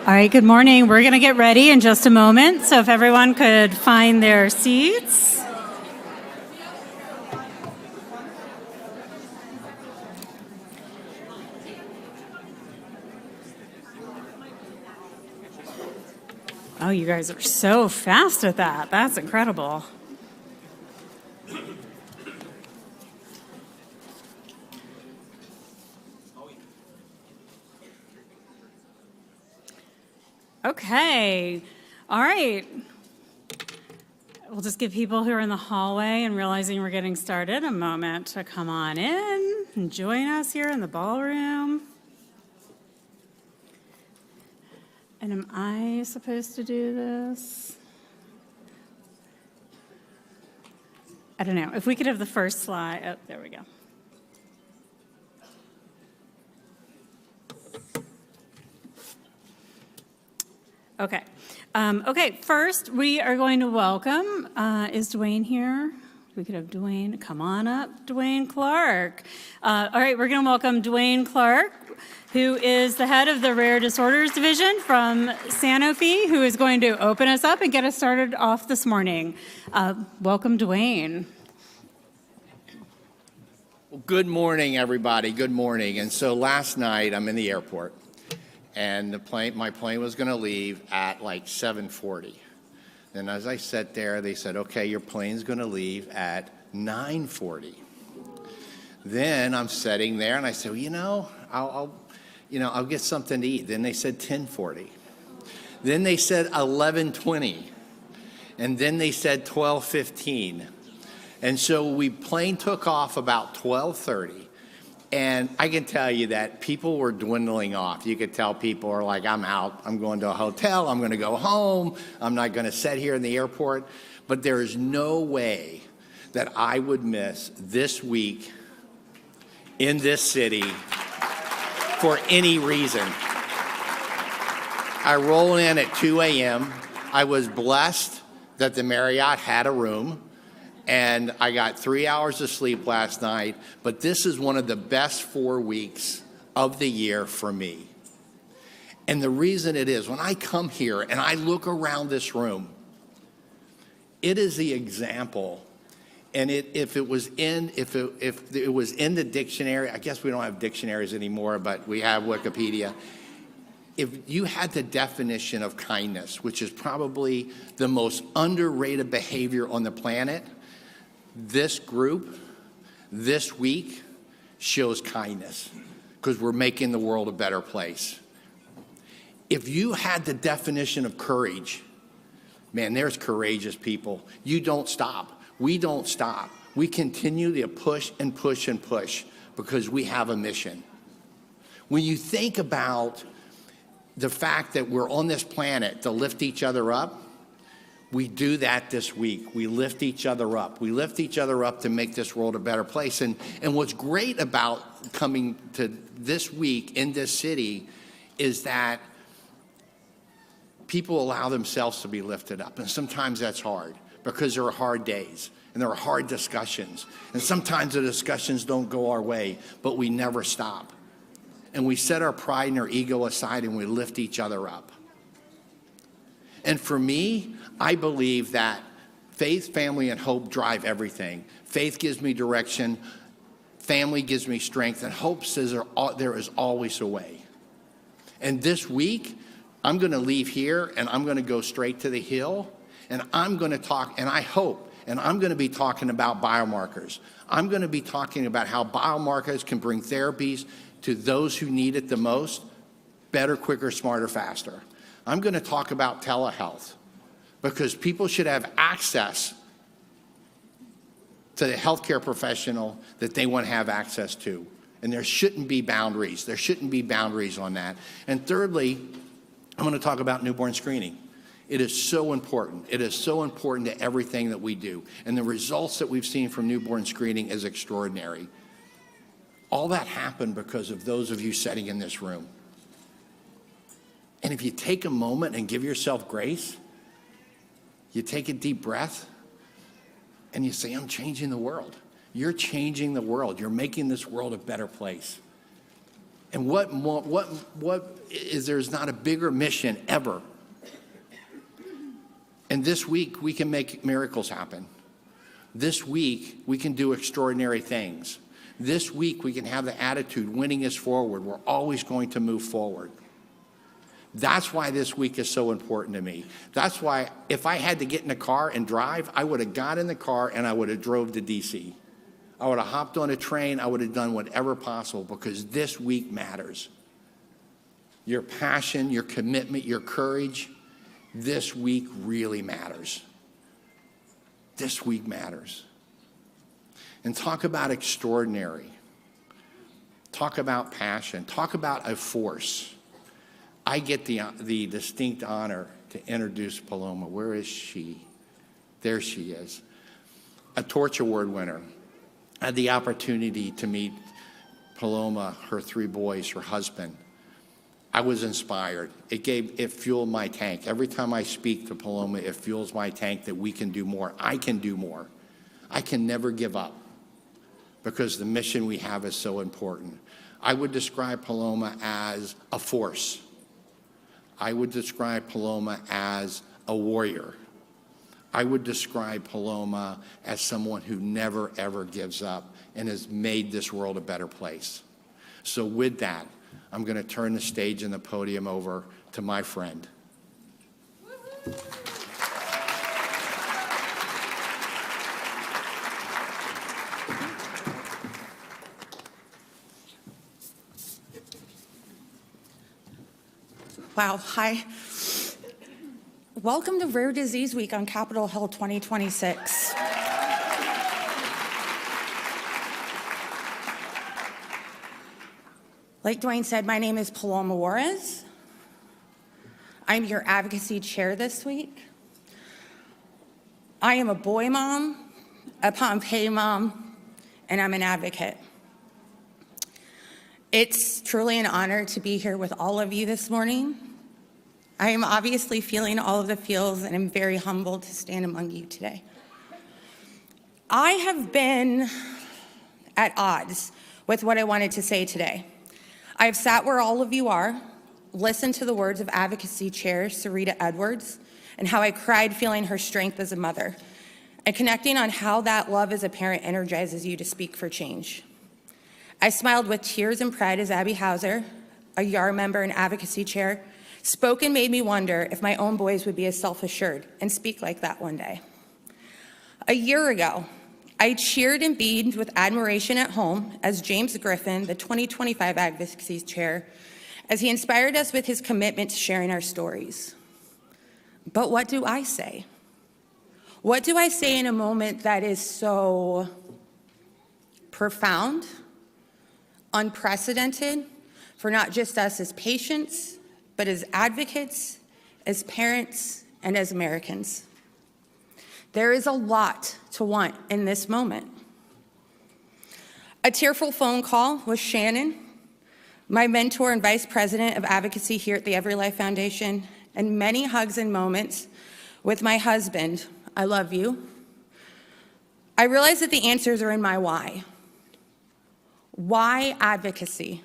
All right, good morning. We're going to get ready in just a moment, so if everyone could find their seats. Oh, you guys are so fast at that. That's incredible. Okay. All right. We'll just give people who are in the hallway and realizing we're getting started a moment to come on in and join us here in the ballroom. And am I supposed to do this? I don't know. If we could have the first slide. Oh, there we go. Okay. First, we are going to welcome, is Dwayne here? We could have Dwayne, come on up, Dwayne Clark. All right, we're going to welcome Dwayne Clark, who is the head of the Rare Disorders Division from Sanofi, who is going to open us up and get us started off this morning. Welcome, Dwayne. Well, good morning, everybody. Good morning. And so last night, I'm in the airport. And my plane was going to leave at like 7:40. And as I sat there, they said, okay, your plane's going to leave at 9:40. Then I'm sitting there and I said, well, I'll get something to eat. Then they said 10:40. Then they said 11:20. And then they said 12:15. And so plane took off about 12:30. And I can tell you that people were dwindling off. You could tell people are like, I'm out. I'm going to a hotel. I'm going to go home. I'm not going to sit here in the airport. But there is no way that I would miss this week in this city for any reason. I roll in at 2 a.m. I was blessed that the Marriott had a room. And I got 3 hours of sleep last night, but this is one of the best 4 weeks of the year for me. And the reason it is, when I come here and I look around this room, it is the example. And if it was in the dictionary, I guess we don't have dictionaries anymore, but we have Wikipedia. If you had the definition of kindness, which is probably the most underrated behavior on the planet, this group, this week, shows kindness because we're making the world a better place. If you had the definition of courage, man, there's courageous people. You don't stop. We don't stop. We continue to push and push and push because we have a mission. When you think about the fact that we're on this planet to lift each other up, we do that this week. We lift each other up. We lift each other up to make this world a better place. And what's great about coming to this week in this city is that people allow themselves to be lifted up. And sometimes that's hard because there are hard days and there are hard discussions. And sometimes the discussions don't go our way, but we never stop. And we set our pride and our ego aside and we lift each other up. And for me, I believe that faith, family, and hope drive everything. Faith gives me direction, family gives me strength, and hope says there is always a way. And this week, I'm going to leave here, and I'm going to go straight to the Hill, and I'm going to talk, and I hope, and I'm going to be talking about biomarkers. I'm going to be talking about how biomarkers can bring therapies to those who need it the most, better, quicker, smarter, faster. I'm going to talk about telehealth because people should have access to the healthcare professional that they want to have access to. And there shouldn't be boundaries. There shouldn't be boundaries on that. And thirdly, I'm going to talk about newborn screening. It is so important. It is so important to everything that we do. And the results that we've seen from newborn screening is extraordinary. All that happened because of those of you sitting in this room. And if you take a moment and give yourself grace, you take a deep breath, and you say, I'm changing the world. You're changing the world. You're making this world a better place. And there's not a bigger mission ever. And this week, we can make miracles happen. This week, we can do extraordinary things. This week, we can have the attitude, winning is forward. We're always going to move forward. That's why this week is so important to me. That's why if I had to get in a car and drive, I would have got in the car and I would have drove to D.C. I would have hopped on a train. I would have done whatever possible because this week matters. Your passion, your commitment, your courage, this week really matters. This week matters. And talk about extraordinary. Talk about passion. Talk about a force. I get the distinct honor to introduce Paloma. Where is she? There she is. A Torch Award winner. I had the opportunity to meet Paloma, her 3 boys, her husband. I was inspired. It fueled my tank. Every time I speak to Paloma, it fuels my tank that we can do more. I can do more. I can never give up because the mission we have is so important. I would describe Paloma as a force. I would describe Paloma as a warrior. I would describe Paloma as someone who never, ever gives up and has made this world a better place. So with that, I'm going to turn the stage and the podium over to my friend. Wow, hi. Welcome to Rare Disease Week on Capitol Hill 2026. Like Dwayne said, my name is Paloma Juarez. I'm your advocacy chair this week. I am a boy mom, a Pompeii mom, and I'm an advocate. It's truly an honor to be here with all of you this morning. I am obviously feeling all of the feels, and I'm very humbled to stand among you today. I have been at odds with what I wanted to say today. I have sat where all of you are, listened to the words of advocacy chair Sarita Edwards, and how I cried feeling her strength as a mother, and connecting on how that love as a parent energizes you to speak for change. I smiled with tears and pride as Abby Hauser, a YAR member and advocacy chair, spoke and made me wonder if my own boys would be as self-assured and speak like that one day. A year ago, I cheered and beamed with admiration at home as James Griffin, the 2025 advocacy chair, as he inspired us with his commitment to sharing our stories. But what do I say? What do I say in a moment that is so profound, unprecedented, for not just us as patients, but as advocates, as parents, and as Americans? There is a lot to want in this moment. A tearful phone call with Shannon, my mentor and vice president of advocacy here at the EveryLife Foundation, and many hugs and moments with my husband, I love you. I realize that the answers are in my why. Why advocacy?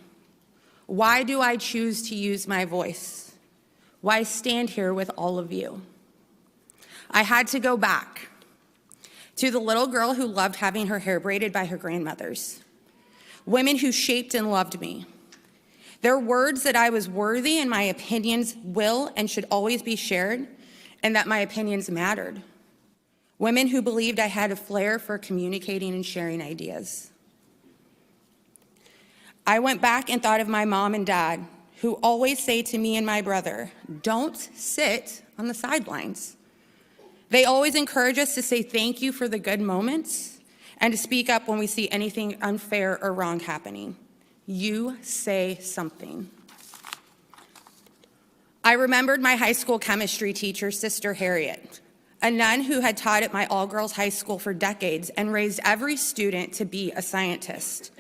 Why do I choose to use my voice? Why stand here with all of you? I had to go back to the little girl who loved having her hair braided by her grandmothers, women who shaped and loved me. Their words that I was worthy and my opinions will and should always be shared, and that my opinions mattered. Women who believed I had a flair for communicating and sharing ideas. I went back and thought of my mom and dad, who always say to me and my brother, don't sit on the sidelines. They always encourage us to say thank you for the good moments and to speak up when we see anything unfair or wrong happening. You say something. I remembered my high school chemistry teacher, Sister Harriet, a nun who had taught at my all-girls high school for decades and raised every student to be a scientist.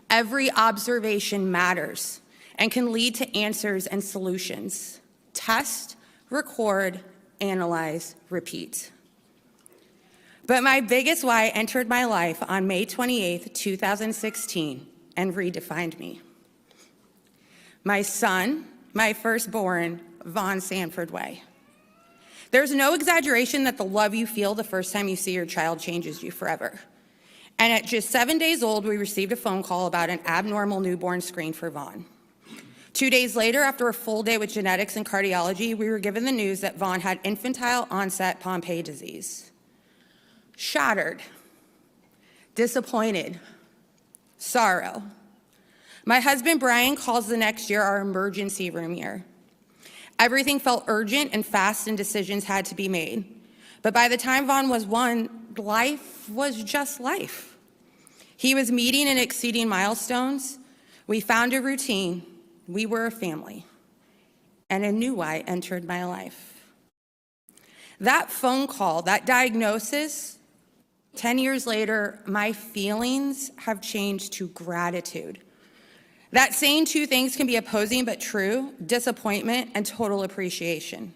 Every observation matters and can lead to answers and solutions. Test, record, analyze, repeat. But my biggest why entered my life on May 28th, 2016, and redefined me. my son, my firstborn, Vaughn Sanford Way. There's no exaggeration that the love you feel the first time you see your child changes you forever. And at just 7 days old, we received a phone call about an abnormal newborn screen for Vaughn. 2 days later, after a full day with genetics and cardiology, we were given the news that Vaughn had infantile onset Pompe disease. Shattered, disappointed, sorrow. My husband, Brian, calls the next year our emergency room year. Everything felt urgent and fast and decisions had to be made. But by the time Vaughn was 1, life was just life. He was meeting and exceeding milestones. We found a routine. We were a family. And a new why entered my life. That phone call, that diagnosis, 10 years later, my feelings have changed to gratitude. That saying two things can be opposing but true, disappointment and total appreciation.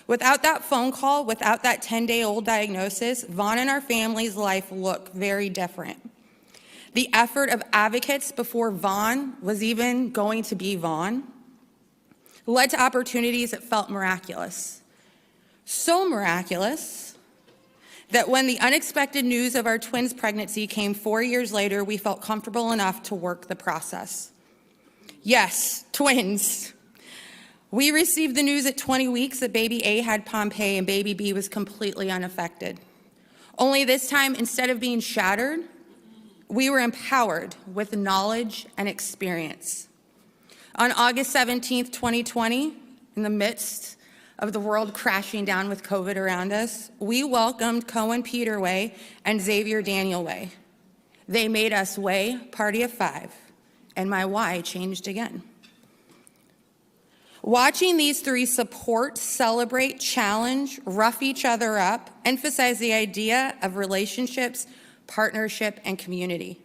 Without that phone call, without that 10-day-old diagnosis, Vaughn and our family's life look very different. The effort of advocates before Vaughn was even going to be Vaughn led to opportunities that felt miraculous. So miraculous that when the unexpected news of our twins' pregnancy came 4 years later, we felt comfortable enough to work the process. Yes, twins. We received the news at 20 weeks that baby A had Pompe and baby B was completely unaffected. Only this time, instead of being shattered, we were empowered with knowledge and experience. On August 17th, 2020, in the midst of the world crashing down with COVID around us, we welcomed Cohen Peter Way and Xavier Daniel Way. They made us Way, party of 5, and my why changed again. Watching these 3 support, celebrate, challenge, rough each other up, emphasize the idea of relationships, partnership, and community.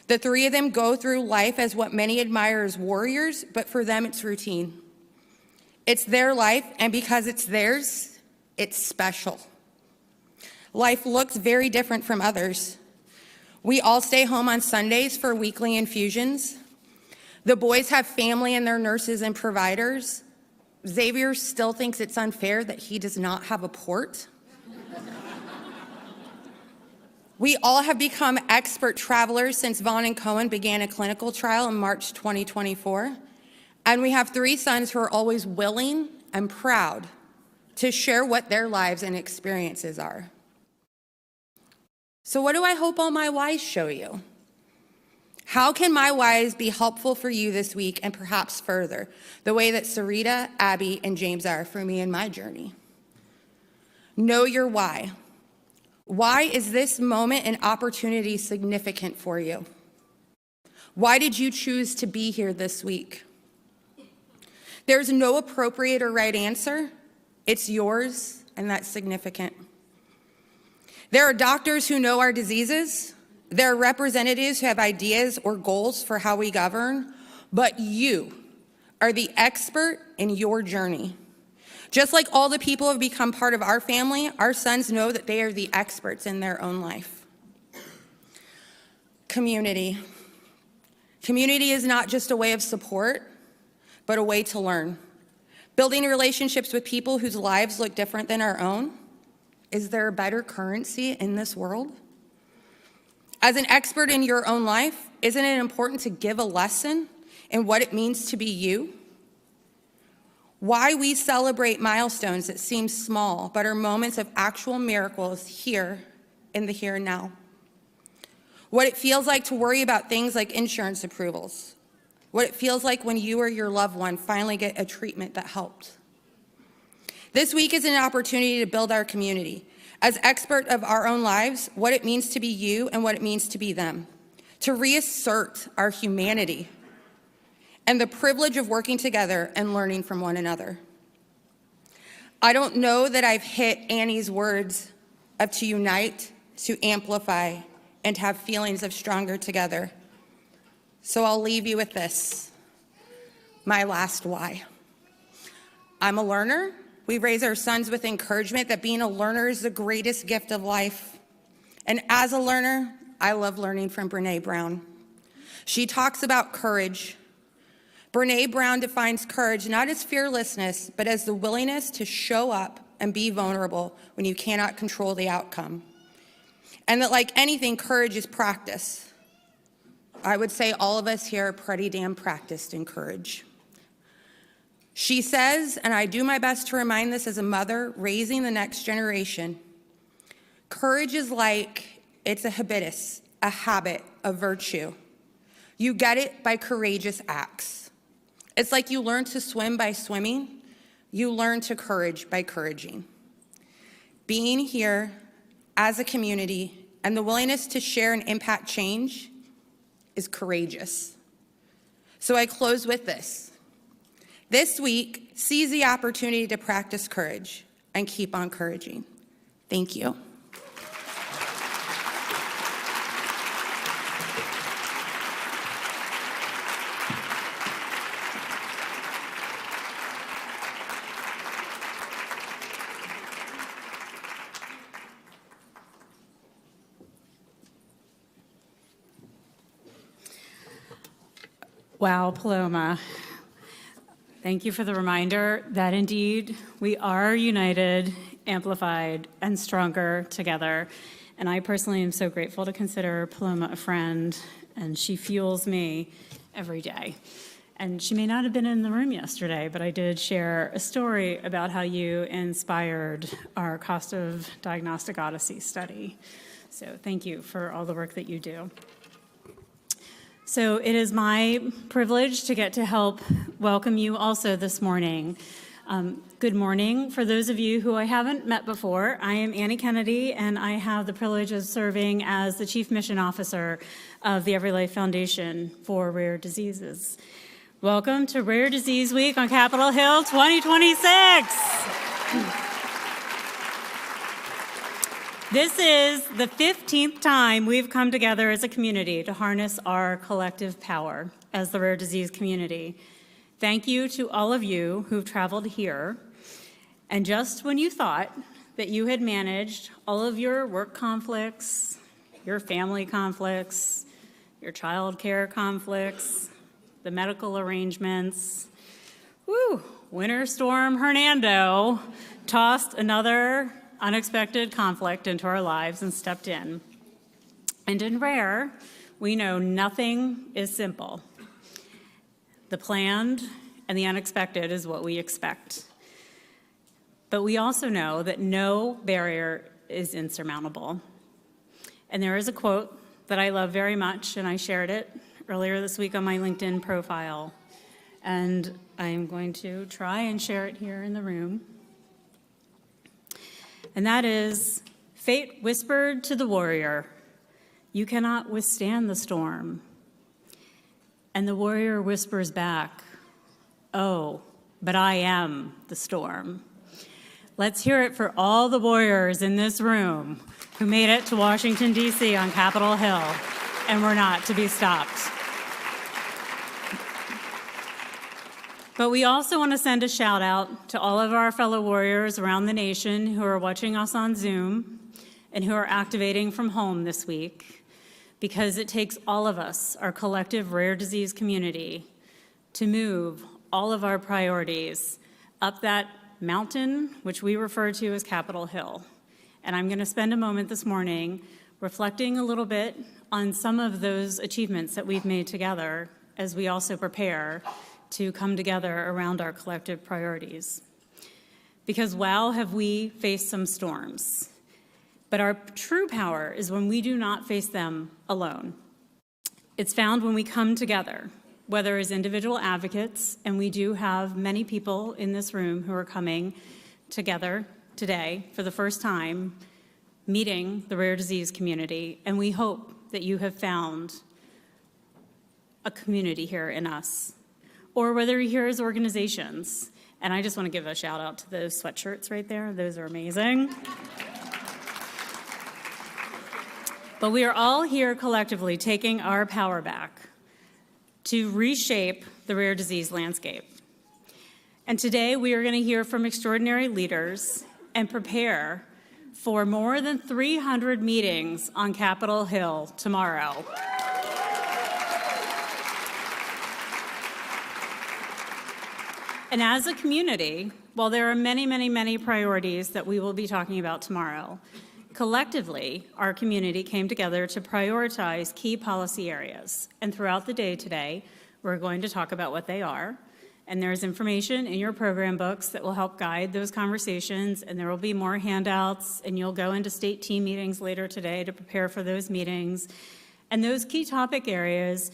The 3 of them go through life as what many admire as warriors, but for them it's routine. It's their life, and because it's theirs, it's special. Life looks very different from others. We all stay home on Sundays for weekly infusions. The boys have family and their nurses and providers. Xavier still thinks it's unfair that he does not have a port. We all have become expert travelers since Vaughn and Cohen began a clinical trial in March 2024. And we have 3 sons who are always willing and proud to share what their lives and experiences are. So what do I hope all my whys show you? How can my whys be helpful for you this week and perhaps further, the way that Sarita, Abby, and James are for me in my journey? Know your why. Why is this moment and opportunity significant for you? Why did you choose to be here this week? There's no appropriate or right answer. It's yours, and that's significant. There are doctors who know our diseases. There are representatives who have ideas or goals for how we govern, but you are the expert in your journey. Just like all the people who have become part of our family, our sons know that they are the experts in their own life. Community. Community is not just a way of support, but a way to learn. Building relationships with people whose lives look different than our own. Is there a better currency in this world? As an expert in your own life, isn't it important to give a lesson in what it means to be you? Why we celebrate milestones that seem small, but are moments of actual miracles here in the here and now. What it feels like to worry about things like insurance approvals. What it feels like when you or your loved one finally get a treatment that helped. This week is an opportunity to build our community. As expert of our own lives, what it means to be you and what it means to be them. To reassert our humanity and the privilege of working together and learning from one another. I don't know that I've hit Annie's words of to unite, to amplify, and have feelings of stronger together. So I'll leave you with this, my last why. I'm a learner. We raise our sons with encouragement that being a learner is the greatest gift of life. And as a learner, I love learning from Brene Brown. She talks about courage, Brene Brown defines courage not as fearlessness, but as the willingness to show up and be vulnerable when you cannot control the outcome. And that, like anything, courage is practice. I would say all of us here are pretty damn practiced in courage. She says, and I do my best to remind this as a mother raising the next generation, courage is like it's a habitus, a habit, a virtue. You get it by courageous acts. It's like you learn to swim by swimming. You learn to courage by couraging. Being here as a community and the willingness to share and impact change is courageous. So I close with this. This week, seize the opportunity to practice courage and keep on couraging. Thank you. Wow, Paloma. Thank you for the reminder that indeed we are united, amplified, and stronger together. And I personally am so grateful to consider Paloma a friend, and she fuels me every day. And she may not have been in the room yesterday, but I did share a story about how you inspired our Cost of Diagnostic Odyssey study. So thank you for all the work that you do. So it is my privilege to get to help welcome you also this morning. Good morning. For those of you who I haven't met before, I am Annie Kennedy, and I have the privilege of serving as the Chief Mission Officer of the EveryLife Foundation for Rare Diseases. Welcome to Rare Disease Week on Capitol Hill 2026. This is the 15th time we've come together as a community to harness our collective power as the rare disease community. Thank you to all of you who've traveled here. And just when you thought that you had managed all of your work conflicts, your family conflicts, your childcare conflicts, the medical arrangements, Winter Storm Hernando tossed another unexpected conflict into our lives and stepped in. And in Rare, we know nothing is simple. The planned and the unexpected is what we expect. But we also know that no barrier is insurmountable. And there is a quote that I love very much, and I shared it earlier this week on my LinkedIn profile. And I'm going to try and share it here in the room. And that is, fate whispered to the warrior, "You cannot withstand the storm." And the warrior whispers back, "Oh, but I am the storm." Let's hear it for all the warriors in this room who made it to Washington, D.C. on Capitol Hill and were not to be stopped. But we also want to send a shout out to all of our fellow warriors around the nation who are watching us on Zoom and who are activating from home this week, because it takes all of us, our collective rare disease community, to move all of our priorities up that mountain, which we refer to as Capitol Hill. And I'm going to spend a moment this morning reflecting a little bit on some of those achievements that we've made together as we also prepare to come together around our collective priorities. Because wow, have we faced some storms. But our true power is when we do not face them alone. It's found when we come together, whether as individual advocates, and we do have many people in this room who are coming together today for the first time, meeting the rare disease community, and we hope that you have found a community here in us. Or whether you're here as organizations. And I just want to give a shout out to those sweatshirts right there. Those are amazing. But we are all here collectively taking our power back to reshape the rare disease landscape. And today we are going to hear from extraordinary leaders and prepare for more than 300 meetings on Capitol Hill tomorrow. And as a community, while there are many, many, many priorities that we will be talking about tomorrow, collectively, our community came together to prioritize key policy areas. And throughout the day today, we're going to talk about what they are. And there's information in your program books that will help guide those conversations, and there will be more handouts, and you'll go into state team meetings later today to prepare for those meetings. And those key topic areas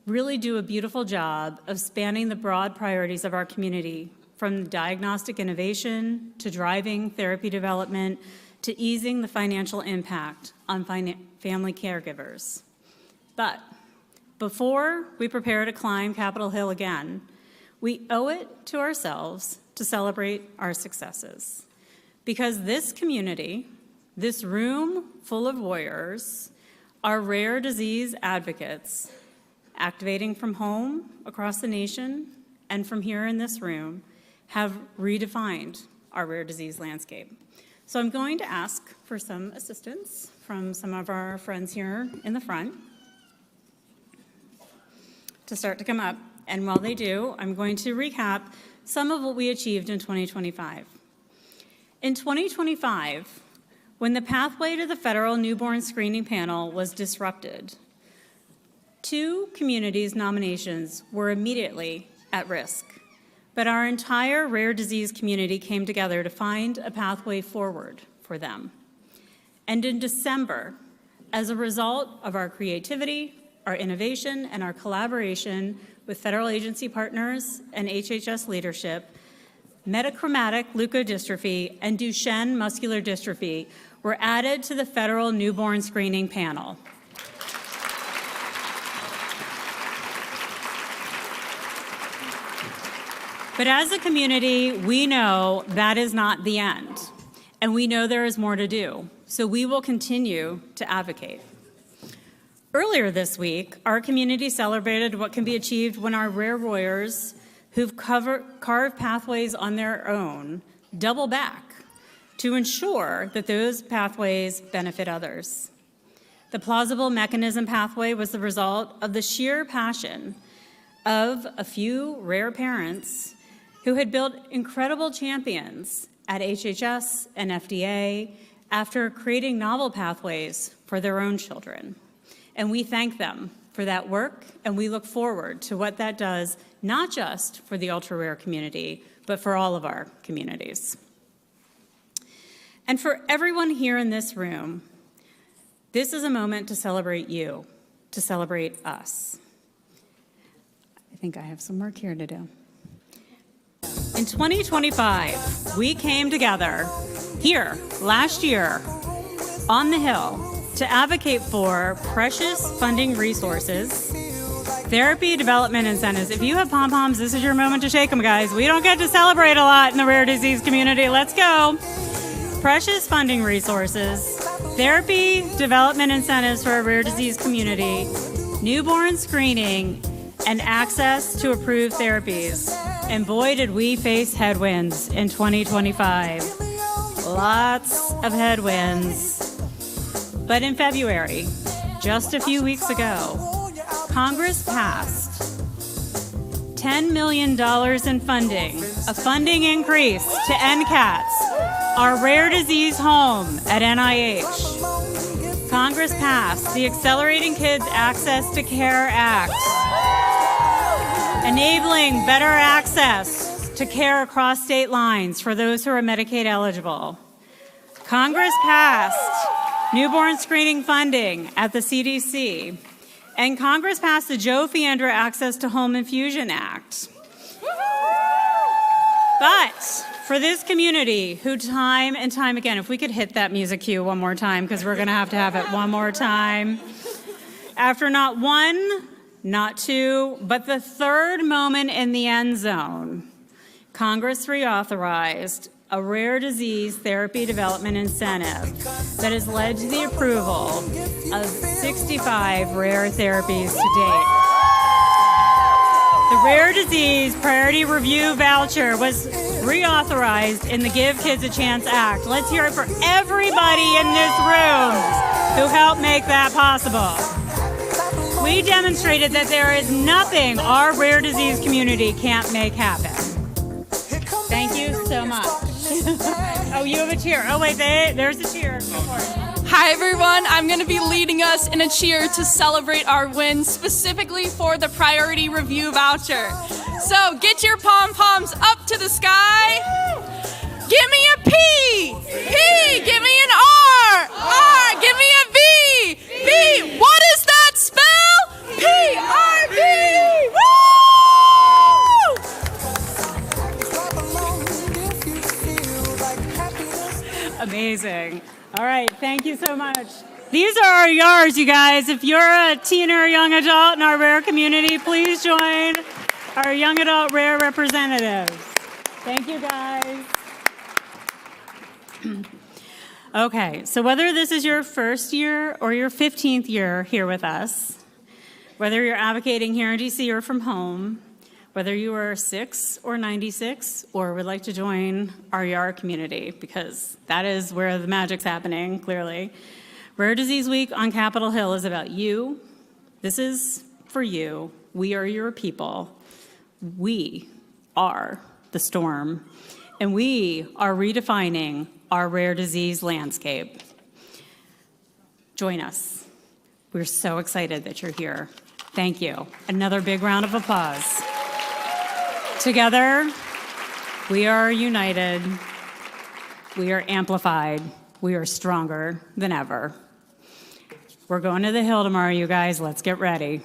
really do a beautiful job of spanning the broad priorities of our community, from diagnostic innovation to driving therapy development to easing the financial impact on family caregivers. But before we prepare to climb Capitol Hill again, we owe it to ourselves to celebrate our successes. Because this community, this room full of warriors, are rare disease advocates, activating from home, across the nation, and from here in this room, have redefined our rare disease landscape. So I'm going to ask for some assistance from some of our friends here in the front to start to come up. And while they do, I'm going to recap some of what we achieved in 2025. In 2025, when the pathway to the federal newborn screening panel was disrupted, 2 communities' nominations were immediately at risk. But our entire rare disease community came together to find a pathway forward for them. And in December, as a result of our creativity, our innovation, and our collaboration with federal agency partners and HHS leadership, metachromatic leukodystrophy and Duchenne muscular dystrophy were added to the federal newborn screening panel. But as a community, we know that is not the end, and we know there is more to do, so we will continue to advocate. Earlier this week, our community celebrated what can be achieved when our rare warriors who've carved pathways on their own double back to ensure that those pathways benefit others. The plausible mechanism pathway was the result of the sheer passion of a few rare parents who had built incredible champions at HHS and FDA after creating novel pathways for their own children. And we thank them for that work, and we look forward to what that does, not just for the ultra-rare community, but for all of our communities. And for everyone here in this room, this is a moment to celebrate you, to celebrate us. I think I have some work here to do. In 2025, we came together here last year on the Hill to advocate for precious funding resources, therapy development incentives. If you have pom-poms, this is your moment to shake them, guys. We don't get to celebrate a lot in the rare disease community. Let's go. Precious funding resources, therapy development incentives for our rare disease community, newborn screening, and access to approved therapies. And boy, did we face headwinds in 2025. Lots of headwinds. But in February, just a few weeks ago, Congress passed $10 million in funding, a funding increase to NCATS, our rare disease home at NIH. Congress passed the Accelerating Kids Access to Care Act, enabling better access to care across state lines for those who are Medicaid eligible. Congress passed newborn screening funding at the CDC, and Congress passed the Joe Fiandra Access to Home Infusion Act. But for this community who time and time again, if we could hit that music cue one more time, because we're going to have it one more time. After not one, not two, but the third moment in the end zone, Congress reauthorized a rare disease therapy development incentive that has led to the approval of 65 rare therapies to date. The Rare Disease Priority Review Voucher was reauthorized in the Give Kids a Chance Act. Let's hear it for everybody in this room who helped make that possible. We demonstrated that there is nothing our rare disease community can't make happen. Thank you so much. Oh, you have a cheer. Oh, wait, there's a cheer. Go for it. Hi everyone, I'm going to be leading us in a cheer to celebrate our win, specifically for the priority review voucher. So get your pom-poms up to the sky. Give me a P, P, give me an R, R, give me a V, V, what does that spell? P-R-V, woo! Amazing. All right, thank you so much. These are our YARs, you guys. If you're a teen or a young adult in our rare community, please join our young adult rare representatives. Thank you, guys. Okay, so whether this is your first year or your 15th year here with us, whether you're advocating here in DC or from home, whether you are 6 or 96 or would like to join our YAR community, because that is where the magic's happening, clearly. Rare Disease Week on Capitol Hill is about you. This is for you. We are your people. We are the storm, and we are redefining our rare disease landscape. Join us. We're so excited that you're here. Thank you. Another big round of applause. Together, we are united, we are amplified, we are stronger than ever. We're going to the Hill tomorrow, you guys. Let's get ready.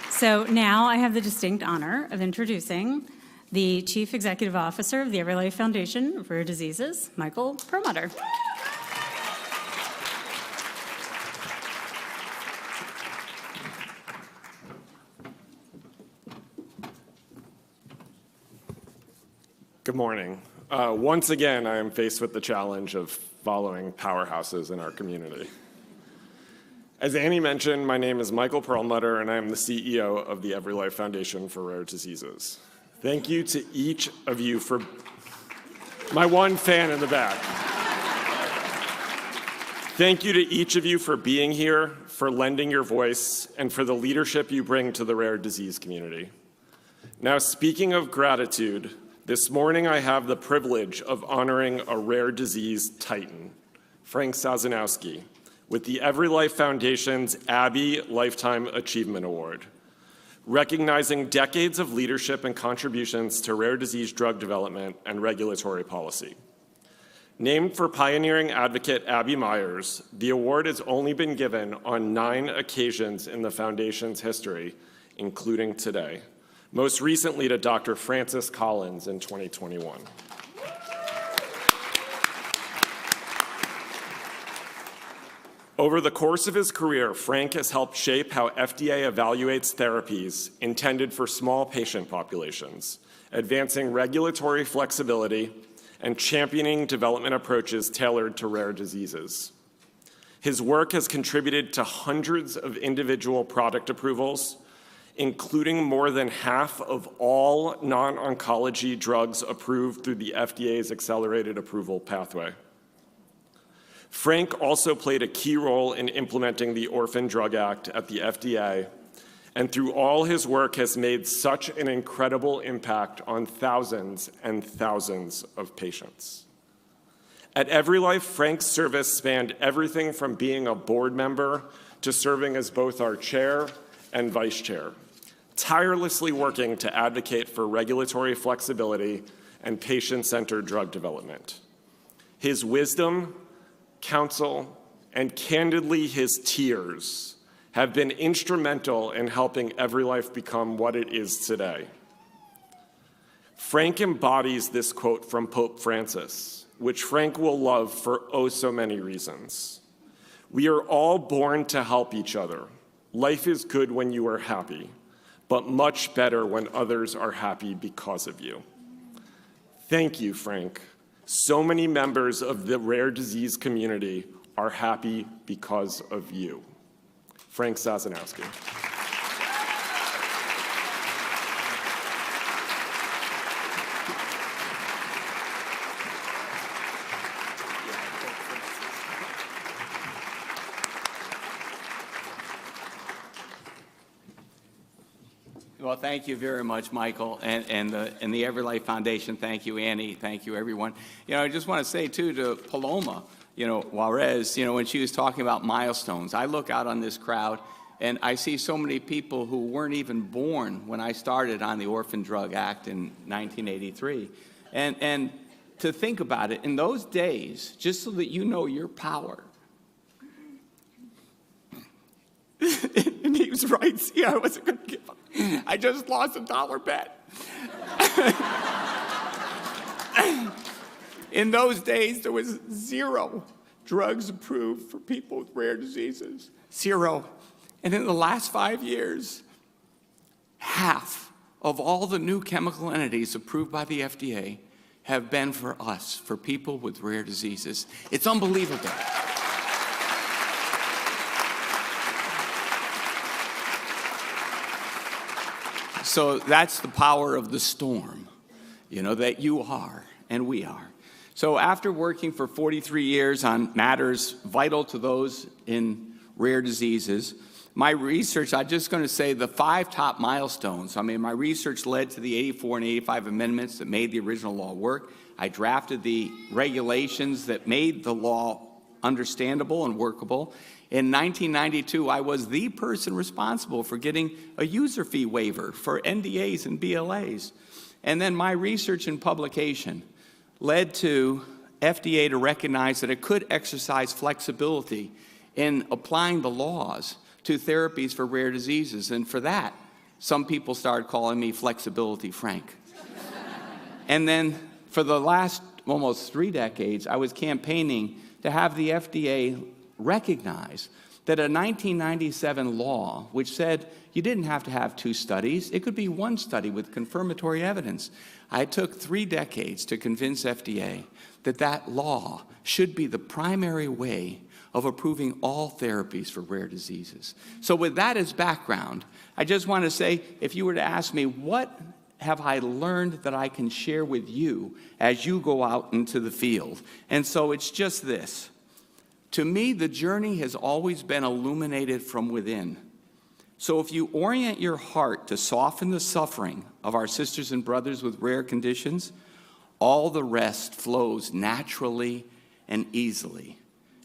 So now I have the distinct honor of introducing the Chief Executive Officer of the EveryLife Foundation of Rare Diseases, Michael Perlmutter. Good morning. Once again, I am faced with the challenge of following powerhouses in our community. As Annie mentioned, my name is Michael Perlmutter, and I am the CEO of the EveryLife Foundation for Rare Diseases. Thank you to each of you for my one fan in the back. Thank you to each of you for being here, for lending your voice, and for the leadership you bring to the rare disease community. Now, speaking of gratitude, this morning I have the privilege of honoring a rare disease titan, Frank Sazanowski, with the EveryLife Foundation's Abby Lifetime Achievement Award, recognizing decades of leadership and contributions to rare disease drug development and regulatory policy. Named for pioneering advocate Abby Myers, the award has only been given on 9 occasions in the Foundation's history, including today. Most recently to Dr. Francis Collins in 2021. Over the course of his career, Frank has helped shape how FDA evaluates therapies intended for small patient populations, advancing regulatory flexibility and championing development approaches tailored to rare diseases. His work has contributed to hundreds of individual product approvals, including more than half of all non-oncology drugs approved through the FDA's accelerated approval pathway. Frank also played a key role in implementing the Orphan Drug Act at the FDA, and through all his work has made such an incredible impact on thousands and thousands of patients. At EveryLife, Frank's service spanned everything from being a board member to serving as both our chair and vice chair, tirelessly working to advocate for regulatory flexibility and patient-centered drug development. His wisdom, counsel, and candidly his tears have been instrumental in helping EveryLife become what it is today. Frank embodies this quote from Pope Francis, which Frank will love for oh so many reasons. We are all born to help each other. Life is good when you are happy, but much better when others are happy because of you. Thank you, Frank. So many members of the rare disease community are happy because of you. Frank Sazanowski. Well, Well, thank you very much, Michael, and the EveryLife Foundation. Thank you, Annie. Thank you, everyone. I just want to say, too, to Paloma, Juarez, when she was talking about milestones, I look out on this crowd, and I see so many people who weren't even born when I started on the Orphan Drug Act in 1983. And to think about it, in those days, just so that you know your power, and he was right. See, I wasn't going to give up. I just lost a dollar bet. In those days, there was 0 drugs approved for people with rare diseases. 0. And in the last 5 years, half of all the new chemical entities approved by the FDA have been for us, for people with rare diseases. It's unbelievable. So that's the power of the storm, that you are and we are. So after working for 43 years on matters vital to those in rare diseases, my research, I'm just going to say the 5 top milestones. My research led to the 84 and 85 amendments that made the original law work. I drafted the regulations that made the law understandable and workable. In 1992, I was the person responsible for getting a user fee waiver for NDAs and BLAs. And then my research and publication led to FDA to recognize that it could exercise flexibility in applying the laws to therapies for rare diseases. And for that, some people started calling me Flexibility Frank. And then for the last almost 3 decades, I was campaigning to have the FDA recognize that a 1997 law, which said you didn't have to have 2 studies, it could be 1 study with confirmatory evidence. I took 3 decades to convince FDA that that law should be the primary way of approving all therapies for rare diseases. So with that as background, I just want to say, if you were to ask me, what have I learned that I can share with you as you go out into the field? And so it's just this. To me, the journey has always been illuminated from within. So if you orient your heart to soften the suffering of our sisters and brothers with rare conditions, all the rest flows naturally and easily.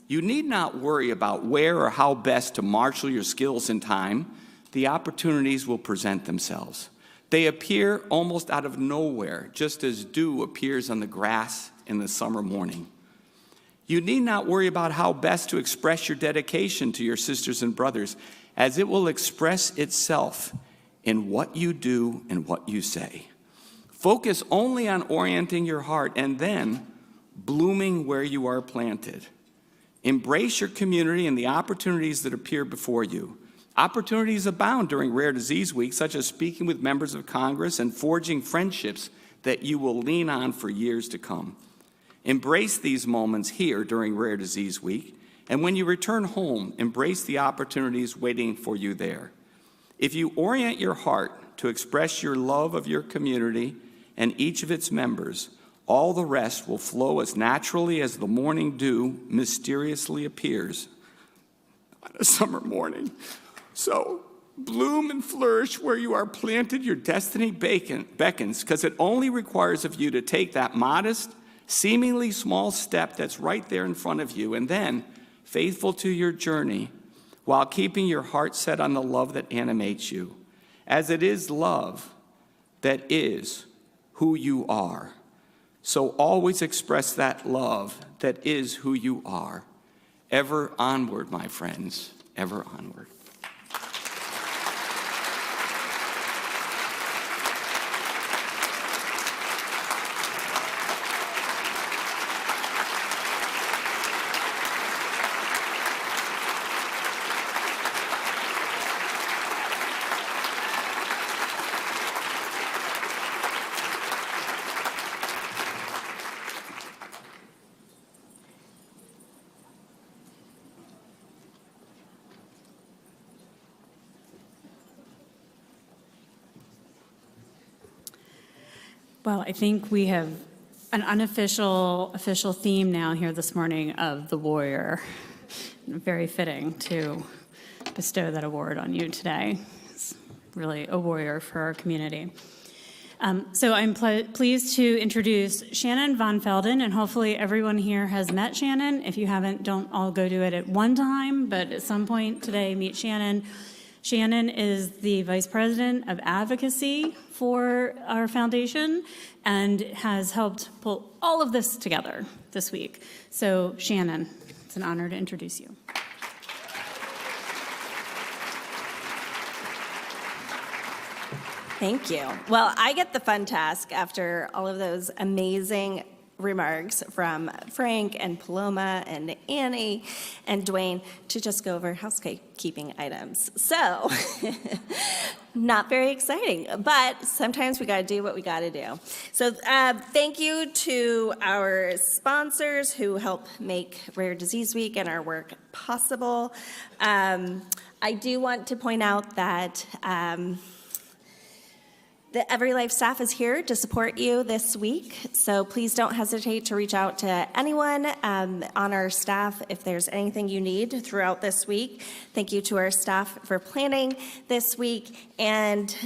You need not worry about where or how best to marshal your skills in time. The opportunities will present themselves. They appear almost out of nowhere, just as dew appears on the grass in the summer morning. You need not worry about how best to express your dedication to your sisters and brothers, as it will express itself in what you do and what you say. Focus only on orienting your heart and then blooming where you are planted. Embrace your community and the opportunities that appear before you. Opportunities abound during Rare Disease Week, such as speaking with members of Congress and forging friendships that you will lean on for years to come. Embrace these moments here during Rare Disease Week, and when you return home, embrace the opportunities waiting for you there. If you orient your heart to express your love of your community and each of its members, all the rest will flow as naturally as the morning dew mysteriously appears on a summer morning. So bloom and flourish where you are planted. Your destiny beckons, because it only requires of you to take that modest, seemingly small step that's right there in front of you, and then, faithful to your journey, while keeping your heart set on the love that animates you, as it is love that is who you are. So always express that love that is who you are. Ever onward, my friends, ever onward. Well, I think we have an official theme now here this morning of the warrior. Very fitting to bestow that award on you today. really a warrior for our community. So I'm pleased to introduce Shannon Von Felden, and hopefully everyone here has met Shannon. If you haven't, don't all go do it at one time, but at some point today, meet Shannon. Shannon is the Vice President of Advocacy for our foundation and has helped pull all of this together this week. So Shannon, it's an honor to introduce you. Thank you. Well, I get the fun task after all of those amazing remarks from Frank and Paloma and Annie and Dwayne to just go over housekeeping items. So, not very exciting, but sometimes we got to do what we got to do. So, thank you to our sponsors who help make Rare Disease Week and our work possible. I do want to point out that the EveryLife staff is here to support you this week, so please don't hesitate to reach out to anyone on our staff if there's anything you need throughout this week. Thank you to our staff for planning this week and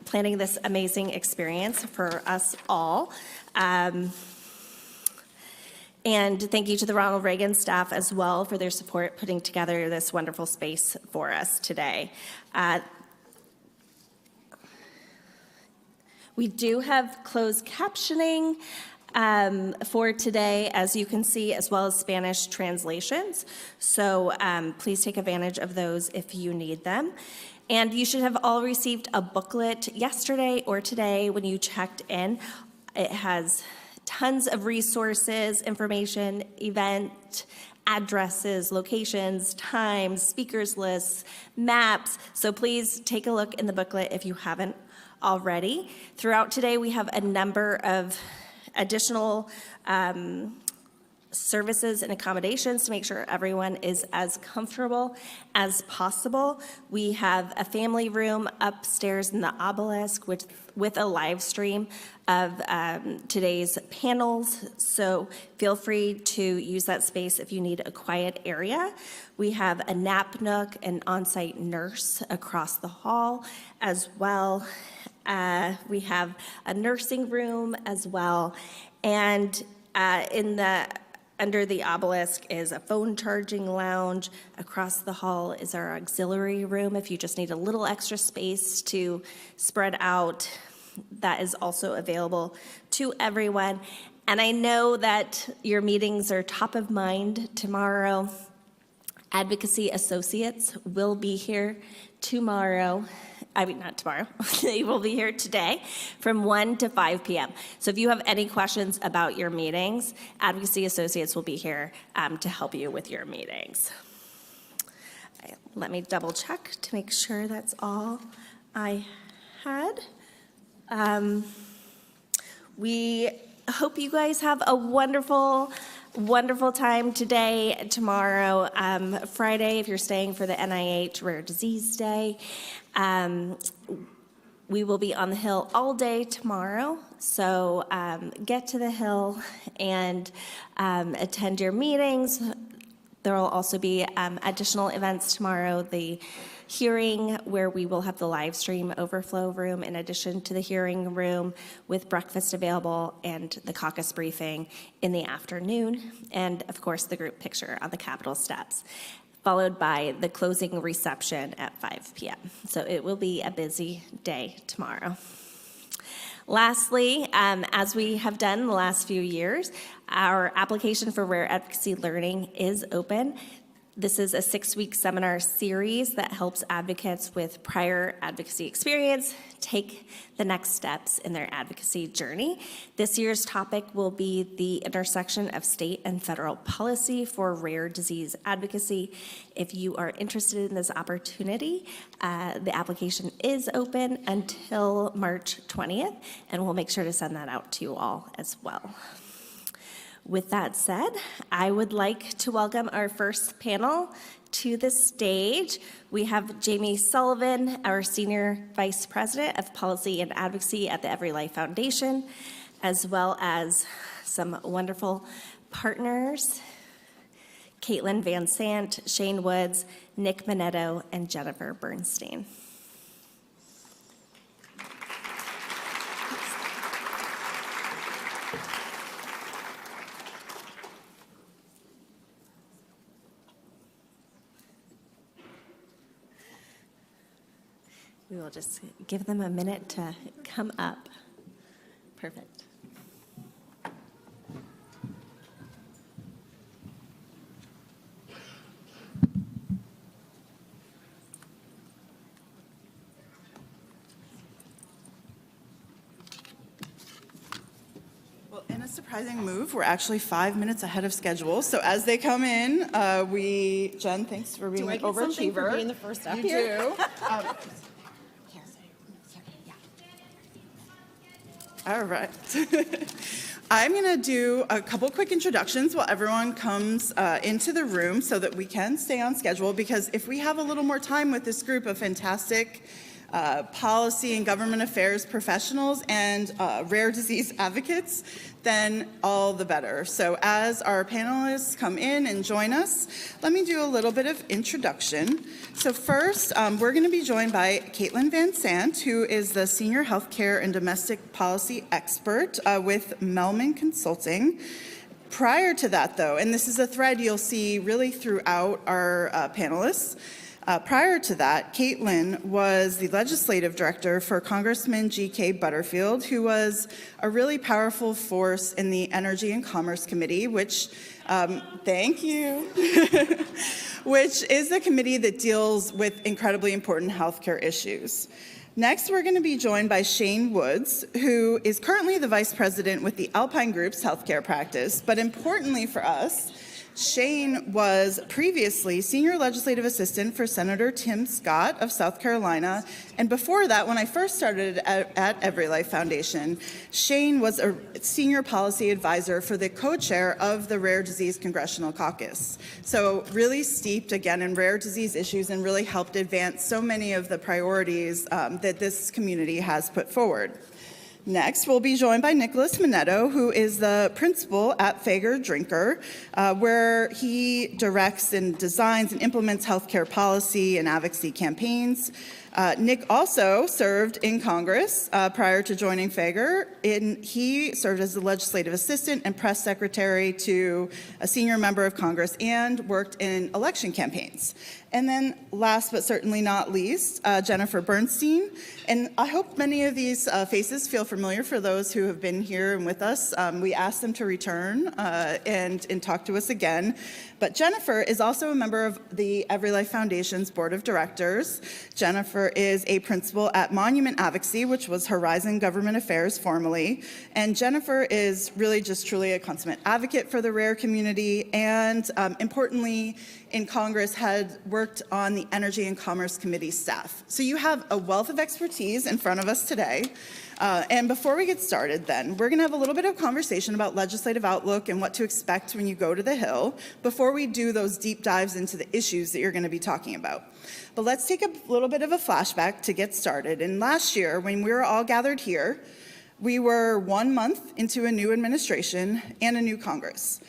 planning this amazing experience for us all. And thank you to the Ronald Reagan staff as well for their support putting together this wonderful space for us today. We do have closed captioning for today, as you can see, as well as Spanish translations. So please take advantage of those if you need them. And you should have all received a booklet yesterday or today when you checked in. It has tons of resources, information, event addresses, locations, times, speakers lists, maps. So please take a look in the booklet if you haven't already. Throughout today, we have a number of additional services and accommodations to make sure everyone is as comfortable as possible. We have a family room upstairs in the obelisk with a live stream of today's panels, so feel free to use that space if you need a quiet area. We have a nap nook and on-site nurse across the hall as well. We have a nursing room as well, and under the obelisk is a phone charging lounge. Across the hall is our auxiliary room if you just need a little extra space to spread out. That is also available to everyone. And I know that your meetings are top of mind tomorrow. Advocacy Associates will be here tomorrow. I mean, not tomorrow. They will be here today from 1 to 5 p.m. So if you have any questions about your meetings, Advocacy Associates will be here to help you with your meetings. Let me double check to make sure that's all I had. We hope you guys have a wonderful time today, tomorrow, Friday, if you're staying for the NIH Rare Disease Day. We will be on the Hill all day tomorrow, so get to the Hill and attend your meetings. There will also be additional events tomorrow. The hearing where we will have the live stream overflow room in addition to the hearing room with breakfast available and the caucus briefing in the afternoon. And of course, the group picture on the Capitol steps, followed by the closing reception at 5 p.m. So it will be a busy day tomorrow. Lastly, as we have done the last few years, our application for Rare Advocacy Learning is open. This is a 6-week seminar series that helps advocates with prior advocacy experience take the next steps in their advocacy journey. This year's topic will be the intersection of state and federal policy for rare disease advocacy. If you are interested in this opportunity, the application is open until March 20th, and we'll make sure to send that out to you all as well. With that said, I would like to welcome our first panel to the stage. We have Jamie Sullivan, our Senior Vice President of Policy and Advocacy at the EveryLife Foundation, as well as some wonderful partners, Caitlin Van Sant, Shane Woods, Nick Minetto, and Jennifer Bernstein. We will just give them a minute to come up. Perfect. Well, in a surprising move, we're actually 5 minutes ahead of schedule. So as they come in, Jen, thanks for being an overachiever. being the first up you here? do. All right. I'm going to do a couple quick introductions while everyone comes into the room so that we can stay on schedule, because if we have a little more time with this group of fantastic policy and government affairs professionals and rare disease advocates, then all the better. So as our panelists come in and join us, let me do a little bit of introduction. So first, we're going to be joined by Caitlin Van Sant, who is the Senior Healthcare and Domestic Policy Expert with Melman Consulting. Prior to that, though, and this is a thread you'll see really throughout our panelists, prior to that, Caitlin was the legislative director for Congressman G.K. Butterfield, who was a really powerful force in the Energy and Commerce Committee, which, thank you, which is the committee that deals with incredibly important healthcare issues. Next, we're going to be joined by Shane Woods, who is currently the vice president with the Alpine Group's healthcare practice, but importantly for us, Shane was previously senior legislative assistant for Senator Tim Scott of South Carolina. And before that, when I first started at EveryLife Foundation, Shane was a senior policy advisor for the co-chair of the Rare Disease Congressional Caucus. So really steeped, again, in rare disease issues and really helped advance so many of the priorities that this community has put forward. Next, we'll be joined by Nicholas Minetto, who is the principal at Fager Drinker, where he directs and designs and implements healthcare policy and advocacy campaigns. Nick also served in Congress prior to joining Fager. He served as the legislative assistant and press secretary to a senior member of Congress and worked in election campaigns. And then last but certainly not least, Jennifer Bernstein. And I hope many of these faces feel familiar for those who have been here and with us. We asked them to return and talk to us again. But Jennifer is also a member of the EveryLife Foundation's board of directors. Jennifer is a principal at Monument Advocacy, which was Horizon Government Affairs formerly. And Jennifer is really just truly a consummate advocate for the rare community, and importantly, in Congress had worked on the Energy and Commerce Committee staff. So you have a wealth of expertise in front of us today. And before we get started then, we're gonna have a little bit of conversation about legislative outlook and what to expect when you go to the Hill before we do those deep dives into the issues that you're gonna be talking about. But let's take a little bit of a flashback to get started. And last year, when we were all gathered here, we were 1 month into a new administration and a new Congress.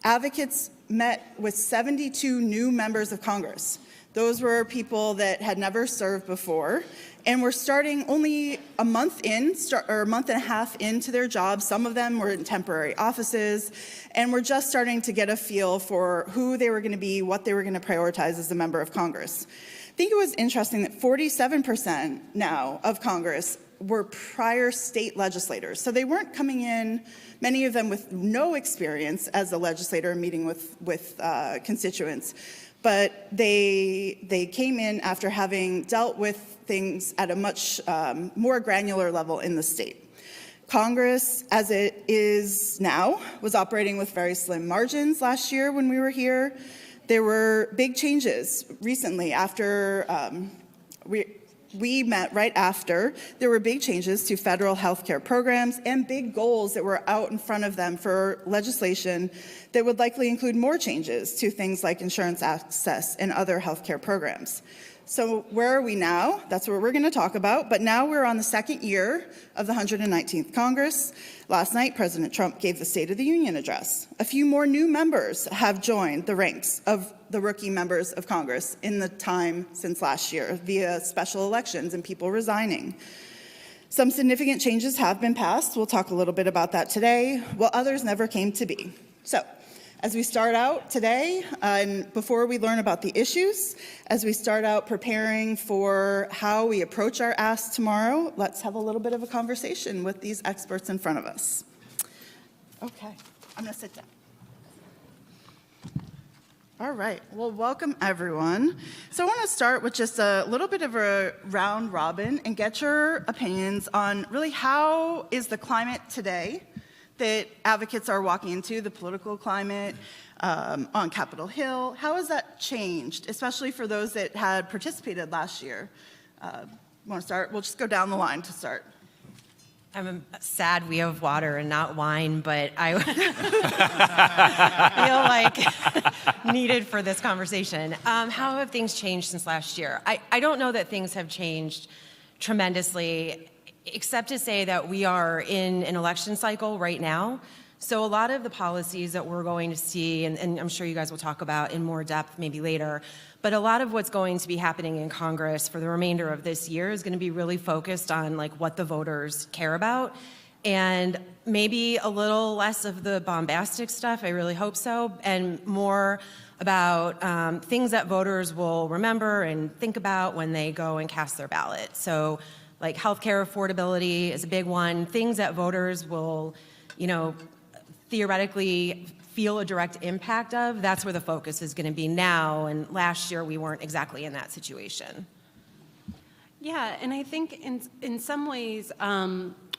Advocates met with 72 new members of Congress. Those were people that had never served before, and were starting only a month in, or a month and a half into their jobs. Some of them were in temporary offices, and were just starting to get a feel for who they were going to be, what they were going to prioritize as a member of Congress. I think it was interesting that 47% now of Congress were prior state legislators. So they weren't coming in, many of them with no experience as a legislator meeting with constituents, but they came in after having dealt with things at a much more granular level in the state. Congress, as it is now, was operating with very slim margins last year when we were here. There were big changes recently after we met right after. There were big changes to federal health care programs and big goals that were out in front of them for legislation that would likely include more changes to things like insurance access and other health care programs. So where are we now? That's what we're going to talk about. But now we're on the second year of the 119th Congress. Last night, President Trump gave the State of the Union address. A few more new members have joined the ranks of the rookie members of Congress in the time since last year via special elections and people resigning. Some significant changes have been passed. We'll talk a little bit about that today, while others never came to be. So As we start out today, and before we learn about the issues, as we start out preparing for how we approach our ask tomorrow, let's have a little bit of a conversation with these experts in front of us. Okay, I'm going to sit down. All right, well, welcome everyone. So I want to start with just a little bit of a round robin and get your opinions on really how is the climate today that advocates are walking into, the political climate on Capitol Hill. How has that changed, especially for those that had participated last year? Want to start? We'll just go down the line to start. I'm sad we have water and not wine, but I feel like needed for this conversation. How have things changed since last year? I don't know that things have changed tremendously, except to say that we are in an election cycle right now. So a lot of the policies that we're going to see, and I'm sure you guys will talk about in more depth maybe later, but a lot of what's going to be happening in Congress for the remainder of this year is going to be really focused on like what the voters care about, and maybe a little less of the bombastic stuff, I really hope so, and more about things that voters will remember and think about when they go and cast their ballot. So like healthcare affordability is a big one, things that voters will, theoretically feel a direct impact of. That's where the focus is going to be now, and last year we weren't exactly in that situation. Yeah, and I think in some ways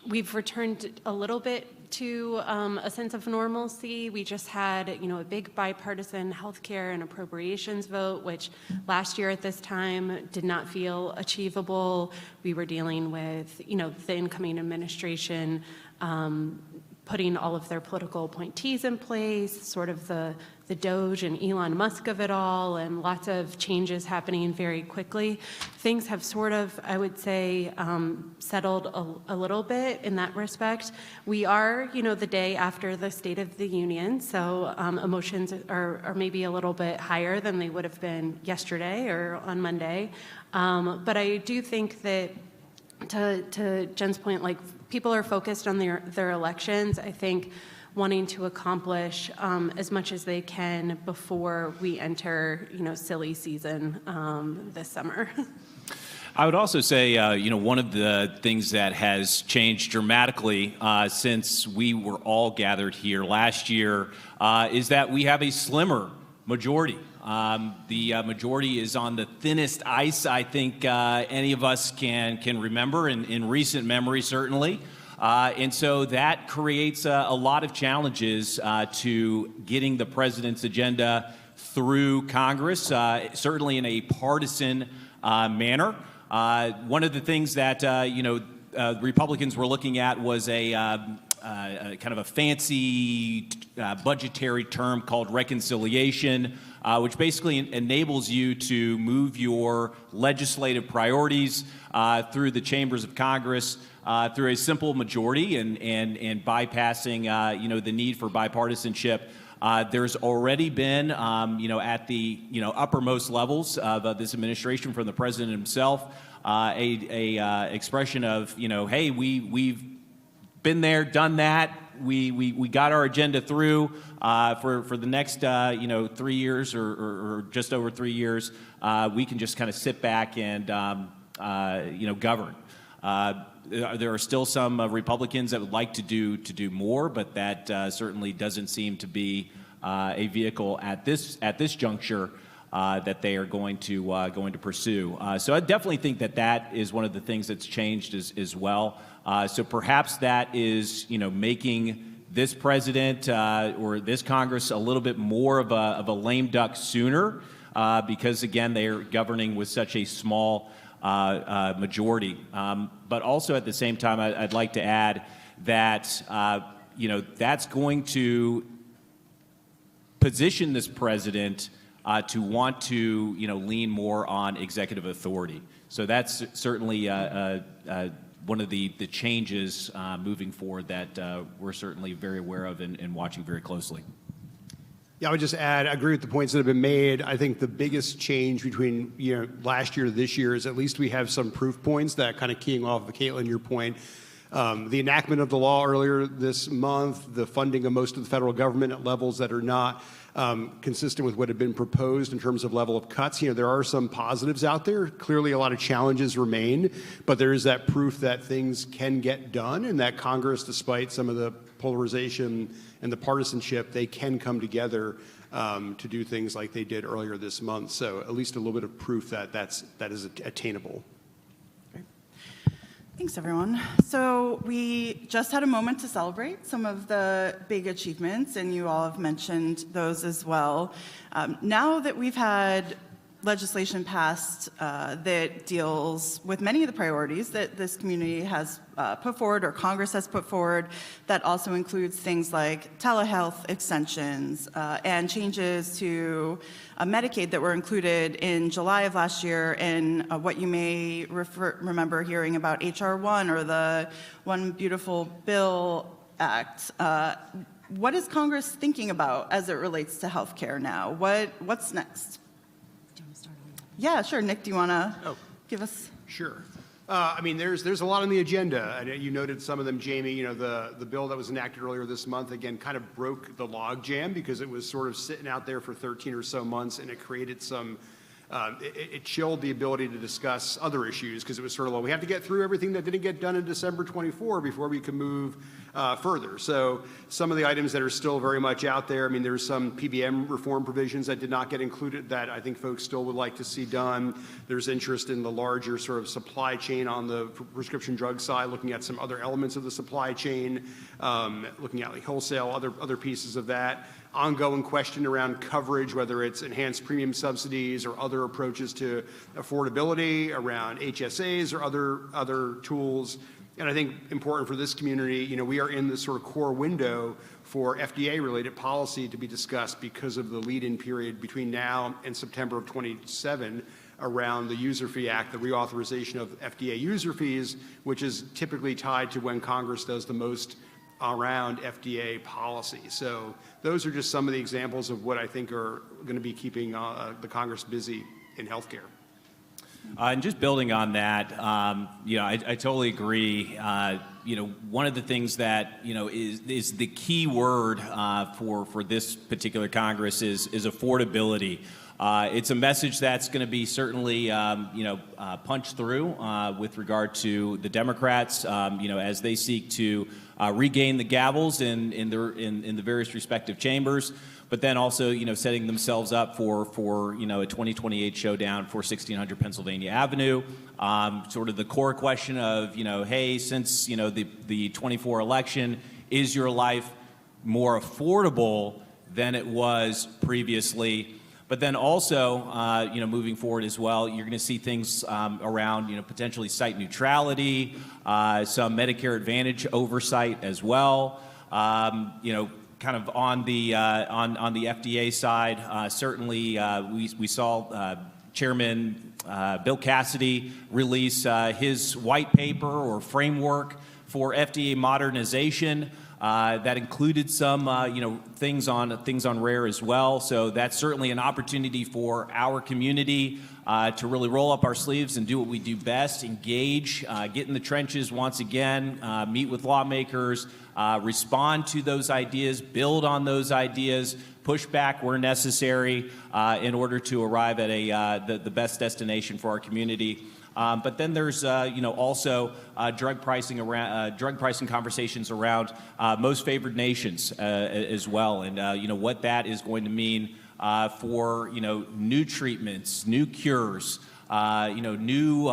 we've returned a little bit to a sense of normalcy. We just had, a big bipartisan healthcare and appropriations vote, which last year at this time did not feel achievable. We were dealing with, the incoming administration putting all of their political appointees in place, sort of the Doge and Elon Musk of it all, and lots of changes happening very quickly. Things have sort of, I would say, settled a little bit in that respect. We are, the day after the State of the Union, so emotions are maybe a little bit higher than they would have been yesterday or on Monday. But I do think that, to Jen's point, like, people are focused on their elections. I think wanting to accomplish as much as they can before we enter, silly season this summer. I would also say, one of the things that has changed dramatically since we were all gathered here last year is that we have a slimmer majority. The majority is on the thinnest ice I think any of us can remember in recent memory, certainly. And so that creates a lot of challenges to getting the president's agenda through Congress, certainly in a partisan manner. One of the things that Republicans were looking at was a kind of a fancy budgetary term called reconciliation, which basically enables you to move your legislative priorities through the chambers of Congress through a simple majority and bypassing the need for bipartisanship. There's already been at the uppermost levels of this administration from the president himself a expression of hey, we've been there, done that. We got our agenda through for the next 3 years or just over 3 years. We can just kind of sit back and govern. There are still some Republicans that would like to do more, but that certainly doesn't seem to be a vehicle at this juncture that they are going to pursue. So I definitely think that is one of the things that's changed as well. So perhaps that is making this president or this Congress a little bit more of a lame duck sooner because again they are governing with such a small majority. But also at the same time, I'd like to add that that's going to position this president to want to lean more on executive authority. So that's certainly one of the changes moving forward that we're certainly very aware of and watching very closely. Yeah, I would just add, I agree with the points that have been made. I think the biggest change between last year to this year is at least we have some proof points that kind of keying off of Caitlin, your point. The enactment of the law earlier this month, the funding of most of the federal government at levels that are not consistent with what had been proposed in terms of level of cuts. There are some positives out there. Clearly, a lot of challenges remain, but there is that proof that things can get done and that Congress, despite some of the polarization and the partisanship, they can come together to do things like they did earlier this month. So at least a little bit of proof that that is attainable. Thanks, everyone. So we just had a moment to celebrate some of the big achievements, and you all have mentioned those as well. Now that we've had legislation passed that deals with many of the priorities that this community has put forward or Congress has put forward, that also includes things like telehealth extensions and changes to Medicaid that were included in July of last year in what you may remember hearing about H.R. 1 or the One Beautiful Bill Act. What is Congress thinking about as it relates to health care now? What's next? Yeah, sure. Nick, do you want to give us? Sure. There's a lot on the agenda. And you noted some of them, Jamie. The bill that was enacted earlier this month, again, kind of broke the log jam because it was sort of sitting out there for 13 or so months, and it created some, it chilled the ability to discuss other issues because it was sort of, well, we have to get through everything that didn't get done in December 24 before we can move further. So some of the items that are still very much out there, there's some PBM reform provisions that did not get included that I think folks still would like to see done. There's interest in the larger sort of supply chain on the prescription drug side, looking at some other elements of the supply chain, looking at like wholesale, other pieces of that. Ongoing question around coverage, whether it's enhanced premium subsidies or other approaches to affordability around HSAs or other tools. And I think important for this community, we are in this sort of core window for FDA-related policy to be discussed because of the lead-in period between now and September of 27 around the User Fee Act, the reauthorization of FDA user fees, which is typically tied to when Congress does the most around FDA policy. So those are just some of the examples of what I think are going to be keeping the Congress busy in healthcare. And just building on that, I totally agree. One of the things that is the key word for this particular Congress is affordability. It's a message that's going to be certainly punched through with regard to the Democrats, as they seek to regain the gavels in the various respective chambers. But then also, setting themselves up for a 2028 showdown for 1600 Pennsylvania Avenue. Sort of the core question of, hey, since, the 24 election, is your life more affordable than it was previously? But then also, moving forward as well, you're going to see things around, potentially site neutrality, some Medicare Advantage oversight as well. Kind of on the FDA side, certainly we saw Chairman Bill Cassidy release his white paper or framework for FDA modernization. That included some, things on rare as well. So that's certainly an opportunity for our community to really roll up our sleeves and do what we do best: engage, get in the trenches once again, meet with lawmakers, respond to those ideas, build on those ideas, push back where necessary in order to arrive at the best destination for our community. But then there's, also drug pricing conversations around most favored nations as well, and what that is going to mean for new treatments, new cures, new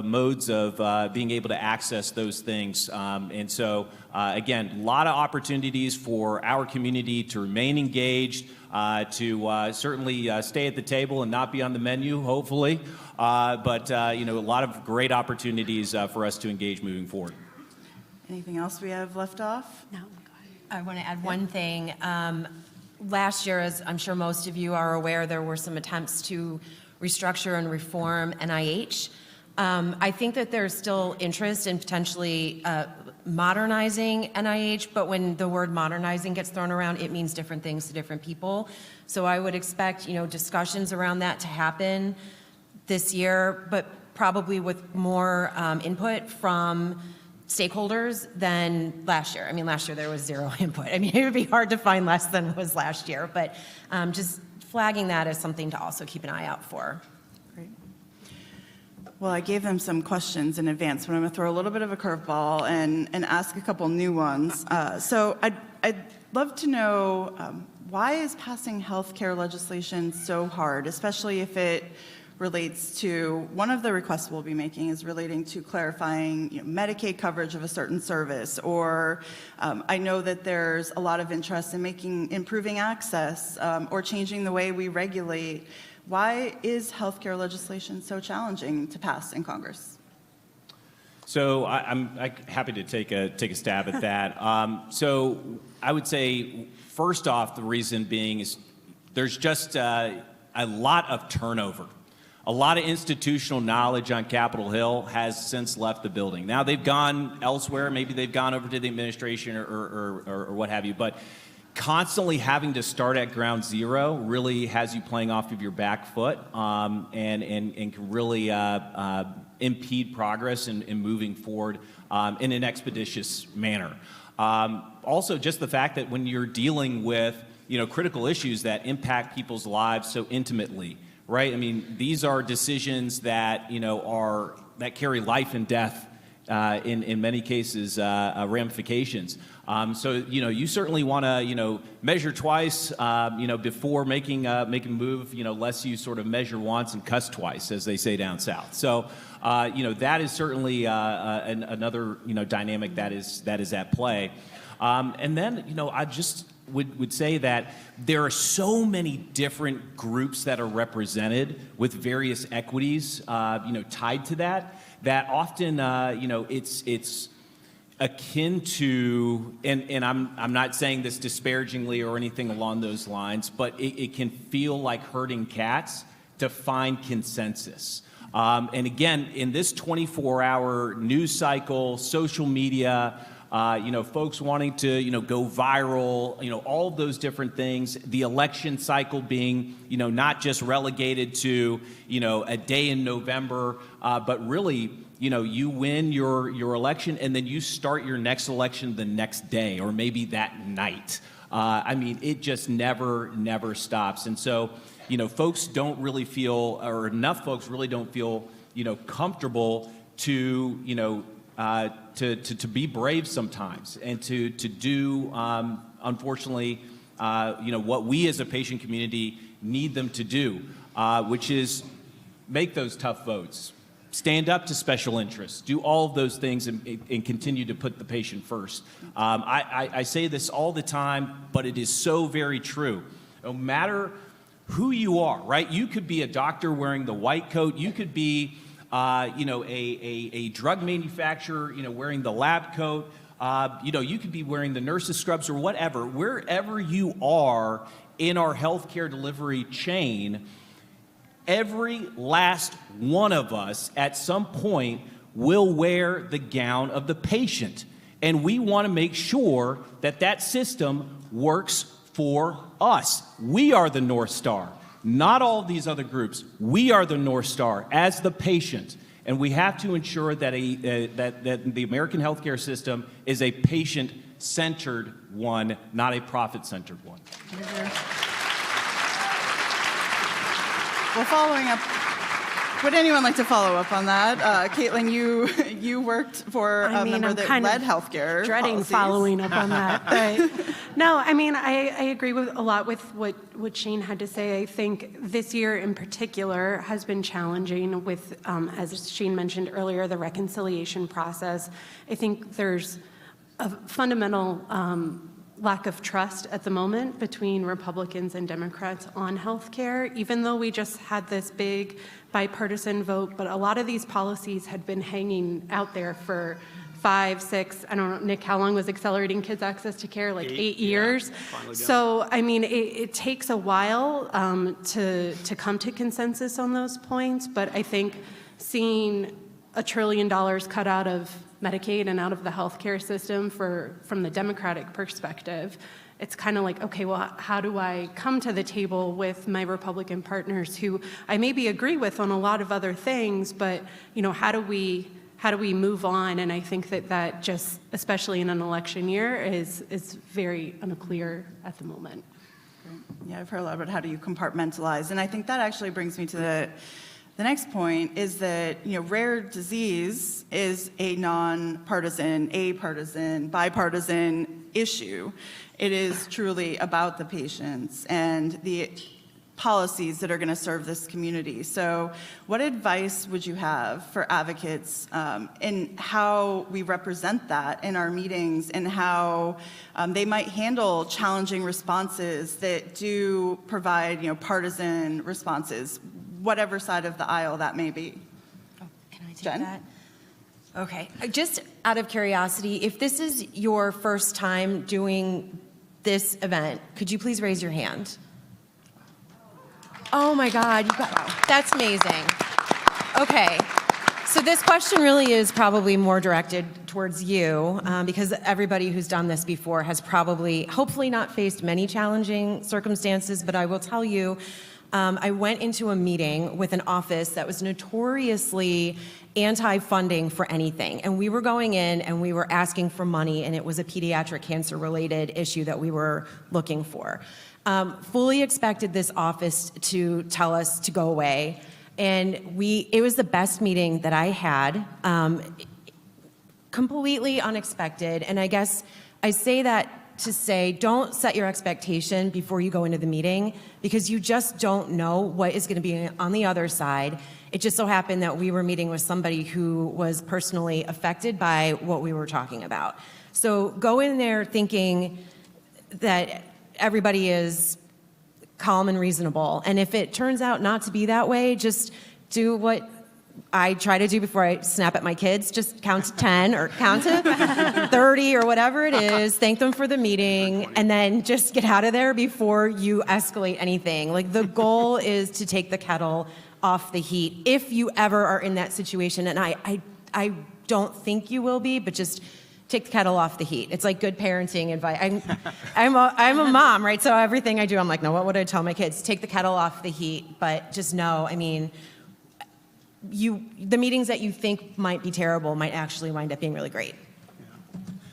modes of being able to access those things. And so, again, a lot of opportunities for our community to remain engaged, to certainly stay at the table and not be on the menu, hopefully. But a lot of great opportunities for us to engage moving forward. Anything else we have left off? No. I want to add one thing. Last year, as I'm sure most of you are aware, there were some attempts to restructure and reform NIH. I think that there's still interest in potentially modernizing NIH, but when the word modernizing gets thrown around, it means different things to different people. So I would expect, discussions around that to happen this year, but probably with more input from stakeholders than last year. I mean, last year there was zero input. I mean, it would be hard to find less than was last year, but just flagging that as something to also keep an eye out for. Great. Well, I gave them some questions in advance, but I'm going to throw a little bit of a curveball and ask a couple new ones. So I'd love to know why is passing healthcare legislation so hard, especially if it relates to, one of the requests we'll be making is relating to clarifying Medicaid coverage of a certain service, or I know that there's a lot of interest in improving access or changing the way we regulate. Why is healthcare legislation so challenging to pass in Congress? So I'm happy to take a stab at that. So I would say, first off, the reason being is there's just a lot of turnover. A lot of institutional knowledge on Capitol Hill has since left the building. Now they've gone elsewhere, maybe they've gone over to the administration or what have you, but constantly having to start at ground zero really has you playing off of your back foot and can really impede progress in moving forward in an expeditious manner. Also, just the fact that when you're dealing with critical issues that impact people's lives so intimately, right? I mean, these are decisions that that carry life and death in many cases ramifications. So you certainly want to measure twice before making a move, lest you sort of measure once and cuss twice, as they say down south. So that is certainly another dynamic that is at play. And then I just would say that there are so many different groups that are represented with various equities, tied to that often, it's akin to, and I'm not saying this disparagingly or anything along those lines, but it can feel like herding cats to find consensus. And again, in this 24-hour news cycle, social media, folks wanting to, go viral, all of those different things, the election cycle being, not just relegated to, a day in November, but really, you win your election and then you start your next election the next day or maybe that night. I mean, it just never stops. And so, folks don't really feel, or enough folks really don't feel, comfortable to, to be brave sometimes and to do, unfortunately, what we as a patient community need them to do, which is make those tough votes, stand up to special interests, do all of those things and continue to put the patient first. I say this all the time, but it is so very true. No matter who you are, right? You could be a doctor wearing the white coat. You could be a drug manufacturer, wearing the lab coat. You could be wearing the nurse's scrubs or whatever. Wherever you are in our healthcare delivery chain, every last one of us at some point will wear the gown of the patient. And we want to make sure that that system works for us. We are the North Star. Not all of these other groups. We are the North Star as the patient, and we have to ensure that that the American healthcare system is a patient-centered one, not a profit-centered one. Well, following up, would anyone like to follow up on that? Caitlin, you worked for a member that led healthcare dreading policies. Following up on that. But no, I mean, I agree with a lot with what Shane had to say. I think this year in particular has been challenging with, as Shane mentioned earlier, the reconciliation process. I think there's a fundamental lack of trust at the moment between Republicans and Democrats on healthcare, even though we just had this big bipartisan vote, but a lot of these policies had been hanging out there for 5, 6, I don't know, Nick, how long was accelerating kids' access to care? Like 8 years. So, I mean, it takes a while to come to consensus on those points, but I think seeing $1 trillion cut out of Medicaid and out of the healthcare system from the Democratic perspective, it's kind of like, okay, well, how do I come to the table with my Republican partners who I maybe agree with on a lot of other things, but how do we how do we move on? And I think that just, especially in an election year, is very unclear at the moment. Yeah, I've heard a lot about how do you compartmentalize, and I think that actually brings me to the next point is that, rare disease is a non-partisan, apartisan, bipartisan issue. It is truly about the patients and the policies that are going to serve this community. So what advice would you have for advocates in how we represent that in our meetings and how they might handle challenging responses that do provide, partisan responses, whatever side of the aisle that may be? Oh, can I take Jen? that? Okay. Just out of curiosity, if this is your first time doing this event, could you please raise your hand? Oh my God, that's amazing. Okay, so this question really is probably more directed towards you because everybody who's done this before has probably, hopefully not faced many challenging circumstances, but I will tell you, I went into a meeting with an office that was notoriously anti-funding for anything. And we were going in and we were asking for money, and it was a pediatric cancer-related issue that we were looking for. Fully expected this office to tell us to go away. And it was the best meeting that I had, completely unexpected. And I guess I say that to say, don't set your expectation before you go into the meeting, because you just don't know what is going to be on the other side. It just so happened that we were meeting with somebody who was personally affected by what we were talking about. So go in there thinking that everybody is calm and reasonable. And if it turns out not to be that way, just do what I try to do before I snap at my kids. Just count to 10 or count to 30 or whatever it is. Thank them for the meeting and then just get out of there before you escalate anything. Like, the goal is to take the kettle off the heat if you ever are in that situation. And I don't think you will be, but just take the kettle off the heat. It's like good parenting advice. I'm a mom, right? So everything I do, I'm like, no, what would I tell my kids? Take the kettle off the heat, but just know, I mean, the meetings that you think might be terrible might actually wind up being really great.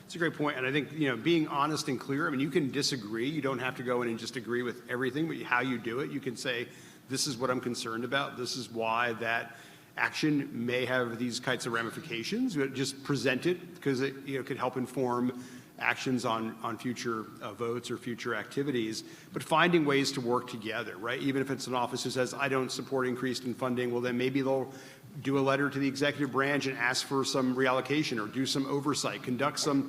It's a great point, and I think, being honest and clear, I mean, you can disagree. You don't have to go in and just agree with everything, but how you do it, you can say, this is what I'm concerned about. This is why that action may have these kinds of ramifications. Just present it because it could help inform actions on future votes or future activities, but finding ways to work together, right? Even if it's an office who says, I don't support increased in funding, well, then maybe they'll do a letter to the executive branch and ask for some reallocation or do some oversight,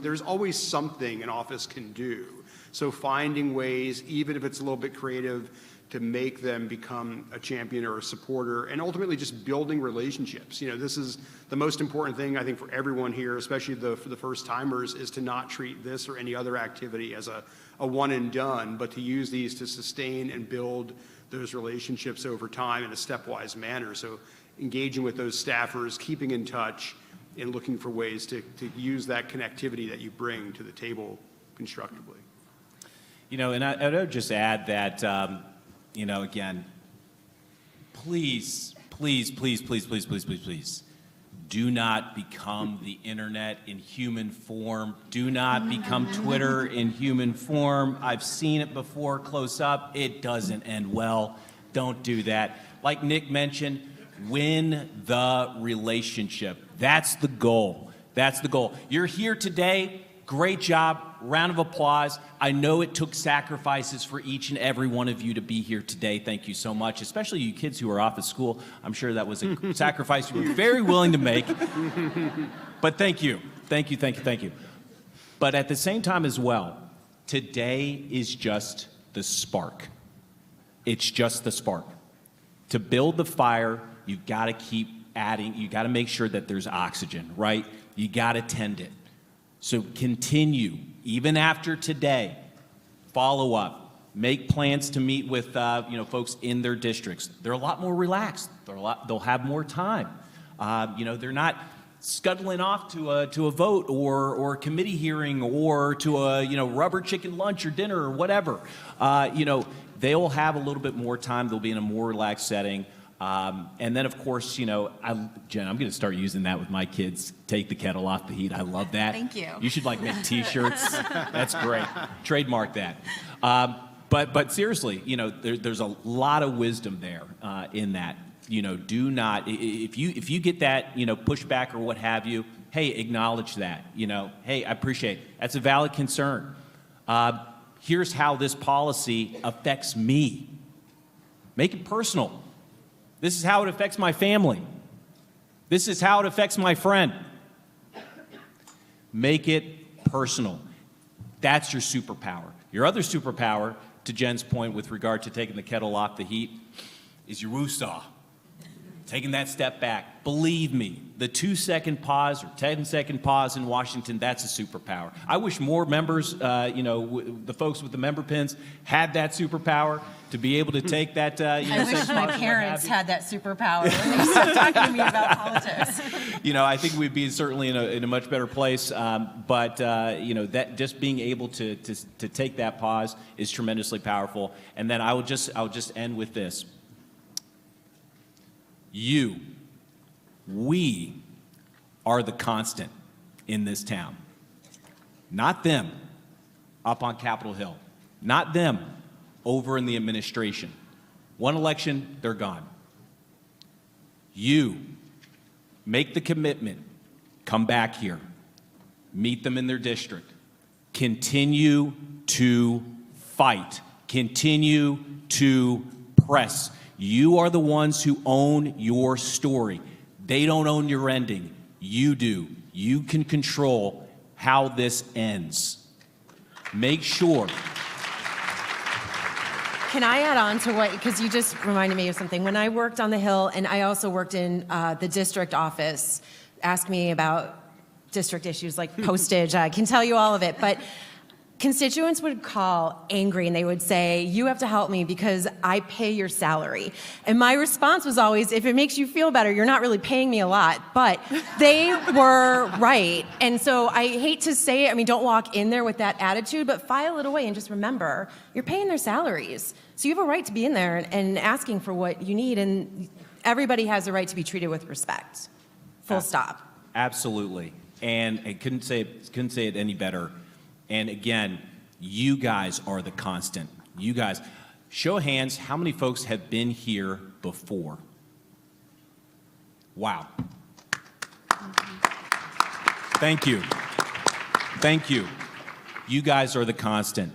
there's always something an office can do. So finding ways, even if it's a little bit creative, to make them become a champion or a supporter, and ultimately just building relationships. This is the most important thing, I think, for everyone here, especially for the first timers, is to not treat this or any other activity as a one and done, but to use these to sustain and build those relationships over time in a stepwise manner. So engaging with those staffers, keeping in touch, and looking for ways to use that connectivity that you bring to the table constructively. And I would just add that, again, please, do not become the internet in human form. Do not become Twitter in human form. I've seen it before close up. It doesn't end well. Don't do that. Like Nick mentioned, win the relationship. That's the goal. That's the goal. You're here today. Great job. Round of applause. I know it took sacrifices for each and every one of you to be here today. Thank you so much, especially you kids who are off at school. I'm sure that was a sacrifice you were very willing to make. But thank you. Thank you. But at the same time as well, today is just the spark. It's just the spark. To build the fire, you've got to keep adding. You got to make sure that there's oxygen, right? You got to tend it. So continue, even after today, follow up, make plans to meet with folks in their districts. They're a lot more relaxed. They'll have more time. They're not scuttling off to a vote or a committee hearing or to a rubber chicken lunch or dinner or whatever. They'll have a little bit more time. They'll be in a more relaxed setting. And then, of course, Jen, I'm going to start using that with my kids. Take the kettle off the heat. I love that. Thank you. You should make T-shirts. That's great. Trademark that. But seriously, there's a lot of wisdom there in that. Do not, if you get that, pushback or what have you, hey, acknowledge that. Hey, I appreciate it. That's a valid concern. Here's how this policy affects me. Make it personal. This is how it affects my family. This is how it affects my friend. Make it personal. That's your superpower. Your other superpower, to Jen's point with regard to taking the kettle off the heat, is your woo-saw. Taking that step back. Believe me, the 2-second pause or 10-second pause in Washington, that's a superpower. I wish more members, the folks with the member pins had that superpower to be able to take that. I wish my parents had that superpower when they started talking to me about politics. I think we'd be certainly in a much better place. But that just being able to take that pause is tremendously powerful. And then I'll just end with this. We are the constant in this town. Not them up on Capitol Hill. Not them over in the administration. One election, they're gone. You make the commitment, come back here, meet them in their district, continue to fight, continue to press. You are the ones who own your story. They don't own your ending. You do. You can control how this ends. Make sure. Can I add on to what, because you just reminded me of something. When I worked on the Hill, and I also worked in the district office, ask me about district issues like postage, I can tell you all of it, but constituents would call angry and they would say, you have to help me because I pay your salary. And my response was always, if it makes you feel better, you're not really paying me a lot. But they were right. And so I hate to say it, don't walk in there with that attitude, but file it away and just remember, you're paying their salaries. So you have a right to be in there and asking for what you need. And everybody has a right to be treated with respect. Full stop. Absolutely. And I couldn't say it any better. And again, you guys are the constant. You guys, show of hands, how many folks have been here before? Wow. Thank you. Thank you. You guys are the constant.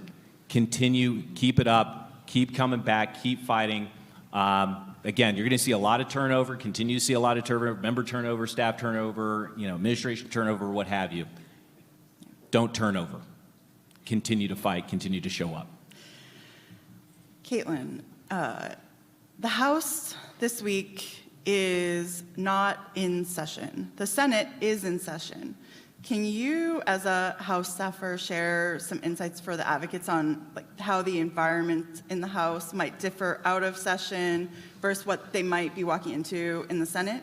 Continue, keep it up, keep coming back, keep fighting. Again, you're going to see a lot of turnover, continue to see a lot of turnover, member turnover, staff turnover, administration turnover, what have you. Don't turn over. Continue to fight, continue to show up. Caitlin, the House this week is not in session. The Senate is in session. Can you, as a House staffer, share some insights for the advocates on how the environment in the House might differ out of session versus what they might be walking into in the Senate?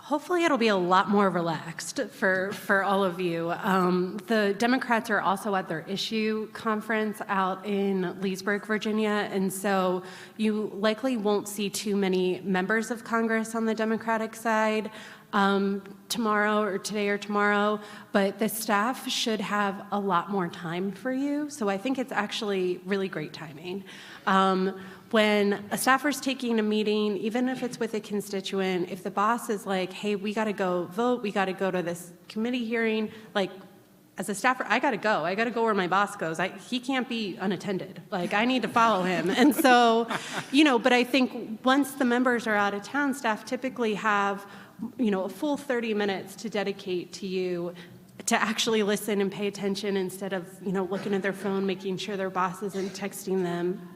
Hopefully it'll be a lot more relaxed for all of you. The Democrats are also at their issue conference out in Leesburg, Virginia, and so you likely won't see too many members of Congress on the Democratic side tomorrow or today or tomorrow, but the staff should have a lot more time for you, so I think it's actually really great timing. When a staffer's taking a meeting, even if it's with a constituent, if the boss is like, hey, we got to go vote, we got to go to this committee hearing, as a staffer, I got to go. I got to go where my boss goes. He can't be unattended. I need to follow him. And so, but I think once the members are out of town, staff typically have, a full 30 minutes to dedicate to you to actually listen and pay attention instead of, looking at their phone, making sure their boss isn't texting them.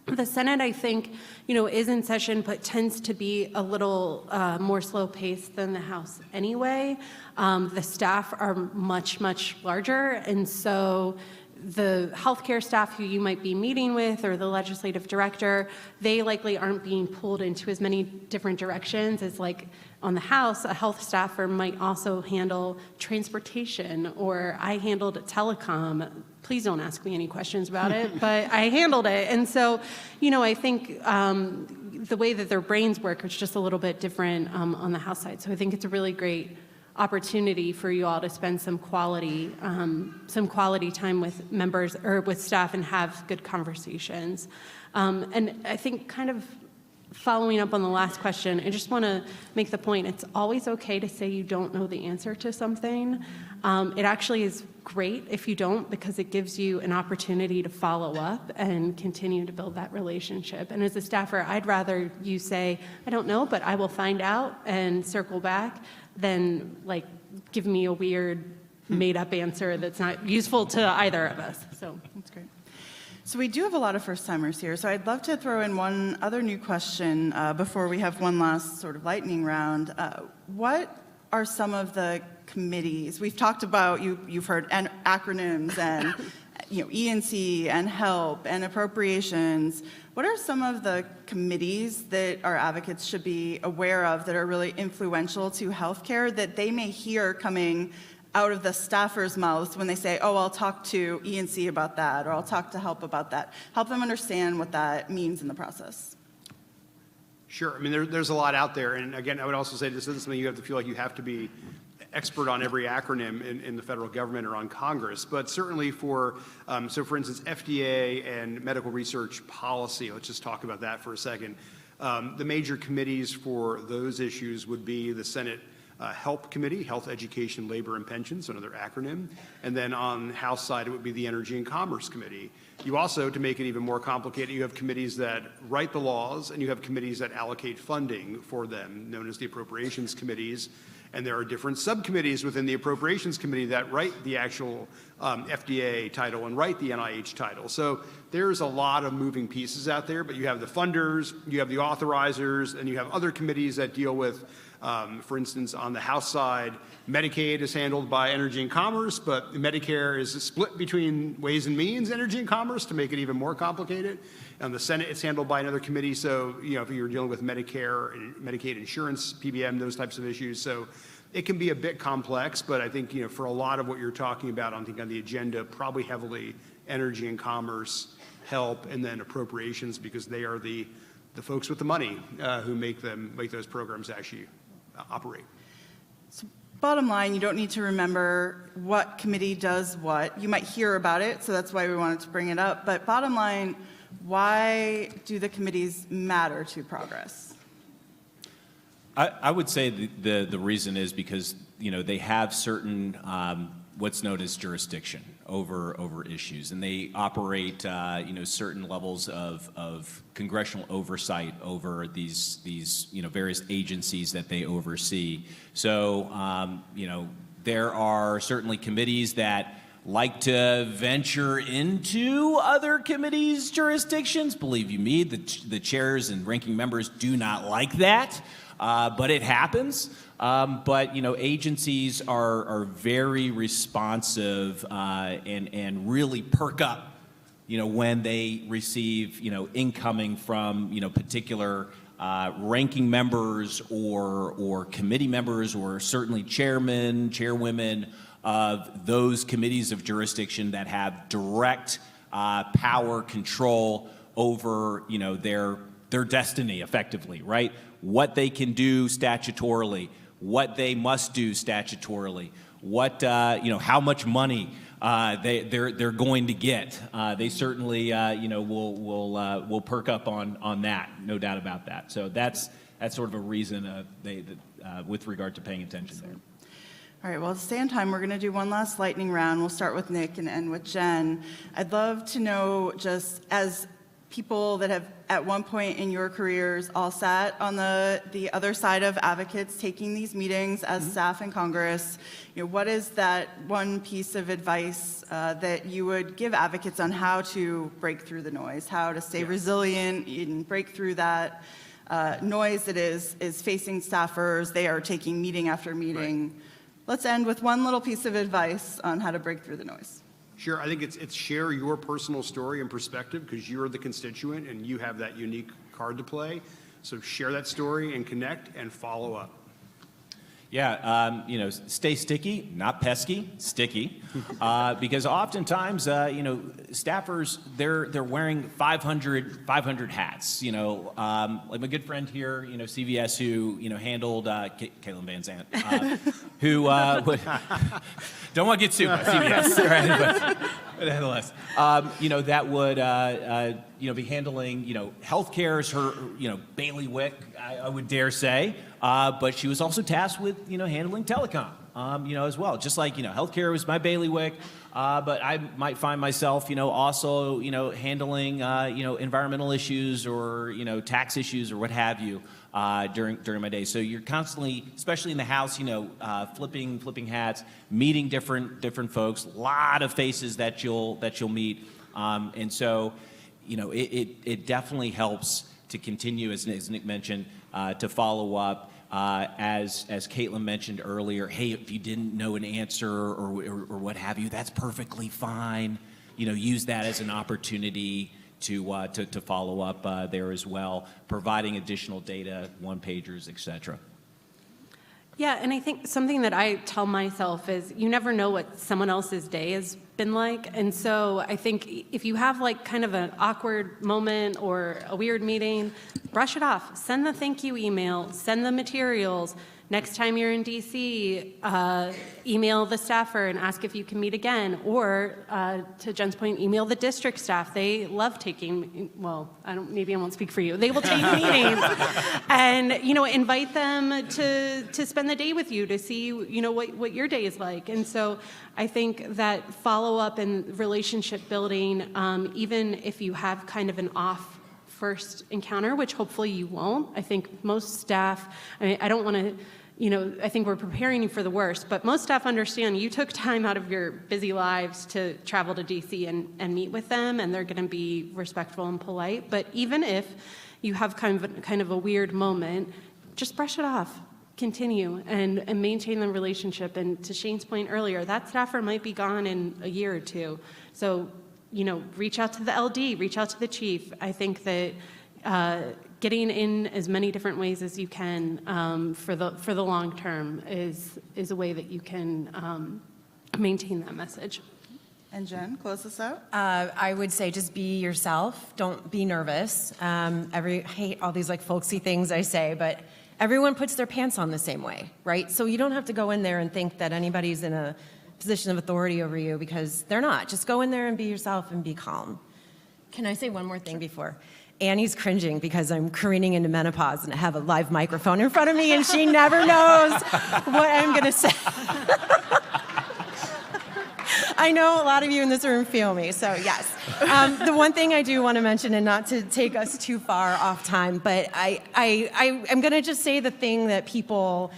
The Senate, I think, is in session, but tends to be a little more slow-paced than the House anyway. The staff are much, much larger, and so the healthcare staff who you might be meeting with or the legislative director, they likely aren't being pulled into as many different directions as on the House, a health staffer might also handle transportation, or I handled telecom. Please don't ask me any questions about it, but I handled it. And so, I think the way that their brains work is just a little bit different on the House side. So I think it's a really great opportunity for you all to spend some quality time with members or with staff and have good conversations. And I think kind of following up on the last question, I just want to make the point, it's always okay to say you don't know the answer to something. It actually is great if you don't, because it gives you an opportunity to follow up and continue to build that relationship. And as a staffer, I'd rather you say, I don't know, but I will find out and circle back, than like give me a weird made-up answer that's not useful to either of us. So That's great. So we do have a lot of first-timers here, so I'd love to throw in one other new question before we have one last sort of lightning round. What are some of the committees? We've talked about, you've heard acronyms and E&C and HELP and appropriations. What are some of the committees that our advocates should be aware of that are really influential to healthcare that they may hear coming out of the staffers' mouths when they say, oh, I'll talk to E&C about that, or I'll talk to HELP about that? Help them understand what that means in the process. Sure. I mean, there's a lot out there. And again, I would also say this isn't something you have to feel like you have to be expert on every acronym in the federal government or on Congress, but certainly for instance, FDA and medical research policy, let's just talk about that for a second. The major committees for those issues would be the Senate HELP Committee, Health, Education, Labor, and Pensions, another acronym. And then on the House side, it would be the Energy and Commerce Committee. You also, to make it even more complicated, you have committees that write the laws, and you have committees that allocate funding for them, known as the Appropriations Committees. And there are different subcommittees within the Appropriations Committee that write the actual FDA title and write the NIH title. So there's a lot of moving pieces out there, but you have the funders, you have the authorizers, and you have other committees that deal with, for instance, on the House side, Medicaid is handled by Energy and Commerce, but Medicare is split between Ways and Means, Energy and Commerce, to make it even more complicated. On the Senate, it's handled by another committee. So, if you're dealing with Medicare and Medicaid insurance, PBM, those types of issues. So it can be a bit complex, but I think, for a lot of what you're talking about, I think on the agenda, probably heavily Energy and Commerce, HELP, and then appropriations, because they are the folks with the money who make those programs actually operate. So bottom line, you don't need to remember what committee does what. You might hear about it, so that's why we wanted to bring it up. But bottom line, why do the committees matter to progress? I would say the reason is because they have certain what's known as jurisdiction over issues, and they operate certain levels of congressional oversight over these various agencies that they oversee. So there are certainly committees that like to venture into other committees' jurisdictions. Believe you me, the chairs and ranking members do not like that, but it happens. But agencies are very responsive and really perk up, when they receive incoming from particular ranking members or committee members, or certainly chairmen, chairwomen of those committees of jurisdiction that have direct power, control over their destiny, effectively, right? What they can do statutorily, what they must do statutorily, what how much money they're going to get. They certainly will perk up on that, no doubt about that. So that's sort of a reason with regard to paying attention there. All right, well, to stay on time, we're going to do one last lightning round. We'll start with Nick and end with Jen. I'd love to know, just as people that have at one point in your careers all sat on the other side of advocates taking these meetings as staff in Congress, what is that one piece of advice that you would give advocates on how to break through the noise, how to stay resilient and break through that noise that is facing staffers? They are taking meeting after meeting. Right. Let's end with one little piece of advice on how to break through the noise. Sure. I think it's share your personal story and perspective, because you're the constituent and you have that unique card to play. So share that story and connect and follow up. Yeah, stay sticky, not pesky, sticky, because oftentimes, staffers they're wearing 500 hats. Like my good friend here, CVS, who handled Caitlin Van Zandt, who don't want to get sued by CVS, right? But nevertheless, that would be handling healthcare is her bailiwick, I would dare say. But she was also tasked with, handling telecom, as well. Just like, healthcare was my bailiwick, but I might find myself, also, handling, environmental issues or, tax issues or what have you during my day. So you're constantly, especially in the house, flipping hats, meeting different folks, a lot of faces that you'll meet, and so, it definitely helps to continue, as Nick mentioned, to follow up. As Caitlin mentioned earlier, hey, if you didn't know an answer or what have you, that's perfectly fine. Use that as an opportunity to follow up there as well, providing additional data, one-pagers, et cetera. Yeah, and I think something that I tell myself is you never know what someone else's day has been like. And so I think if you have like kind of an awkward moment or a weird meeting, brush it off. Send the thank you email, send the materials. Next time you're in DC, email the staffer and ask if you can meet again. Or to Jen's point, email the district staff. They love taking, maybe I won't speak for you. They will take meetings and, invite them to spend the day with you to see, what your day is like. And so I think that follow-up and relationship building, even if you have kind of an off first encounter, which hopefully you won't. I think most staff, I don't want to, I think we're preparing you for the worst, but most staff understand you took time out of your busy lives to travel to DC and meet with them, and they're going to be respectful and polite. But even if you have kind of a weird moment, just brush it off. Continue and maintain the relationship. And to Shane's point earlier, that staffer might be gone in a year or two. So, reach out to the LD, reach out to the chief. I think that getting in as many different ways as you can for the long term is a way that you can maintain that message. And Jen, close us out. I would say just be yourself. Don't be nervous. I hate all these folksy things I say, but everyone puts their pants on the same way, right? So you don't have to go in there and think that anybody's in a position of authority over you, because they're not. Just go in there and be yourself and be calm. Can I say one more thing before? Annie's cringing because I'm careening into menopause and I have a live microphone in front of me and she never knows what I'm going to say. I know a lot of you in this room feel me, so yes. The one thing I do want to mention, and not to take us too far off time, but I'm going to just say the thing that people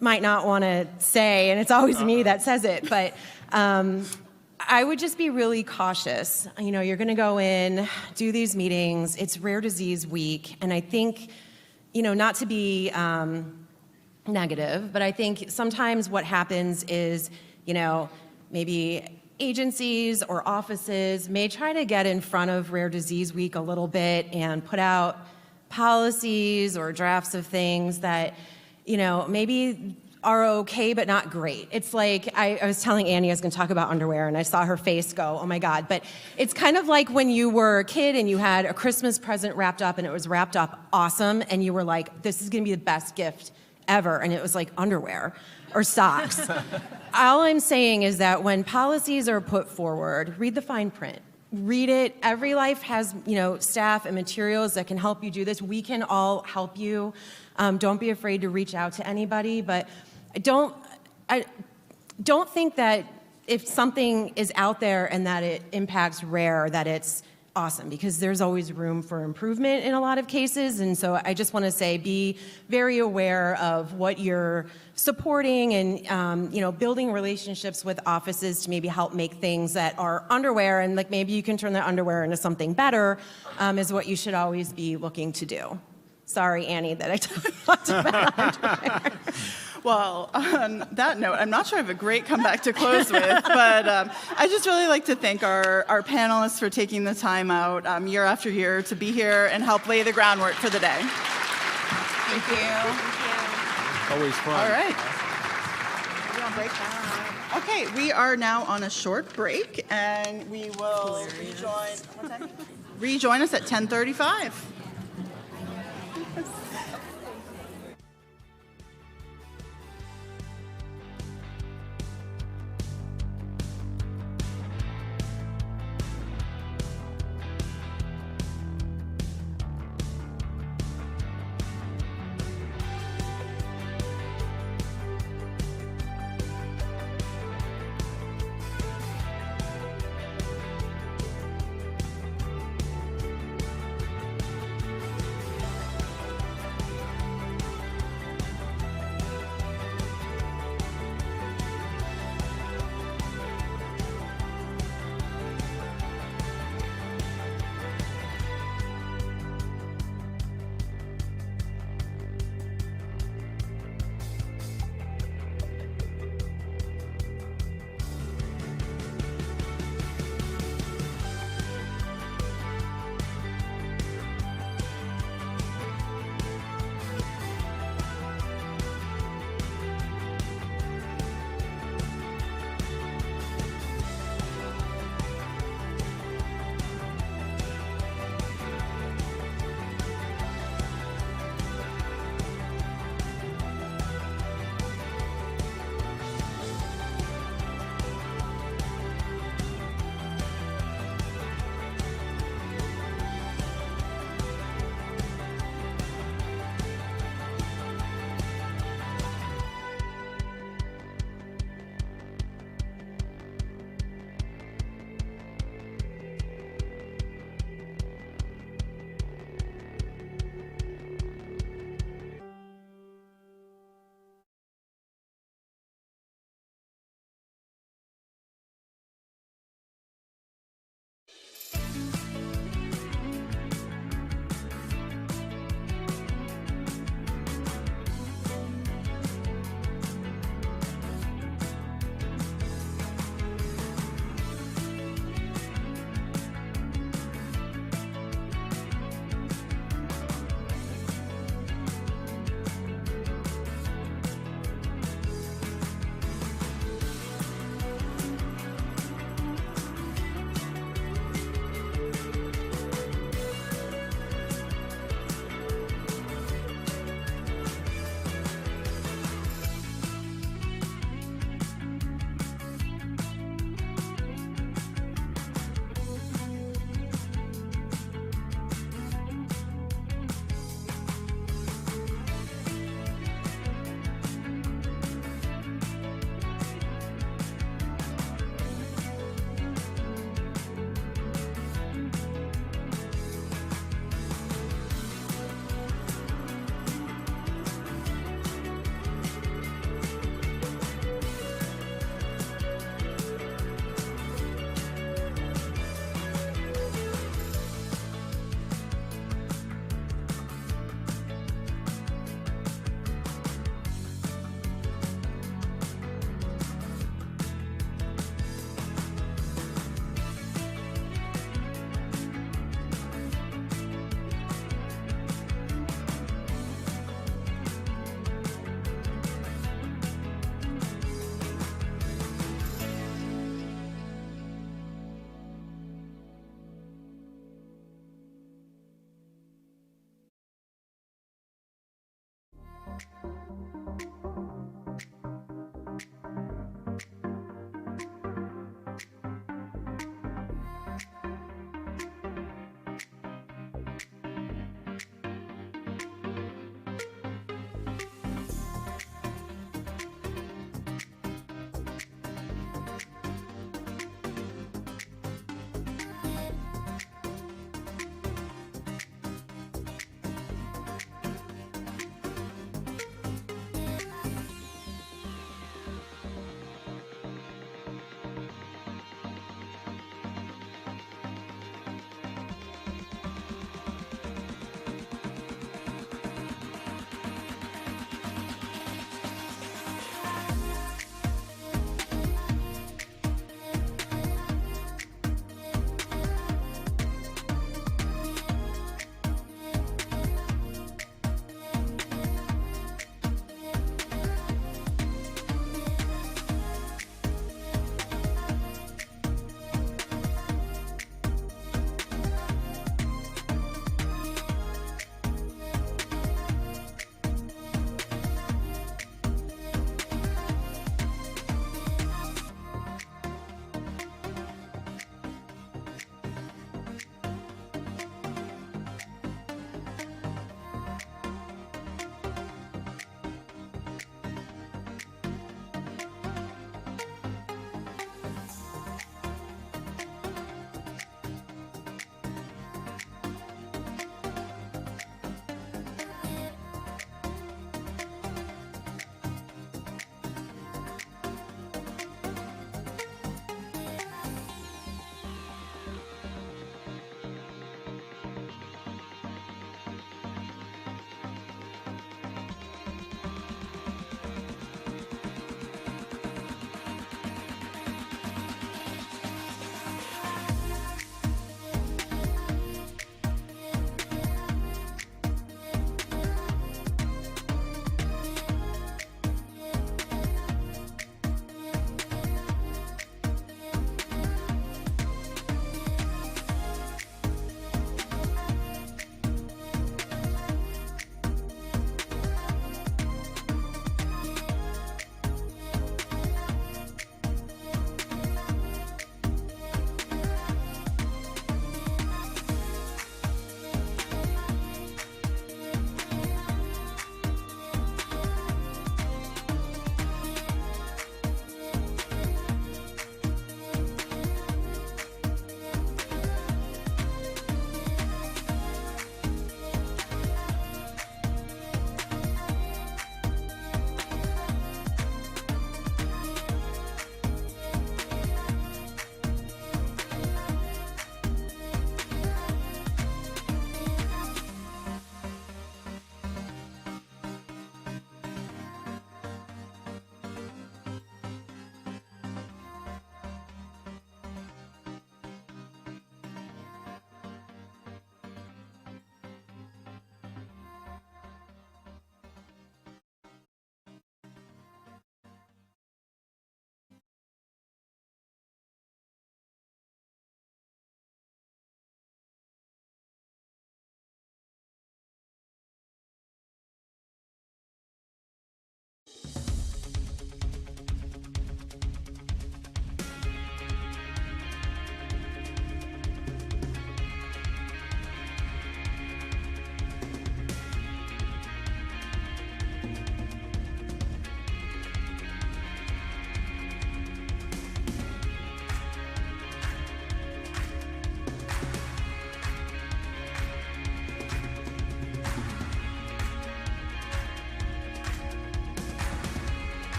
might not want to say, and it's always me that says it, but I would just be really cautious. You're going to go in, do these meetings. It's Rare Disease Week, and I think, not to be negative, but I think sometimes what happens is, maybe agencies or offices may try to get in front of Rare Disease Week a little bit and put out policies or drafts of things that, maybe are okay but not great. It's like, I was telling Annie I was going to talk about underwear, and I saw her face go, oh my God. But it's kind of like when you were a kid and you had a Christmas present wrapped up and it was wrapped up awesome, and you were like, this is going to be the best gift ever, and it was like underwear or socks. All I'm saying is that when policies are put forward, read the fine print. Read it. EveryLife has, staff and materials that can help you do this. We can all help you. Don't be afraid to reach out to anybody, but I don't think that if something is out there and that it impacts Rare, that it's awesome, because there's always room for improvement in a lot of cases. And so I just want to say, be very aware of what you're supporting and, building relationships with offices to maybe help make things that are underwear, and maybe you can turn that underwear into something better, is what you should always be looking to do. Sorry, Annie, that I talked about underwear. Well, on that note, I'm not sure I have a great comeback to close with, but I just really like to thank our panelists for taking the time out year after year to be here and help lay the groundwork for the day. Thank you. Always fun. All right. We're gonna break down. Okay, we are now on a short break, and we will rejoin us at 10:35.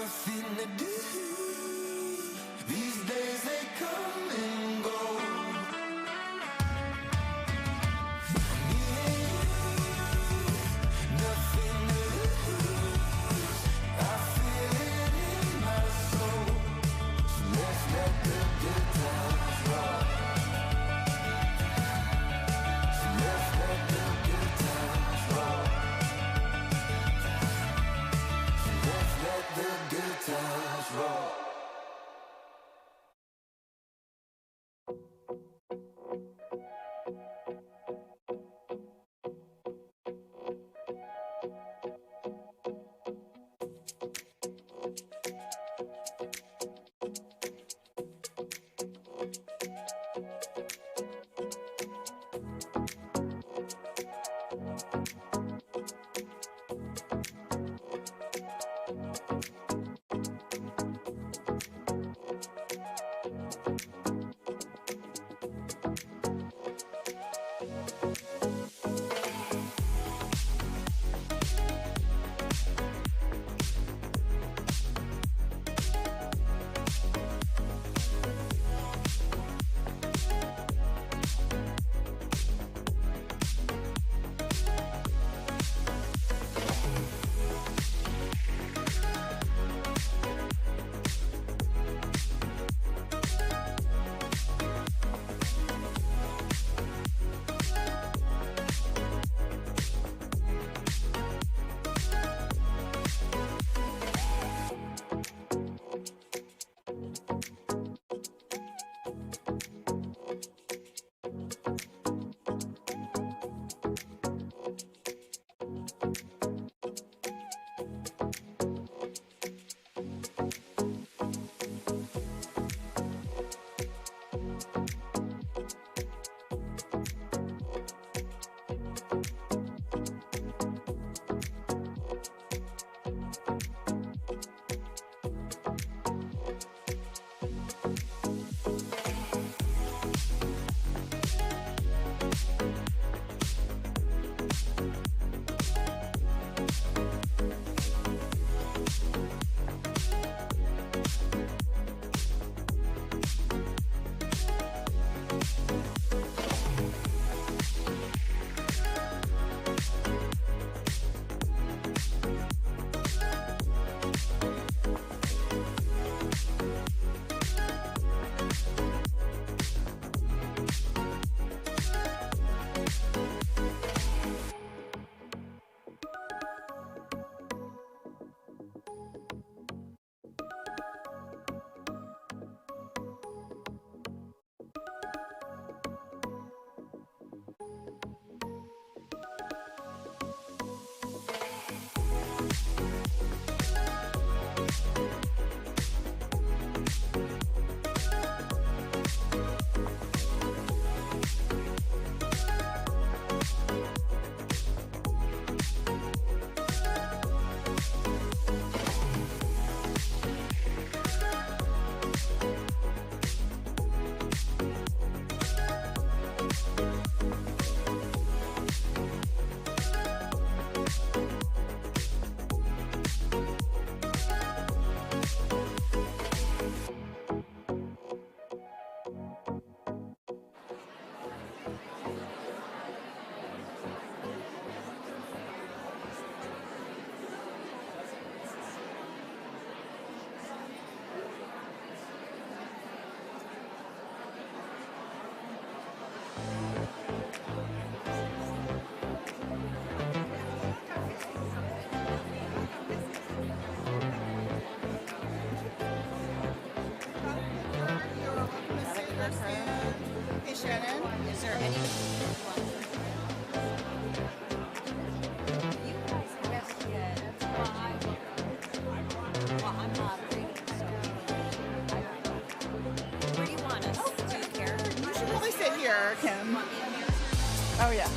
nothing to do. These days they come and go. Me and you, nothing to lose. I feel it in my soul. So let's let the good times roll. So let's let the good times roll. So let's let the good times roll. Hey, Shannon. Is there any? You guys have yet. Well, I'm moderating, so. Where do you want us? Do you care? You should probably sit here, Kim. Oh, yeah.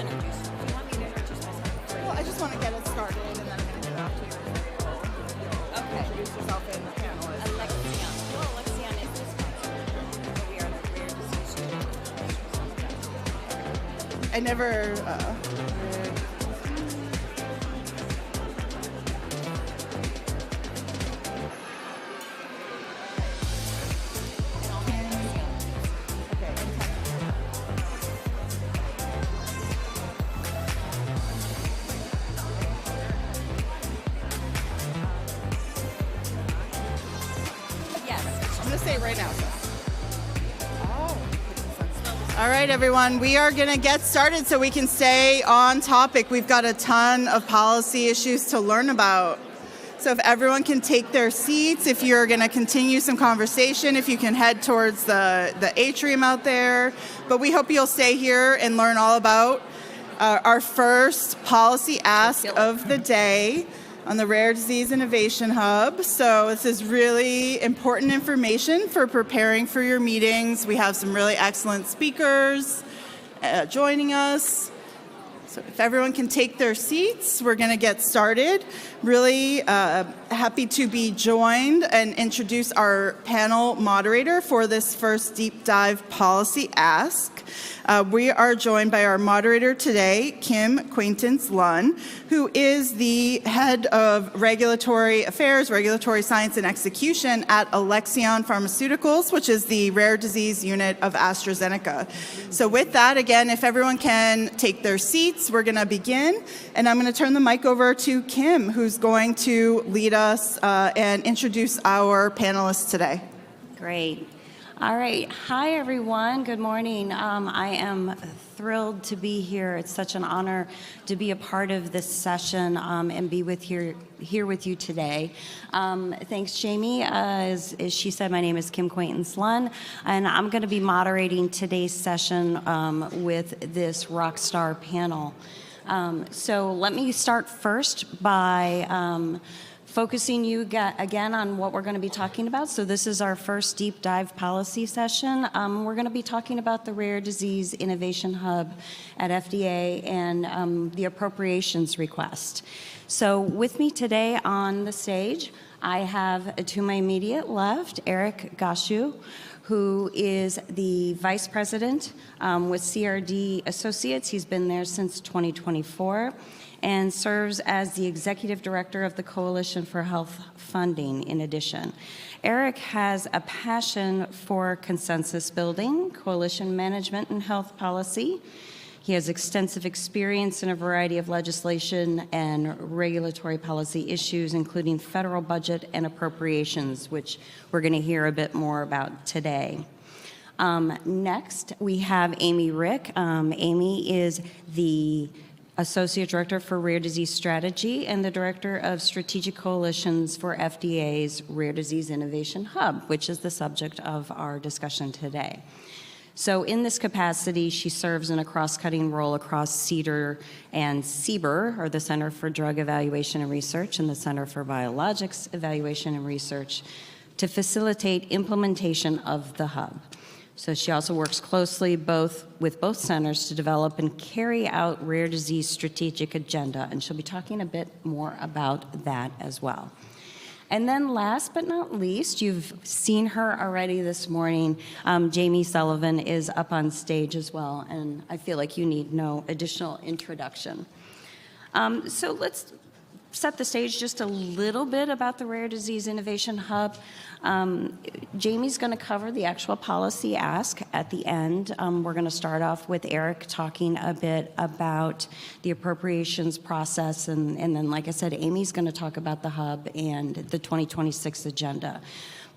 introduce, do you want me to introduce myself? Well, I just want to get it started, and then I'm going to go back to you. Okay. Introduce yourself and the panelists. Alexion. Well, Alexion is this sponsor. We are the rare disease unit. I never. Yes. I'm going to say it right now. All right, everyone, we are going to get started so we can stay on topic. We've got a ton of policy issues to learn about. So if everyone can take their seats, if you're going to continue some conversation, if you can head towards the atrium out there. But we hope you'll stay here and learn all about our first policy ask of the day on the Rare Disease Innovation Hub. So this is really important information for preparing for your meetings. We have some really excellent speakers joining us. So if everyone can take their seats, we're going to get started. Really happy to be joined and introduce our panel moderator for this first deep dive policy ask. We are joined by our moderator today, Kim Quaintance-Lunn, who is the head of regulatory affairs, regulatory science and execution at Alexion Pharmaceuticals, which is the rare disease unit of AstraZeneca. So with that, again, if everyone can take their seats, we're going to begin. And I'm going to turn the mic over to Kim, who's going to lead us and introduce our panelists today. Great. All right. Hi, everyone. Good morning. I am thrilled to be here. It's such an honor to be a part of this session and be here with you today. Thanks, Jamie. As she said, my name is Kim Quaintance-Lunn, and I'm going to be moderating today's session with this rock star panel. So let me start first by focusing you again on what we're going to be talking about. So this is our first deep dive policy session. We're going to be talking about the Rare Disease Innovation Hub at FDA and the appropriations request. So with me today on the stage, I have to my immediate left, Eric Gashu, who is the Vice President with CRD Associates. He's been there since 2024. And serves as the Executive Director of the Coalition for Health Funding in addition. Eric has a passion for consensus building, coalition management, and health policy. He has extensive experience in a variety of legislation and regulatory policy issues, including federal budget and appropriations, which we're going to hear a bit more about today. Next, we have Amy Rick. Amy is the Associate Director for Rare Disease Strategy and the Director of Strategic Coalitions for FDA's Rare Disease Innovation Hub, which is the subject of our discussion today. So in this capacity, she serves in a cross-cutting role across CDER and CBER, or the Center for Drug Evaluation and Research, and the Center for Biologics Evaluation and Research, to facilitate implementation of the hub. So she also works closely with both centers to develop and carry out rare disease strategic agenda, and she'll be talking a bit more about that as well. And then last but not least, you've seen her already this morning. Jamie Sullivan is up on stage as well, and I feel like you need no additional introduction. So let's set the stage just a little bit about the Rare Disease Innovation Hub. Jamie's going to cover the actual policy ask at the end. We're going to start off with Eric talking a bit about the appropriations process, and then, like I said, Amy's going to talk about the hub and the 2026 agenda.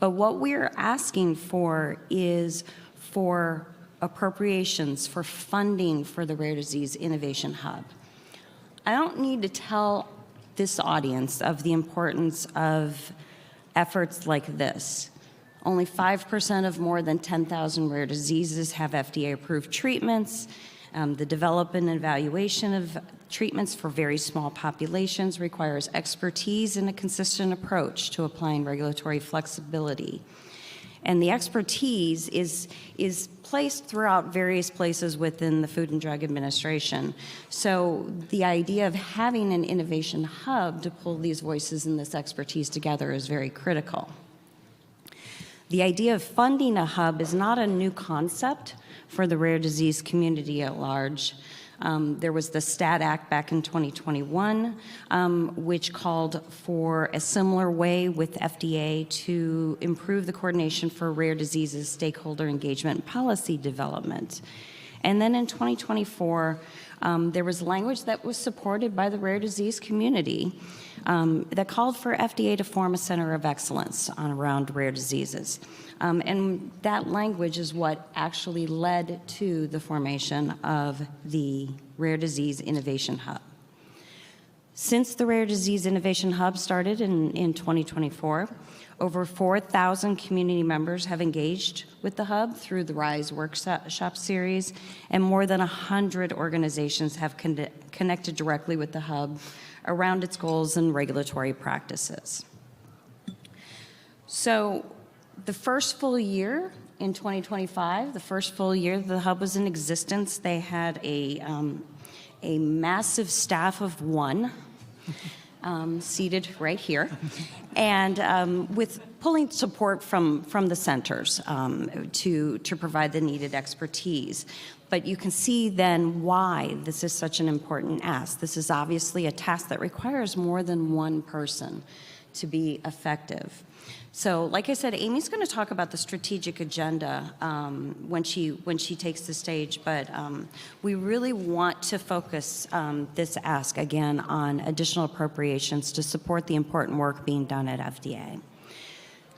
But what we're asking for is for appropriations, for funding for the Rare Disease Innovation Hub. I don't need to tell this audience of the importance of efforts like this. Only 5% of more than 10,000 rare diseases have FDA-approved treatments. The development and evaluation of treatments for very small populations requires expertise and a consistent approach to applying regulatory flexibility. And the expertise is placed throughout various places within the Food and Drug Administration. So the idea of having an innovation hub to pull these voices and this expertise together is very critical. The idea of funding a hub is not a new concept for the rare disease community at large. There was the STAT Act back in 2021, which called for a similar way with FDA to improve the coordination for rare diseases, stakeholder engagement, and policy development. And then in 2024, there was language that was supported by the rare disease community that called for FDA to form a center of excellence around rare diseases. And that language is what actually led to the formation of the Rare Disease Innovation Hub. Since the Rare Disease Innovation Hub started in 2024, over 4,000 community members have engaged with the Hub through the RISE workshop series, and more than 100 organizations have connected directly with the Hub around its goals and regulatory practices. So the first full year in 2025, the first full year the Hub was in existence, they had a massive staff of one seated right here, and with pulling support from the centers to provide the needed expertise. But you can see then why this is such an important ask. This is obviously a task that requires more than one person to be effective. So, like I said, Amy's going to talk about the strategic agenda when she takes the stage, but we really want to focus this ask again on additional appropriations to support the important work being done at FDA.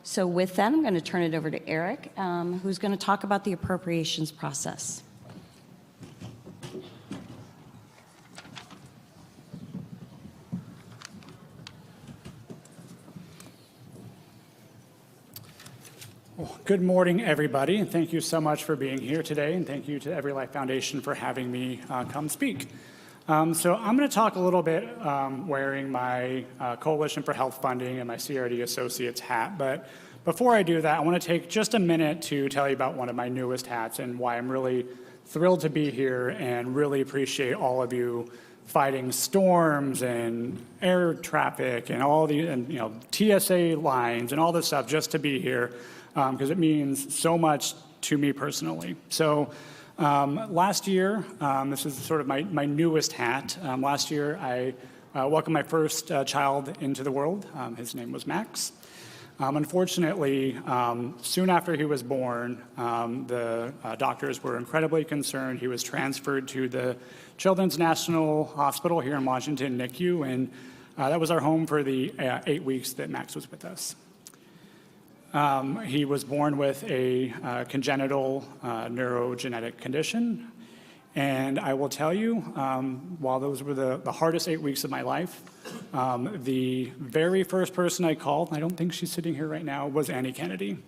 So with that, I'm going to turn it over to Eric, who's going to talk about the appropriations process. Well, good morning, everybody, and thank you so much for being here today, and thank you to EveryLife Foundation for having me come speak. So I'm going to talk a little bit wearing my Coalition for Health Funding and my CRD Associates hat, but before I do that, I want to take just a minute to tell you about one of my newest hats and why I'm really thrilled to be here and really appreciate all of you fighting storms and air traffic and all the TSA lines and all this stuff just to be here. Because it means so much to me personally. So last year, this is sort of my newest hat. Last year, I welcomed my first child into the world. His name was Max. Unfortunately, soon after he was born, the doctors were incredibly concerned. He was transferred to the Children's National Hospital here in Washington, NICU, and that was our home for the 8 weeks that Max was with us. He was born with a congenital neurogenetic condition, and I will tell you, while those were the hardest 8 weeks of my life, the very first person I called, I don't think she's sitting here right now, was Annie Kennedy.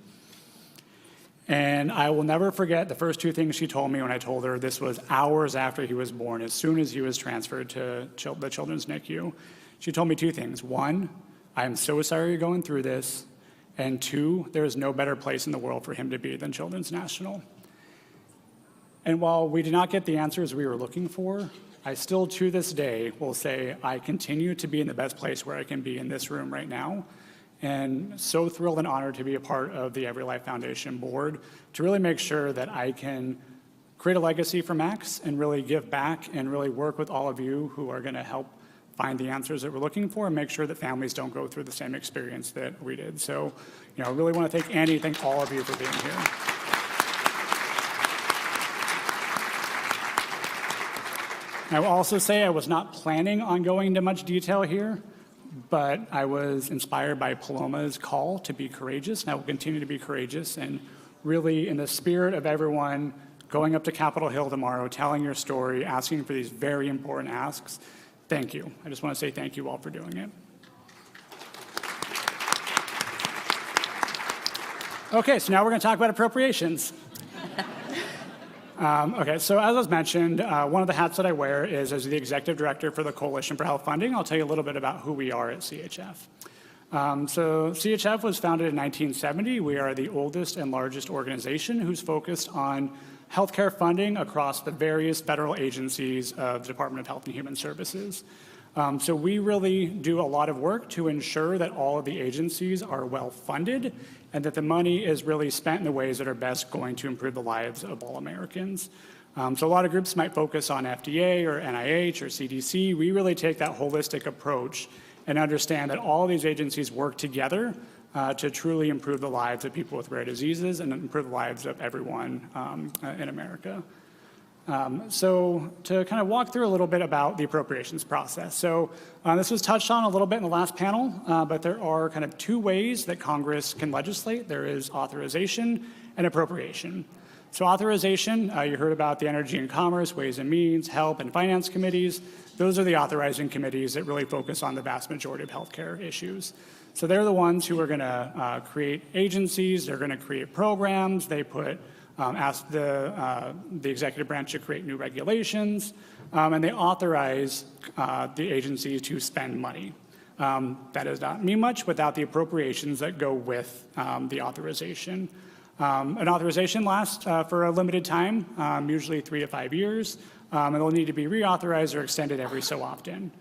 And I will never forget the first two things she told me when I told her this was hours after he was born, as soon as he was transferred to the Children's NICU. She told me two things. One, I am so sorry you're going through this. And two, there is no better place in the world for him to be than Children's National. And while we did not get the answers we were looking for, I still to this day will say I continue to be in the best place where I can be in this room right now. And so thrilled and honored to be a part of the EveryLife Foundation board to really make sure that I can create a legacy for Max and really give back and really work with all of you who are going to help find the answers that we're looking for and make sure that families don't go through the same experience that we did. So, I really want to thank Annie, thank all of you for being here. I will also say I was not planning on going into much detail here, but I was inspired by Paloma's call to be courageous, and I will continue to be courageous, and really in the spirit of everyone going up to Capitol Hill tomorrow, telling your story, asking for these very important asks. Thank you. I just want to say thank you all for doing it. Okay, so now we're going to talk about appropriations. Okay, so as was mentioned, one of the hats that I wear is as the executive director for the Coalition for Health Funding. I'll tell you a little bit about who we are at CHF. So CHF was founded in 1970. We are the oldest and largest organization who's focused on healthcare funding across the various federal agencies of the Department of Health and Human Services. So we really do a lot of work to ensure that all of the agencies are well funded and that the money is really spent in the ways that are best going to improve the lives of all Americans. So a lot of groups might focus on FDA or NIH or CDC. We really take that holistic approach and understand that all of these agencies work together to truly improve the lives of people with rare diseases and improve the lives of everyone in America. So to kind of walk through a little bit about the appropriations process. So this was touched on a little bit in the last panel, but there are kind of two ways that Congress can legislate. There is authorization and appropriation. So authorization, you heard about the Energy and Commerce, Ways and Means, Health, and Finance committees. Those are the authorizing committees that really focus on the vast majority of healthcare issues. So they're the ones who are going to create agencies, they're going to create programs, they ask the executive branch to create new regulations, and they authorize the agencies to spend money. That does not mean much without the appropriations that go with the authorization. An authorization lasts for a limited time, usually 3 to 5 years, and it'll need to be reauthorized or extended every so often.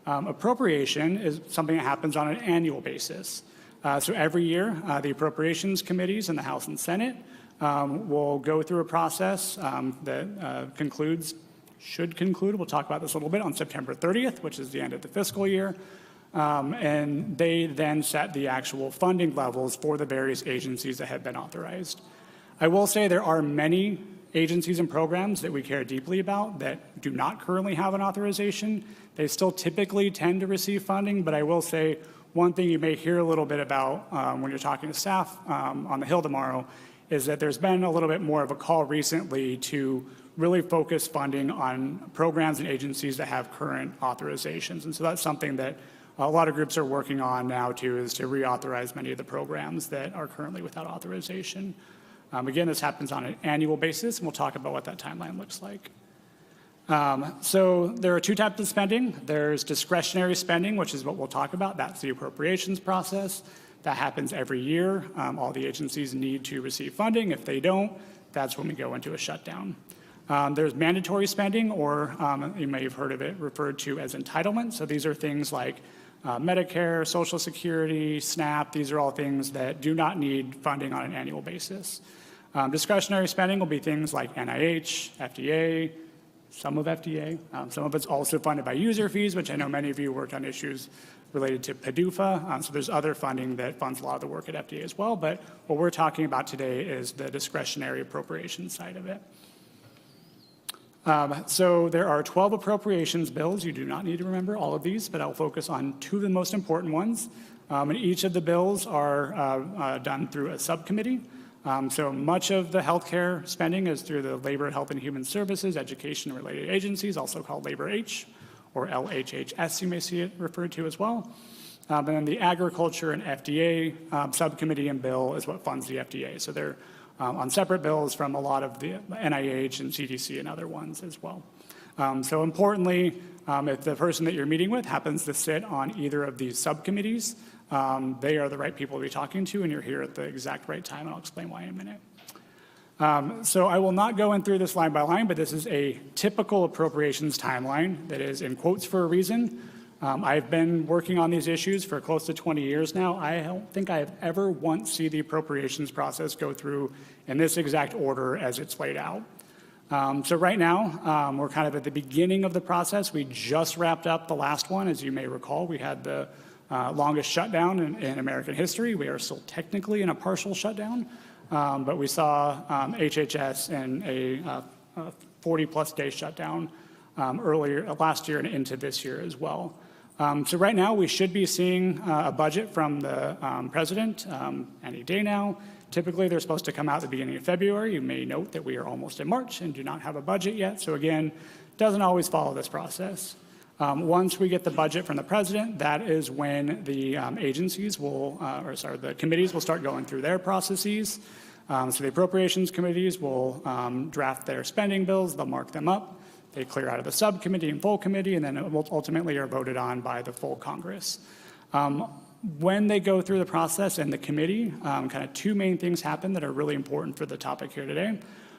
Appropriation is something that happens on an annual basis. So every year, the appropriations committees in the House and Senate will go through a process that should conclude, we'll talk about this a little bit, on September 30th, which is the end of the fiscal year. And they then set the actual funding levels for the various agencies that have been authorized. I will say there are many agencies and programs that we care deeply about that do not currently have an authorization. They still typically tend to receive funding, but I will say one thing you may hear a little bit about when you're talking to staff on the Hill tomorrow is that there's been a little bit more of a call recently to really focus funding on programs and agencies that have current authorizations. And so that's something that a lot of groups are working on now too, is to reauthorize many of the programs that are currently without authorization. Again, this happens on an annual basis, and we'll talk about what that timeline looks like. So there are two types of spending. There's discretionary spending, which is what we'll talk about. That's the appropriations process. That happens every year. All the agencies need to receive funding. If they don't, that's when we go into a shutdown. There's mandatory spending, or you may have heard of it referred to as entitlement. So these are things like Medicare, Social Security, SNAP. These are all things that do not need funding on an annual basis. Discretionary spending will be things like NIH, FDA, some of FDA. Some of it's also funded by user fees, which I know many of you worked on issues related to PDUFA. So there's other funding that funds a lot of the work at FDA as well. But what we're talking about today is the discretionary appropriation side of it. So there are 12 appropriations bills. You do not need to remember all of these, but I'll focus on two of the most important ones. And each of the bills are done through a subcommittee. So much of the healthcare spending is through the Labor, Health and Human Services, Education and Related Agencies, also called Labor H, or LHHS, you may see it referred to as well. And then the Agriculture and FDA subcommittee and bill is what funds the FDA. So they're on separate bills from a lot of the NIH and CDC and other ones as well. So importantly, if the person that you're meeting with happens to sit on either of these subcommittees, they are the right people to be talking to, and you're here at the exact right time, and I'll explain why in a minute. So I will not go in through this line by line, but this is a typical appropriations timeline that is in quotes for a reason. I've been working on these issues for close to 20 years now. I don't think I have ever once seen the appropriations process go through in this exact order as it's laid out. So right now, we're kind of at the beginning of the process. We just wrapped up the last one. As you may recall, we had the longest shutdown in American history. We are still technically in a partial shutdown, but we saw HHS in a 40-plus day shutdown earlier last year and into this year as well. So right now, we should be seeing a budget from the president any day now. Typically, they're supposed to come out at the beginning of February. You may note that we are almost in March and do not have a budget yet. So again, doesn't always follow this process. Once we get the budget from the president, that is when the agencies will, the committees will start going through their processes. So the appropriations committees will draft their spending bills. They'll mark them up. They clear out of the subcommittee and full committee, and then ultimately are voted on by the full Congress. When they go through the process and the committee, kind of two main things happen that are really important for the topic here today.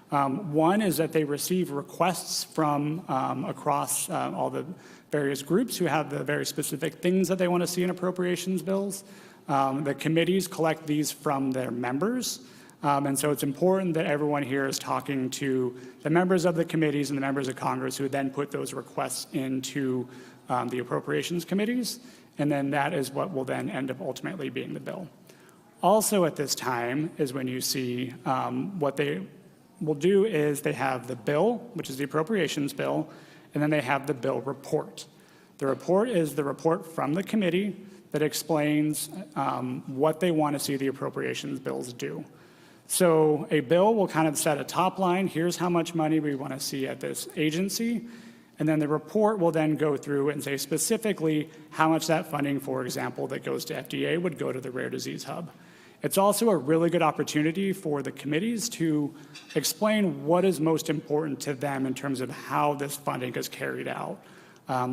One is that they receive requests from across all the various groups who have the very specific things that they want to see in appropriations bills. The committees collect these from their members. And so it's important that everyone here is talking to the members of the committees and the members of Congress who then put those requests into the appropriations committees. And then that is what will then end up ultimately being the bill. Also at this time is when you see what they will do is they have the bill, which is the appropriations bill, and then they have the bill report. The report is the report from the committee that explains what they want to see the appropriations bills do. So a bill will kind of set a top line, here's how much money we want to see at this agency, and then the report will then go through and say specifically how much that funding, for example, that goes to FDA would go to the Rare Disease Hub. It's also a really good opportunity for the committees to explain what is most important to them in terms of how this funding is carried out.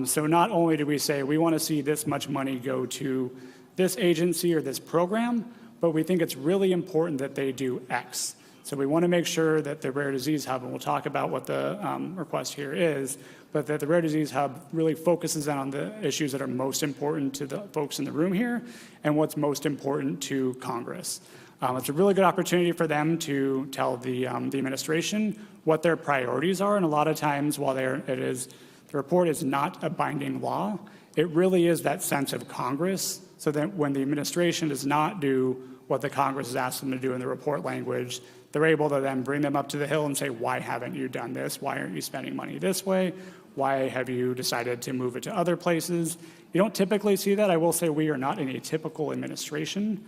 So not only do we say we want to see this much money go to this agency or this program, but we think it's really important that they do X. So we want to make sure that the Rare Disease Hub, and we'll talk about what the request here is, but that the Rare Disease Hub really focuses on the issues that are most important to the folks in the room here and what's most important to Congress. It's a really good opportunity for them to tell the administration what their priorities are, and a lot of times while the report is not a binding law, it really is that sense of Congress, so that when the administration does not do what the Congress has asked them to do in the report language, they're able to then bring them up to the hill and say, why haven't you done this? Why aren't you spending money this way? Why have you decided to move it to other places? You don't typically see that. I will say we are not in a typical administration.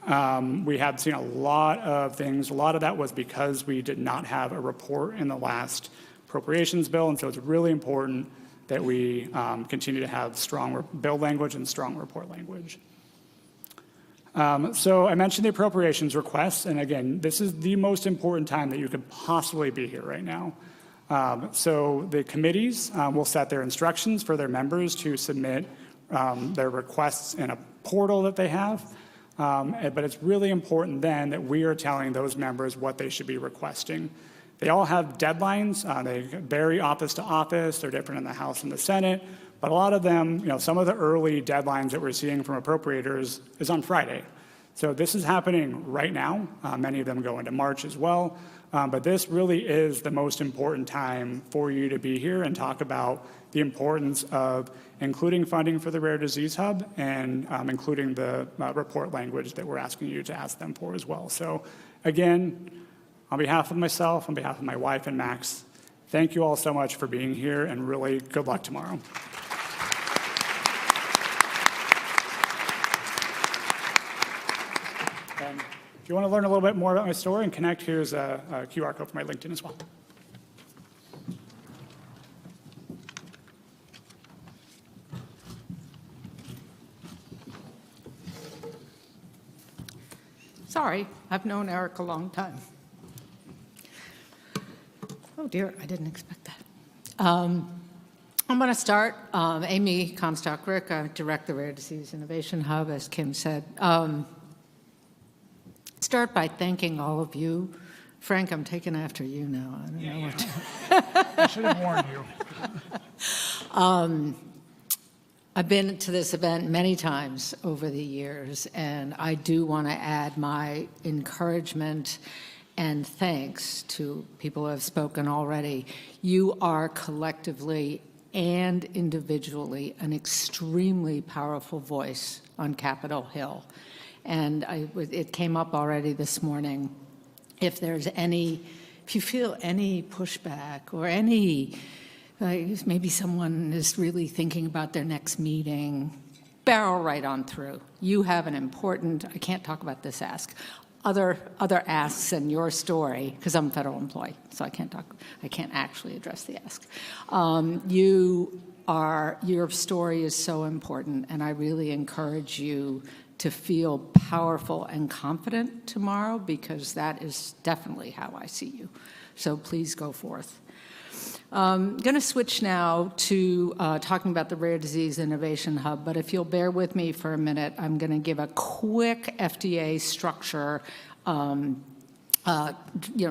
We have seen a lot of things. A lot of that was because we did not have a report in the last appropriations bill, and so it's really important that we continue to have strong bill language and strong report language. So I mentioned the appropriations requests, and again, this is the most important time that you could possibly be here right now. So the committees will set their instructions for their members to submit their requests in a portal that they have. But it's really important then that we are telling those members what they should be requesting. They all have deadlines. They vary office to office. They're different in the House and the Senate. But a lot of them, some of the early deadlines that we're seeing from appropriators is on Friday. So this is happening right now. Many of them go into March as well. But this really is the most important time for you to be here and talk about the importance of including funding for the Rare Disease Hub and including the report language that we're asking you to ask them for as well. So again, on behalf of myself, on behalf of my wife and Max, thank you all so much for being here, and really good luck tomorrow. And if you want to learn a little bit more about my story and connect, here's a QR code for my LinkedIn as well. Sorry, I've known Eric a long time. Oh dear, I didn't expect that. I'm going to start. Amy Comstock-Rick, I direct the Rare Disease Innovation Hub, as Kim said. Start by thanking all of you. Frank, I'm taking after you now. I don't know what to... I should have warned you. I've been to this event many times over the years, and I do want to add my encouragement and thanks to people who have spoken already. You are collectively and individually an extremely powerful voice on Capitol Hill. And it came up already this morning. If you feel any pushback or any, maybe someone is really thinking about their next meeting, barrel right on through. You have an important, I can't talk about this ask, other asks in your story, because I'm a federal employee, so I can't actually address the ask. Your story is so important, and I really encourage you to feel powerful and confident tomorrow, because that is definitely how I see you. So please go forth. I'm going to switch now to talking about the Rare Disease Innovation Hub, but if you'll bear with me for a minute, I'm going to give a quick FDA structure,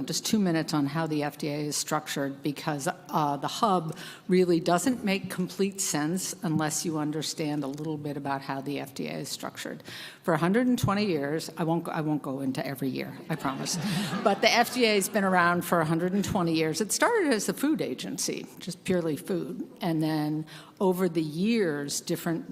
just 2 minutes on how the FDA is structured, because the hub really doesn't make complete sense unless you understand a little bit about how the FDA is structured. For 120 years, I won't go into every year, I promise, but the FDA has been around for 120 years. It started as a food agency, just purely food, and then over the years, different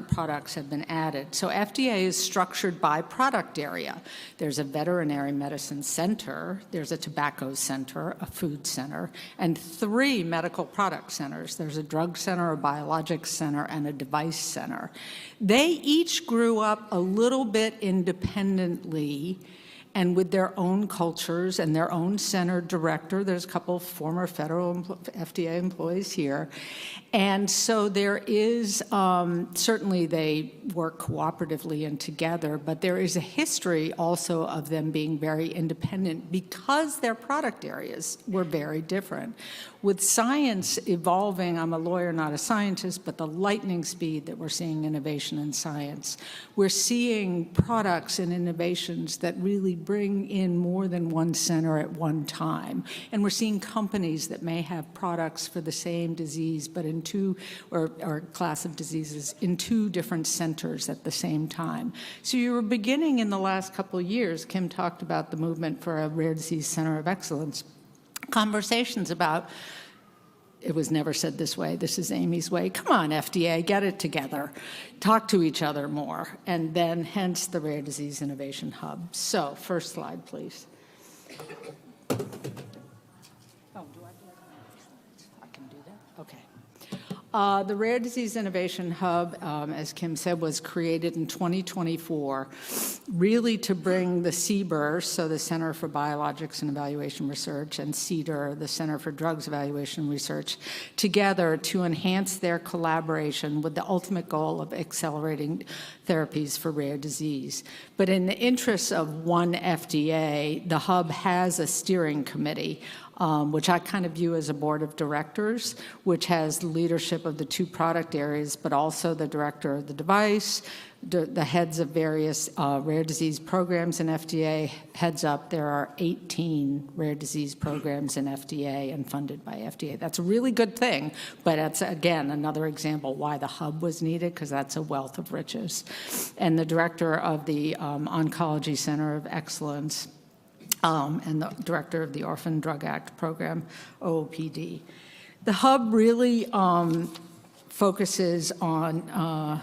products have been added. So FDA is structured by product area. There's a veterinary medicine center, there's a tobacco center, a food center, and 3 medical product centers. There's a drug center, a biologics center, and a device center. They each grew up a little bit independently and with their own cultures and their own center director. There's a couple former federal FDA employees here. And so there is, certainly they work cooperatively and together, but there is a history also of them being very independent because their product areas were very different. With science evolving, I'm a lawyer, not a scientist, but the lightning speed that we're seeing innovation in science, we're seeing products and innovations that really bring in more than one center at one time. And we're seeing companies that may have products for the same disease, but in two, or class of diseases, in 2 different centers at the same time. So you were beginning in the last couple of years, Kim talked about the movement for a rare disease center of excellence, conversations about, it was never said this way, this is Amy's way, come on FDA, get it together, talk to each other more, and then hence the Rare Disease Innovation Hub. So first slide, please. Oh, do I can do that? Okay. The Rare Disease Innovation Hub, as Kim said, was created in 2024, really to bring the CBER, so the Center for Biologics and Evaluation Research, and CDER, the Center for Drugs Evaluation and Research, together to enhance their collaboration with the ultimate goal of accelerating therapies for rare disease. But in the interests of one FDA, the hub has a steering committee, which I kind of view as a board of directors, which has leadership of the 2 product areas, but also the director of the device, the heads of various rare disease programs in FDA heads up. There are 18 rare disease programs in FDA and funded by FDA. That's a really good thing, but that's, again, another example why the hub was needed, because that's a wealth of riches. And the director of the Oncology Center of Excellence, and the director of the Orphan Drug Act program, OOPD. The hub really focuses on,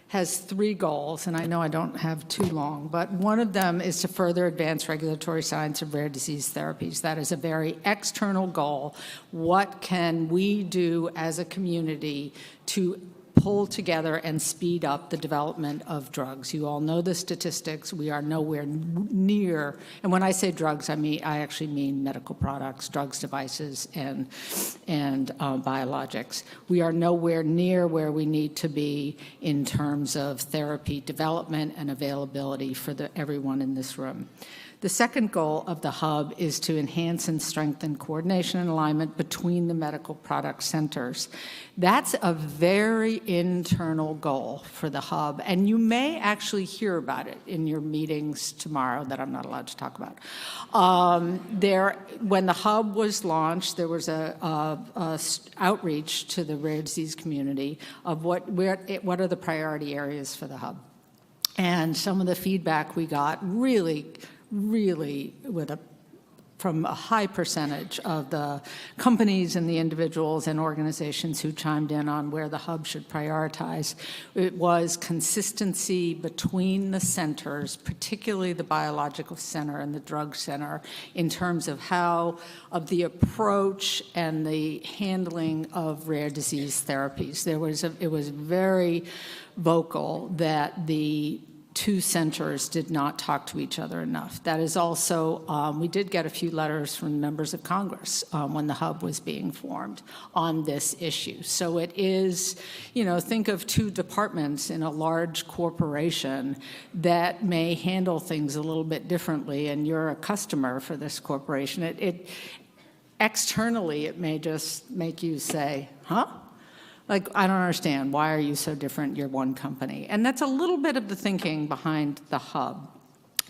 has 3 goals, and I know I don't have too long, but one of them is to further advance regulatory science of rare disease therapies. That is a very external goal. What can we do as a community to pull together and speed up the development of drugs? You all know the statistics. We are nowhere near, and when I say drugs, I actually mean medical products, drugs, devices, and biologics. We are nowhere near where we need to be in terms of therapy development and availability for everyone in this room. The second goal of the hub is to enhance and strengthen coordination and alignment between the medical product centers. That's a very internal goal for the hub, and you may actually hear about it in your meetings tomorrow that I'm not allowed to talk about. When the hub was launched, there was a outreach to the rare disease community of what are the priority areas for the hub. And some of the feedback we got really from a high percentage of the companies and the individuals and organizations who chimed in on where the hub should prioritize. It was consistency between the centers, particularly the biological center and the drug center, in terms of of the approach and the handling of rare disease therapies. It was very vocal that the 2 centers did not talk to each other enough. That is also, we did get a few letters from members of Congress when the hub was being formed on this issue. So it is, think of 2 departments in a large corporation that may handle things a little bit differently, and you're a customer for this corporation. externally, it may just make you say, huh? Like, I don't understand. Why are you so different? You're one company. And that's a little bit of the thinking behind the hub.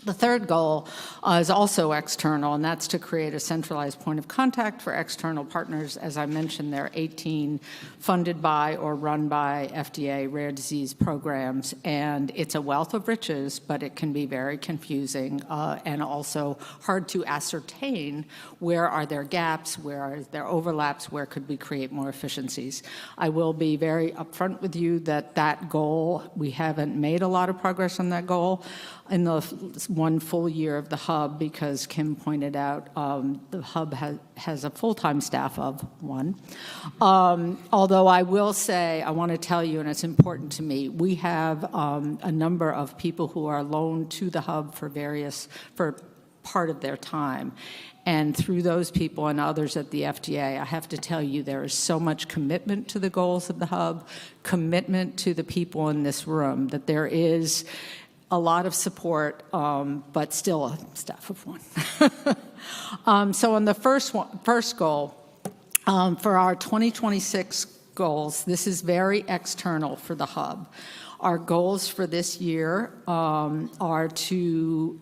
The third goal is also external, and that's to create a centralized point of contact for external partners. As I mentioned, there are 18 funded by or run by FDA rare disease programs, and it's a wealth of riches, but it can be very confusing and also hard to ascertain where are there gaps, where are there overlaps, where could we create more efficiencies. I will be very upfront with you that that goal, we haven't made a lot of progress on that goal in the one full year of the hub, because Kim pointed out the hub has a full-time staff of one. Although I will say, I want to tell you, and it's important to me, we have a number of people who are loaned to the hub for part of their time. And through those people and others at the FDA, I have to tell you, there is so much commitment to the goals of the hub, commitment to the people in this room, that there is a lot of support, but still a staff of one. So on the first goal, for our 2026 goals, this is very external for the hub. Our goals for this year are to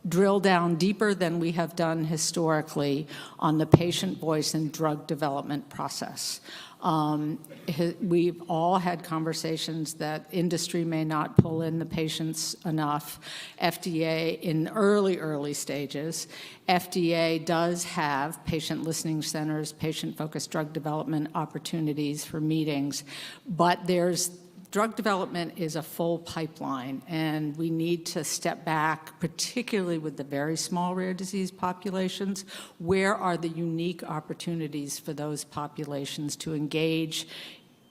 drill down deeper than we have done historically on the patient voice and drug development process. We've all had conversations that industry may not pull in the patients enough. FDA in early stages, FDA does have patient listening centers, patient-focused drug development opportunities for meetings, but drug development is a full pipeline, and we need to step back, particularly with the very small rare disease populations. Where are the unique opportunities for those populations to engage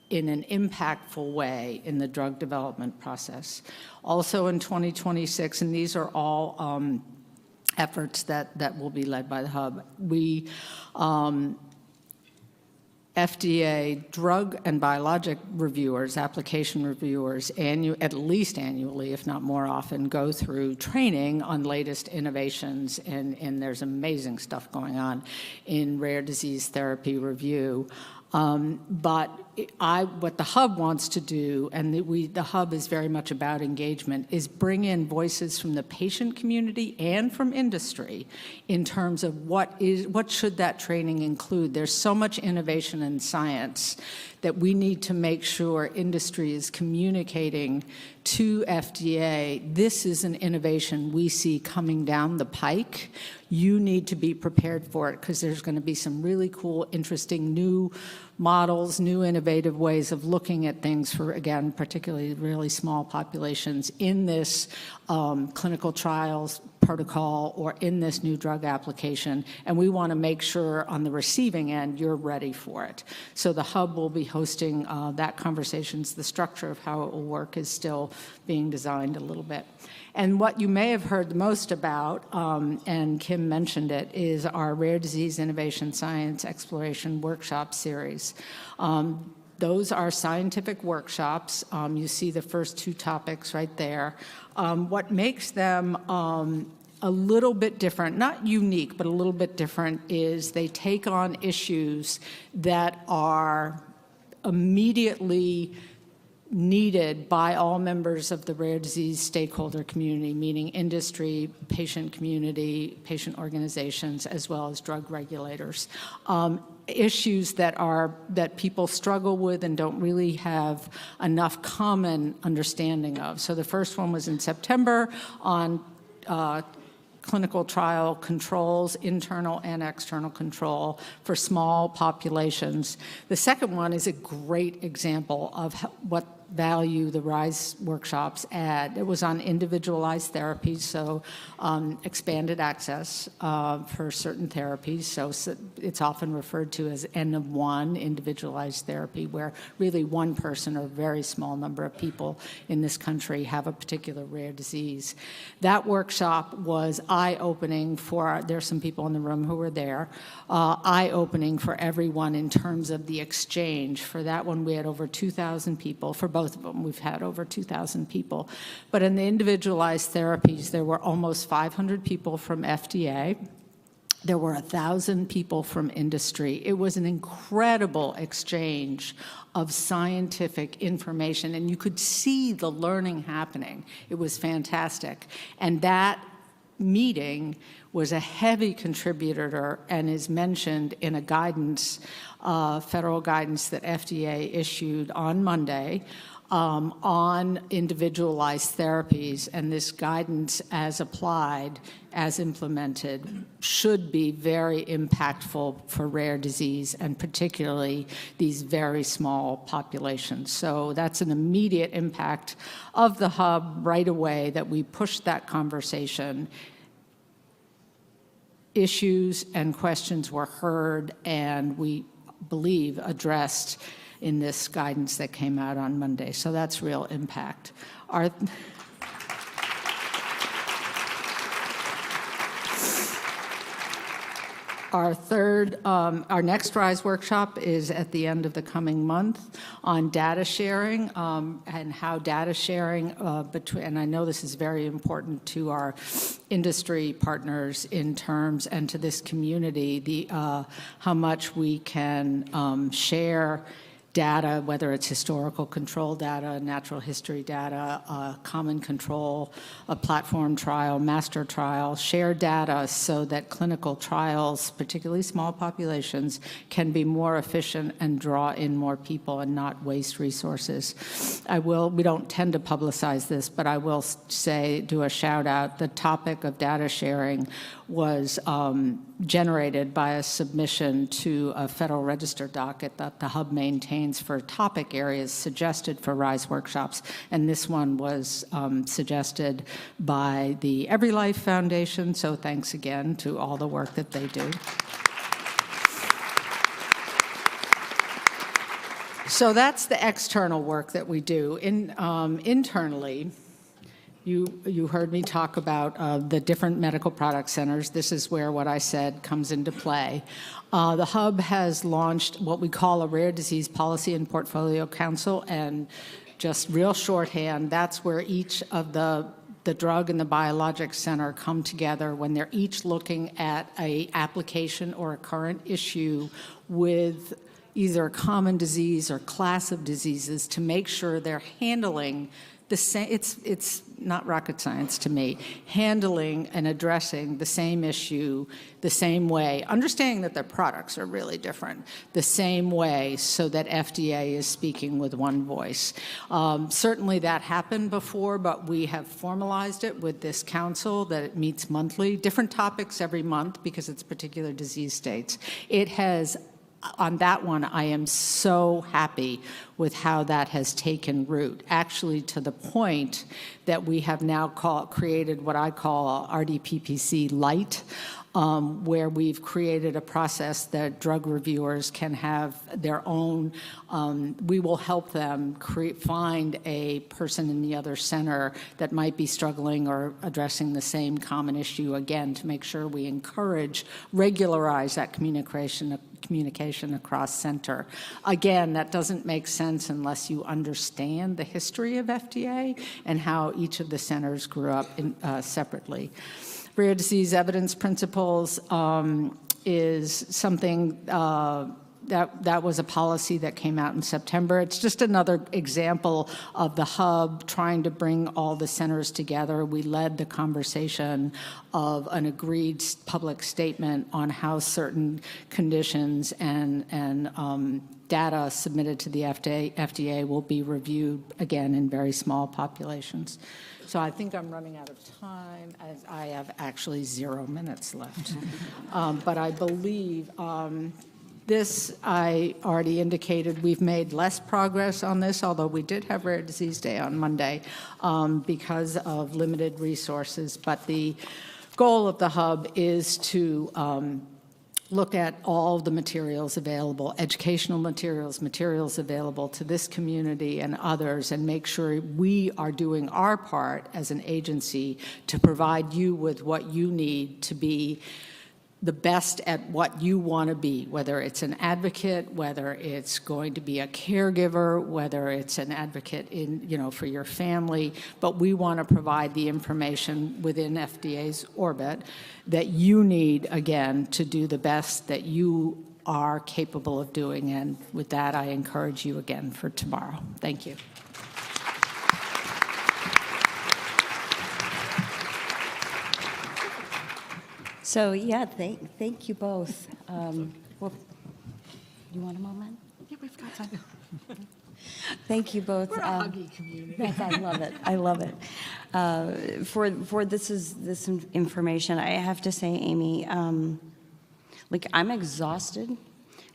in an impactful way in the drug development process? Also in 2026, and these are all efforts that will be led by the hub, FDA drug and biologic reviewers, application reviewers, at least annually, if not more often, go through training on latest innovations, and there's amazing stuff going on in rare disease therapy review. But what the hub wants to do, and the hub is very much about engagement, is bring in voices from the patient community and from industry in terms of what should that training include. There's so much innovation in science that we need to make sure industry is communicating to FDA, this is an innovation we see coming down the pike. You need to be prepared for it, because there's going to be some really cool, interesting new models, new innovative ways of looking at things for, again, particularly really small populations in this clinical trials protocol or in this new drug application. And we want to make sure on the receiving end, you're ready for it. So the hub will be hosting that conversations. The structure of how it will work is still being designed a little bit. And what you may have heard the most about, and Kim mentioned it, is our Rare Disease Innovation Science Exploration Workshop series. Those are scientific workshops. You see the first two topics right there. What makes them a little bit different, not unique, but a little bit different, is they take on issues that are immediately needed by all members of the rare disease stakeholder community, meaning industry, patient community, patient organizations, as well as drug regulators. Issues that people struggle with and don't really have enough common understanding of. So the first one was in September on clinical trial controls, internal and external control for small populations. The second one is a great example of what value the RISE workshops add. It was on individualized therapies, so expanded access for certain therapies. So it's often referred to as N of one, individualized therapy, where really one person or a very small number of people in this country have a particular rare disease. That workshop was eye-opening there's some people in the room who were there, eye-opening for everyone in terms of the exchange. For that one, we had over 2,000 people. For both of them, we've had over 2,000 people. But in the individualized therapies, there were almost 500 people from FDA. There were 1,000 people from industry. It was an incredible exchange of scientific information, and you could see the learning happening. It was fantastic. And that meeting was a heavy contributor and is mentioned in a guidance, federal guidance that FDA issued on Monday on individualized therapies. And this guidance, as applied, as implemented, should be very impactful for rare disease, and particularly these very small populations. So that's an immediate impact of the hub right away, that we pushed that conversation. Issues and questions were heard, and we believe addressed in this guidance that came out on Monday. So that's real impact. Our next RISE workshop is at the end of the coming month on data sharing and how data sharing and I know this is very important to our industry partners in terms, and to this community, how much we can share data, whether it's historical control data, natural history data, common control, a platform trial, master trial, share data so that clinical trials, particularly small populations, can be more efficient and draw in more people and not waste resources. We don't tend to publicize this, but I will do a shout out. The topic of data sharing was generated by a submission to a Federal Register docket that the Hub maintains for topic areas suggested for RISE workshops. And this one was suggested by the EveryLife Foundation, so thanks again to all the work that they do. So that's the external work that we do. Internally, you heard me talk about the different medical product centers. This is where what I said comes into play. The Hub has launched what we call a Rare Disease Policy and Portfolio Council, and just real shorthand, that's where each of the drug and the biologics center come together when they're each looking at an application or a current issue with either a common disease or class of diseases, to make sure they're handling the same. It's not rocket science to me, handling and addressing the same issue the same way, understanding that their products are really different, the same way, so that FDA is speaking with one voice. Certainly that happened before, but we have formalized it with this council that it meets monthly, different topics every month because it's particular disease states. It has, on that one, I am so happy with how that has taken root, actually to the point that we have now created what I call RDPPC Lite, where we've created a process that drug reviewers can have their own. We will help them find a person in the other center that might be struggling or addressing the same common issue, again, to make sure we regularize that communication across center. Again, that doesn't make sense unless you understand the history of FDA and how each of the centers grew up separately. Rare disease evidence principles is something that was a policy that came out in September. It's just another example of the Hub trying to bring all the centers together. We led the conversation of an agreed public statement on how certain conditions and data submitted to the FDA will be reviewed, again, in very small populations. So I think I'm running out of time, as I have actually 0 minutes left. But I believe this, I already indicated, we've made less progress on this, although we did have Rare Disease Day on Monday because of limited resources. But the goal of the Hub is to look at all the materials available, educational materials available to this community and others, and make sure we are doing our part as an agency to provide you with what you need to be the best at what you want to be, whether it's an advocate, whether it's going to be a caregiver, whether it's an advocate for your family, but we want to provide the information within FDA's orbit that you need, again, to do the best that you are capable of doing. And with that, I encourage you again for tomorrow. Thank you. So, yeah, thank you both. Well, you want a moment? Yeah, we've got time. Thank you both. We're a huggy community. Yes, I love it. I love it. For this information, I have to say, Amy, I'm exhausted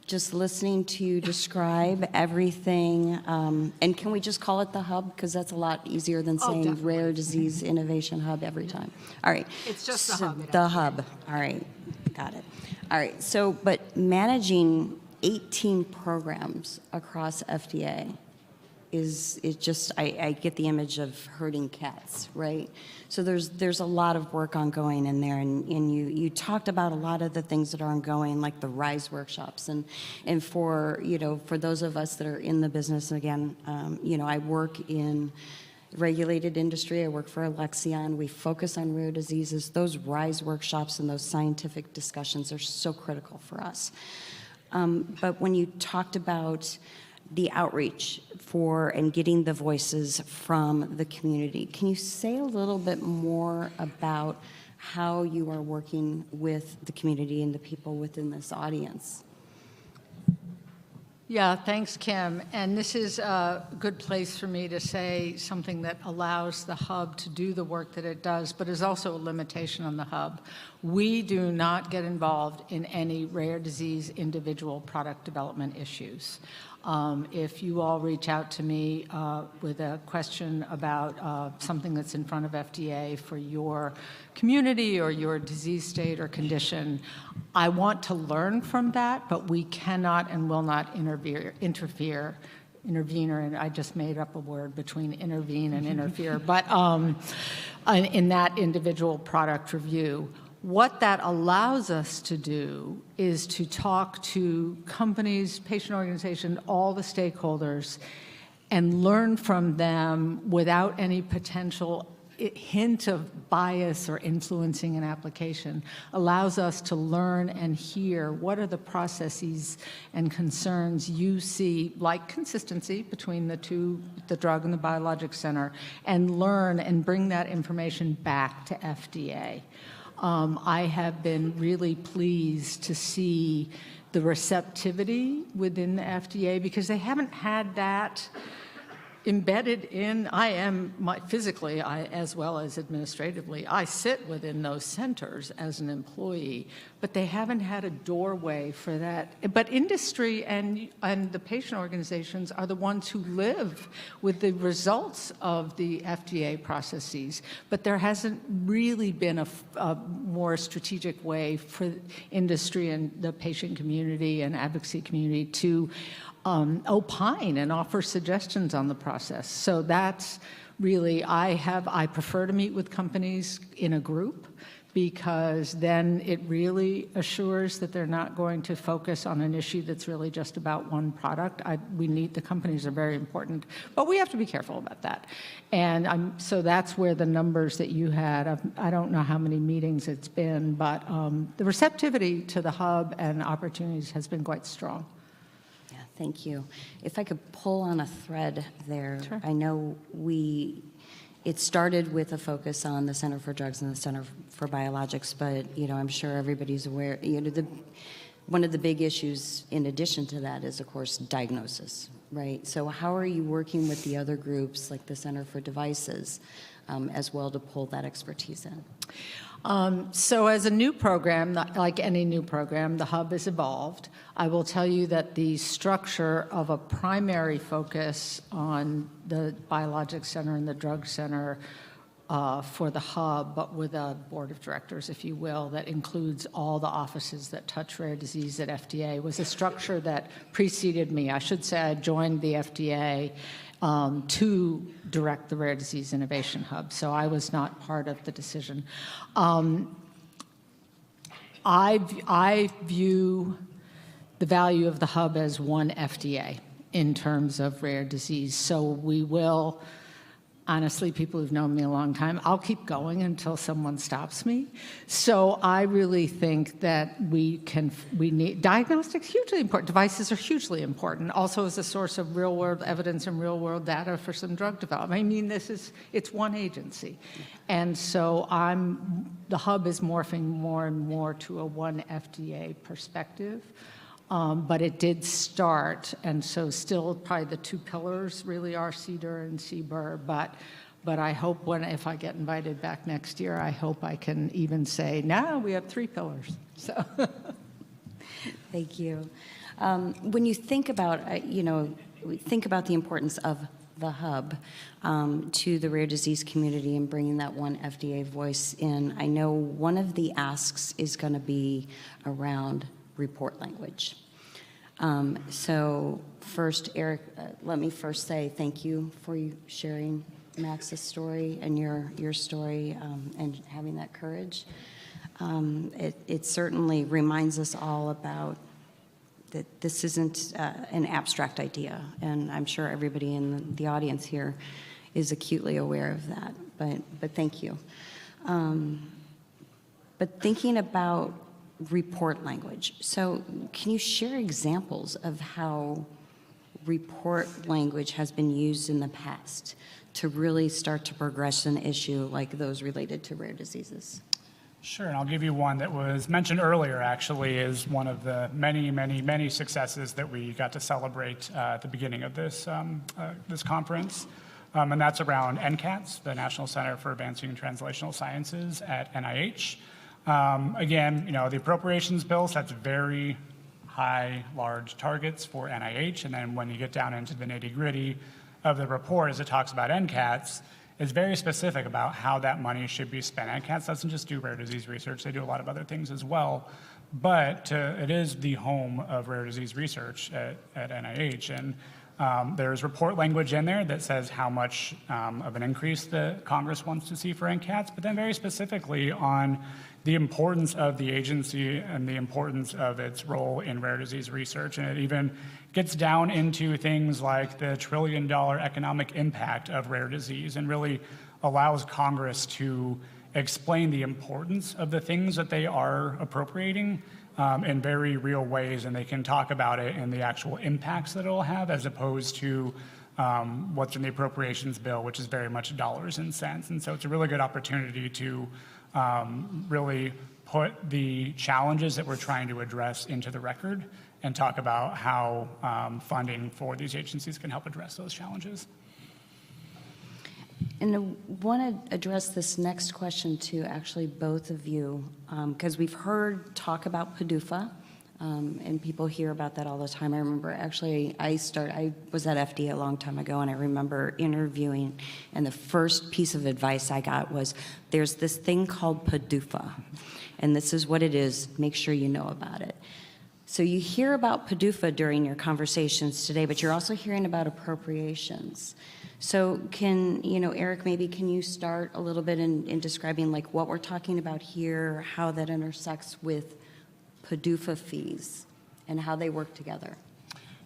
just listening to you describe everything. And can we just call it the hub? Because that's a lot easier than saying definitely. Rare Disease Innovation Hub every time. All right. It's just the hub. The hub. All right. Got it. All right. So, but managing 18 programs across FDA is just, I get the image of herding cats, right? So there's a lot of work ongoing in there, and you talked about a lot of the things that are ongoing, like the RISE workshops, and for those of us that are in the business, and again, I work in regulated industry. I work for Alexion. We focus on rare diseases. Those RISE workshops and those scientific discussions are so critical for us. But when you talked about the outreach for and getting the voices from the community, can you say a little bit more about how you are working with the community and the people within this audience? Yeah, thanks, Kim. And this is a good place for me to say something that allows the hub to do the work that it does, but is also a limitation on the hub. We do not get involved in any rare disease individual product development issues. If you all reach out to me with a question about something that's in front of FDA for your community or your disease state or condition, I want to learn from that, but we cannot and will not intervene, and I just made up a word between intervene and interfere, but in that individual product review. What that allows us to do is to talk to companies, patient organizations, all the stakeholders, and learn from them without any potential hint of bias or influencing an application. Allows us to learn and hear what are the processes and concerns you see, like consistency between the two, the drug and the biologic center, and learn and bring that information back to FDA. I have been really pleased to see the receptivity within the FDA because they haven't had that embedded in, physically, as well as administratively, I sit within those centers as an employee, but they haven't had a doorway for that. But industry and the patient organizations are the ones who live with the results of the FDA processes, but there hasn't really been a more strategic way for industry and the patient community and advocacy community to opine and offer suggestions on the process. So that's really, I prefer to meet with companies in a group because then it really assures that they're not going to focus on an issue that's really just about one product. The companies are very important, but we have to be careful about that. And so that's where the numbers that you had, I don't know how many meetings it's been, but the receptivity to the hub and opportunities has been quite strong. Thank you. If I could pull on a thread there, Sure. I know it started with a focus on the Center for Drugs and the Center for Biologics, but I'm sure everybody's aware. One of the big issues in addition to that is, of course, diagnosis, right? So how are you working with the other groups like the Center for Devices as well to pull that expertise in? So as a new program, like any new program, the hub has evolved. I will tell you that the structure of a primary focus on the Biologics Center and the Drug Center for the hub, but with a board of directors, if you will, that includes all the offices that touch rare disease at FDA, was a structure that preceded me. I should say I joined the FDA to direct the Rare Disease Innovation Hub, so I was not part of the decision. I view the value of the hub as one FDA in terms of rare disease. So we will, honestly, people who've known me a long time, I'll keep going until someone stops me. So I really think that we need, diagnostics hugely important, devices are hugely important, also as a source of real world evidence and real world data for some drug development. I mean, it's one agency. And so the hub is morphing more and more to a one FDA perspective. But it did start, and so still probably the two pillars really are CDER and CBER, but I hope if I get invited back next year, I hope I can even say, now we have three pillars. So, Thank you. When you think about, think about the importance of the hub to the rare disease community and bringing that one FDA voice in, I know one of the asks is going to be around report language. So first, Eric, let me first say thank you for you sharing Max's story and your story and having that courage. It certainly reminds us all about that this isn't an abstract idea, and I'm sure everybody in the audience here is acutely aware of that, but thank you. But thinking about report language. So can you share examples of how report language has been used in the past to really start to progress an issue like those related to rare diseases? Sure, and I'll give you one that was mentioned earlier, actually, is one of the many, many, many successes that we got to celebrate at the beginning of this conference. And that's around NCATS, the National Center for Advancing Translational Sciences at NIH. Again, the appropriations bill sets very high, large targets for NIH, and then when you get down into the nitty-gritty of the report, as it talks about NCATS, it's very specific about how that money should be spent. NCATS doesn't just do rare disease research, they do a lot of other things as well, but it is the home of rare disease research at NIH, and there's report language in there that says how much of an increase the Congress wants to see for NCATS, but then very specifically on the importance of the agency and the importance of its role in rare disease research. And it even gets down into things like the $1 trillion economic impact of rare disease and really allows Congress to explain the importance of the things that they are appropriating in very real ways, and they can talk about it and the actual impacts that it'll have as opposed to what's in the appropriations bill, which is very much dollars and cents. And so it's a really good opportunity to really put the challenges that we're trying to address into the record and talk about how funding for these agencies can help address those challenges. And I want to address this next question to actually both of you, because we've heard talk about PDUFA, and people hear about that all the time. I remember actually I was at FDA a long time ago, and I remember interviewing, and the first piece of advice I got was, there's this thing called PDUFA, and this is what it is, make sure you know about it. So you hear about PDUFA during your conversations today, but you're also hearing about appropriations. So Eric, maybe can you start a little bit in describing like what we're talking about here, how that intersects with PDUFA fees and how they work together?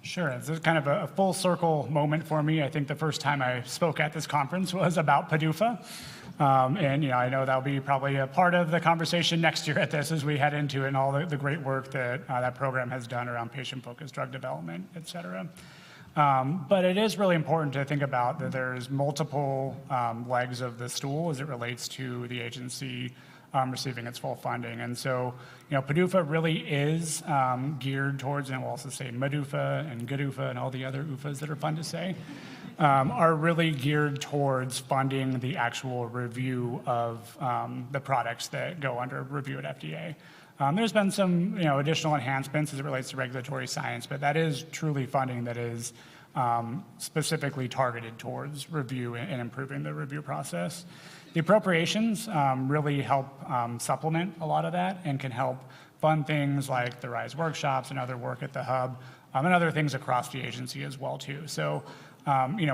Sure, it's kind of a full circle moment for me. I think the first time I spoke at this conference was about PDUFA. And I know that'll be probably a part of the conversation next year at this as we head into it and all the great work that that program has done around patient-focused drug development, et cetera. But it is really important to think about that there's multiple legs of the stool as it relates to the agency receiving its full funding. And so, PDUFA really is geared towards, and we'll also say MDUFA and GDUFA and all the other UFAs that are fun to say, are really geared towards funding the actual review of the products that go under review at FDA. There's been some additional enhancements as it relates to regulatory science, but that is truly funding that is specifically targeted towards review and improving the review process. The appropriations really help supplement a lot of that and can help fund things like the RISE workshops and other work at the hub and other things across the agency as well too. So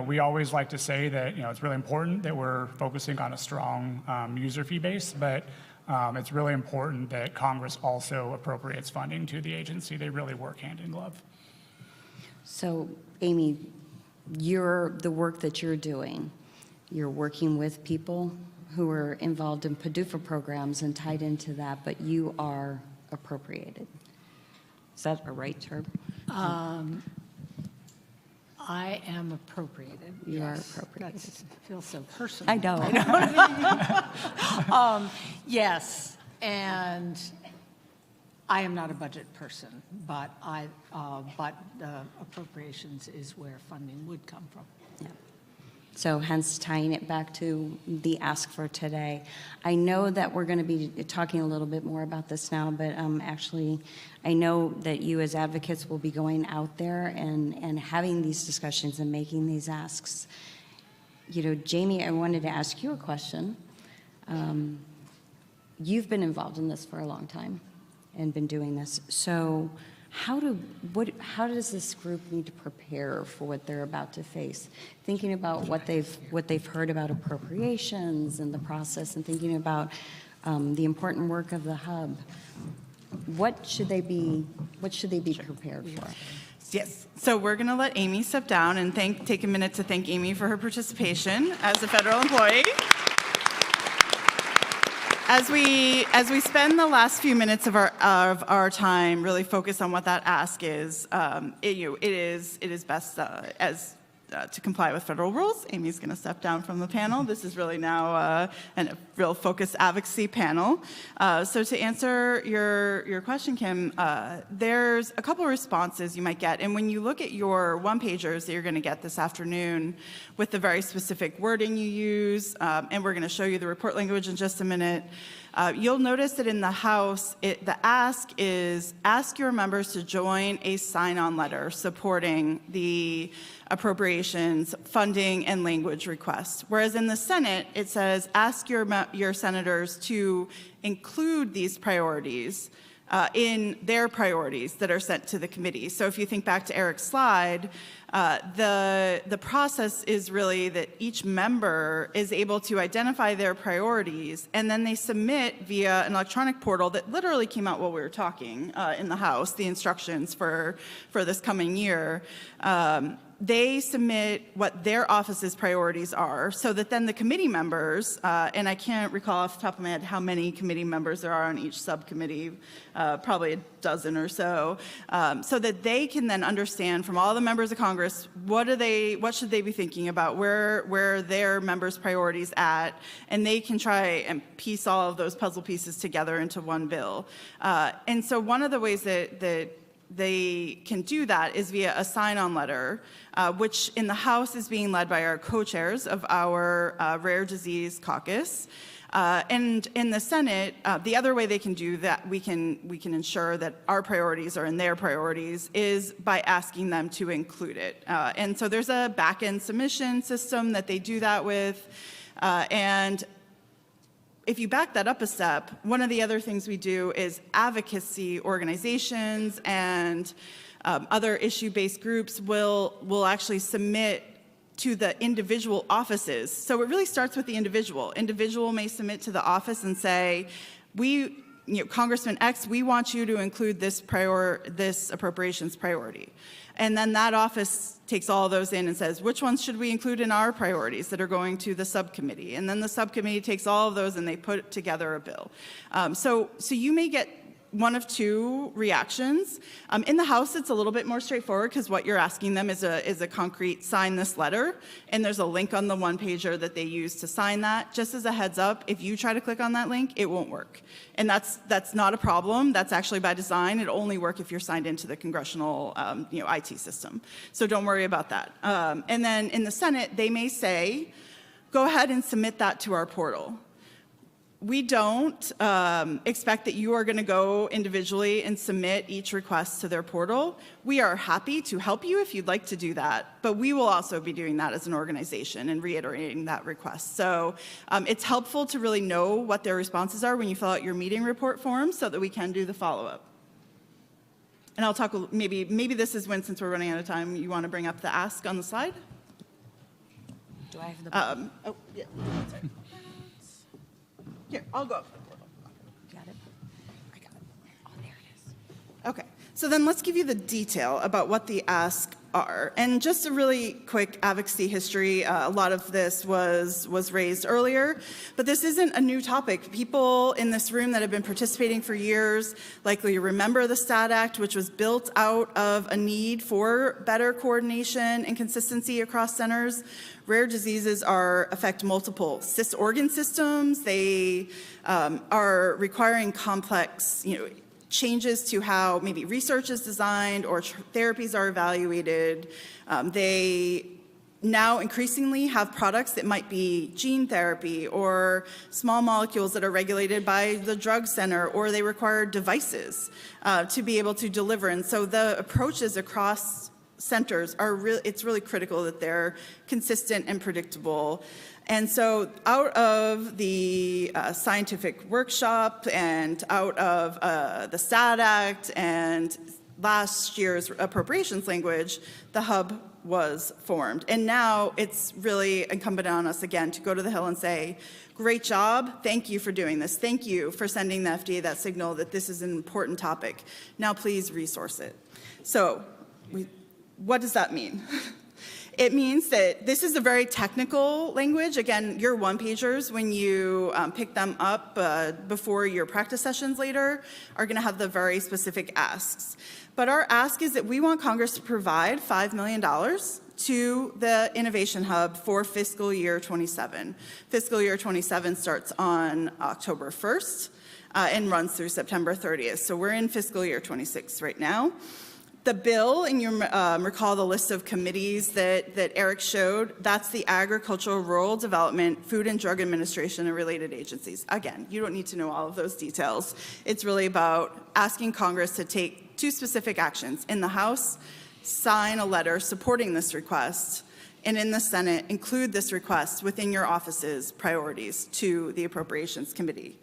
we always like to say that it's really important that we're focusing on a strong user fee base, but It's really important that Congress also appropriates funding to the agency. They really work hand in glove. So, Amy, the work that you're doing, you're working with people who are involved in PDUFA programs and tied into that, but you are appropriated. Is that a right term? I am appropriated. You are Yes. appropriated. That feels so personal. I know. Yes, and I am not a budget person, but appropriations is where funding would come from. Yeah. So hence tying it back to the ask for today. I know that we're going to be talking a little bit more about this now, but actually I know that you as advocates will be going out there and having these discussions and making these asks. You know, Jamie, I wanted to ask you a question. You've been involved in this for a long time and been doing this. So how does this group need to prepare for what they're about to face? Thinking about what they've heard about appropriations and the process, and thinking about the important work of the hub. What should they be prepared for? Yes, so we're going to let Amy step down and take a minute to thank Amy for her participation as a federal employee. As we spend the last few minutes of our time really focus on what that ask is, it is best to comply with federal rules. Amy's going to step down from the panel. This is really now a real focused advocacy panel. So to answer your question, Kim, there's a couple of responses you might get. And when you look at your one-pagers that you're going to get this afternoon with the very specific wording you use, and we're going to show you the report language in just a minute, you'll notice that in the House, the ask is ask your members to join a sign-on letter supporting the appropriations, funding, and language request. Whereas in the Senate, it says ask your senators to include these priorities in their priorities that are sent to the committee. So if you think back to Eric's slide, the process is really that each member is able to identify their priorities, and then they submit via an electronic portal that literally came out while we were talking in the House, the instructions for this coming year. They submit what their office's priorities are, so that then the committee members, and I can't recall off the top of my head how many committee members there are on each subcommittee, probably a dozen or so, so that they can then understand from all the members of Congress what should they be thinking about, where their members' priorities at, and they can try and piece all of those puzzle pieces together into one bill. And so one of the ways that they can do that is via a sign-on letter, which in the House is being led by our co-chairs of our Rare Disease Caucus. And in the Senate, the other way they can do that, we can ensure that our priorities are in their priorities, is by asking them to include it. And so there's a back-end submission system that they do that with. And if you back that up a step, one of the other things we do is advocacy organizations and other issue-based groups will actually submit to the individual offices. So it really starts with the individual. Individual may submit to the office and say, Congressman X, we want you to include this appropriations priority. And then that office takes all those in and says, which ones should we include in our priorities that are going to the subcommittee? And then the subcommittee takes all of those and they put together a bill. So you may get one of two reactions. In the House, it's a little bit more straightforward because what you're asking them is a concrete sign this letter, and there's a link on the one-pager that they use to sign that. Just as a heads up, if you try to click on that link, it won't work. And that's not a problem. That's actually by design. It'll only work if you're signed into the congressional IT system. So don't worry about that. And then in the Senate, they may say, go ahead and submit that to our portal. We don't expect that you are going to go individually and submit each request to their portal. We are happy to help you if you'd like to do that, but we will also be doing that as an organization and reiterating that request. So it's helpful to really know what their responses are when you fill out your meeting report form so that we can do the follow-up. And I'll talk, maybe this is when, since we're running out of time, you want to bring up the ask on the slide? Do I have the oh, yeah. Here, I'll go up. Okay, so then let's give you the detail about what the asks are. And just a really quick advocacy history, a lot of this was raised earlier, but this isn't a new topic. People in this room that have been participating for years likely remember the STAT Act, which was built out of a need for better coordination and consistency across centers. Rare diseases affect multiple organ systems. They are requiring complex, changes to how maybe research is designed or therapies are evaluated. They now increasingly have products that might be gene therapy or small molecules that are regulated by the drug center, or they require devices to be able to deliver. And so the approaches across centers it's really critical that they're consistent and predictable. And so out of the scientific workshop and out of the STAT Act and last year's appropriations language, the hub was formed. And now it's really incumbent on us again to go to the Hill and say, great job, thank you for doing this. Thank you for sending the FDA that signal that this is an important topic. Now please resource it. So what does that mean? It means that this is a very technical language. Again, your one-pagers, when you pick them up before your practice sessions later, are going to have the very specific asks. But our ask is that we want Congress to provide $5 million to the Innovation Hub for fiscal year 27. Fiscal year 27 starts on October 1st and runs through September 30th. So we're in fiscal year 26 right now. The bill, and you recall the list of committees that Eric showed, that's the Agricultural, Rural Development, Food and Drug Administration, and related agencies. Again, you don't need to know all of those details. It's really about asking Congress to take two specific actions. In the House, sign a letter supporting this request, and in the Senate, include this request within your office's priorities to the Appropriations Committee.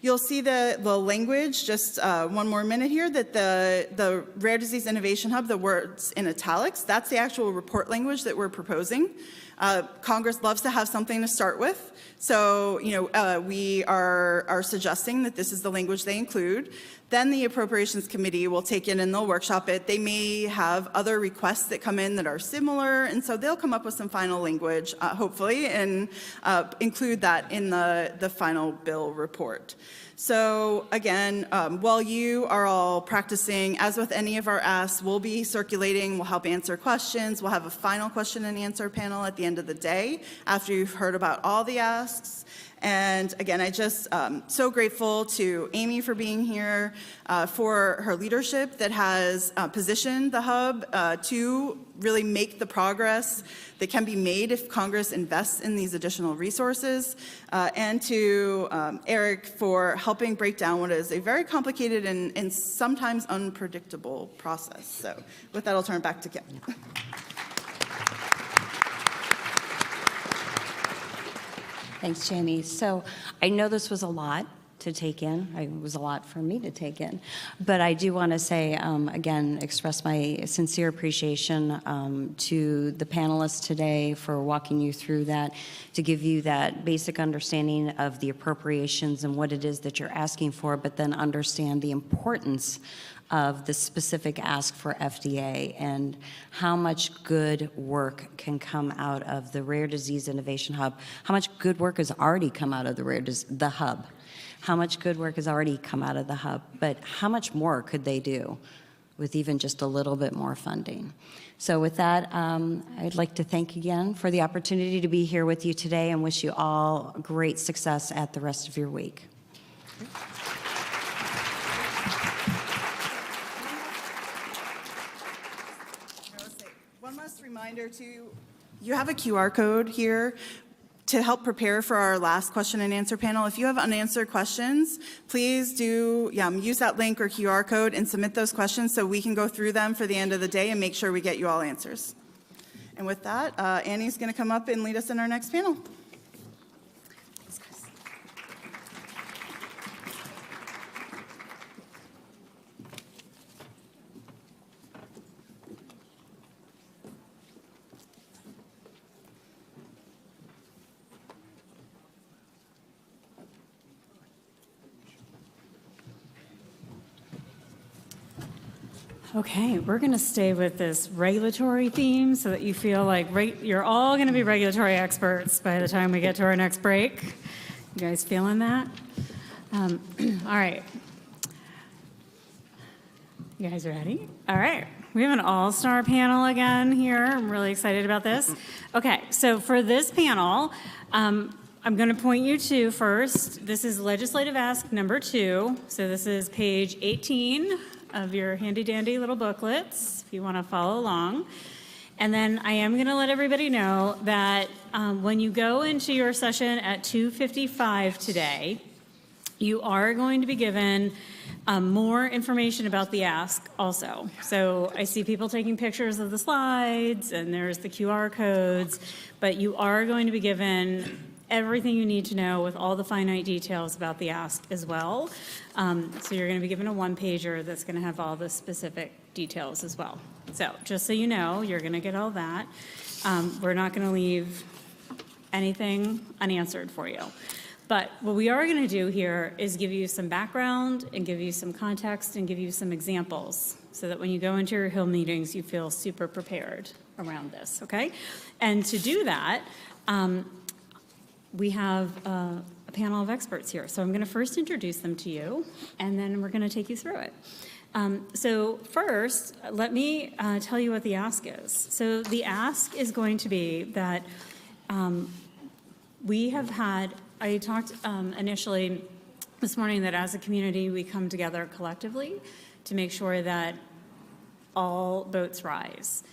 You'll see the language, just one more minute here, that the Rare Disease Innovation Hub, the words in italics, that's the actual report language that we're proposing. Congress loves to have something to start with. So, we are suggesting that this is the language they include. Then the Appropriations Committee will take it and they'll workshop it. They may have other requests that come in that are similar, and so they'll come up with some final language, hopefully, and include that in the final bill report. So again, while you are all practicing, as with any of our asks, we'll be circulating, we'll help answer questions, we'll have a final question and answer panel at the end of the day after you've heard about all the asks. And again, I just so grateful to Amy for being here, for her leadership that has positioned the hub to really make the progress that can be made if Congress invests in these additional resources, and to Eric for helping break down what is a very complicated and sometimes unpredictable process. So with that, I'll turn it back to Kim. Thanks, Jamie. So I know this was a lot to take in. It was a lot for me to take in. But I do want to say, again, express my sincere appreciation to the panelists today for walking you through that, to give you that basic understanding of the appropriations and what it is that you're asking for, but then understand the importance of the specific ask for FDA and how much good work can come out of the Rare Disease Innovation Hub, how much good work has already come out of the hub, how much good work has already come out of the hub, but how much more could they do with even just a little bit more funding? So with that, I'd like to thank you again for the opportunity to be here with you today and wish you all great success at the rest of your week. One last reminder you have a QR code here to help prepare for our last question and answer panel. If you have unanswered questions, please do use that link or QR code and submit those questions so we can go through them for the end of the day and make sure we get you all answers. And with that, Annie's going to come up and lead us in our next panel. Okay, we're going to stay with this regulatory theme so that you feel like you're all going to be regulatory experts by the time we get to our next break. You guys feeling that? All right. You guys ready? All right. We have an all-star panel again here. I'm really excited about this. Okay, so for this panel, I'm going to point you to first, this is Legislative Ask number 2. So this is page 18 of your handy-dandy little booklets, if you want to follow along. And then I am going to let everybody know that when you go into your session at 2:55 today, you are going to be given more information about the ask also. So I see people taking pictures of the slides, and there's the QR codes, but you are going to be given everything you need to know with all the finite details about the ask as well. So you're going to be given a one-pager that's going to have all the specific details as well. So just so you know, you're going to get all that. We're not going to leave anything unanswered for you. But what we are going to do here is give you some background and give you some context and give you some examples so that when you go into your Hill meetings, you feel super prepared around this, okay? And to do that, we have a panel of experts here. So I'm going to first introduce them to you, and then we're going to take you through it. So first, let me tell you what the ask is. So the ask is going to be that we have had, I talked initially this morning that as a community, we come together collectively to make sure that all boats rise.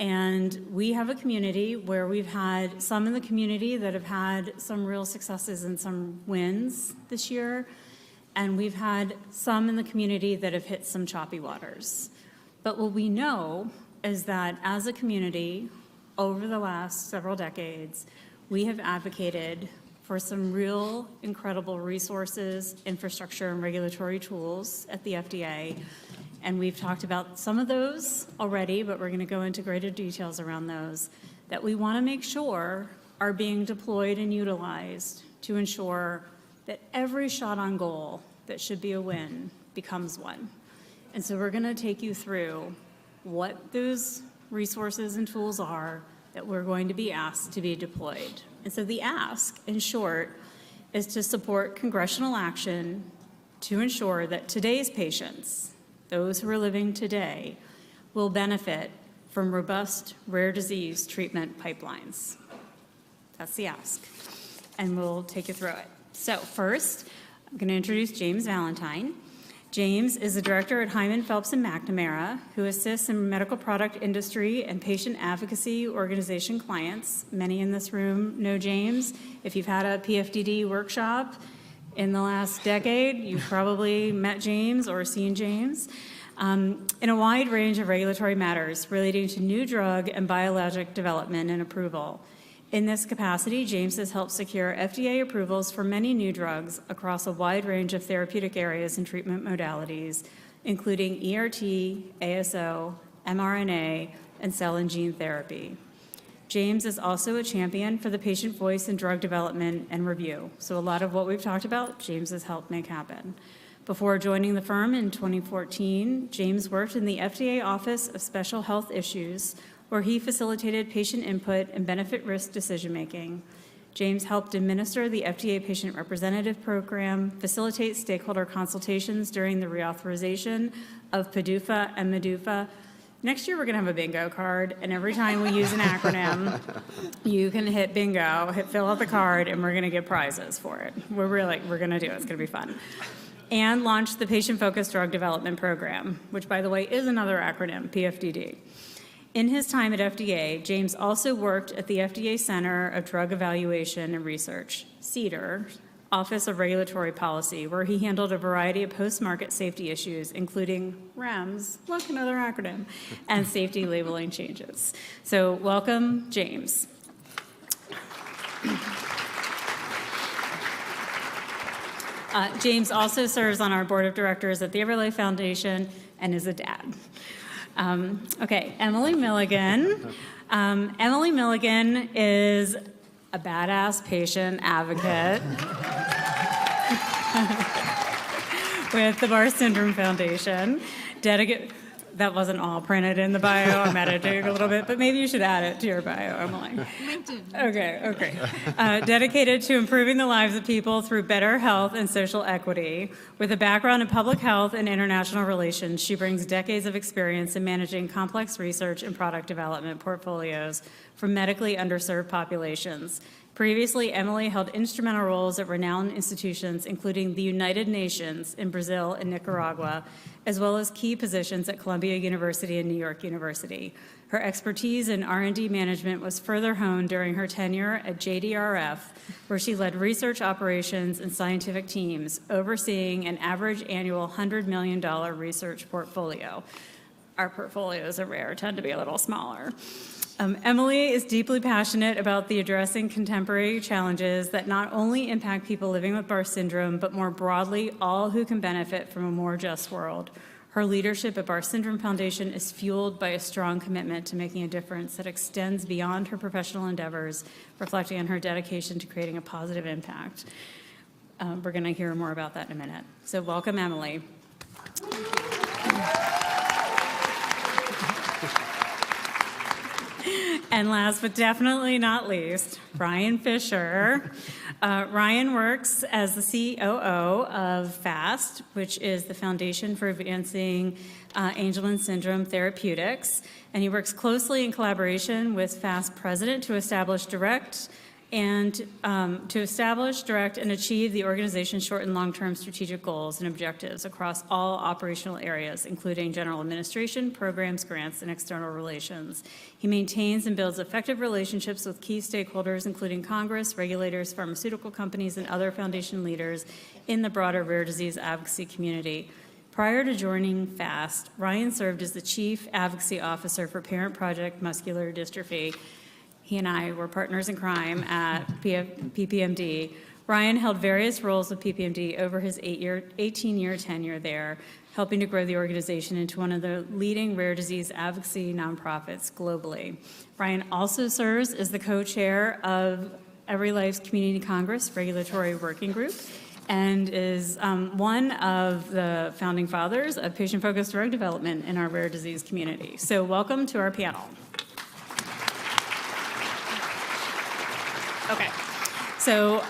And we have a community where we've had some in the community that have had some real successes and some wins this year. And we've had some in the community that have hit some choppy waters. But what we know is that as a community, over the last several decades, we have advocated for some real incredible resources, infrastructure, and regulatory tools at the FDA. And we've talked about some of those already, but we're going to go into greater details around those, that we want to make sure are being deployed and utilized to ensure that every shot on goal that should be a win becomes one. And so we're going to take you through what those resources and tools are that we're going to be asked to be deployed. And so the ask, in short, is to support congressional action to ensure that today's patients, those who are living today, will benefit from robust rare disease treatment pipelines. That's the ask. And we'll take you through it. So first, I'm going to introduce James Valentine. James is the director at Hyman, Phelps & McNamara, who assists in medical product industry and patient advocacy organization clients. Many in this room know James. If you've had a PFDD workshop in the last decade, you've probably met James or seen James in a wide range of regulatory matters relating to new drug and biologic development and approval. In this capacity, James has helped secure FDA approvals for many new drugs across a wide range of therapeutic areas and treatment modalities, including ERT, ASO, mRNA, and cell and gene therapy. James is also a champion for the patient voice in drug development and review. So a lot of what we've talked about, James has helped make happen. Before joining the firm in 2014, James worked in the FDA Office of Special Health Issues, where he facilitated patient input and benefit risk decision-making. James helped administer the FDA Patient Representative Program, facilitate stakeholder consultations during the reauthorization of PDUFA and MDUFA. Next year, we're going to have a bingo card, and every time we use an acronym, you can hit bingo, fill out the card, and we're going to get prizes for it. We're going to do it. It's going to be fun. And launched the Patient-Focused Drug Development Program, which, by the way, is another acronym, PFDD. In his time at FDA, James also worked at the FDA Center of Drug Evaluation and Research, CDER, Office of Regulatory Policy, where he handled a variety of post-market safety issues, including REMS, look, another acronym, and safety labeling changes. So welcome, James. James also serves on our board of directors at the EveryLife Foundation and is a dad. Okay, Emily Milligan. Emily Milligan is a badass patient advocate with the Barr Syndrome Foundation. that wasn't all printed in the bio. I'm editing a little bit, but maybe you should add it to your bio, Emily. Okay. Dedicated to improving the lives of people through better health and social equity. With a background in public health and international relations, she brings decades of experience in managing complex research and product development portfolios for medically underserved populations. Previously, Emily held instrumental roles at renowned institutions, including the United Nations in Brazil and Nicaragua, as well as key positions at Columbia University and New York University. Her expertise in R&D management was further honed during her tenure at JDRF, where she led research operations and scientific teams, overseeing an average annual $100 million research portfolio. Our portfolios are rare, tend to be a little smaller. Emily is deeply passionate about the addressing contemporary challenges that not only impact people living with Barr syndrome, but more broadly, all who can benefit from a more just world. Her leadership at Barr Syndrome Foundation is fueled by a strong commitment to making a difference that extends beyond her professional endeavors, reflecting on her dedication to creating a positive impact. We're going to hear more about that in a minute. So welcome, Emily. And last but definitely not least, Ryan Fisher. Ryan works as the COO of FAST, which is the Foundation for Advancing Angelman Syndrome Therapeutics. And he works closely in collaboration with FAST president to establish, direct, and achieve the organization's short and long-term strategic goals and objectives across all operational areas, including general administration, programs, grants, and external relations. He maintains and builds effective relationships with key stakeholders, including Congress, regulators, pharmaceutical companies, and other foundation leaders in the broader rare disease advocacy community. Prior to joining FAST, Ryan served as the Chief Advocacy Officer for Parent Project Muscular Dystrophy. He and I were partners in crime at PPMD. Ryan held various roles with PPMD over his 18-year tenure there, helping to grow the organization into one of the leading rare disease advocacy nonprofits globally. Ryan also serves as the co-chair of EveryLife's Community Congress Regulatory Working Group and is one of the founding fathers of patient-focused drug development in our rare disease community. So welcome to our panel. Okay, so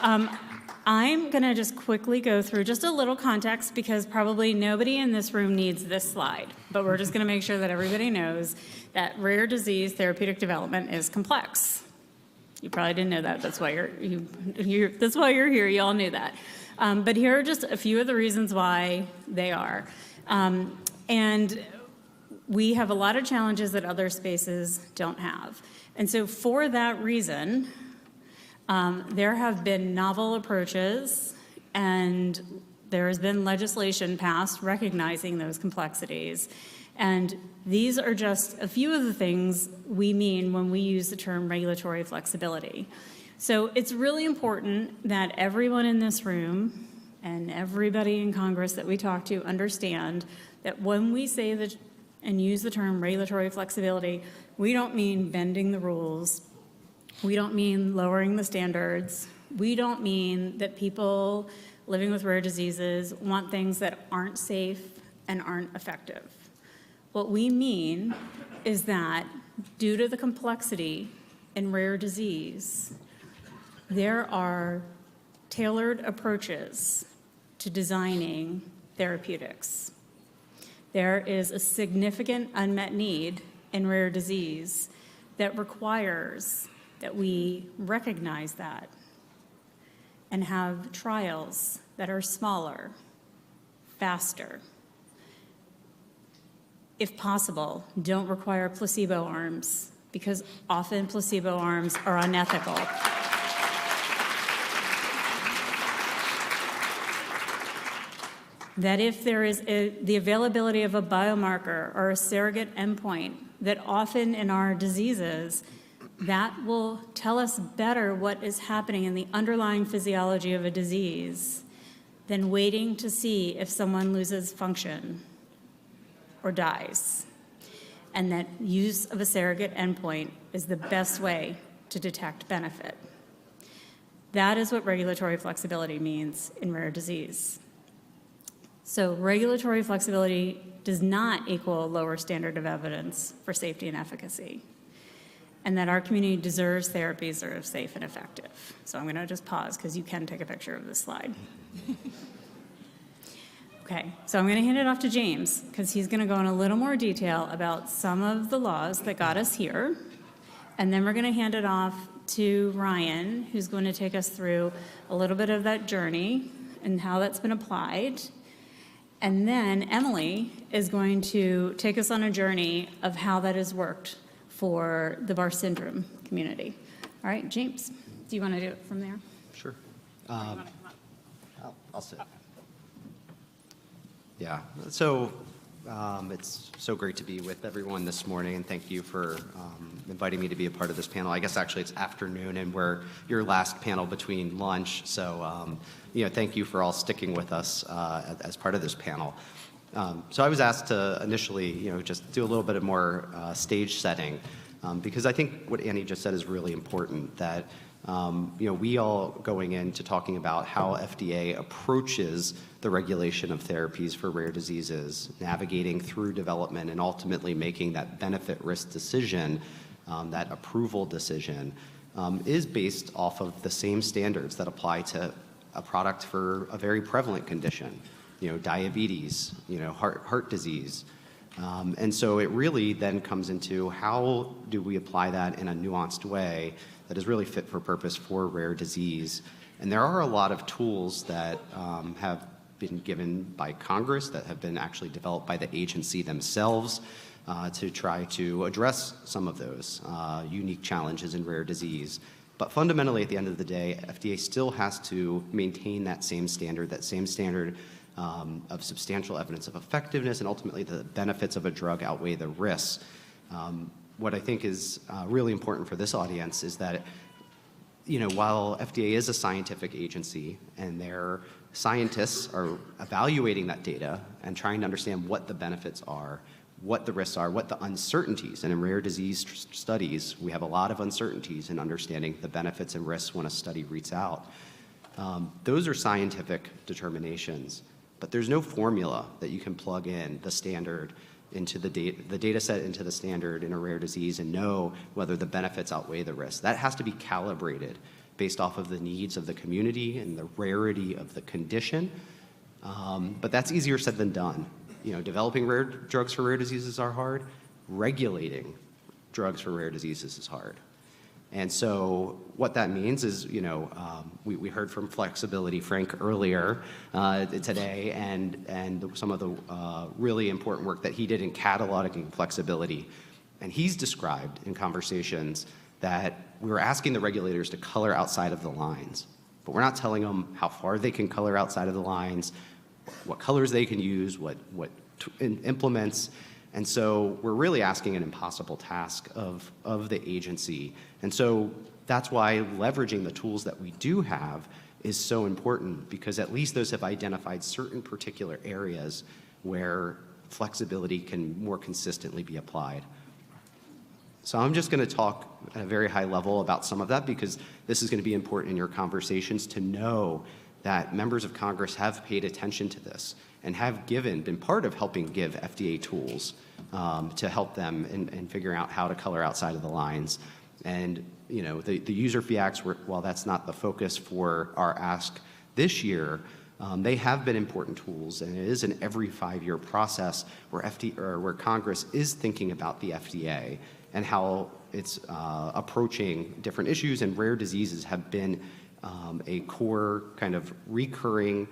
I'm going to just quickly go through just a little context because probably nobody in this room needs this slide, but we're just going to make sure that everybody knows that rare disease therapeutic development is complex. You probably didn't know that. That's why that's why you're here. You all knew that. But here are just a few of the reasons why they are. And we have a lot of challenges that other spaces don't have. And so for that reason, there have been novel approaches, and there has been legislation passed recognizing those complexities. And these are just a few of the things we mean when we use the term regulatory flexibility. So it's really important that everyone in this room and everybody in Congress that we talk to understand that when we say that and use the term regulatory flexibility, we don't mean bending the rules. We don't mean lowering the standards. We don't mean that people living with rare diseases want things that aren't safe and aren't effective. What we mean is that due to the complexity in rare disease, there are tailored approaches to designing therapeutics. There is a significant unmet need in rare disease that requires that we recognize that and have trials that are smaller, faster. If possible, don't require placebo arms because often placebo arms are unethical. That if there is the availability of a biomarker or a surrogate endpoint, that often in our diseases, that will tell us better what is happening in the underlying physiology of a disease than waiting to see if someone loses function or dies. And that use of a surrogate endpoint is the best way to detect benefit. That is what regulatory flexibility means in rare disease. So regulatory flexibility does not equal a lower standard of evidence for safety and efficacy, and that our community deserves therapies that are safe and effective. So I'm going to just pause because you can take a picture of this slide. Okay, so I'm going to hand it off to James because he's going to go in a little more detail about some of the laws that got us here. And then we're going to hand it off to Ryan, who's going to take us through a little bit of that journey and how that's been applied. And then Emily is going to take us on a journey of how that has worked for the Barr syndrome community. All right, James, do you want to do it from there? Sure. I'll sit. Yeah, so it's so great to be with everyone this morning, and thank you for inviting me to be a part of this panel. I guess actually it's afternoon, and we're your last panel between lunch, so thank you for all sticking with us as part of this panel. So I was asked to initially, just do a little bit of more stage setting, because I think what Annie just said is really important, that we all going into talking about how FDA approaches the regulation of therapies for rare diseases, navigating through development and ultimately making that benefit risk decision, that approval decision, is based off of the same standards that apply to a product for a very prevalent condition, diabetes, heart disease. And so it really then comes into how do we apply that in a nuanced way that is really fit for purpose for rare disease. And there are a lot of tools that have been given by Congress, that have been actually developed by the agency themselves to try to address some of those unique challenges in rare disease. But fundamentally, at the end of the day, FDA still has to maintain that same standard of substantial evidence of effectiveness, and ultimately the benefits of a drug outweigh the risks. What I think is really important for this audience is that, while FDA is a scientific agency and their scientists are evaluating that data and trying to understand what the benefits are, what the risks are, what the uncertainties, and in rare disease studies, we have a lot of uncertainties in understanding the benefits and risks when a study reads out. Those are scientific determinations, but there's no formula that you can plug in the standard into the data set into the standard in a rare disease and know whether the benefits outweigh the risks. That has to be calibrated based off of the needs of the community and the rarity of the condition. But that's easier said than done. Developing rare drugs for rare diseases are hard. Regulating drugs for rare diseases is hard. And so what that means is, we heard from Flexibility Frank earlier today, and some of the really important work that he did in cataloging flexibility. And he's described in conversations that we were asking the regulators to color outside of the lines, but we're not telling them how far they can color outside of the lines, what colors they can use, what implements. And so we're really asking an impossible task of the agency. And so that's why leveraging the tools that we do have is so important, because at least those have identified certain particular areas where flexibility can more consistently be applied. So I'm just going to talk at a very high level about some of that, because this is going to be important in your conversations to know that members of Congress have paid attention to this and have been part of helping give FDA tools to help them in figuring out how to color outside of the lines. And the user fee acts, while that's not the focus for our ask this year, they have been important tools, and it is an every 5-year process where Congress is thinking about the FDA and how it's approaching different issues, and rare diseases have been a core kind of recurring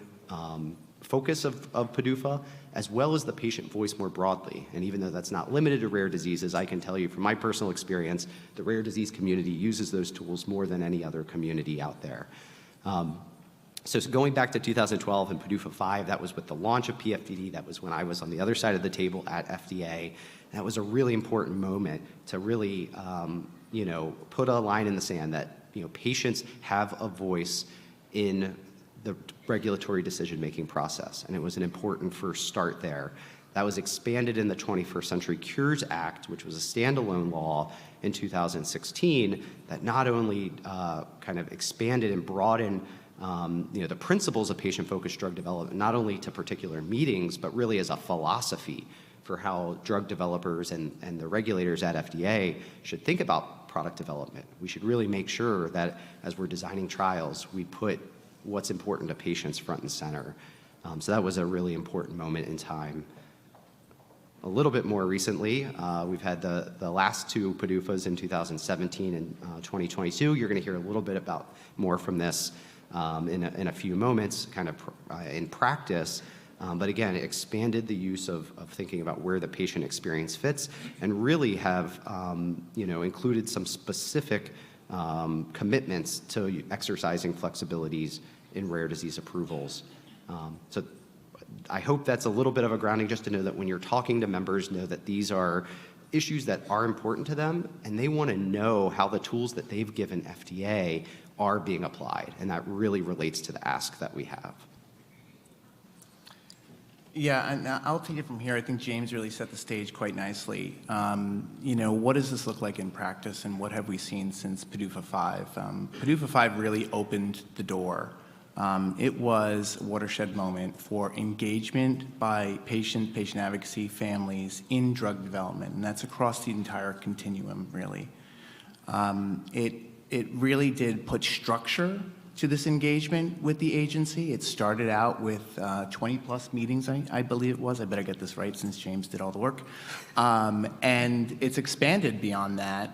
focus of PDUFA, as well as the patient voice more broadly. And even though that's not limited to rare diseases, I can tell you from my personal experience, the rare disease community uses those tools more than any other community out there. So going back to 2012 and PDUFA 5, that was with the launch of PFDD. That was when I was on the other side of the table at FDA. That was a really important moment to really, put a line in the sand that, patients have a voice in the regulatory decision-making process. And it was an important first start there. That was expanded in the 21st Century Cures Act, which was a standalone law in 2016 that not only kind of expanded and broadened the principles of patient-focused drug development, not only to particular meetings, but really as a philosophy for how drug developers and the regulators at FDA should think about product development. We should really make sure that as we're designing trials, we put what's important to patients front and center. So that was a really important moment in time. A little bit more recently, we've had the last two PDUFAs in 2017 and 2022. You're going to hear a little bit about more from this in a few moments, kind of in practice. But again, it expanded the use of thinking about where the patient experience fits, and really have included some specific commitments to exercising flexibilities in rare disease approvals. So I hope that's a little bit of a grounding, just to know that when you're talking to members, know that these are issues that are important to them, and they want to know how the tools that they've given FDA are being applied, and that really relates to the ask that we have. Yeah, and I'll take it from here. I think James really set the stage quite nicely. What does this look like in practice, and what have we seen since PDUFA 5? PDUFA 5 really opened the door. It was a watershed moment for engagement by patient advocacy, families in drug development, and that's across the entire continuum, really. It really did put structure to this engagement with the agency. It started out with 20-plus meetings, I believe it was. I better get this right since James did all the work. And it's expanded beyond that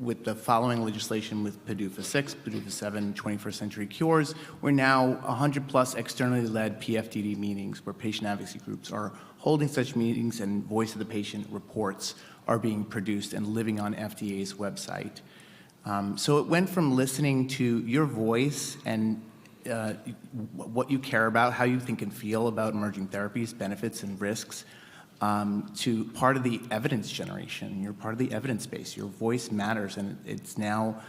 with the following legislation with PDUFA 6, PDUFA 7, 21st Century Cures. We're now 100-plus externally led PFDD meetings where patient advocacy groups are holding such meetings, and voice of the patient reports are being produced and living on FDA's website. So it went from listening to your voice and what you care about, how you think and feel about emerging therapies, benefits and risks, to part of the evidence generation. You're part of the evidence base. Your voice matters, and it's now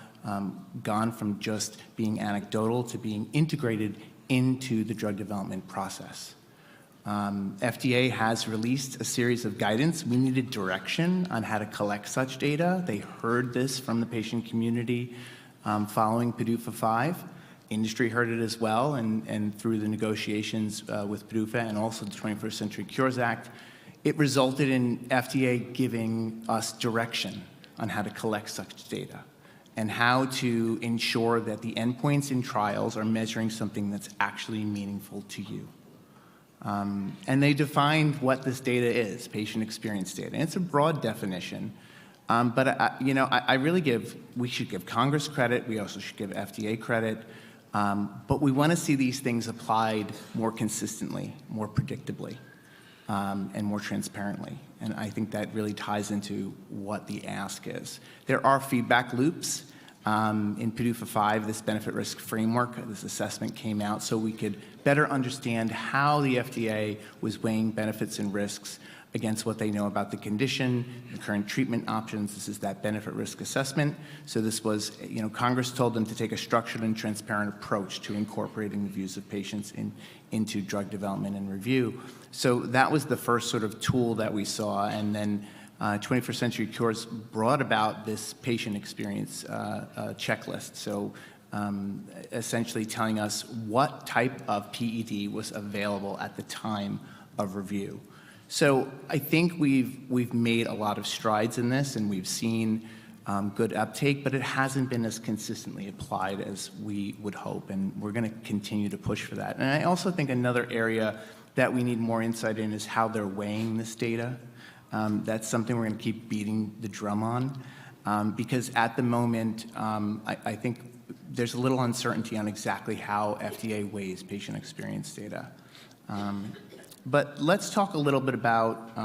gone from just being anecdotal to being integrated into the drug development process. FDA has released a series of guidance. We needed direction on how to collect such data. They heard this from the patient community following PDUFA 5. Industry heard it as well, and through the negotiations with PDUFA and also the 21st Century Cures Act, it resulted in FDA giving us direction on how to collect such data and how to ensure that the endpoints in trials are measuring something that's actually meaningful to you. And they defined what this data is, patient experience data. And it's a broad definition, but I really we should give Congress credit. We also should give FDA credit. But we want to see these things applied more consistently, more predictably, and more transparently. And I think that really ties into what the ask is. There are feedback loops. In PDUFA 5, this benefit risk framework, this assessment came out so we could better understand how the FDA was weighing benefits and risks against what they know about the condition, the current treatment options. This is that benefit risk assessment. So this was, Congress told them to take a structured and transparent approach to incorporating the views of patients into drug development and review. So that was the first sort of tool that we saw, and then 21st Century Cures brought about this patient experience checklist. So essentially telling us what type of PED was available at the time of review. So I think we've made a lot of strides in this, and we've seen good uptake, but it hasn't been as consistently applied as we would hope, and we're going to continue to push for that. And I also think another area that we need more insight in is how they're weighing this data. That's something we're going to keep beating the drum on, because at the moment, I think there's a little uncertainty on exactly how FDA weighs patient experience data. But let's talk a little bit about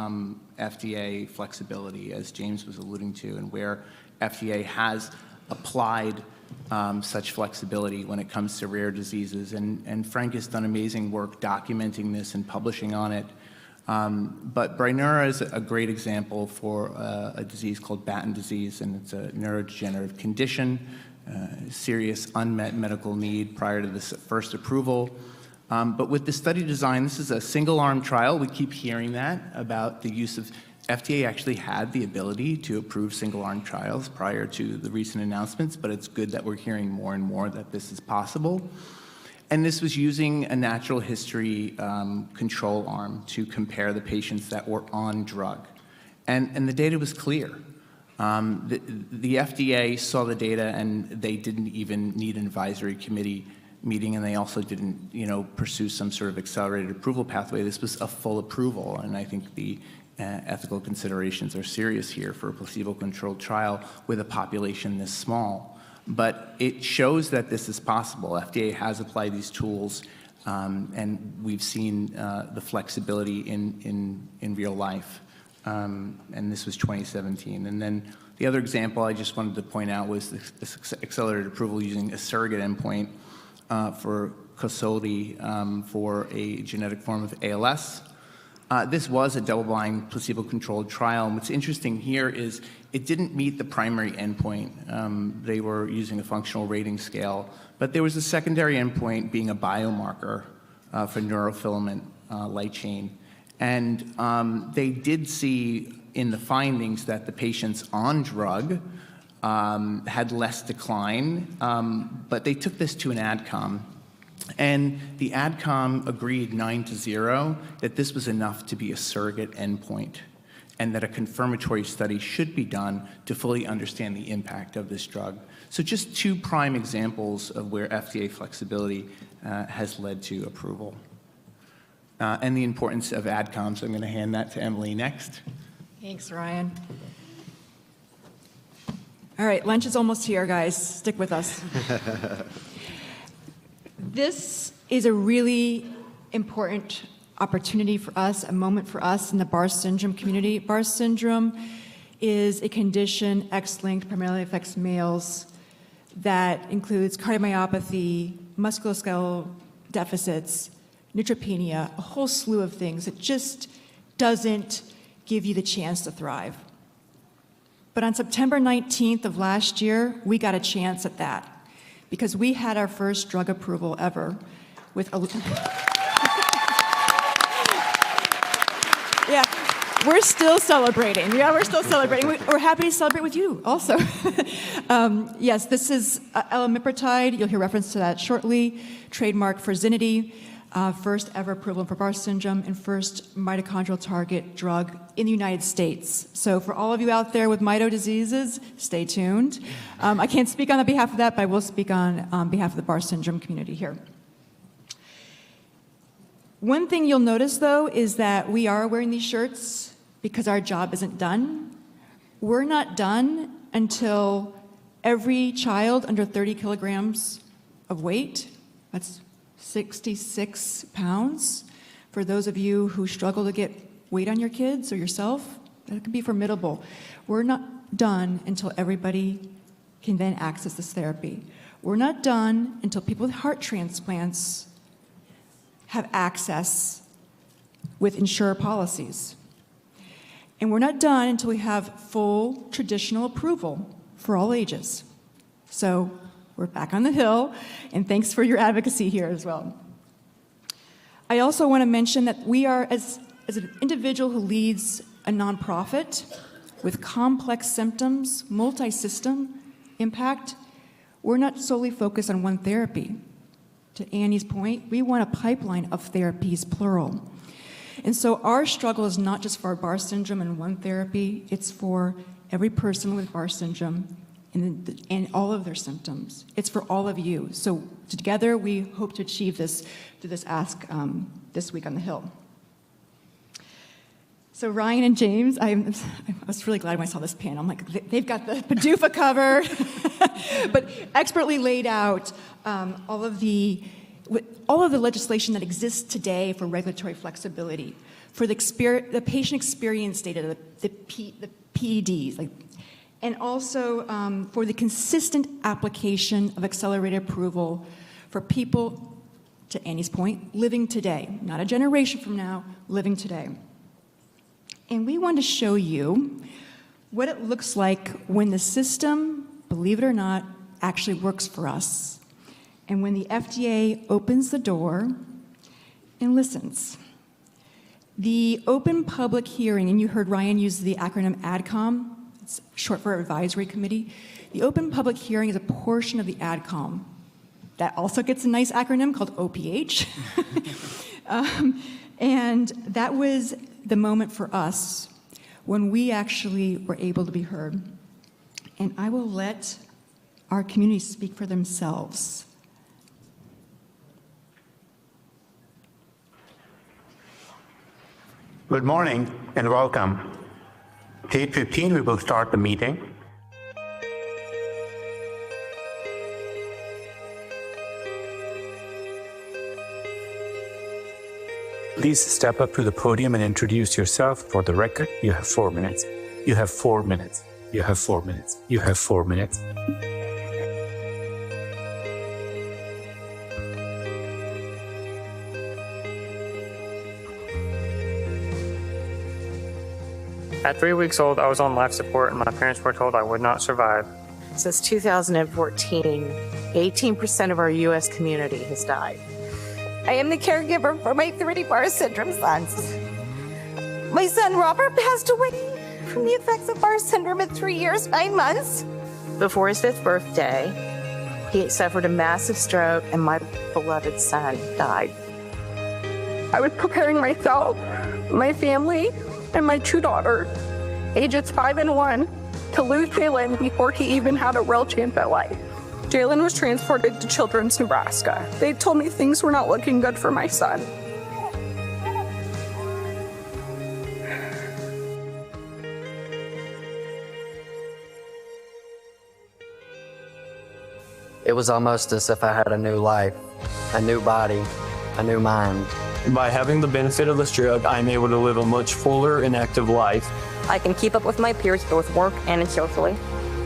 FDA flexibility, as James was alluding to, and where FDA has applied such flexibility when it comes to rare diseases. And Frank has done amazing work documenting this and publishing on it. But Brineura is a great example for a disease called Batten disease, and it's a neurodegenerative condition, serious unmet medical need prior to this first approval. But with the study design, this is a single-arm trial. We keep hearing that about the use of FDA actually had the ability to approve single-arm trials prior to the recent announcements, but it's good that we're hearing more and more that this is possible. And this was using a natural history control arm to compare the patients that were on drug. And the data was clear. The FDA saw the data, and they didn't even need an advisory committee meeting, and they also didn't, pursue some sort of accelerated approval pathway. This was a full approval, and I think the ethical considerations are serious here for a placebo-controlled trial with a population this small. But it shows that this is possible. FDA has applied these tools, and we've seen the flexibility in real life. And this was 2017. And then the other example I just wanted to point out was this accelerated approval using a surrogate endpoint for Kosolti for a genetic form of ALS. This was a double-blind, placebo-controlled trial. And what's interesting here is it didn't meet the primary endpoint. They were using a functional rating scale. But there was a secondary endpoint being a biomarker for neurofilament light chain. And they did see in the findings that the patients on drug had less decline, but they took this to an AdCom. And the AdCom agreed 9-0 that this was enough to be a surrogate endpoint and that a confirmatory study should be done to fully understand the impact of this drug. So just two prime examples of where FDA flexibility has led to approval. And the importance of AdComs. So I'm going to hand that to Emily next. Thanks, Ryan. All right, lunch is almost here, guys. Stick with us. This is a really important opportunity for us, a moment for us in the Barr syndrome community. Barr syndrome is a condition X-linked, primarily affects males, that includes cardiomyopathy, musculoskeletal deficits, neutropenia, a whole slew of things. It just doesn't give you the chance to thrive. But on September 19th of last year, we got a chance at that because we had our first drug approval ever with Yeah, we're still celebrating. Yeah, we're still celebrating. We're happy to celebrate with you also. Yes, this is elamipritide. You'll hear reference to that shortly. Trademark for Zinity. First ever approval for Barr syndrome and first mitochondrial target drug in the United States. So for all of you out there with mito diseases, stay tuned. I can't speak on behalf of that, but I will speak on behalf of the Barr syndrome community here. One thing you'll notice, though, is that we are wearing these shirts because our job isn't done. We're not done until every child under 30 kilograms of weight, that's 66 pounds. For those of you who struggle to get weight on your kids or yourself, that can be formidable. We're not done until everybody can then access this therapy. We're not done until people with heart transplants have access with insurer policies. And we're not done until we have full traditional approval for all ages. So we're back on the Hill, and thanks for your advocacy here as well. I also want to mention that we are, as an individual who leads a nonprofit with complex symptoms, multi-system impact, we're not solely focused on one therapy. To Annie's point, we want a pipeline of therapies, plural. And so our struggle is not just for Barr syndrome and one therapy, it's for every person with Barr syndrome and all of their symptoms. It's for all of you. So together we hope to achieve this through this ask this week on the Hill. So Ryan and James, I was really glad when I saw this panel. I'm like, they've got the PDUFA cover, but expertly laid out all of the legislation that exists today for regulatory flexibility, for the patient experience data, the PEDs, and also for the consistent application of accelerated approval for people, to Annie's point, living today, not a generation from now, living today. And we want to show you what it looks like when the system, believe it or not, actually works for us. And when the FDA opens the door and listens. The open public hearing, and you heard Ryan use the acronym AdCom, it's short for Advisory Committee. The open public hearing is a portion of the AdCom that also gets a nice acronym called OPH. And that was the moment for us when we actually were able to be heard. And I will let our community speak for themselves. Good morning and welcome. At 8:15, we will start the meeting. Please step up to the podium and introduce yourself. For the record, you have 4 minutes. You have 4 minutes. You have 4 minutes. You have 4 minutes. At 3 weeks old, I was on life support and my parents were told I would not survive. Since 2014, 18% of our U.S. community has died. I am the caregiver for my 3 Barr syndrome sons. My son Robert passed away from the effects of Barr syndrome at 3 years, 9 months. Before his 5th birthday, he suffered a massive stroke and my beloved son died. I was preparing myself, my family, and my 2 daughters, ages 5 and 1, to lose Jalen before he even had a real chance at life. Jalen was transported to Children's Nebraska. They told me things were not looking good for my son. It was almost as if I had a new life, a new body, a new mind. By having the benefit of this drug, I'm able to live a much fuller and active life. I can keep up with my peers both work and socially.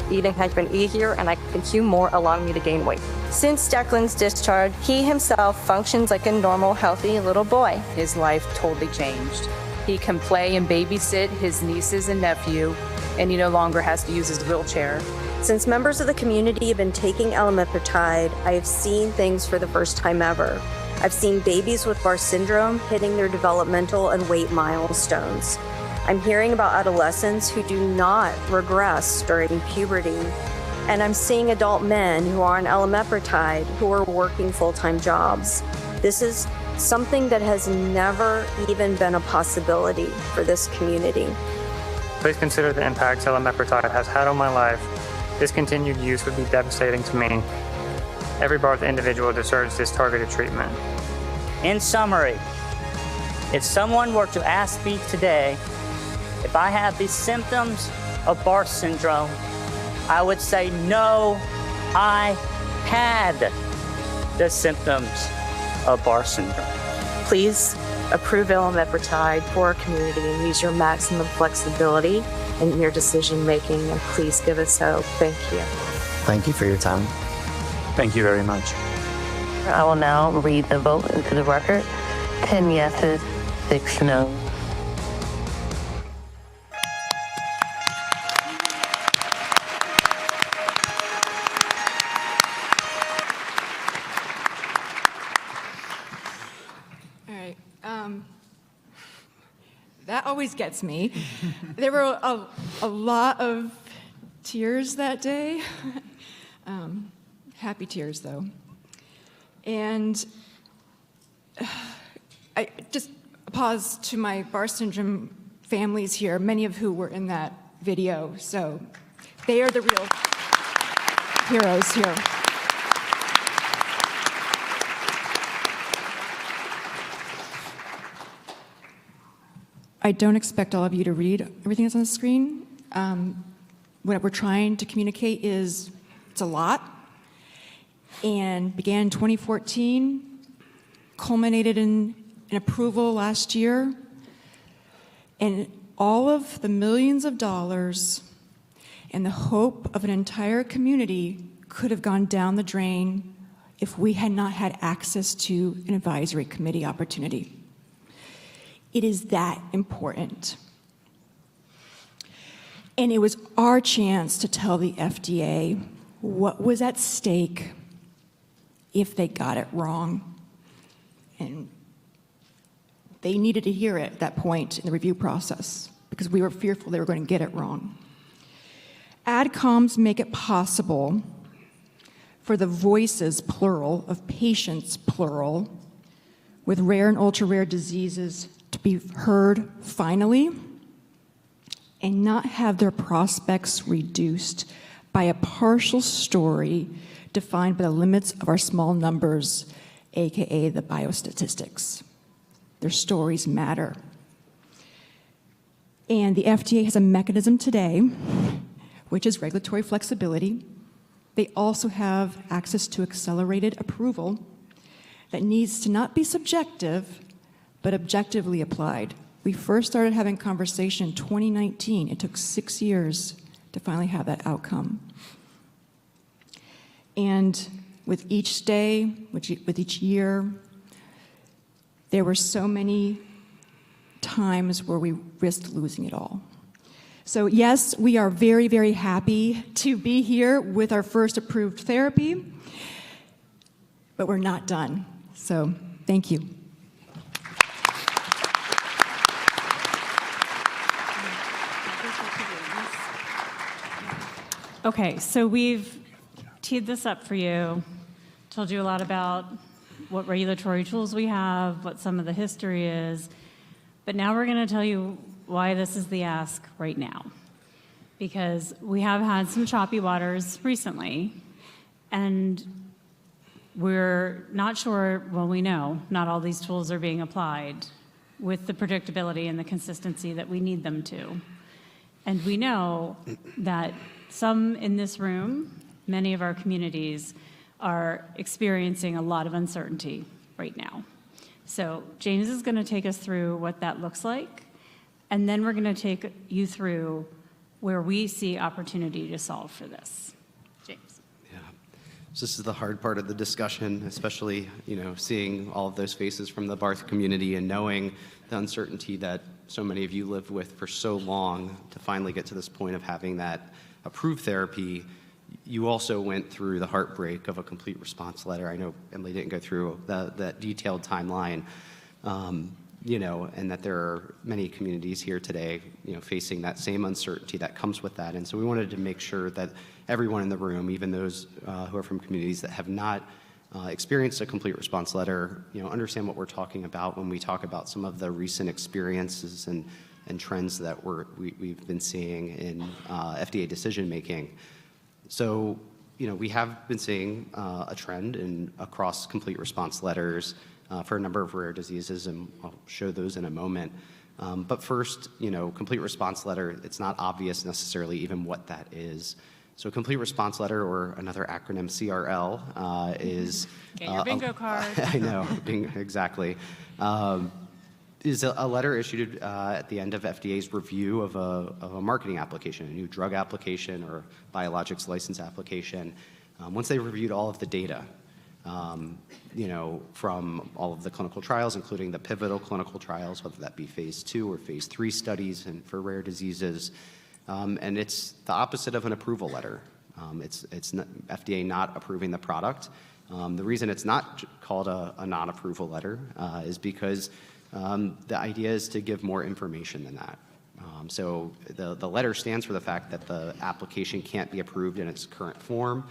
Eating has been easier and I can consume more, allowing me to gain weight. Since Declan's discharge, he himself functions like a normal, healthy little boy. His life totally changed. He can play and babysit his nieces and nephew, and he no longer has to use his wheelchair. Since members of the community have been taking Elamepride, I have seen things for the first time ever. I've seen babies with Barr syndrome hitting their developmental and weight milestones. I'm hearing about adolescents who do not regress during puberty. And I'm seeing adult men who are on Elamepride who are working full-time jobs. This is something that has never even been a possibility for this community. Please consider the impact Elamepride has had on my life. Discontinued use would be devastating to me. Every birth individual deserves this targeted treatment. In summary, if someone were to ask me today if I have the symptoms of Barr syndrome, I would say no, I had the symptoms of Barr syndrome. Please approve Elamepride for our community and use your maximum flexibility in your decision-making, and please give us hope. Thank you. Thank you for your time. Thank you very much. I will now read the vote into the record. 10 yeses, 6 noes. All right. That always gets me. There were a lot of tears that day. Happy tears, though. And I just pause to my Barr syndrome families here, many of who were in that video. So they are the real heroes here. I don't expect all of you to read everything that's on the screen. What we're trying to communicate is it's a lot, and began in 2014, culminated in an approval last year, and all of the millions of dollars and the hope of an entire community could have gone down the drain if we had not had access to an advisory committee opportunity. It is that important. And it was our chance to tell the FDA what was at stake if they got it wrong. And they needed to hear it at that point in the review process because we were fearful they were going to get it wrong. AdComs make it possible for the voices, plural, of patients, plural, with rare and ultra-rare diseases to be heard finally and not have their prospects reduced by a partial story defined by the limits of our small numbers, AKA the biostatistics. Their stories matter. And the FDA has a mechanism today, which is regulatory flexibility. They also have access to accelerated approval that needs to not be subjective, but objectively applied. We first started having conversation in 2019. It took 6 years to finally have that outcome. And with each day, with each year, there were so many times where we risked losing it all. So yes, we are very, very happy to be here with our first approved therapy, but we're not done. So thank you. Okay, so we've teed this up for you, told you a lot about what regulatory tools we have, what some of the history is, but now we're going to tell you why this is the ask right now. Because we have had some choppy waters recently, and we're not sure, well, we know not all these tools are being applied with the predictability and the consistency that we need them to. And we know that some in this room, many of our communities, are experiencing a lot of uncertainty right now. So James is going to take us through what that looks like, and then we're going to take you through where we see opportunity to solve for this. James. Yeah. So this is the hard part of the discussion, especially, seeing all of those faces from the Barth community and knowing the uncertainty that so many of you lived with for so long to finally get to this point of having that approved therapy. You also went through the heartbreak of a complete response letter. I know Emily didn't go through that detailed timeline, and that there are many communities here today, facing that same uncertainty that comes with that. And so we wanted to make sure that everyone in the room, even those who are from communities that have not experienced a complete response letter, understand what we're talking about when we talk about some of the recent experiences and trends that we've been seeing in FDA decision making. So, we have been seeing a trend across complete response letters for a number of rare diseases, and I'll show those in a moment. But first, complete response letter, it's not obvious necessarily even what that is. So complete response letter, or another acronym CRL, is... Get your bingo card. I know, exactly. Is a letter issued at the end of FDA's review of a marketing application, a new drug application or biologics license application. Once they reviewed all of the data, from all of the clinical trials, including the pivotal clinical trials, whether that be phase 2 or phase 3 studies and for rare diseases. And it's the opposite of an approval letter. It's not, FDA not approving the product. The reason it's not called a non-approval letter is because the idea is to give more information than that. So the letter stands for the fact that the application can't be approved in its current form.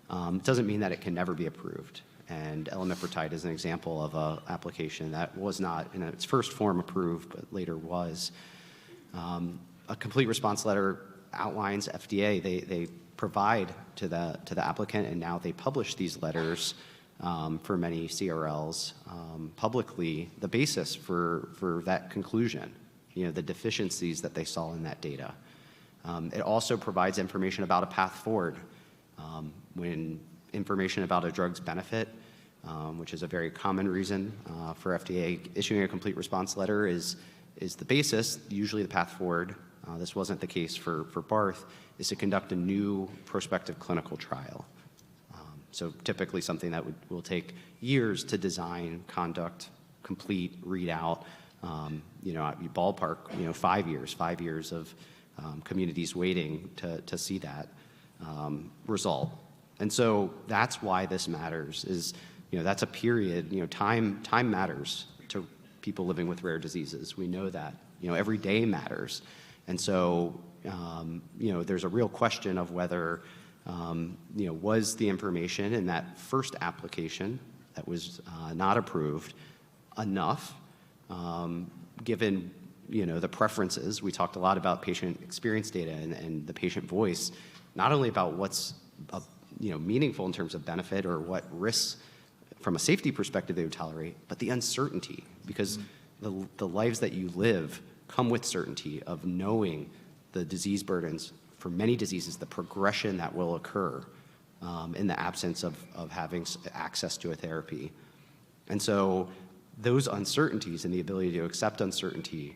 It doesn't mean that it can never be approved. And elamipretide is an example of an application that was not in its first form approved, but later was. A complete response letter outlines FDA. They provide to the applicant, and now they publish these letters for many CRLs publicly, the basis for that conclusion, the deficiencies that they saw in that data. It also provides information about a path forward. When information about a drug's benefit, which is a very common reason for FDA issuing a complete response letter, is the basis, usually the path forward. This wasn't the case for Barth, is to conduct a new prospective clinical trial. So typically something that will take years to design, conduct, complete, read out, ballpark, 5 years of communities waiting to see that result. And so that's why this matters, is, that's a period, time matters to people living with rare diseases. We know that, every day matters. And so, there's a real question of whether Was the information in that first application that was not approved enough, given the preferences? We talked a lot about patient experience data and the patient voice, not only about what's meaningful in terms of benefit or what risks from a safety perspective they would tolerate, but the uncertainty, because the lives that you live come with certainty of knowing the disease burdens for many diseases, the progression that will occur in the absence of having access to a therapy. And so those uncertainties and the ability to accept uncertainty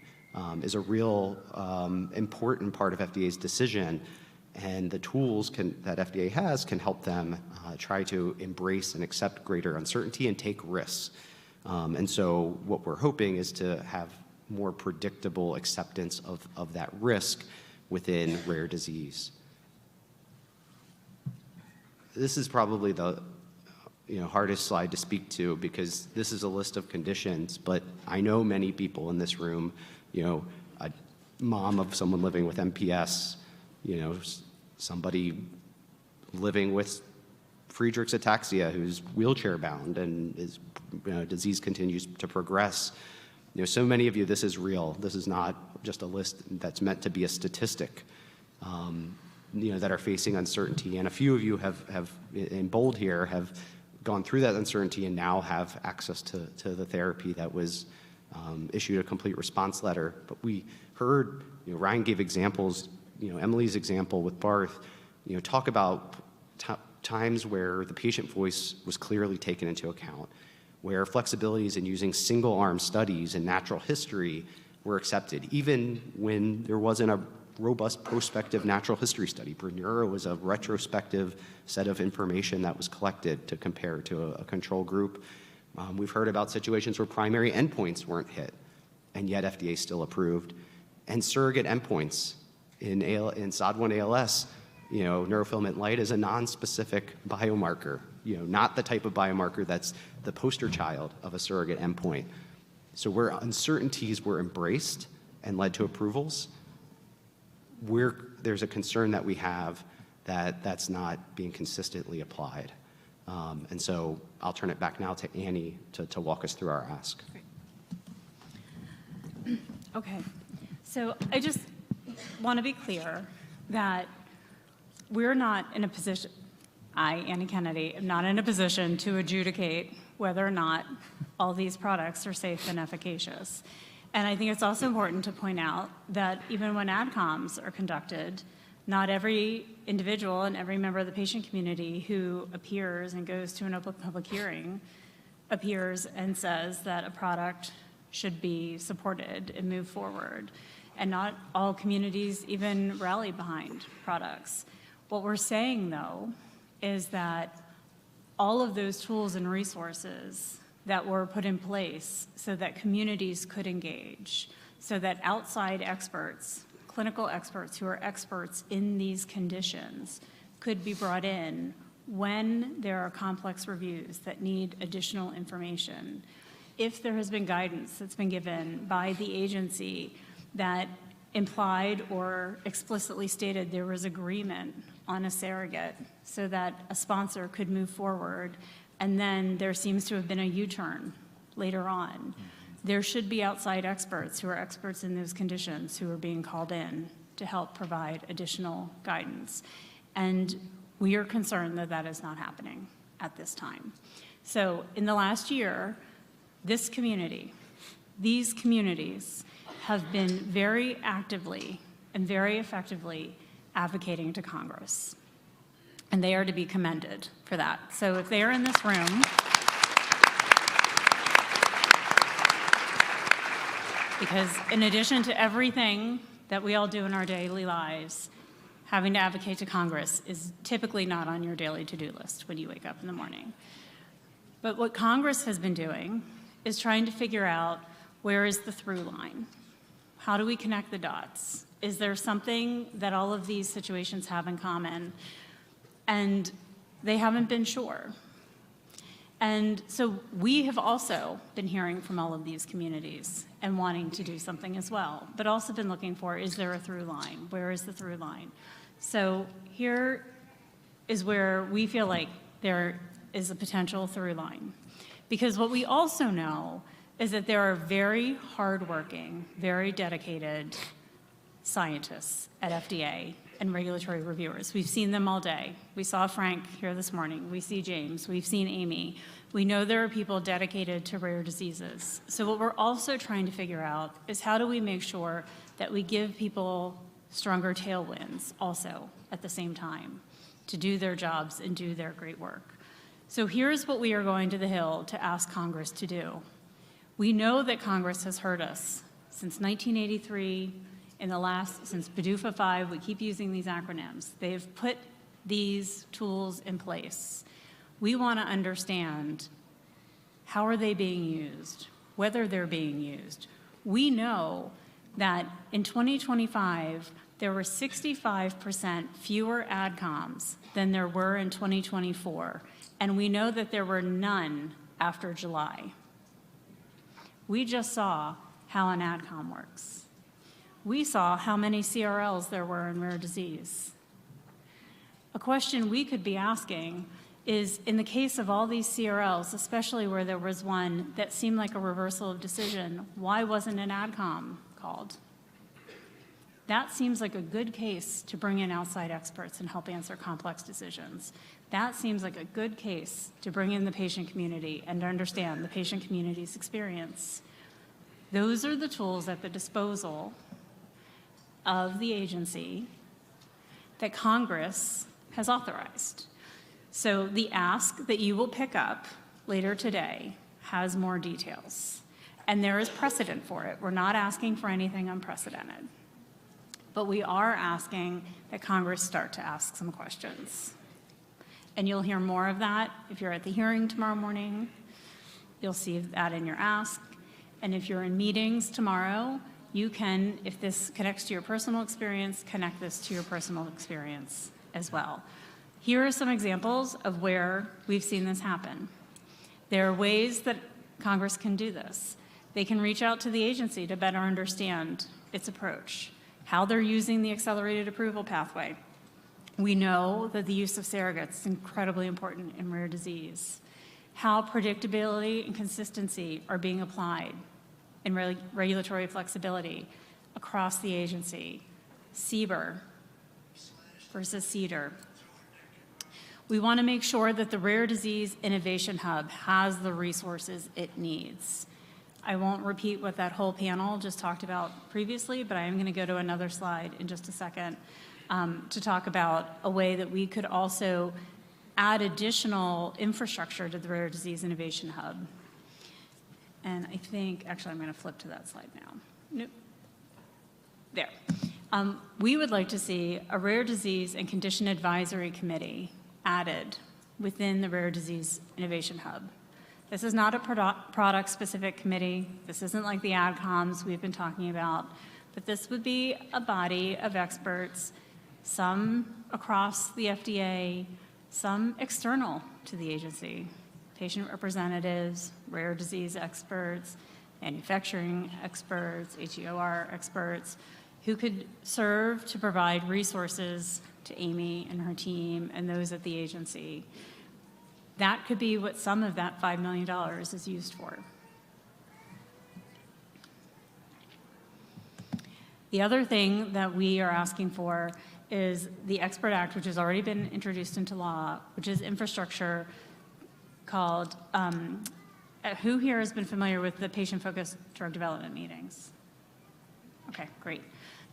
is a real important part of FDA's decision, and the tools that FDA has can help them try to embrace and accept greater uncertainty and take risks. And so what we're hoping is to have more predictable acceptance of that risk within rare disease. This is probably the hardest slide to speak to, because this is a list of conditions, but I know many people in this room, a mom of someone living with MPS, somebody living with Friedreich's ataxia who's wheelchair bound and is, disease continues to progress. So many of you, this is real. This is not just a list that's meant to be a statistic, that are facing uncertainty. And a few of you have in bold here, have gone through that uncertainty and now have access to the therapy that was issued a complete response letter. But we heard, Ryan gave examples, Emily's example with Barth, talk about times where the patient voice was clearly taken into account, where flexibilities in using single-arm studies and natural history were accepted, even when there wasn't a robust prospective natural history study. Bronura was a retrospective set of information that was collected to compare to a control group. We've heard about situations where primary endpoints weren't hit, and yet FDA still approved. And surrogate endpoints in SOD1 ALS, neurofilament light is a non-specific biomarker, not the type of biomarker that's the poster child of a surrogate endpoint. So where uncertainties were embraced and led to approvals, there's a concern that we have that that's not being consistently applied. And so I'll turn it back now to Annie to walk us through our ask. Okay, so I just want to be clear that we're not in a position, Annie Kennedy, am not in a position to adjudicate whether or not all these products are safe and efficacious. And I think it's also important to point out that even when AdComs are conducted, not every individual and every member of the patient community who appears and goes to an open public hearing appears and says that a product should be supported and move forward. And not all communities even rally behind products. What we're saying, though, is that all of those tools and resources that were put in place so that communities could engage, so that outside experts, clinical experts who are experts in these conditions, could be brought in when there are complex reviews that need additional information. If there has been guidance that's been given by the agency that implied or explicitly stated there was agreement on a surrogate so that a sponsor could move forward, and then there seems to have been a U-turn later on, there should be outside experts who are experts in those conditions who are being called in to help provide additional guidance. And we are concerned that that is not happening at this time. So in the last year, this community, these communities have been very actively and very effectively advocating to Congress. And they are to be commended for that. So if they are in this room, because in addition to everything that we all do in our daily lives, having to advocate to Congress is typically not on your daily to-do list when you wake up in the morning. But what Congress has been doing is trying to figure out, where is the through line? How do we connect the dots? Is there something that all of these situations have in common? And they haven't been sure. And so we have also been hearing from all of these communities and wanting to do something as well, but also been looking for, is there a through line? Where is the through line? So here is where we feel like there is a potential through line. Because what we also know is that there are very hardworking, very dedicated scientists at FDA and regulatory reviewers. We've seen them all day. We saw Frank here this morning. We see James. We've seen Amy. We know there are people dedicated to rare diseases. So what we're also trying to figure out is how do we make sure that we give people stronger tailwinds also at the same time to do their jobs and do their great work. So here's what we are going to the Hill to ask Congress to do. We know that Congress has heard us since 1983. Since PDUFA 5, we keep using these acronyms. They've put these tools in place. We want to understand how are they being used, whether they're being used. We know that in 2025, there were 65% fewer AdComs than there were in 2024, and we know that there were none after July. We just saw how an AdCom works. We saw how many CRLs there were in rare disease. A question we could be asking is, in the case of all these CRLs, especially where there was one that seemed like a reversal of decision, why wasn't an AdCom called? That seems like a good case to bring in outside experts and help answer complex decisions. That seems like a good case to bring in the patient community and to understand the patient community's experience. Those are the tools at the disposal of the agency that Congress has authorized. So the ask that you will pick up later today has more details, and there is precedent for it. We're not asking for anything unprecedented, but we are asking that Congress start to ask some questions. And you'll hear more of that if you're at the hearing tomorrow morning. You'll see that in your ask. And if you're in meetings tomorrow, you can, if this connects to your personal experience, connect this to your personal experience as well. Here are some examples of where we've seen this happen. There are ways that Congress can do this. They can reach out to the agency to better understand its approach, how they're using the accelerated approval pathway. We know that the use of surrogates is incredibly important in rare disease. How predictability and consistency are being applied in regulatory flexibility across the agency, CBER versus CEDAR. We want to make sure that the Rare Disease Innovation Hub has the resources it needs. I won't repeat what that whole panel just talked about previously, but I am going to go to another slide in just a second to talk about a way that we could also add additional infrastructure to the Rare Disease Innovation Hub. And I think, actually, I'm going to flip to that slide now. Nope. There. We would like to see a Rare Disease and Condition Advisory Committee added within the Rare Disease Innovation Hub. This is not a product-specific committee. This isn't like the AdComs we've been talking about, but this would be a body of experts, some across the FDA, some external to the agency, patient representatives, rare disease experts, manufacturing experts, HEOR experts, who could serve to provide resources to Amy and her team and those at the agency. That could be what some of that $5 million is used for. The other thing that we are asking for is the Expert Act, which has already been introduced into law, which is infrastructure called, who here has been familiar with the patient-focused drug development meetings? Okay, great.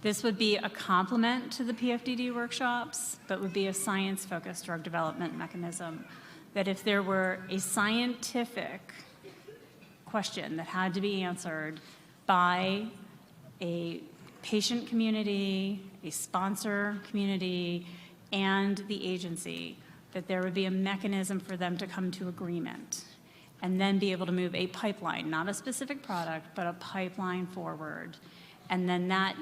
This would be a complement to the PFDD workshops, but would be a science-focused drug development mechanism. That if there were a scientific question that had to be answered by a patient community, a sponsor community, and the agency, that there would be a mechanism for them to come to agreement and then be able to move a pipeline, not a specific product, but a pipeline forward. And then that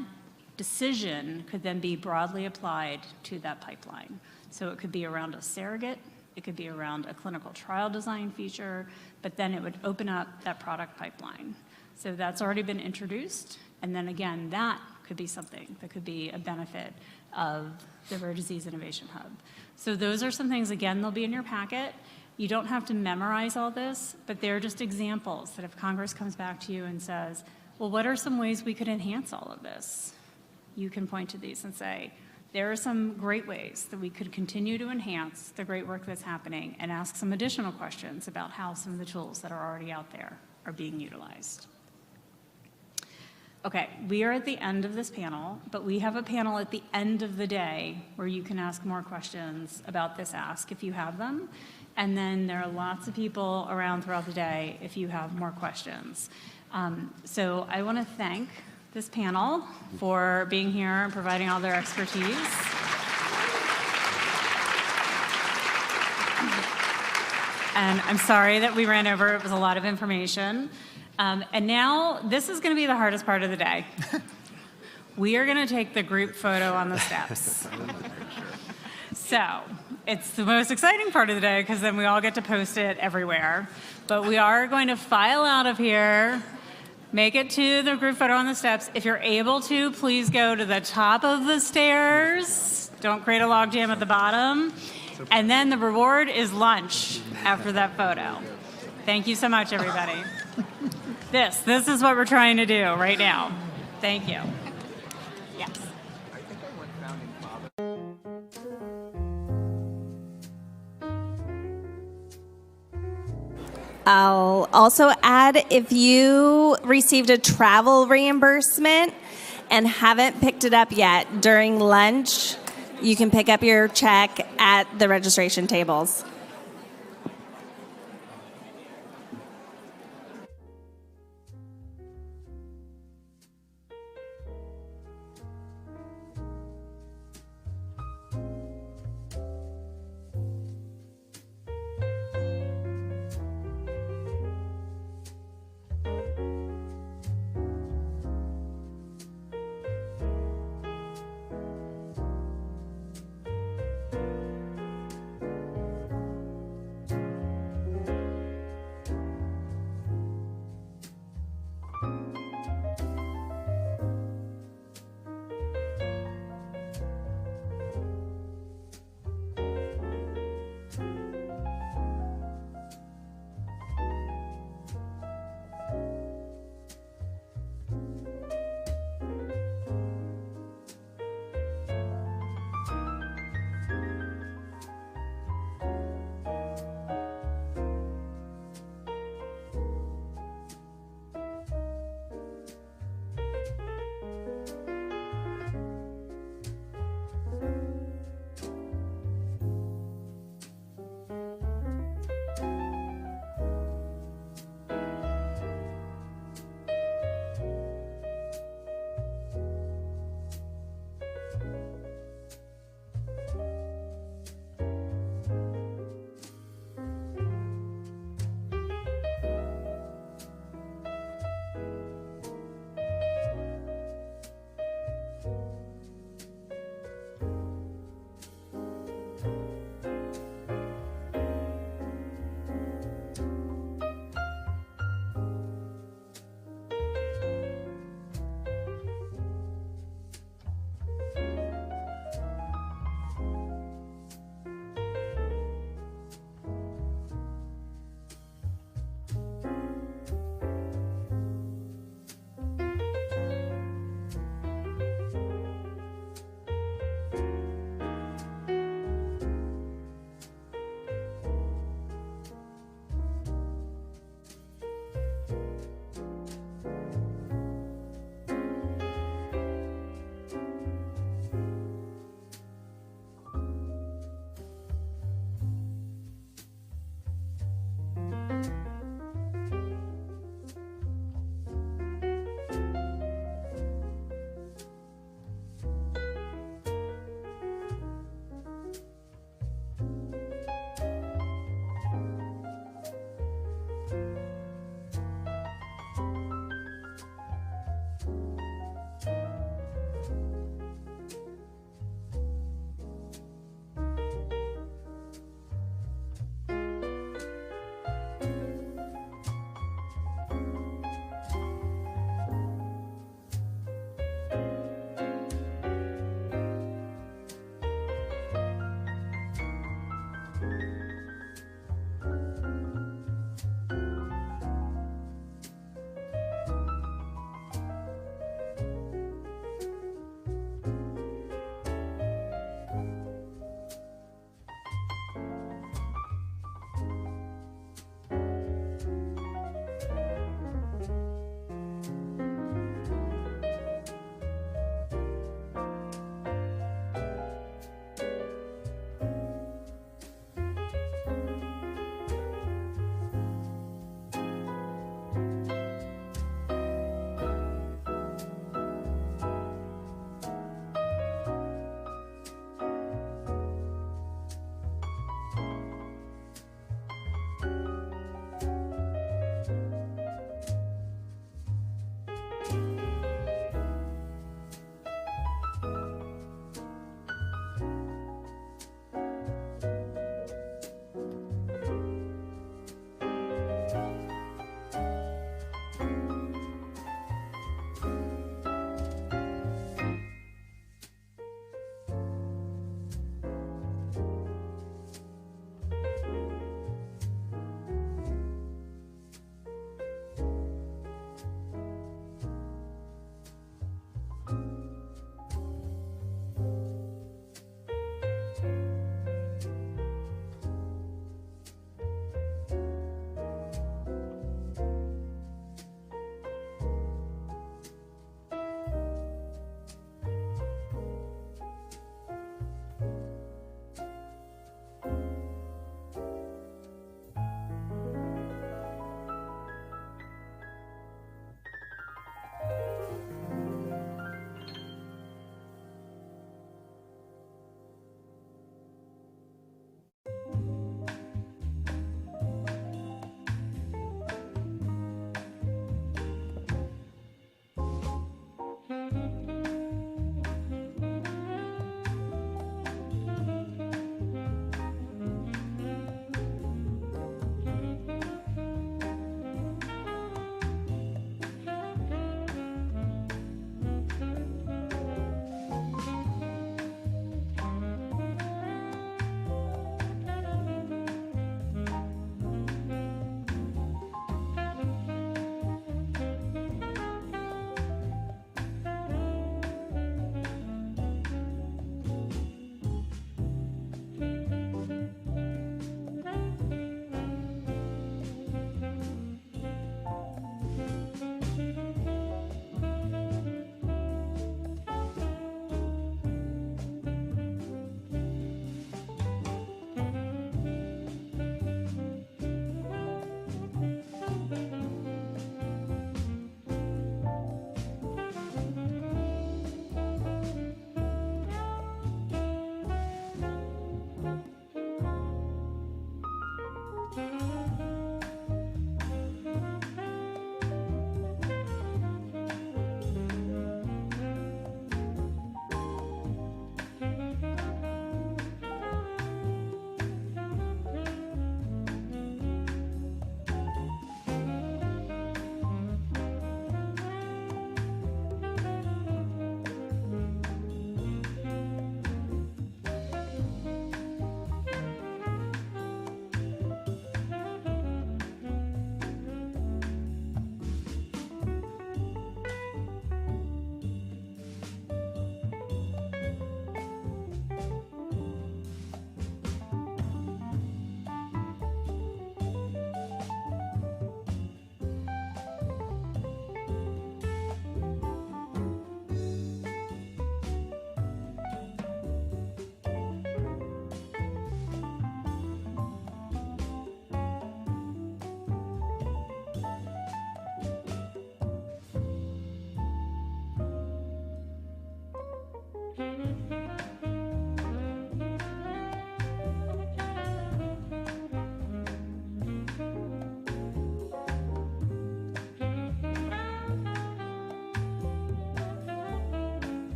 decision could then be broadly applied to that pipeline. So it could be around a surrogate, it could be around a clinical trial design feature, but then it would open up that product pipeline. So that's already been introduced. And then again, that could be something that could be a benefit of the Rare Disease Innovation Hub. So those are some things, again, they'll be in your packet. You don't have to memorize all this, but they're just examples that if Congress comes back to you and says, well, what are some ways we could enhance all of this? You can point to these and say, there are some great ways that we could continue to enhance the great work that's happening and ask some additional questions about how some of the tools that are already out there are being utilized. Okay, we are at the end of this panel, but we have a panel at the end of the day where you can ask more questions about this ask if you have them. And then there are lots of people around throughout the day if you have more questions. So I want to thank this panel for being here and providing all their expertise. And I'm sorry that we ran over. It was a lot of information. And now this is going to be the hardest part of the day. We are going to take the group photo on the steps. So it's the most exciting part of the day because then we all get to post it everywhere. But we are going to file out of here, make it to the group photo on the steps. If you're able to, please go to the top of the stairs. Don't create a logjam at the bottom. And then the reward is lunch after that photo. Thank you so much, everybody. This is what we're trying to do right now. Thank you. Yes. I'll also add, if you received a travel reimbursement and haven't picked it up yet, during lunch, you can pick up your check at the registration tables.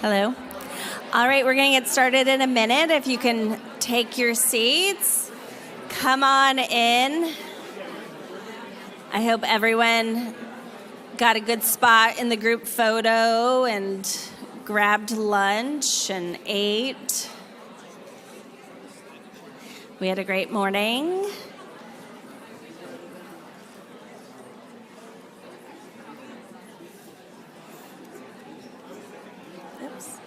Hello. All right, we're going to get started in a minute. If you can take your seats, come on in. I hope everyone got a good spot in the group photo and grabbed lunch and ate. We had a great morning. Oops.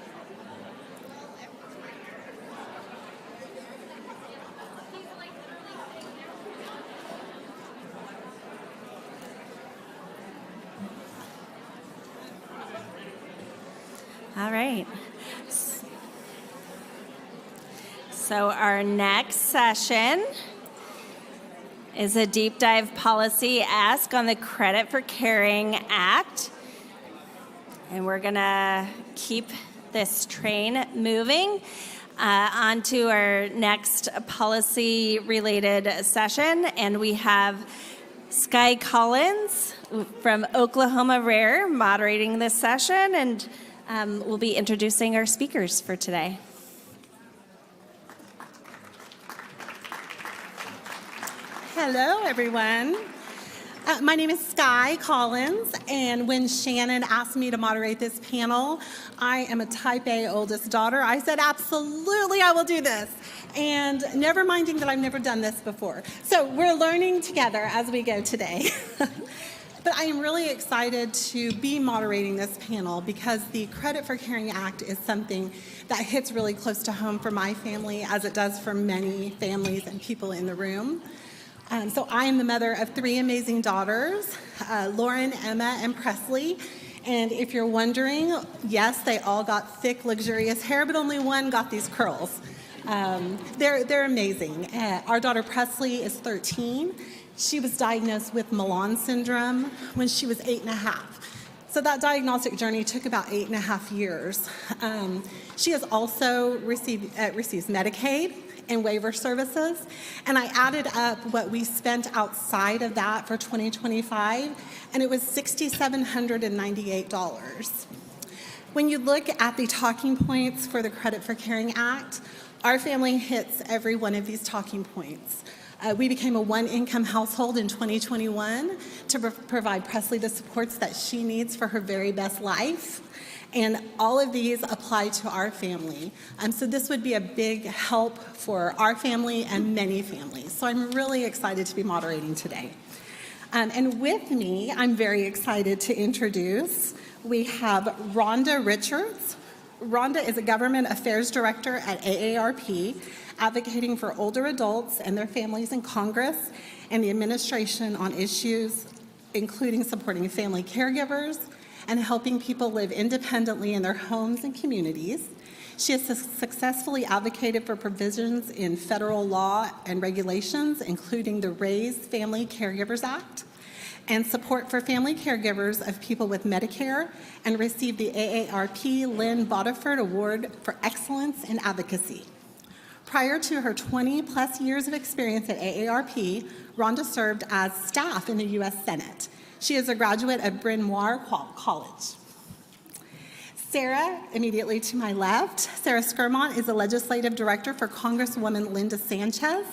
All right. So our next session is a deep dive policy ask on the Credit for Caring Act. And we're going to keep this train moving on to our next policy-related session. And we have Sky Collins from Oklahoma Rare moderating this session, and we'll be introducing our speakers for today. Hello, everyone. My name is Sky Collins, and when Shannon asked me to moderate this panel, I am a type A oldest daughter. I said, absolutely, I will do this. And never minding that I've never done this before. So we're learning together as we go today. But I am really excited to be moderating this panel because the Credit for Caring Act is something that hits really close to home for my family, as it does for many families and people in the room. So I am the mother of 3 amazing daughters, Lauren, Emma, and Presley. And if you're wondering, yes, they all got thick, luxurious hair, but only one got these curls. They're amazing. Our daughter Presley is 13. She was diagnosed with Milan syndrome when she was 8.5. So that diagnostic journey took about 8.5 years. She has also receives Medicaid and waiver services, and I added up what we spent outside of that for 2025, and it was $6,798. When you look at the talking points for the Credit for Caring Act, our family hits every one of these talking points. We became a one-income household in 2021 to provide Presley the supports that she needs for her very best life. And all of these apply to our family. So this would be a big help for our family and many families. So I'm really excited to be moderating today. And with me, I'm very excited to introduce, we have Rhonda Richards. Rhonda is a government affairs director at AARP, advocating for older adults and their families in Congress and the administration on issues including supporting family caregivers and helping people live independently in their homes and communities. She has successfully advocated for provisions in federal law and regulations, including the Raise Family Caregivers Act, and support for family caregivers of people with Medicare, and received the AARP Lynn Bodiford Award for Excellence in Advocacy. Prior to her 20-plus years of experience at AARP, Rhonda served as staff in the U.S. Senate. She is a graduate of Bryn Mawr College. Sarah, immediately to my left, Sarah Skirmont is a legislative director for Congresswoman Linda Sanchez,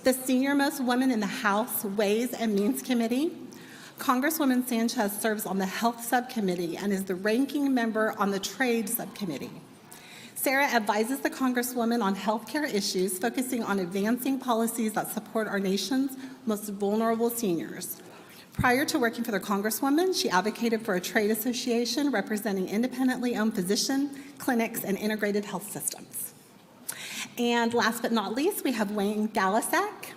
the senior-most woman in the House Ways and Means Committee. Congresswoman Sanchez serves on the Health Subcommittee and is the ranking member on the Trade Subcommittee. Sarah advises the Congresswoman on healthcare issues, focusing on advancing policies that support our nation's most vulnerable seniors. Prior to working for the Congresswoman, she advocated for a trade association representing independently owned physician clinics and integrated health systems. And last but not least, we have Wayne Galasek.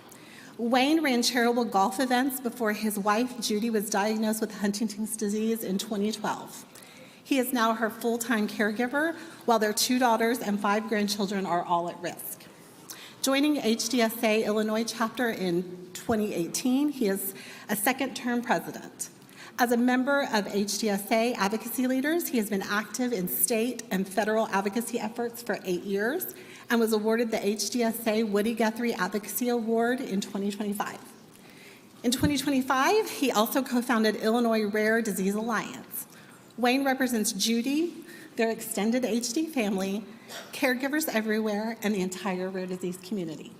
Wayne ran charitable golf events before his wife, Judy, was diagnosed with Huntington's disease in 2012. He is now her full-time caregiver, while their 2 daughters and 5 grandchildren are all at risk. Joining HDSA Illinois chapter in 2018, he is a second-term president. As a member of HDSA advocacy leaders, he has been active in state and federal advocacy efforts for 8 years and was awarded the HDSA Woody Guthrie Advocacy Award in 2025. In 2025, he also co-founded Illinois Rare Disease Alliance. Wayne represents Judy, their extended HD family, caregivers everywhere, and the entire rare disease community.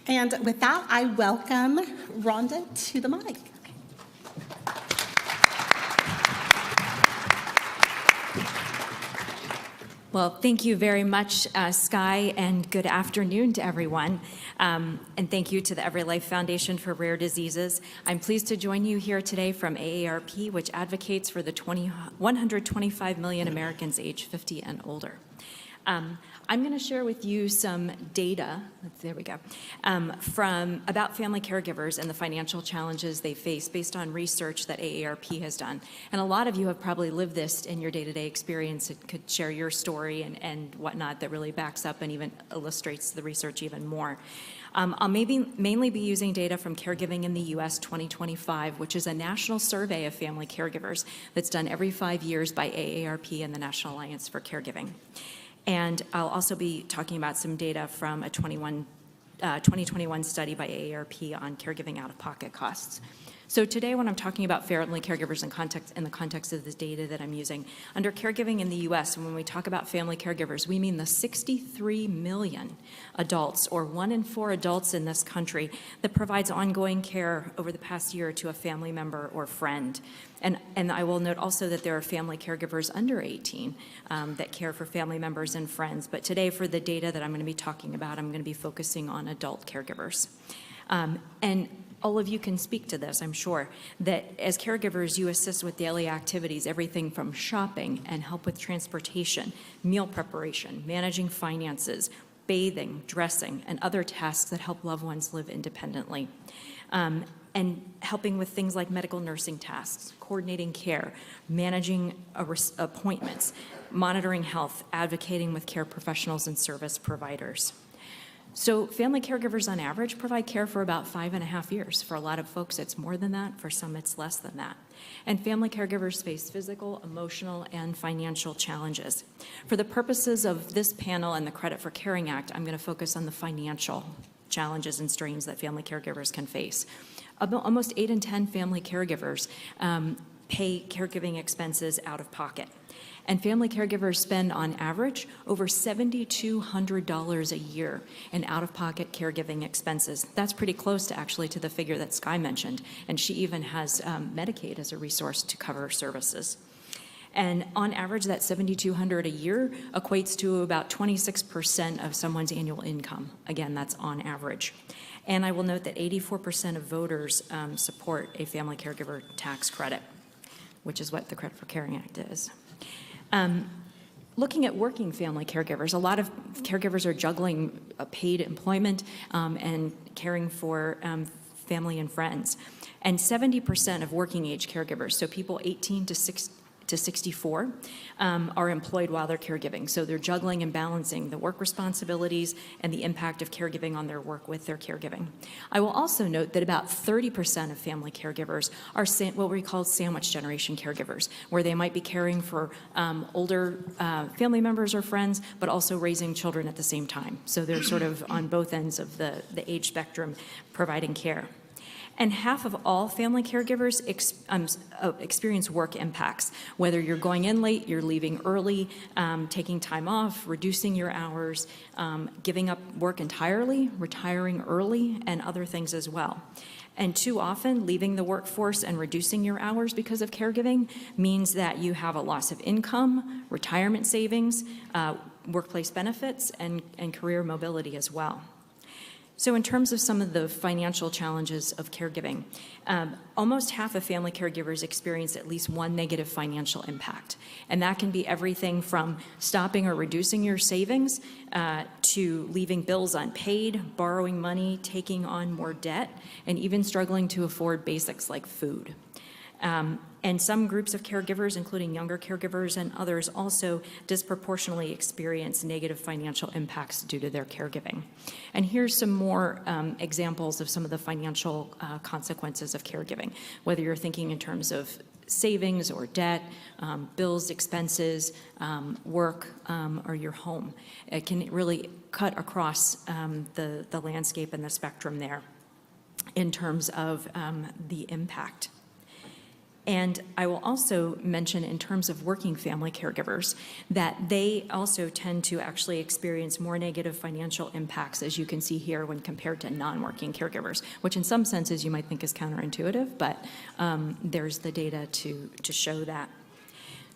And with that, I welcome Rhonda to the mic. Well, thank you very much, Sky, and good afternoon to everyone. And thank you to the EveryLife Foundation for Rare Diseases. I'm pleased to join you here today from AARP, which advocates for the 125 million Americans age 50 and older. I'm going to share with you some data, there we go, about family caregivers and the financial challenges they face based on research that AARP has done. And a lot of you have probably lived this in your day-to-day experience. It could share your story and whatnot that really backs up and even illustrates the research even more. I'll mainly be using data from Caregiving in the U.S. 2025, which is a national survey of family caregivers that's done every 5 years by AARP and the National Alliance for Caregiving. And I'll also be talking about some data from a 2021 study by AARP on caregiving out-of-pocket costs. So today, when I'm talking about family caregivers in the context of the data that I'm using, under caregiving in the U.S., when we talk about family caregivers, we mean the 63 million adults, or 1 in 4 adults in this country, that provides ongoing care over the past year to a family member or friend. And I will note also that there are family caregivers under 18 that care for family members and friends. But today, for the data that I'm going to be talking about, I'm going to be focusing on adult caregivers. And all of you can speak to this, I'm sure, that as caregivers, you assist with daily activities, everything from shopping and help with transportation, meal preparation, managing finances, bathing, dressing, and other tasks that help loved ones live independently. And helping with things like medical nursing tasks, coordinating care, managing appointments, monitoring health, advocating with care professionals and service providers. So family caregivers on average provide care for about 5.5 years. For a lot of folks, it's more than that. For some, it's less than that. And family caregivers face physical, emotional, and financial challenges. For the purposes of this panel and the Credit for Caring Act, I'm going to focus on the financial challenges and strains that family caregivers can face. Almost 8 in 10 family caregivers pay caregiving expenses out of pocket. And family caregivers spend, on average, over $7,200 a year in out-of-pocket caregiving expenses. That's pretty close to actually to the figure that Sky mentioned, and she even has Medicaid as a resource to cover services. And on average, that $7,200 a year equates to about 26% of someone's annual income. Again, that's on average. And I will note that 84% of voters support a family caregiver tax credit, which is what the Credit for Caring Act is. Looking at working family caregivers, a lot of caregivers are juggling paid employment and caring for family and friends. And 70% of working age caregivers, so people 18 to 64, are employed while they're caregiving. So they're juggling and balancing the work responsibilities and the impact of caregiving on their work with their caregiving. I will also note that about 30% of family caregivers are what we call sandwich generation caregivers, where they might be caring for older family members or friends, but also raising children at the same time. So they're sort of on both ends of the age spectrum providing care. And half of all family caregivers experience work impacts, whether you're going in late, you're leaving early, taking time off, reducing your hours, giving up work entirely, retiring early, and other things as well. And too often, leaving the workforce and reducing your hours because of caregiving means that you have a loss of income, retirement savings, workplace benefits, and career mobility as well. So in terms of some of the financial challenges of caregiving, almost half of family caregivers experience at least one negative financial impact. And that can be everything from stopping or reducing your savings to leaving bills unpaid, borrowing money, taking on more debt, and even struggling to afford basics like food. And some groups of caregivers, including younger caregivers and others, also disproportionately experience negative financial impacts due to their caregiving. And here's some more examples of some of the financial consequences of caregiving, whether you're thinking in terms of savings or debt, bills, expenses, work, or your home. It can really cut across the landscape and the spectrum there in terms of the impact. And I will also mention, in terms of working family caregivers, that they also tend to actually experience more negative financial impacts, as you can see here, when compared to non-working caregivers, which in some senses you might think is counterintuitive, but there's the data to show that.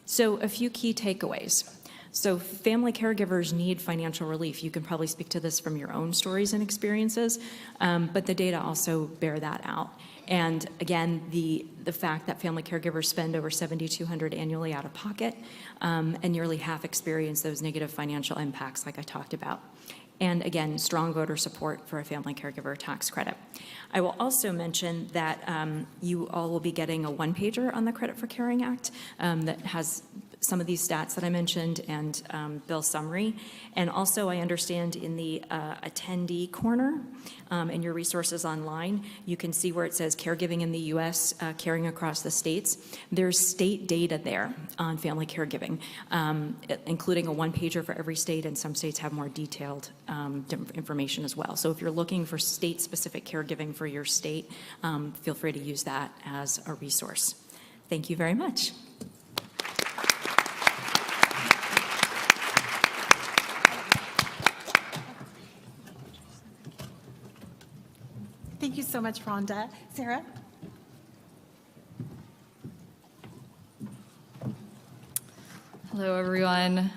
So a few key takeaways. So family caregivers need financial relief. You can probably speak to this from your own stories and experiences, but the data also bear that out. And again, the fact that family caregivers spend over $7,200 annually out of pocket, and nearly half experience those negative financial impacts like I talked about. And again, strong voter support for a family caregiver tax credit. I will also mention that you all will be getting a one-pager on the Credit for Caring Act that has some of these stats that I mentioned and bill summary. And also, I understand in the attendee corner in your resources online, you can see where it says caregiving in the U.S., caring across the states. There's state data there on family caregiving, including a one-pager for every state, and some states have more detailed information as well. So if you're looking for state-specific caregiving for your state, feel free to use that as a resource. Thank you very much. Thank you so much, Rhonda. Sarah? Hello, everyone.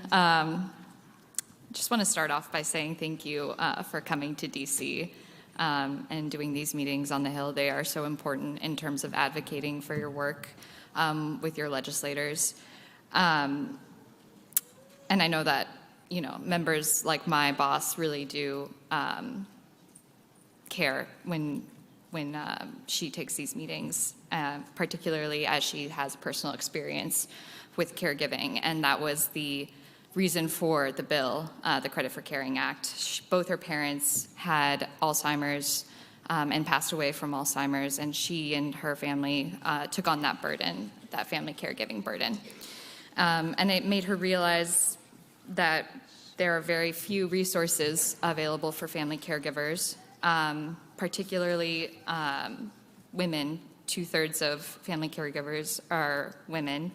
Just want to start off by saying thank you for coming to DC and doing these meetings on the Hill. They are so important in terms of advocating for your work with your legislators. And I know that, you know, members like my boss really do care when she takes these meetings, particularly as she has personal experience with caregiving. And that was the reason for the bill, the Credit for Caring Act. Both her parents had Alzheimer's and passed away from Alzheimer's, and she and her family took on that burden, that family caregiving burden. And it made her realize that there are very few resources available for family caregivers, particularly women. 2/3 of family caregivers are women.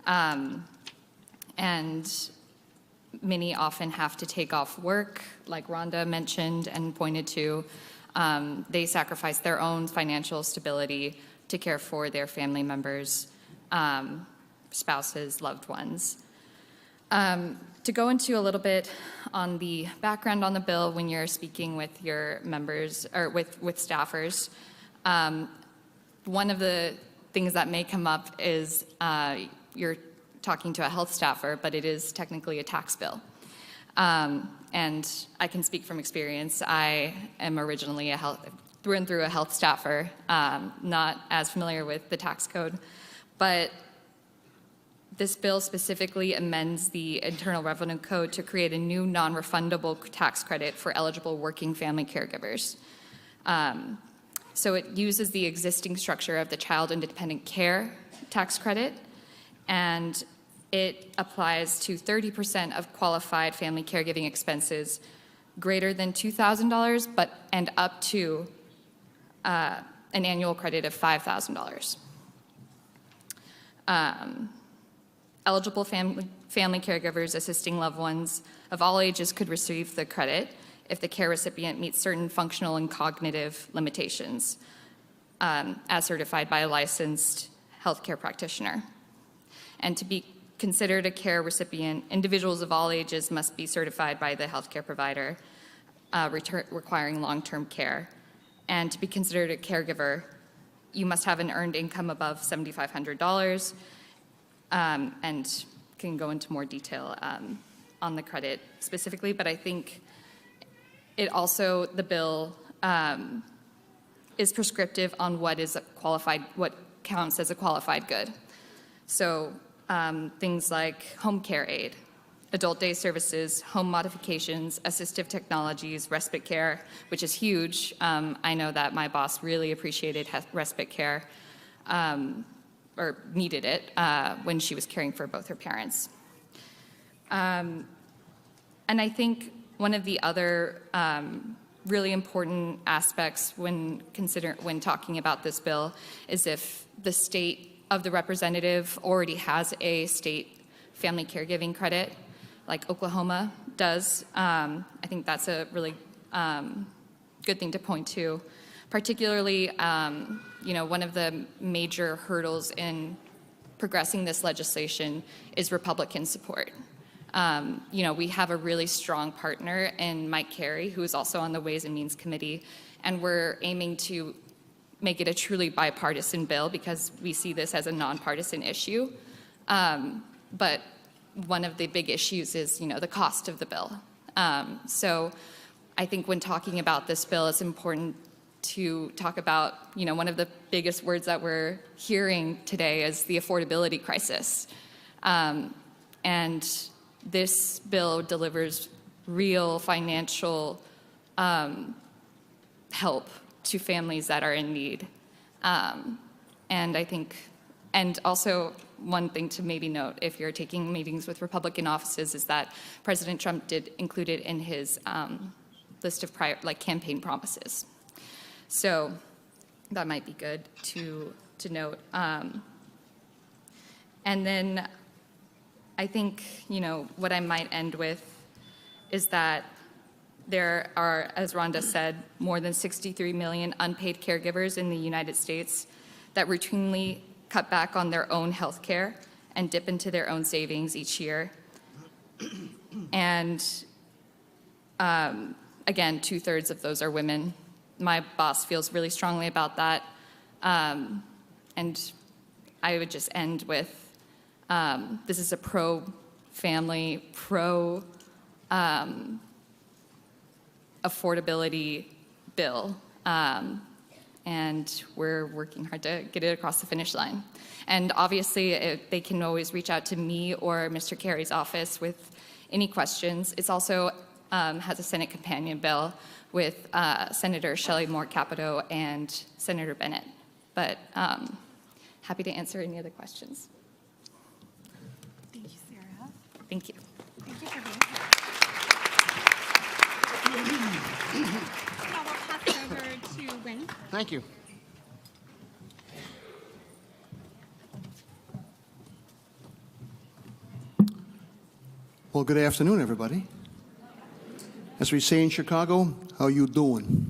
And many often have to take off work, like Rhonda mentioned and pointed to. They sacrifice their own financial stability to care for their family members, spouses, loved ones. To go into a little bit on the background on the bill when you're speaking with your members or with staffers, one of the things that may come up is you're talking to a health staffer, but it is technically a tax bill. And I can speak from experience. I am originally through and through a health staffer, not as familiar with the tax code, but this bill specifically amends the Internal Revenue Code to create a new non-refundable tax credit for eligible working family caregivers. So it uses the existing structure of the Child Independent Care tax credit, and it applies to 30% of qualified family caregiving expenses greater than $2,000, and up to an annual credit of $5,000. Eligible family caregivers assisting loved ones of all ages could receive the credit if the care recipient meets certain functional and cognitive limitations, as certified by a licensed healthcare practitioner. And to be considered a care recipient, individuals of all ages must be certified by the healthcare provider requiring long-term care. And to be considered a caregiver, you must have an earned income above $7,500, and can go into more detail on the credit specifically, but I think it also, the bill is prescriptive on what counts as a qualified good. So things like home care aid, adult day services, home modifications, assistive technologies, respite care, which is huge. I know that my boss really appreciated respite care, or needed it when she was caring for both her parents. And I think one of the other really important aspects when talking about this bill is if the state of the representative already has a state family caregiving credit, like Oklahoma does. I think that's a really good thing to point to. Particularly, one of the major hurdles in progressing this legislation is Republican support. We have a really strong partner in Mike Carey, who is also on the Ways and Means Committee, and we're aiming to make it a truly bipartisan bill because we see this as a nonpartisan issue. But one of the big issues is, the cost of the bill. So I think when talking about this bill, it's important to talk about, one of the biggest words that we're hearing today is the affordability crisis. And this bill delivers real financial help to families that are in need. And I think, and also one thing to maybe note if you're taking meetings with Republican offices is that President Trump did include it in his list of prior, campaign promises. So that might be good to note. And then I think, what I might end with is that there are, as Rhonda said, more than 63 million unpaid caregivers in the United States that routinely cut back on their own health care and dip into their own savings each year. And again, 2/3 of those are women. My boss feels really strongly about that. And I would just end with, this is a pro-family, pro-affordability bill. And we're working hard to get it across the finish line. And obviously, they can always reach out to me or Mr. Carey's office with any questions. It's also has a Senate companion bill with Senator Shelley Moore Capito and Senator Bennett. But happy to answer any other questions. Thank you, Sarah. Thank you. Thank you for being here. Now we'll pass it over to Wayne. Thank you. Well, good afternoon, everybody. As we say in Chicago, how you doing?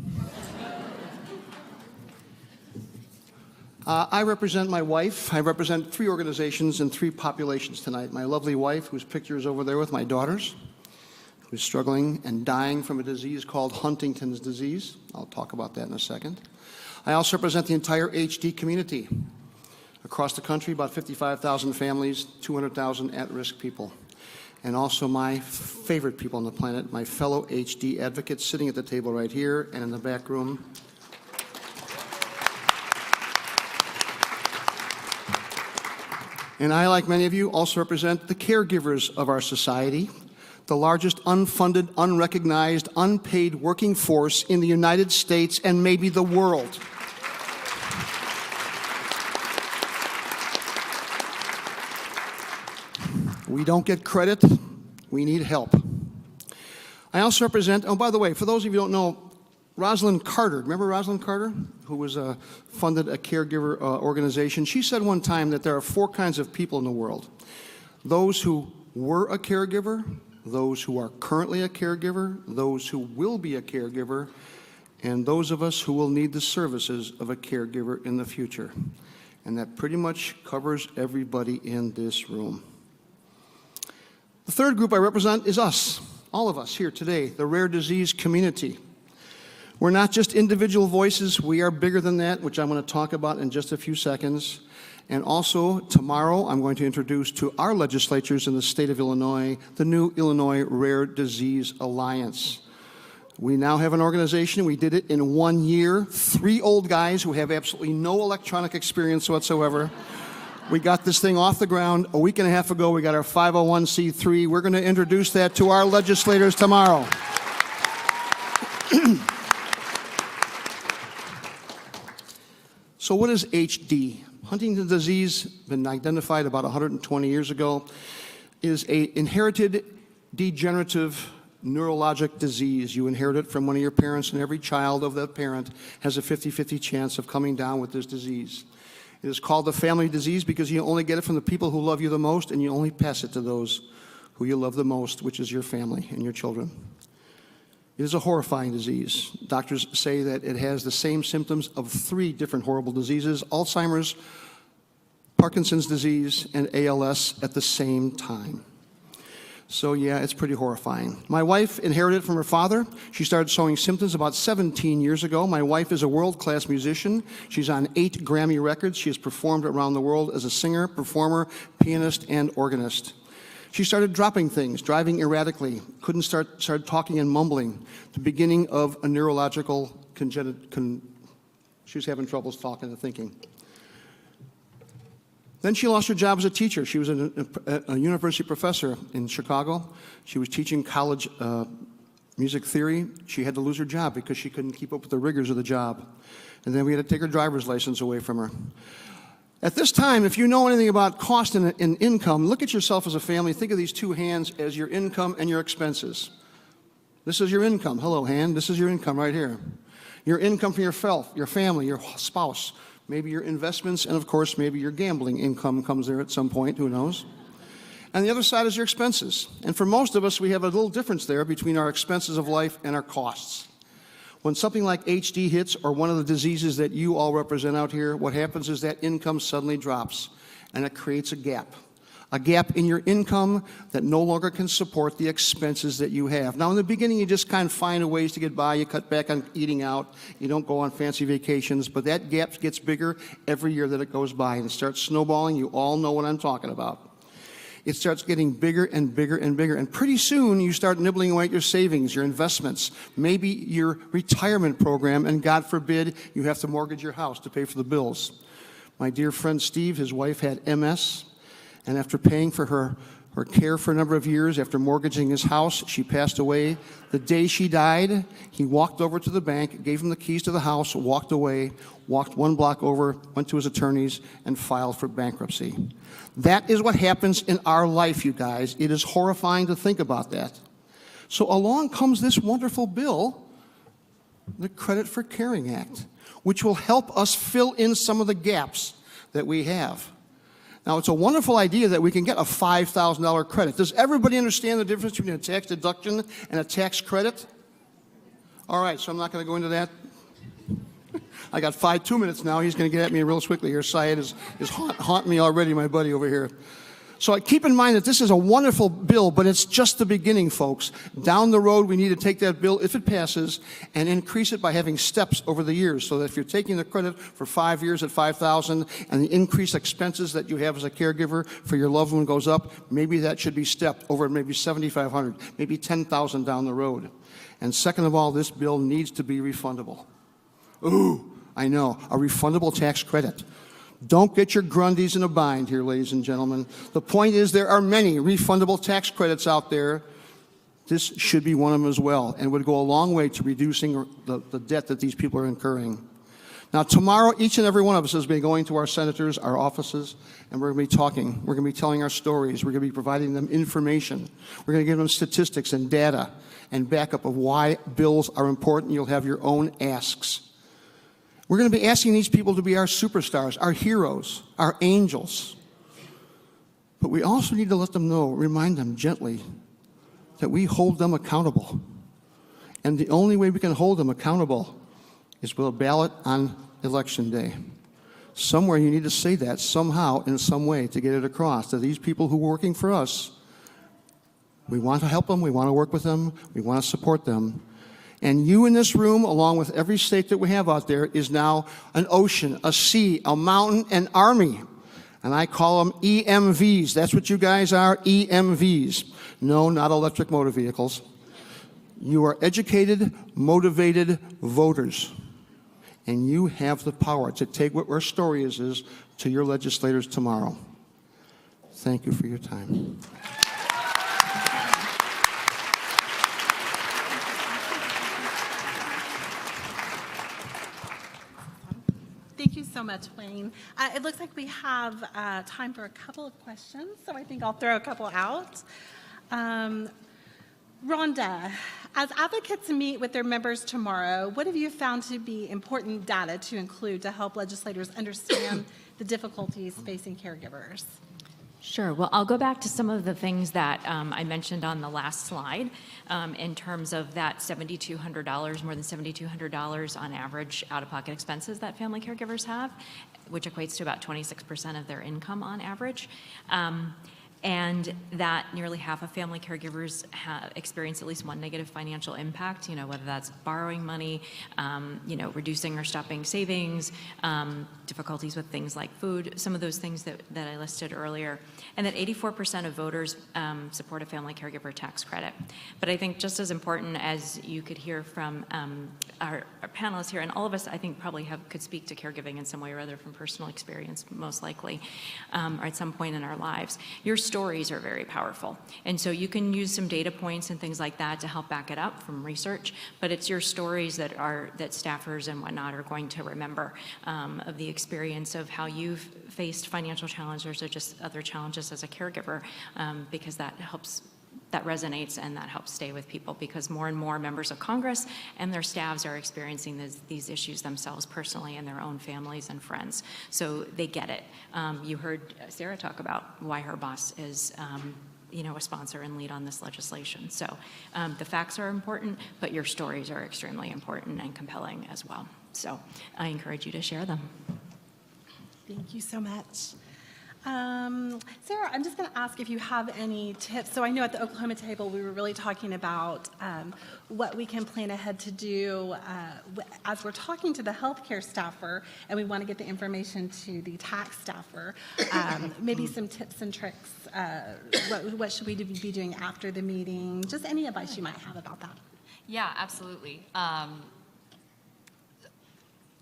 I represent my wife. I represent 3 organizations and 3 populations tonight. My lovely wife, whose picture is over there with my daughters, who's struggling and dying from a disease called Huntington's disease. I'll talk about that in a second. I also represent the entire HD community. Across the country, about 55,000 families, 200,000 at-risk people. And also my favorite people on the planet, my fellow HD advocates sitting at the table right here and in the back room. And I, like many of you, also represent the caregivers of our society, the largest unfunded, unrecognized, unpaid working force in the United States and maybe the world. We don't get credit. We need help. I also represent, oh, by the way, for those of you who don't know, Rosalind Carter, remember Rosalind Carter, who was funded a caregiver organization? She said one time that there are 4 kinds of people in the world. Those who were a caregiver, those who are currently a caregiver, those who will be a caregiver, and those of us who will need the services of a caregiver in the future. And that pretty much covers everybody in this room. The third group I represent is us, all of us here today, the rare disease community. We're not just individual voices, we are bigger than that, which I'm going to talk about in just a few seconds. And also, tomorrow, I'm going to introduce to our legislatures in the state of Illinois, the new Illinois Rare Disease Alliance. We now have an organization, we did it in 1 year, 3 old guys who have absolutely no electronic experience whatsoever. We got this thing off the ground a week and a half ago. We got our 501c3. We're going to introduce that to our legislators tomorrow. So what is HD? Huntington's disease, been identified about 120 years ago, is an inherited degenerative neurologic disease. You inherit it from one of your parents, and every child of that parent has a 50-50 chance of coming down with this disease. It is called the family disease because you only get it from the people who love you the most, and you only pass it to those who you love the most, which is your family and your children. It is a horrifying disease. Doctors say that it has the same symptoms of 3 different horrible diseases: Alzheimer's, Parkinson's disease, and ALS at the same time. So yeah, it's pretty horrifying. My wife inherited it from her father. She started showing symptoms about 17 years ago. My wife is a world-class musician. She's on 8 Grammy records. She has performed around the world as a singer, performer, pianist, and organist. She started dropping things, driving erratically, started talking and mumbling, the beginning of a neurological she was having troubles talking and thinking. Then she lost her job as a teacher. She was a university professor in Chicago. She was teaching college music theory. She had to lose her job because she couldn't keep up with the rigors of the job. And then we had to take her driver's license away from her. At this time, if you know anything about cost and income, look at yourself as a family. Think of these 2 hands as your income and your expenses. This is your income. Hello, hand. This is your income right here. Your income from your family, your spouse, maybe your investments, and of course, maybe your gambling income comes there at some point, who knows. And the other side is your expenses. And for most of us, we have a little difference there between our expenses of life and our costs. When something like HD hits, or one of the diseases that you all represent out here, what happens is that income suddenly drops, and it creates a gap in your income that no longer can support the expenses that you have. Now, in the beginning, you just kind of find ways to get by. You cut back on eating out. You don't go on fancy vacations, but that gap gets bigger every year that it goes by, and it starts snowballing. You all know what I'm talking about. It starts getting bigger and bigger and bigger, and pretty soon you start nibbling away at your savings, your investments, maybe your retirement program, and God forbid you have to mortgage your house to pay for the bills. My dear friend Steve, his wife had MS, and after paying for her care for a number of years, after mortgaging his house, she passed away. The day she died, he walked over to the bank, gave him the keys to the house, walked away, walked 1 block over, went to his attorneys, and filed for bankruptcy. That is what happens in our life, you guys. It is horrifying to think about that. So along comes this wonderful bill, the Credit for Caring Act, which will help us fill in some of the gaps that we have. Now, it's a wonderful idea that we can get a $5,000 credit. Does everybody understand the difference between a tax deduction and a tax credit? All right, so I'm not going to go into that. I got 2 minutes now. He's going to get at me real quickly here. Syed is haunting me already, my buddy over here. So keep in mind that this is a wonderful bill, but it's just the beginning, folks. Down the road, we need to take that bill, if it passes, and increase it by having steps over the years, so that if you're taking the credit for 5 years at $5,000 and the increased expenses that you have as a caregiver for your loved one goes up, maybe that should be stepped over maybe $7,500, maybe $10,000 down the road. And second of all, this bill needs to be refundable. Ooh, I know, a refundable tax credit. Don't get your Grundies in a bind here, ladies and gentlemen. The point is there are many refundable tax credits out there. This should be one of them as well, and would go a long way to reducing the debt that these people are incurring. Now, tomorrow, each and every one of us is going to be going to our senators, our offices, and we're going to be talking. We're going to be telling our stories. We're going to be providing them information. We're going to give them statistics and data and backup of why bills are important. You'll have your own asks. We're going to be asking these people to be our superstars, our heroes, our angels. But we also need to let them know, remind them gently, that we hold them accountable. And the only way we can hold them accountable is with a ballot on Election Day. Somewhere you need to say that somehow, in some way, to get it across to these people who are working for us. We want to help them, we want to work with them, we want to support them. And you in this room, along with every state that we have out there, is now an ocean, a sea, a mountain, an army. And I call them EMVs. That's what you guys are, EMVs. No, not electric motor vehicles. You are educated, motivated voters. And you have the power to take what our story is to your legislators tomorrow. Thank you for your time. Thank you so much, Wayne. It looks like we have time for a couple of questions, so I think I'll throw a couple out. Rhonda, as advocates meet with their members tomorrow, what have you found to be important data to include to help legislators understand the difficulties facing caregivers? Sure. Well, I'll go back to some of the things that I mentioned on the last slide in terms of that $7,200, more than $7,200 on average out-of-pocket expenses that family caregivers have, which equates to about 26% of their income on average. And that nearly half of family caregivers experience at least one negative financial impact, whether that's borrowing money, reducing or stopping savings, difficulties with things like food, some of those things that I listed earlier, and that 84% of voters support a family caregiver tax credit. But I think just as important as you could hear from our panelists here, and all of us, I think, probably could speak to caregiving in some way or other from personal experience, most likely, or at some point in our lives. Your stories are very powerful. And so you can use some data points and things like that to help back it up from research, but it's your stories that staffers and whatnot are going to remember of the experience of how you've faced financial challenges or just other challenges as a caregiver, because that resonates and that helps stay with people, because more and more members of Congress and their staffs are experiencing these issues themselves personally in their own families and friends. So they get it. You heard Sarah talk about why her boss is a sponsor and lead on this legislation. So the facts are important, but your stories are extremely important and compelling as well. So I encourage you to share them. Thank you so much. Sarah, I'm just going to ask if you have any tips. So I know at the Oklahoma table we were really talking about what we can plan ahead to do as we're talking to the healthcare staffer and we want to get the information to the tax staffer. Maybe some tips and tricks. What should we be doing after the meeting? Just any advice you might have about that. Yeah, absolutely.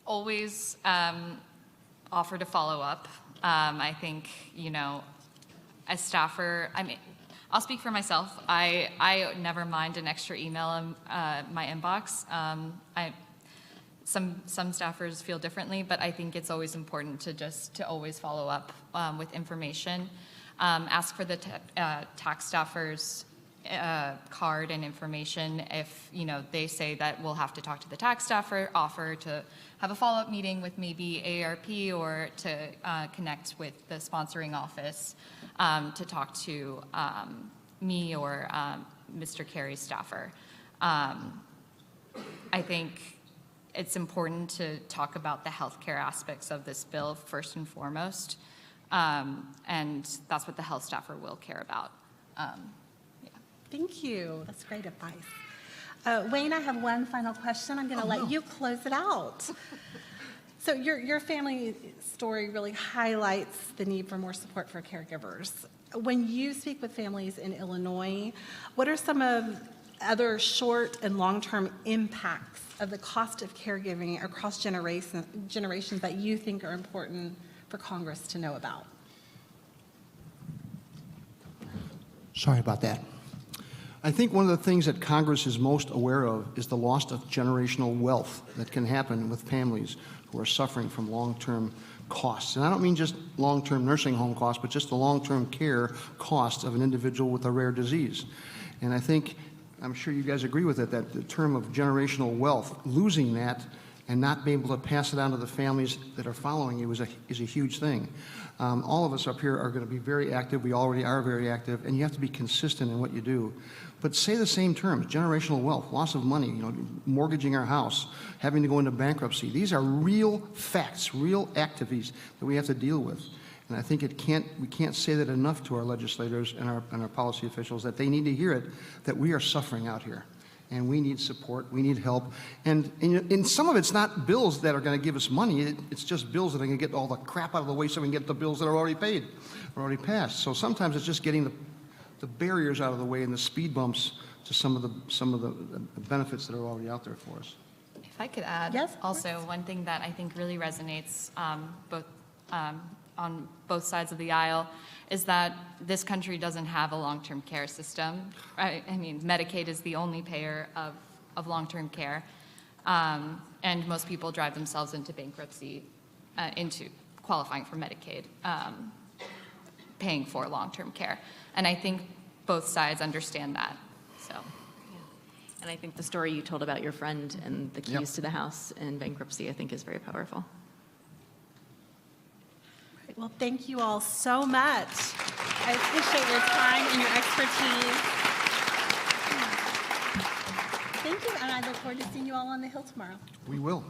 Always offer to follow up. I think, as staffer, I'll speak for myself. I never mind an extra email in my inbox. Some staffers feel differently, but I think it's always important to always follow up with information. Ask for the tax staffer's card and information. If they say that we'll have to talk to the tax staffer, offer to have a follow-up meeting with maybe AARP or to connect with the sponsoring office to talk to me or Mr. Carey's staffer. I think it's important to talk about the healthcare aspects of this bill first and foremost, and that's what the health staffer will care about. Thank you. That's great advice. Wayne, I have one final question. I'm going to let you close it out. So your family story really highlights the need for more support for caregivers. When you speak with families in Illinois, what are some of other short and long-term impacts of the cost of caregiving across generations that you think are important for Congress to know about? Sorry about that. I think one of the things that Congress is most aware of is the loss of generational wealth that can happen with families who are suffering from long-term costs. And I don't mean just long-term nursing home costs, but just the long-term care costs of an individual with a rare disease. And I think, I'm sure you guys agree with it, that the term of generational wealth, losing that and not being able to pass it on to the families that are following you is a huge thing. All of us up here are going to be very active. We already are very active, and you have to be consistent in what you do. But say the same terms: generational wealth, loss of money, mortgaging our house, having to go into bankruptcy. These are real facts, real activities that we have to deal with. And I think we can't say that enough to our legislators and our policy officials, that they need to hear it, that we are suffering out here. And we need support, we need help. And some of it's not bills that are going to give us money, it's just bills that are going to get all the crap out of the way so we can get the bills that are already paid, or already passed. So sometimes it's just getting the barriers out of the way and the speed bumps to some of the benefits that are already out there for us. If I could add, also one thing that I think really resonates on both sides of the aisle is that this country doesn't have a long-term care system. Right? I mean, Medicaid is the only payer of long-term care, and most people drive themselves into bankruptcy, into qualifying for Medicaid, paying for long-term care. And I think both sides understand that. So. And I think the story you told about your friend and the keys to the house in bankruptcy, I think, is very powerful. Well, thank you all so much. I appreciate your time and your expertise. Thank you, and I look forward to seeing you all on the Hill tomorrow. We will.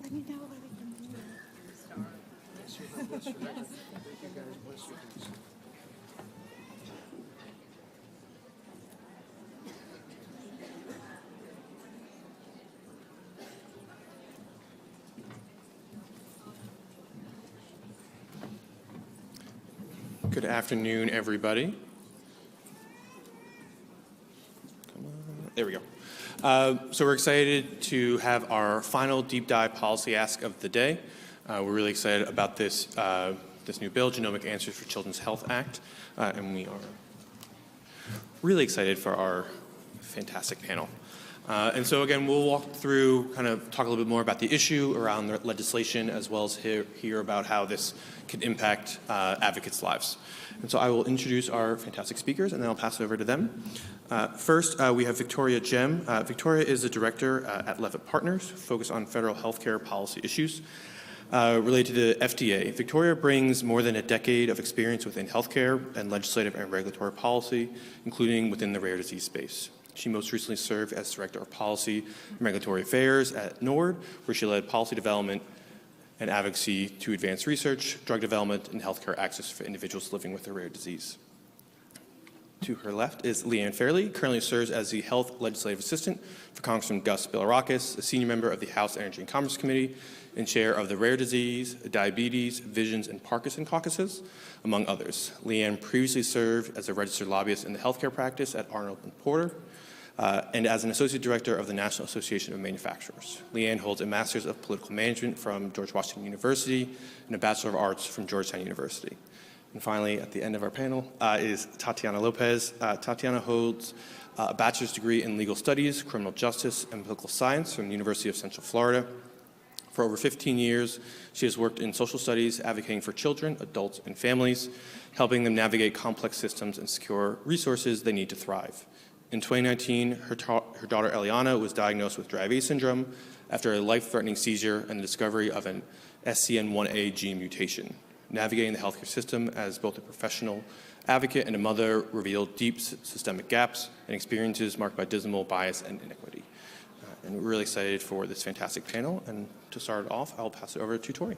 Let me know. Good afternoon, everybody. There we go. So we're excited to have our final deep dive policy ask of the day. We're really excited about this new bill, Genomic Answers for Children's Health Act, and we are really excited for our fantastic panel. And so again, we'll walk through, kind of talk a little bit more about the issue around the legislation, as well as hear about how this could impact advocates' lives. And so I will introduce our fantastic speakers, and then I'll pass it over to them. First, we have Victoria Gem. Victoria is the director at Levitt Partners, focused on federal healthcare policy issues related to the FDA. Victoria brings more than a decade of experience within healthcare and legislative and regulatory policy, including within the rare disease space. She most recently served as Director of Policy and Regulatory Affairs at NORD, where she led policy development and advocacy to advance research, drug development, and healthcare access for individuals living with a rare disease. To her left is Leanne Fairley, currently serves as the Health Legislative Assistant for Congressman Gus Bilirakis, a senior member of the House Energy and Commerce Committee, and chair of the Rare Disease, Diabetes, Visions, and Parkinson Caucuses, among others. Leanne previously served as a registered lobbyist in the healthcare practice at Arnold & Porter, and as an associate director of the National Association of Manufacturers. Leanne holds a Master's of Political Management from George Washington University and a Bachelor of Arts from Georgetown University. And finally, at the end of our panel is Tatiana Lopez. Tatiana holds a bachelor's degree in legal studies, criminal justice, and political science from the University of Central Florida. For over 15 years, she has worked in social studies, advocating for children, adults, and families, helping them navigate complex systems and secure resources they need to thrive. In 2019, her daughter Eliana was diagnosed with Dravet syndrome after a life-threatening seizure and the discovery of an SCN1A gene mutation. Navigating the healthcare system as both a professional advocate and a mother revealed deep systemic gaps and experiences marked by dismal bias and inequity. And we're really excited for this fantastic panel. And to start it off, I'll pass it over to Tori.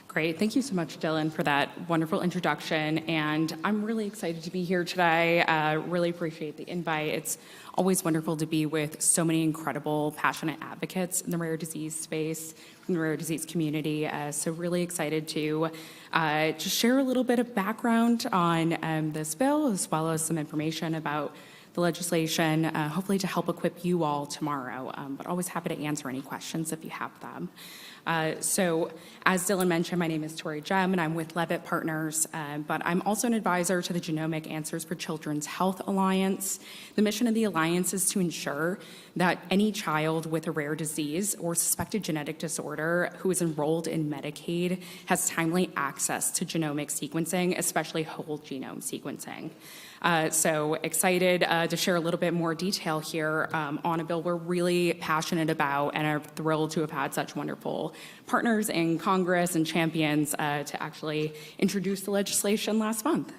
Great. Thank you so much, Dylan, for that wonderful introduction. And I'm really excited to be here today. Really appreciate the invite. It's always wonderful to be with so many incredible, passionate advocates in the rare disease space, in the rare disease community. So really excited to just share a little bit of background on this bill, as well as some information about the legislation, hopefully to help equip you all tomorrow. But always happy to answer any questions if you have them. So as Dylan mentioned, my name is Tori Gem, and I'm with Levitt Partners, but I'm also an advisor to the Genomic Answers for Children's Health Alliance. The mission of the Alliance is to ensure that any child with a rare disease or suspected genetic disorder who is enrolled in Medicaid has timely access to genomic sequencing, especially whole genome sequencing. So excited to share a little bit more detail here on a bill we're really passionate about and are thrilled to have had such wonderful partners in Congress and champions to actually introduce the legislation last month.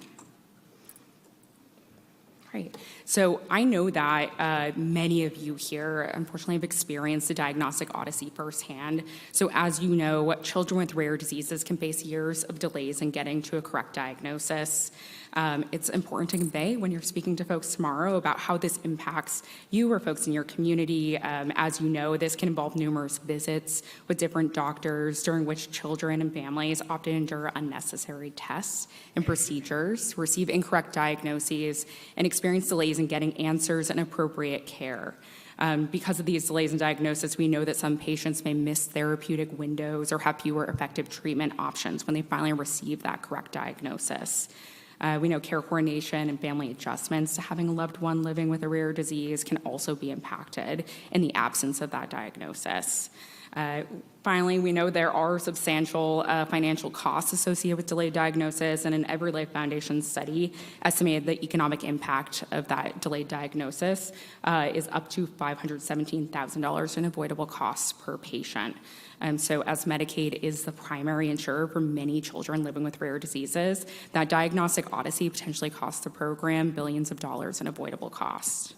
Great. So I know that many of you here, unfortunately, have experienced the diagnostic odyssey firsthand. So as you know, children with rare diseases can face years of delays in getting to a correct diagnosis. It's important to convey when you're speaking to folks tomorrow about how this impacts you or folks in your community. As you know, this can involve numerous visits with different doctors, during which children and families often endure unnecessary tests and procedures, receive incorrect diagnoses, and experience delays in getting answers and appropriate care. Because of these delays in diagnosis, we know that some patients may miss therapeutic windows or have fewer effective treatment options when they finally receive that correct diagnosis. We know care coordination and family adjustments to having a loved one living with a rare disease can also be impacted in the absence of that diagnosis. Finally, we know there are substantial financial costs associated with delayed diagnosis, and an EveryLife Foundation study estimated the economic impact of that delayed diagnosis is up to $517,000 in avoidable costs per patient. So as Medicaid is the primary insurer for many children living with rare diseases, that diagnostic odyssey potentially costs the program billions of dollars in avoidable costs.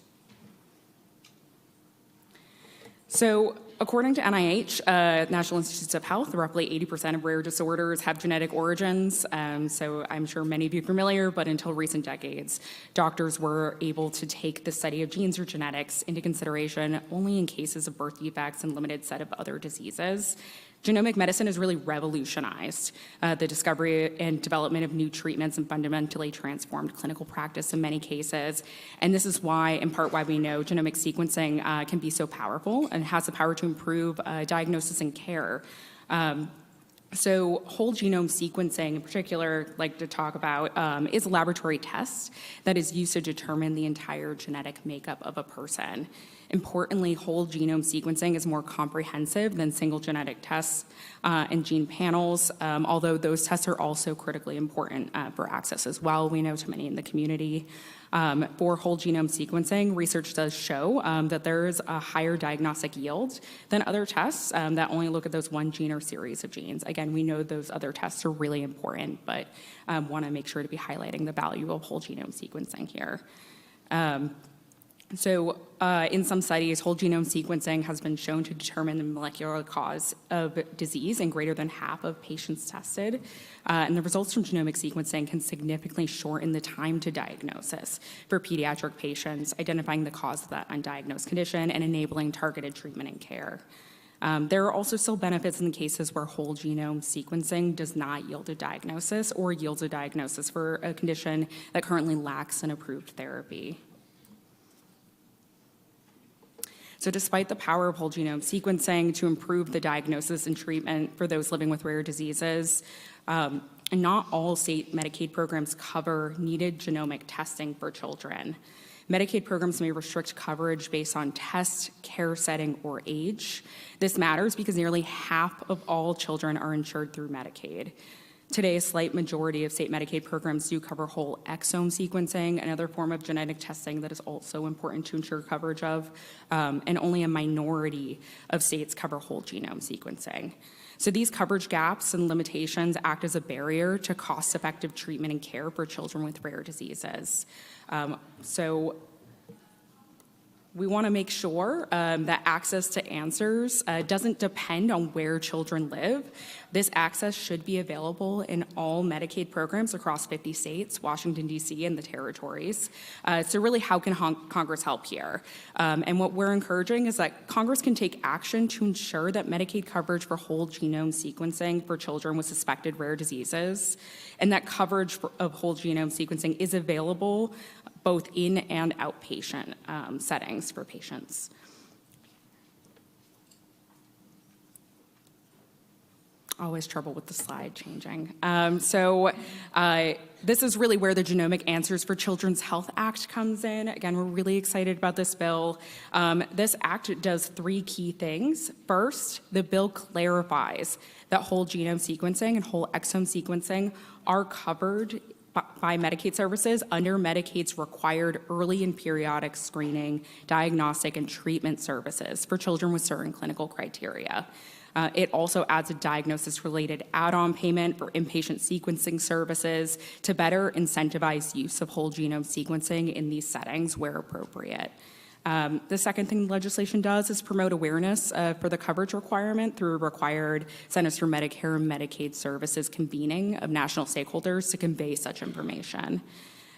So according to NIH, National Institutes of Health, roughly 80% of rare disorders have genetic origins. So I'm sure many of you are familiar, but until recent decades, doctors were able to take the study of genes or genetics into consideration only in cases of birth defects and limited set of other diseases. Genomic medicine has really revolutionized the discovery and development of new treatments and fundamentally transformed clinical practice in many cases. And this is why, in part, why we know genomic sequencing can be so powerful and has the power to improve diagnosis and care. So whole genome sequencing in particular, I'd like to talk about, is a laboratory test that is used to determine the entire genetic makeup of a person. Importantly, whole genome sequencing is more comprehensive than single genetic tests and gene panels, although those tests are also critically important for access as well, we know, to many in the community. For whole genome sequencing, research does show that there is a higher diagnostic yield than other tests that only look at those one gene or series of genes. Again, we know those other tests are really important, but want to make sure to be highlighting the value of whole genome sequencing here. So in some studies, whole genome sequencing has been shown to determine the molecular cause of disease in greater than half of patients tested. And the results from genomic sequencing can significantly shorten the time to diagnosis for pediatric patients, identifying the cause of that undiagnosed condition and enabling targeted treatment and care. There are also still benefits in the cases where whole genome sequencing does not yield a diagnosis or yields a diagnosis for a condition that currently lacks an approved therapy. So despite the power of whole genome sequencing to improve the diagnosis and treatment for those living with rare diseases, not all state Medicaid programs cover needed genomic testing for children. Medicaid programs may restrict coverage based on test, care setting, or age. This matters because nearly half of all children are insured through Medicaid. Today, a slight majority of state Medicaid programs do cover whole exome sequencing, another form of genetic testing that is also important to ensure coverage of, and only a minority of states cover whole genome sequencing. So these coverage gaps and limitations act as a barrier to cost-effective treatment and care for children with rare diseases. So we want to make sure that access to answers doesn't depend on where children live. This access should be available in all Medicaid programs across 50 states, Washington, D.C., and the territories. So really, how can Congress help here? And what we're encouraging is that Congress can take action to ensure that Medicaid coverage for whole genome sequencing for children with suspected rare diseases, and that coverage of whole genome sequencing is available both in and outpatient settings for patients. Always trouble with the slide changing. This is really where the Genomic Answers for Children's Health Act comes in. Again, we're really excited about this bill. This act does three key things. First, the bill clarifies that whole genome sequencing and whole exome sequencing are covered by Medicaid services under Medicaid's required early and periodic screening, diagnostic, and treatment services for children with certain clinical criteria. It also adds a diagnosis-related add-on payment for inpatient sequencing services to better incentivize use of whole genome sequencing in these settings where appropriate. The second thing the legislation does is promote awareness for the coverage requirement through required Centers for Medicare and Medicaid Services convening of national stakeholders to convey such information.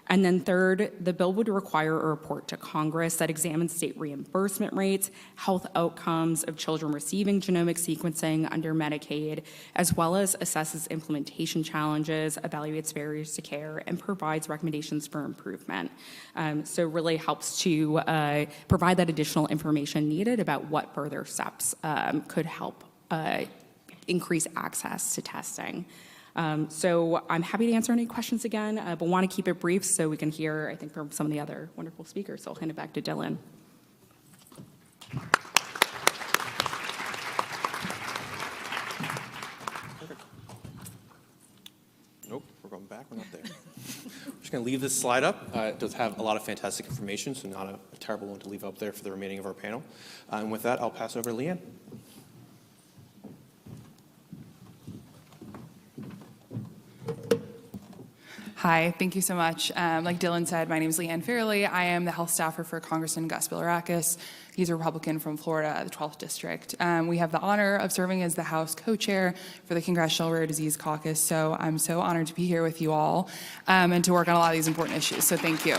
And then third, the bill would require a report to Congress that examines state reimbursement rates, health outcomes of children receiving genomic sequencing under Medicaid, as well as assesses implementation challenges, evaluates barriers to care, and provides recommendations for improvement. So really helps to provide that additional information needed about what further steps could help increase access to testing. So I'm happy to answer any questions again, but want to keep it brief so we can hear, I think, from some of the other wonderful speakers. So I'll hand it back to Dylan. Nope, we're going back, we're not there. I'm just going to leave this slide up. It does have a lot of fantastic information, so not a terrible one to leave up there for the remaining of our panel. And with that, I'll pass over to Leanne. Hi, thank you so much. Like Dylan said, my name is Leanne Fairley. I am the health staffer for Congressman Gus Bilirakis. He's a Republican from Florida, the 12th District. We have the honor of serving as the House co-chair for the Congressional Rare Disease Caucus, so I'm so honored to be here with you all and to work on a lot of these important issues, so thank you.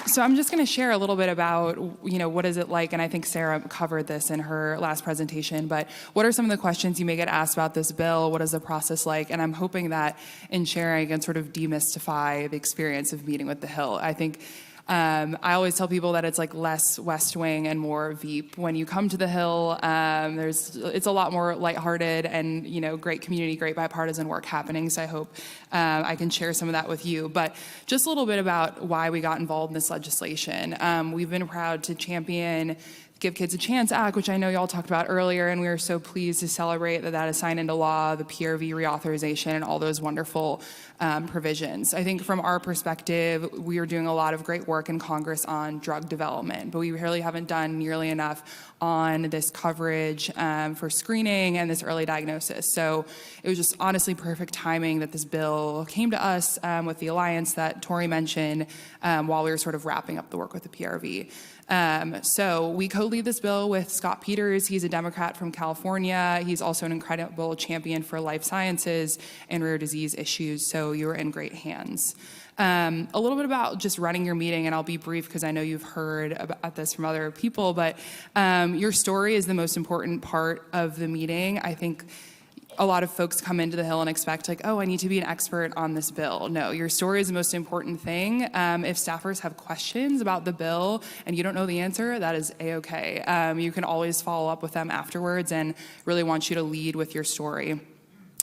So I'm just going to share a little bit about, what is it like, and I think Sarah covered this in her last presentation, but what are some of the questions you may get asked about this bill? What is the process like? And I'm hoping that in sharing I can sort of demystify the experience of meeting with the Hill. I think I always tell people that it's like less West Wing and more Veep. When you come to the Hill, it's a lot more lighthearted and, great community, great bipartisan work happening. So I hope I can share some of that with you. But just a little bit about why we got involved in this legislation. We've been proud to champion Give Kids a Chance Act, which I know y'all talked about earlier, and we are so pleased to celebrate that is signed into law, the PRV reauthorization, and all those wonderful provisions. I think from our perspective, we are doing a lot of great work in Congress on drug development, but we really haven't done nearly enough on this coverage for screening and this early diagnosis. So it was just honestly perfect timing that this bill came to us with the alliance that Tori mentioned while we were sort of wrapping up the work with the PRV. So we co-lead this bill with Scott Peters. He's a Democrat from California. He's also an incredible champion for life sciences and rare disease issues, so you're in great hands. A little bit about just running your meeting, and I'll be brief because I know you've heard about this from other people, but your story is the most important part of the meeting. I think a lot of folks come into the Hill and expect I need to be an expert on this bill. No, your story is the most important thing. If staffers have questions about the bill and you don't know the answer, that is A-okay. You can always follow up with them afterwards and really want you to lead with your story.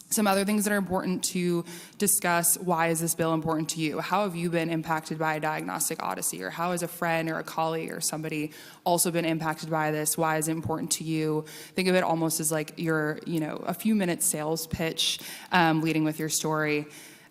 Some other things that are important to discuss: why is this bill important to you? How have you been impacted by a diagnostic odyssey? Or how has a friend or a colleague or somebody also been impacted by this? Why is it important to you? Think of it almost as like your, a few minute sales pitch leading with your story.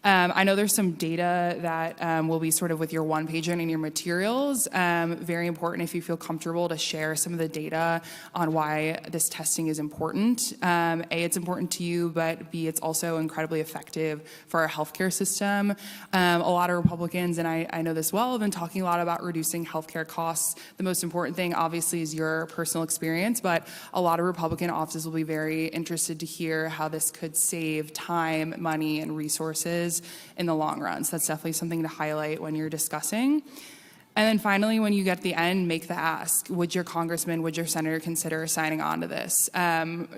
I know there's some data that will be sort of with your one-pager and in your materials. Very important if you feel comfortable to share some of the data on why this testing is important. A, it's important to you, but B, it's also incredibly effective for our healthcare system. A lot of Republicans, and I know this well, have been talking a lot about reducing healthcare costs. The most important thing, obviously, is your personal experience, but a lot of Republican offices will be very interested to hear how this could save time, money, and resources in the long run. So that's definitely something to highlight when you're discussing. And then finally, when you get to the end, make the ask. Would your congressman, would your senator consider signing on to this?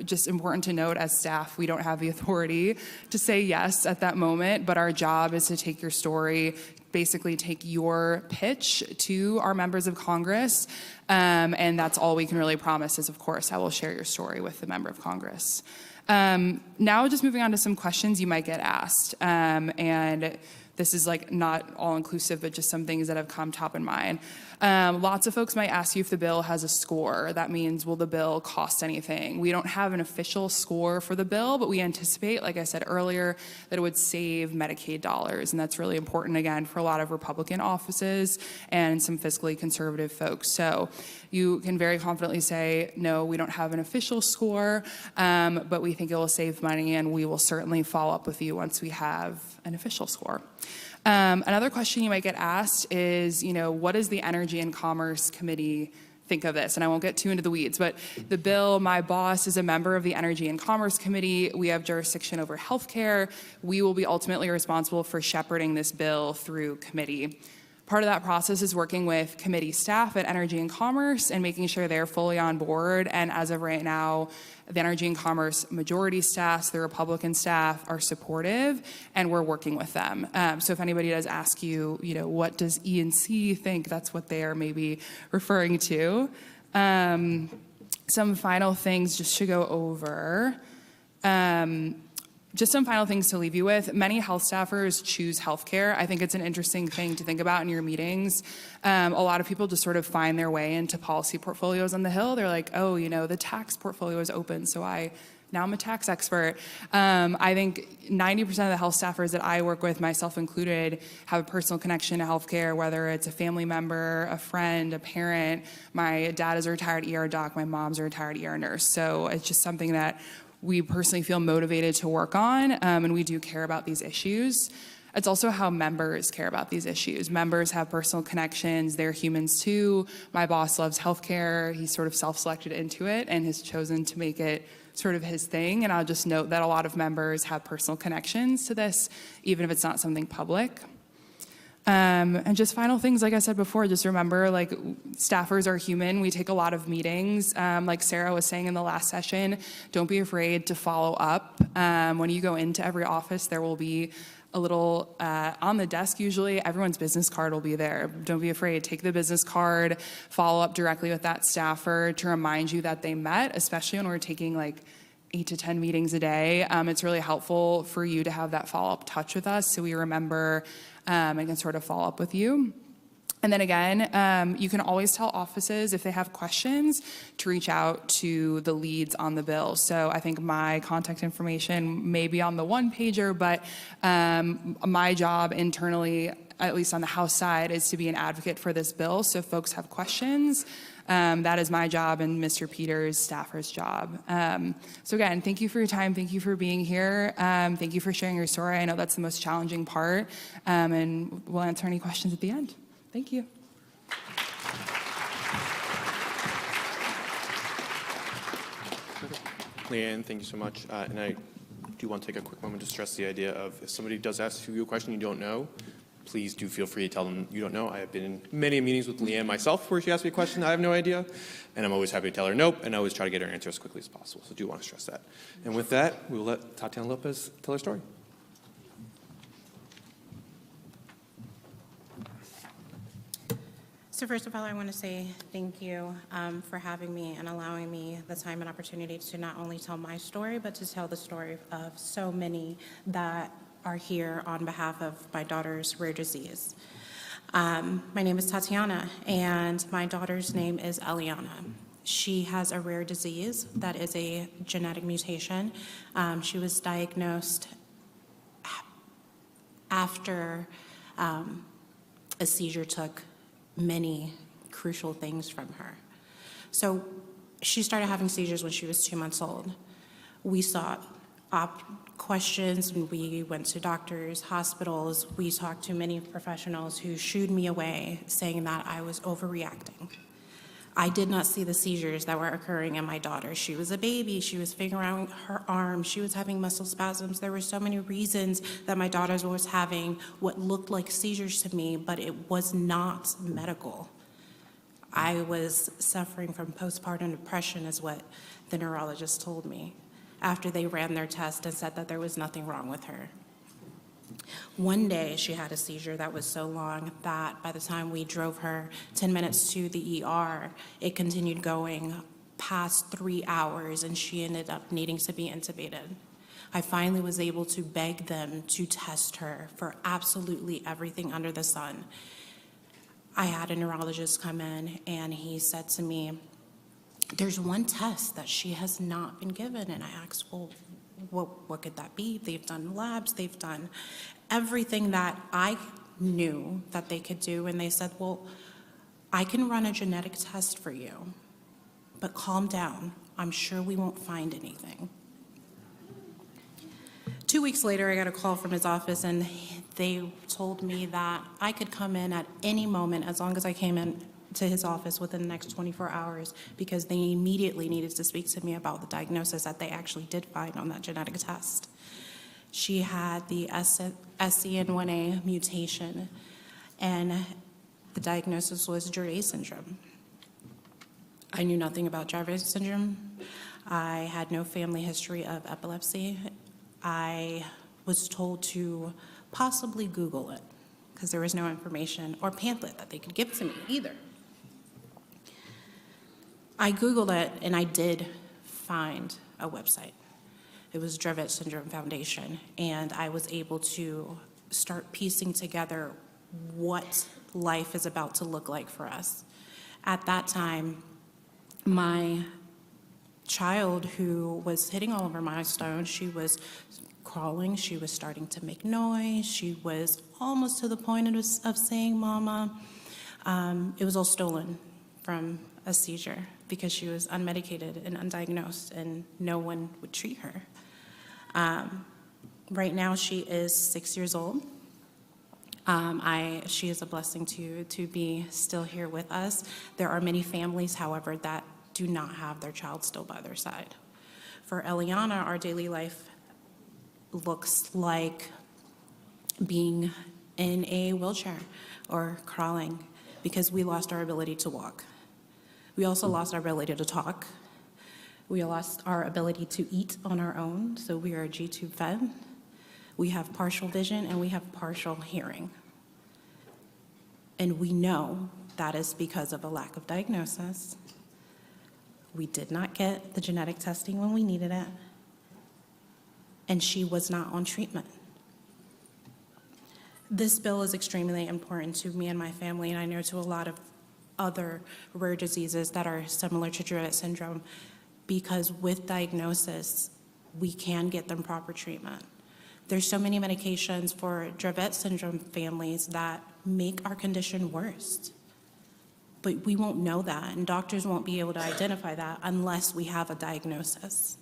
Just important to note, as staff, we don't have the authority to say yes at that moment, but our job is to take your story, basically take your pitch to our members of Congress. And that's all we can really promise is, of course, I will share your story with the member of Congress. Now just moving on to some questions you might get asked. And this is not all inclusive, but just some things that have come top in mind. Lots of folks might ask you if the bill has a score. That means, will the bill cost anything? We don't have an official score for the bill, but we anticipate, like I said earlier, that it would save Medicaid dollars. And that's really important, again, for a lot of Republican offices and some fiscally conservative folks. So you can very confidently say, no, we don't have an official score, but we think it will save money, and we will certainly follow up with you once we have an official score. Another question you might get asked is, what does the Energy and Commerce Committee think of this, and I won't get too into the weeds, but the bill, my boss is a member of the Energy and Commerce Committee. We have jurisdiction over healthcare. We will be ultimately responsible for shepherding this bill through committee. Part of that process is working with committee staff at Energy and Commerce and making sure they're fully on board. And as of right now, the Energy and Commerce majority staff, the Republican staff are supportive, and we're working with them. So if anybody does ask you, what does E&C think, that's what they are maybe referring to. Some final things just to go over. Just some final things to leave you with. Many health staffers choose healthcare. I think it's an interesting thing to think about in your meetings. A lot of people just sort of find their way into policy portfolios on the Hill. They're like, oh, the tax portfolio is open, so now I'm a tax expert. I think 90% of the health staffers that I work with, myself included, have a personal connection to healthcare, whether it's a family member, a friend, a parent. My dad is a retired ER doc. My mom's a retired ER nurse. So it's just something that we personally feel motivated to work on, and we do care about these issues. It's also how members care about these issues. Members have personal connections. They're humans too. My boss loves healthcare. He's sort of self-selected into it and has chosen to make it sort of his thing. And I'll just note that a lot of members have personal connections to this, even if it's not something public. And just final things, like I said before, just remember, staffers are human. We take a lot of meetings. Like Sarah was saying in the last session, don't be afraid to follow up. When you go into every office, there will be a little, on the desk usually, everyone's business card will be there. Don't be afraid. Take the business card, follow up directly with that staffer to remind you that they met, especially when we're taking 8 to 10 meetings a day. It's really helpful for you to have that follow-up touch with us so we remember and can sort of follow up with you. And then again, you can always tell offices if they have questions to reach out to the leads on the bill. So I think my contact information may be on the one-pager, but my job internally, at least on the House side, is to be an advocate for this bill. So if folks have questions, that is my job and Mr. Peters' staffer's job. So again, thank you for your time. Thank you for being here. Thank you for sharing your story. I know that's the most challenging part, and we'll answer any questions at the end. Thank you. Leanne, thank you so much. And I do want to take a quick moment to stress the idea of if somebody does ask you a question you don't know, please do feel free to tell them you don't know. I have been in many meetings with Leanne myself where she asks me a question I have no idea, and I'm always happy to tell her nope, and I always try to get her answer as quickly as possible. So I do want to stress that. And with that, we will let Tatiana Lopez tell her story. So first of all, I want to say thank you for having me and allowing me the time and opportunity to not only tell my story, but to tell the story of so many that are here on behalf of my daughter's rare disease. My name is Tatiana, and my daughter's name is Eliana. She has a rare disease that is a genetic mutation. She was diagnosed after a seizure took many crucial things from her. So she started having seizures when she was 2 months old. We sought questions, and we went to doctors, hospitals. We talked to many professionals who shooed me away, saying that I was overreacting. I did not see the seizures that were occurring in my daughter. She was a baby. She was figuring out her arms. She was having muscle spasms. There were so many reasons that my daughter was having what looked like seizures to me, but it was not medical. I was suffering from postpartum depression is what the neurologist told me after they ran their test and said that there was nothing wrong with her. One day she had a seizure that was so long that by the time we drove her 10 minutes to the ER, it continued going past 3 hours, and she ended up needing to be intubated. I finally was able to beg them to test her for absolutely everything under the sun. I had a neurologist come in, and he said to me, "There's one test that she has not been given." And I asked, well, what could that be? They've done labs, they've done everything that I knew that they could do. And they said, well, I can run a genetic test for you, but calm down. I'm sure we won't find anything. 2 weeks later, I got a call from his office, and they told me that I could come in at any moment as long as I came in to his office within the next 24 hours because they immediately needed to speak to me about the diagnosis that they actually did find on that genetic test. She had the SCN1A mutation, and the diagnosis was Dravet syndrome. I knew nothing about Dravet syndrome. I had no family history of epilepsy. I was told to possibly Google it because there was no information or pamphlet that they could give to me either. I Googled it and I did find a website. It was Dravet Syndrome Foundation, and I was able to start piecing together what life is about to look like for us. At that time, my child, who was hitting all of her milestones, she was crawling, she was starting to make noise, she was almost to the point of saying mama. It was all stolen from a seizure because she was unmedicated and undiagnosed and no one would treat her. Right now she is 6 years old. She is a blessing to be still here with us. There are many families, however, that do not have their child still by their side. For Eliana, our daily life looks like being in a wheelchair or crawling because we lost our ability to walk. We also lost our ability to talk. We lost our ability to eat on our own, so we are G-tube fed. We have partial vision and we have partial hearing. And we know that is because of a lack of diagnosis. We did not get the genetic testing when we needed it, and she was not on treatment. This bill is extremely important to me and my family, and I know to a lot of other rare diseases that are similar to Dravet syndrome, because with diagnosis, we can get them proper treatment. There's so many medications for Dravet syndrome families that make our condition worse. But we won't know that, and doctors won't be able to identify that unless we have a diagnosis.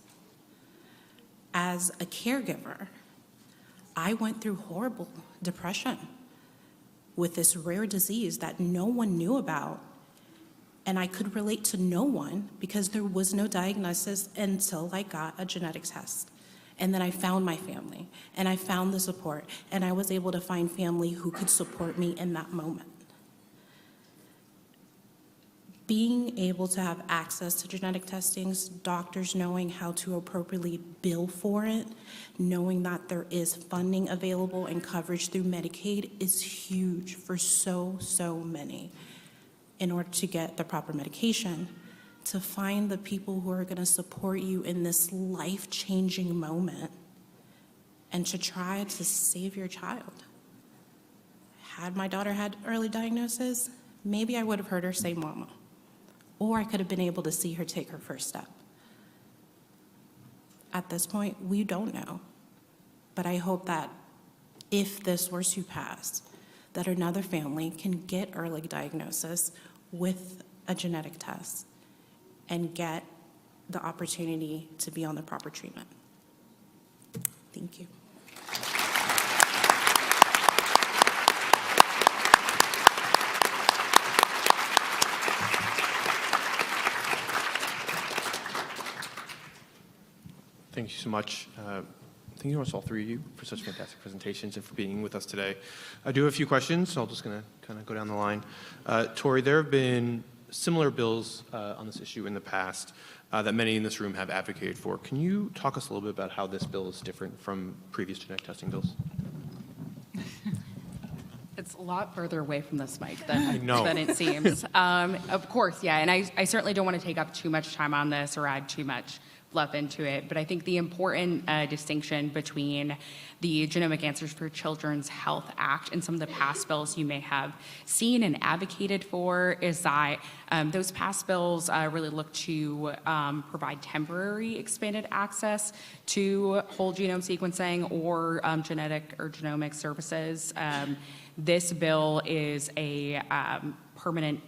As a caregiver, I went through horrible depression with this rare disease that no one knew about, and I could relate to no one because there was no diagnosis until I got a genetic test. And then I found my family, and I found the support, and I was able to find family who could support me in that moment. Being able to have access to genetic testings, doctors knowing how to appropriately bill for it, knowing that there is funding available and coverage through Medicaid is huge for so many in order to get the proper medication, to find the people who are going to support you in this life-changing moment, and to try to save your child. Had my daughter had early diagnosis, maybe I would have heard her say mama. Or I could have been able to see her take her first step. At this point, we don't know. But I hope that if this were to pass, that another family can get early diagnosis with a genetic test and get the opportunity to be on the proper treatment. Thank you. Thank you so much. Thank you so much, all three of you, for such fantastic presentations and for being with us today. I do have a few questions, so I'm just going to kind of go down the line. Tori, there have been similar bills on this issue in the past that many in this room have advocated for. Can you talk us a little bit about how this bill is different from previous genetic testing bills? It's a lot further away from this mic than it seems. Of course, yeah, and I certainly don't want to take up too much time on this or add too much fluff into it, but I think the important distinction between the Genomic Answers for Children's Health Act and some of the past bills you may have seen and advocated for is that those past bills really look to provide temporary expanded access to whole genome sequencing or genetic or genomic services. This bill is a permanent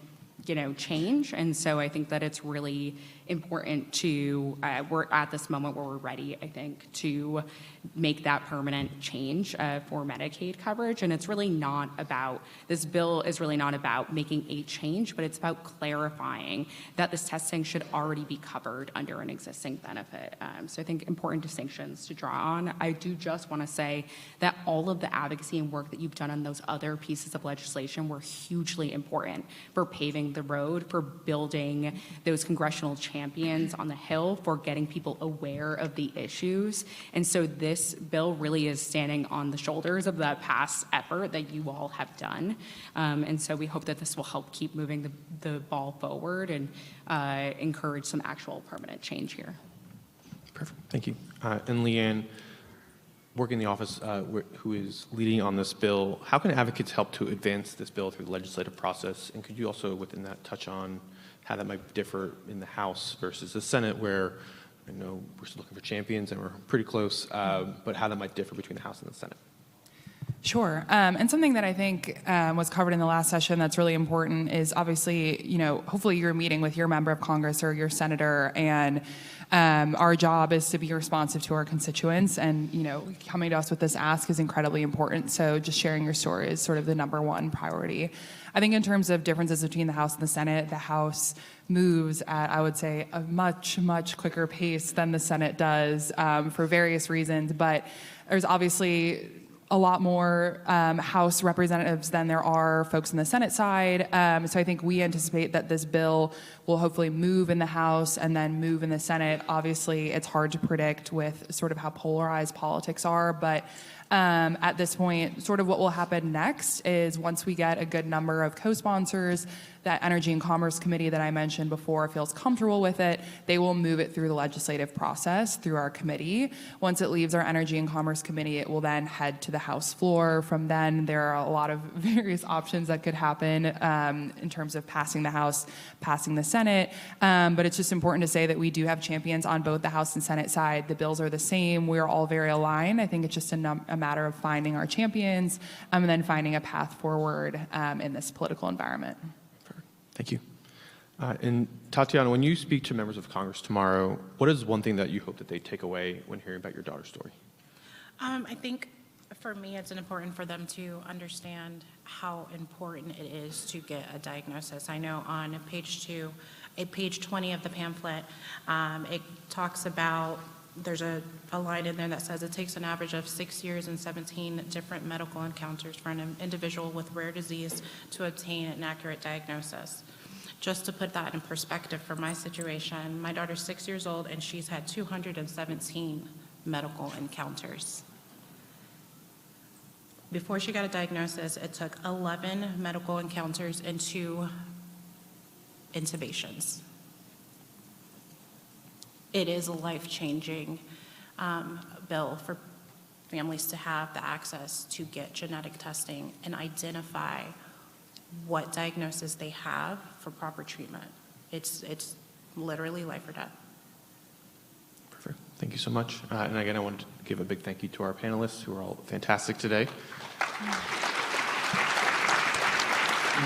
change, and so I think that it's really important to, we're at this moment where we're ready, I think, to make that permanent change for Medicaid coverage. And it's really not about, this bill is really not about making a change, but it's about clarifying that this testing should already be covered under an existing benefit. So I think important distinctions to draw on. I do just want to say that all of the advocacy and work that you've done on those other pieces of legislation were hugely important for paving the road, for building those congressional champions on the Hill, for getting people aware of the issues. And so this bill really is standing on the shoulders of that past effort that you all have done. And so we hope that this will help keep moving the ball forward and encourage some actual permanent change here. Perfect. Thank you. And Leanne, working in the office who is leading on this bill, how can advocates help to advance this bill through the legislative process? And could you also, within that, touch on how that might differ in the House versus the Senate, where I know we're still looking for champions and we're pretty close, but how that might differ between the House and the Senate? Sure. And something that I think was covered in the last session that's really important is obviously, hopefully you're meeting with your member of Congress or your senator, and our job is to be responsive to our constituents, and, coming to us with this ask is incredibly important. So just sharing your story is sort of the number one priority. I think in terms of differences between the House and the Senate, the House moves at, I would say, a much, much quicker pace than the Senate does for various reasons, but there's obviously a lot more House representatives than there are folks in the Senate side. So I think we anticipate that this bill will hopefully move in the House and then move in the Senate. Obviously, it's hard to predict with sort of how polarized politics are, but at this point, sort of what will happen next is once we get a good number of co-sponsors, that Energy and Commerce Committee that I mentioned before feels comfortable with it, they will move it through the legislative process, through our committee. Once it leaves our Energy and Commerce Committee, it will then head to the House floor. From then, there are a lot of various options that could happen in terms of passing the House, passing the Senate. But it's just important to say that we do have champions on both the House and Senate side. The bills are the same. We're all very aligned. I think it's just a matter of finding our champions and then finding a path forward in this political environment. Thank you. And Tatiana, when you speak to members of Congress tomorrow, what is one thing that you hope that they take away when hearing about your daughter's story? I think for me, it's important for them to understand how important it is to get a diagnosis. I know on page 20 of the pamphlet, it talks about, there's a line in there that says it takes an average of 6 years and 17 different medical encounters for an individual with rare disease to obtain an accurate diagnosis. Just to put that in perspective for my situation, my daughter's 6 years old and she's had 217 medical encounters. Before she got a diagnosis, it took 11 medical encounters and 2 intubations. It is a life-changing bill for families to have the access to get genetic testing and identify what diagnosis they have for proper treatment. It's literally life or death. Perfect. Thank you so much. And again, I want to give a big thank you to our panelists who are all fantastic today.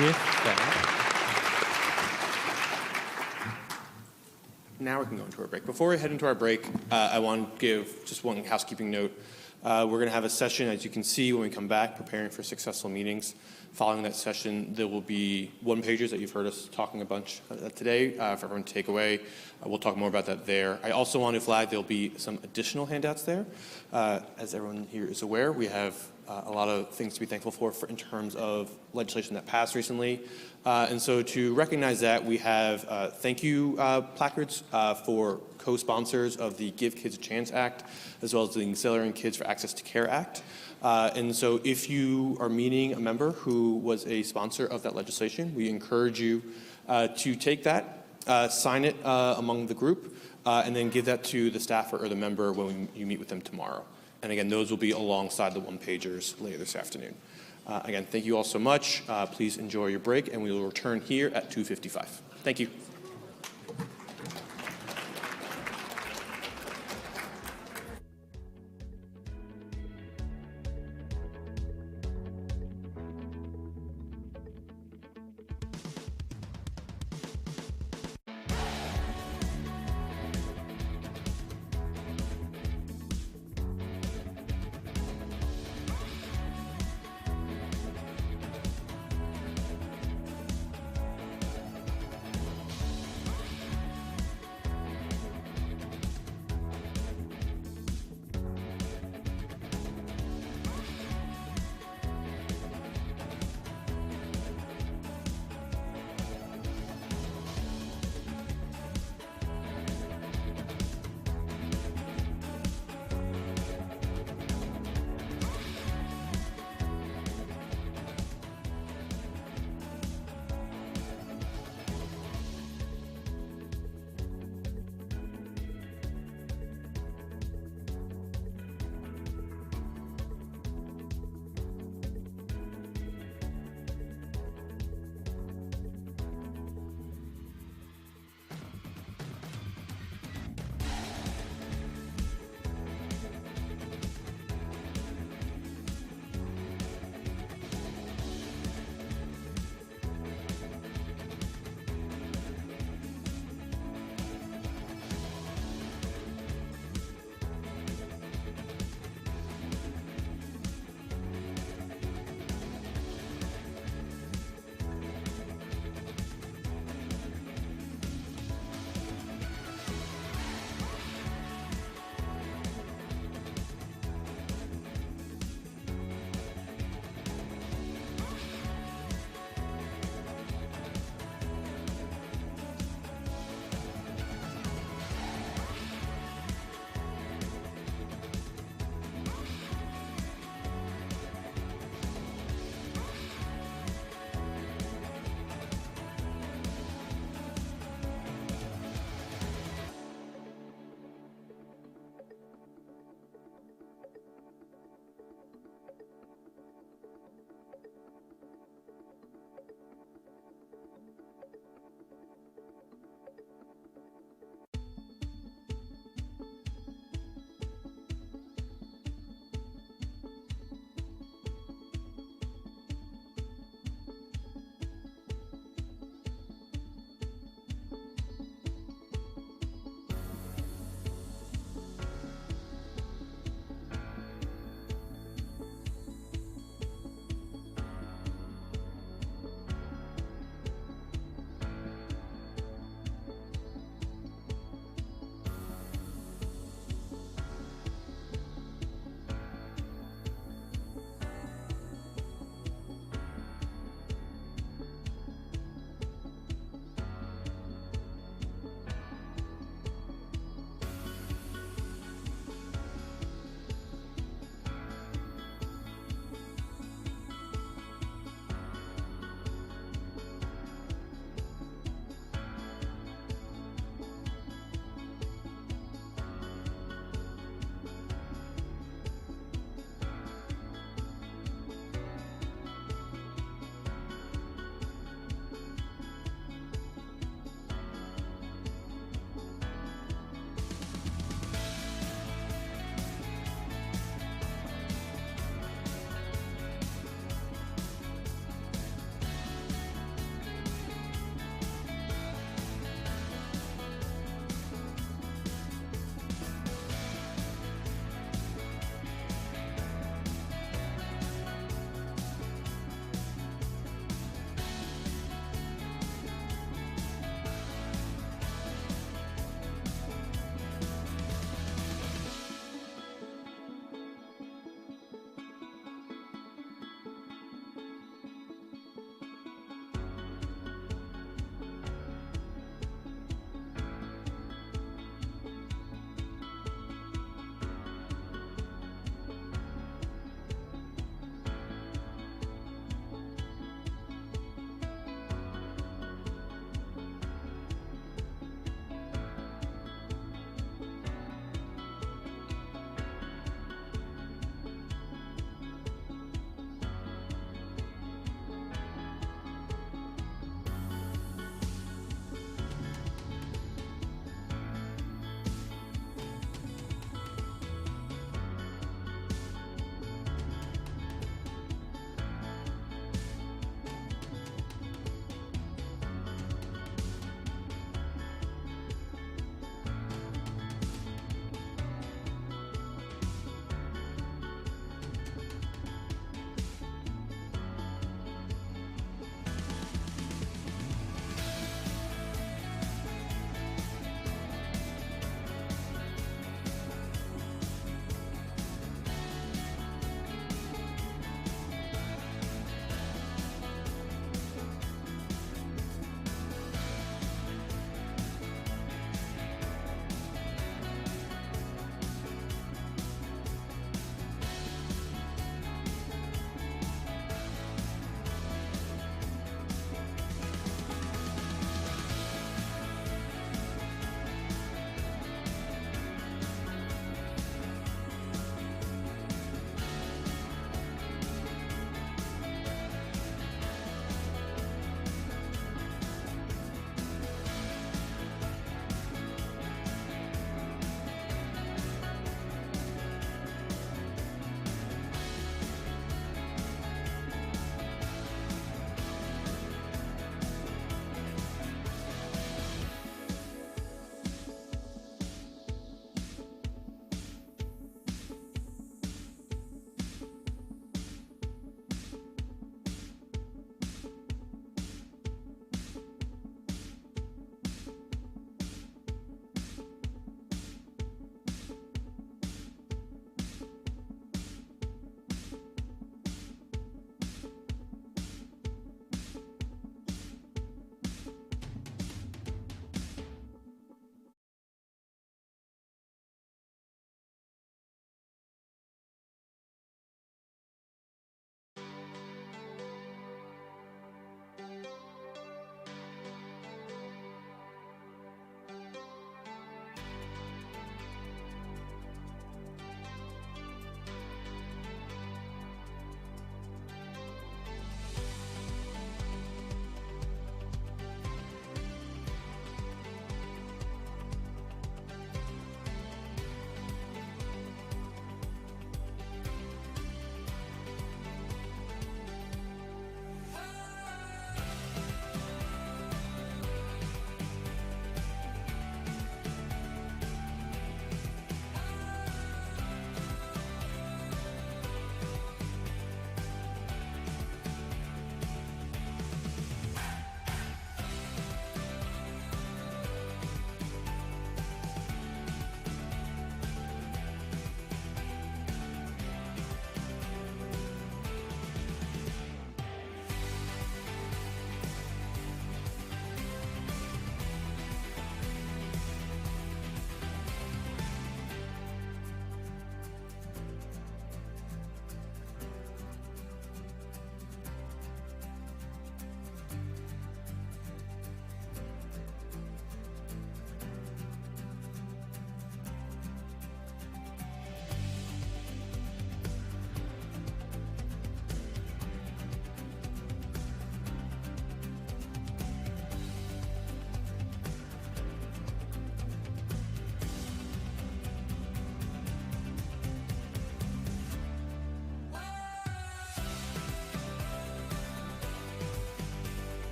With that, now we can go into our break. Before we head into our break, I want to give just one housekeeping note. We're going to have a session, as you can see, when we come back, preparing for successful meetings. Following that session, there will be one-pagers that you've heard us talking a bunch today for everyone to take away. We'll talk more about that there. I also want to flag there'll be some additional handouts there. As everyone here is aware, we have a lot of things to be thankful for in terms of legislation that passed recently. And so to recognize that, we have thank you placards for co-sponsors of the Give Kids a Chance Act, as well as the Accelerating Kids for Access to Care Act. And so if you are meeting a member who was a sponsor of that legislation, we encourage you to take that, sign it among the group, and then give that to the staffer or the member when you meet with them tomorrow. And again, those will be alongside the one-pagers later this afternoon. Again, thank you all so much. Please enjoy your break, and we will return here at 2:55. Thank you.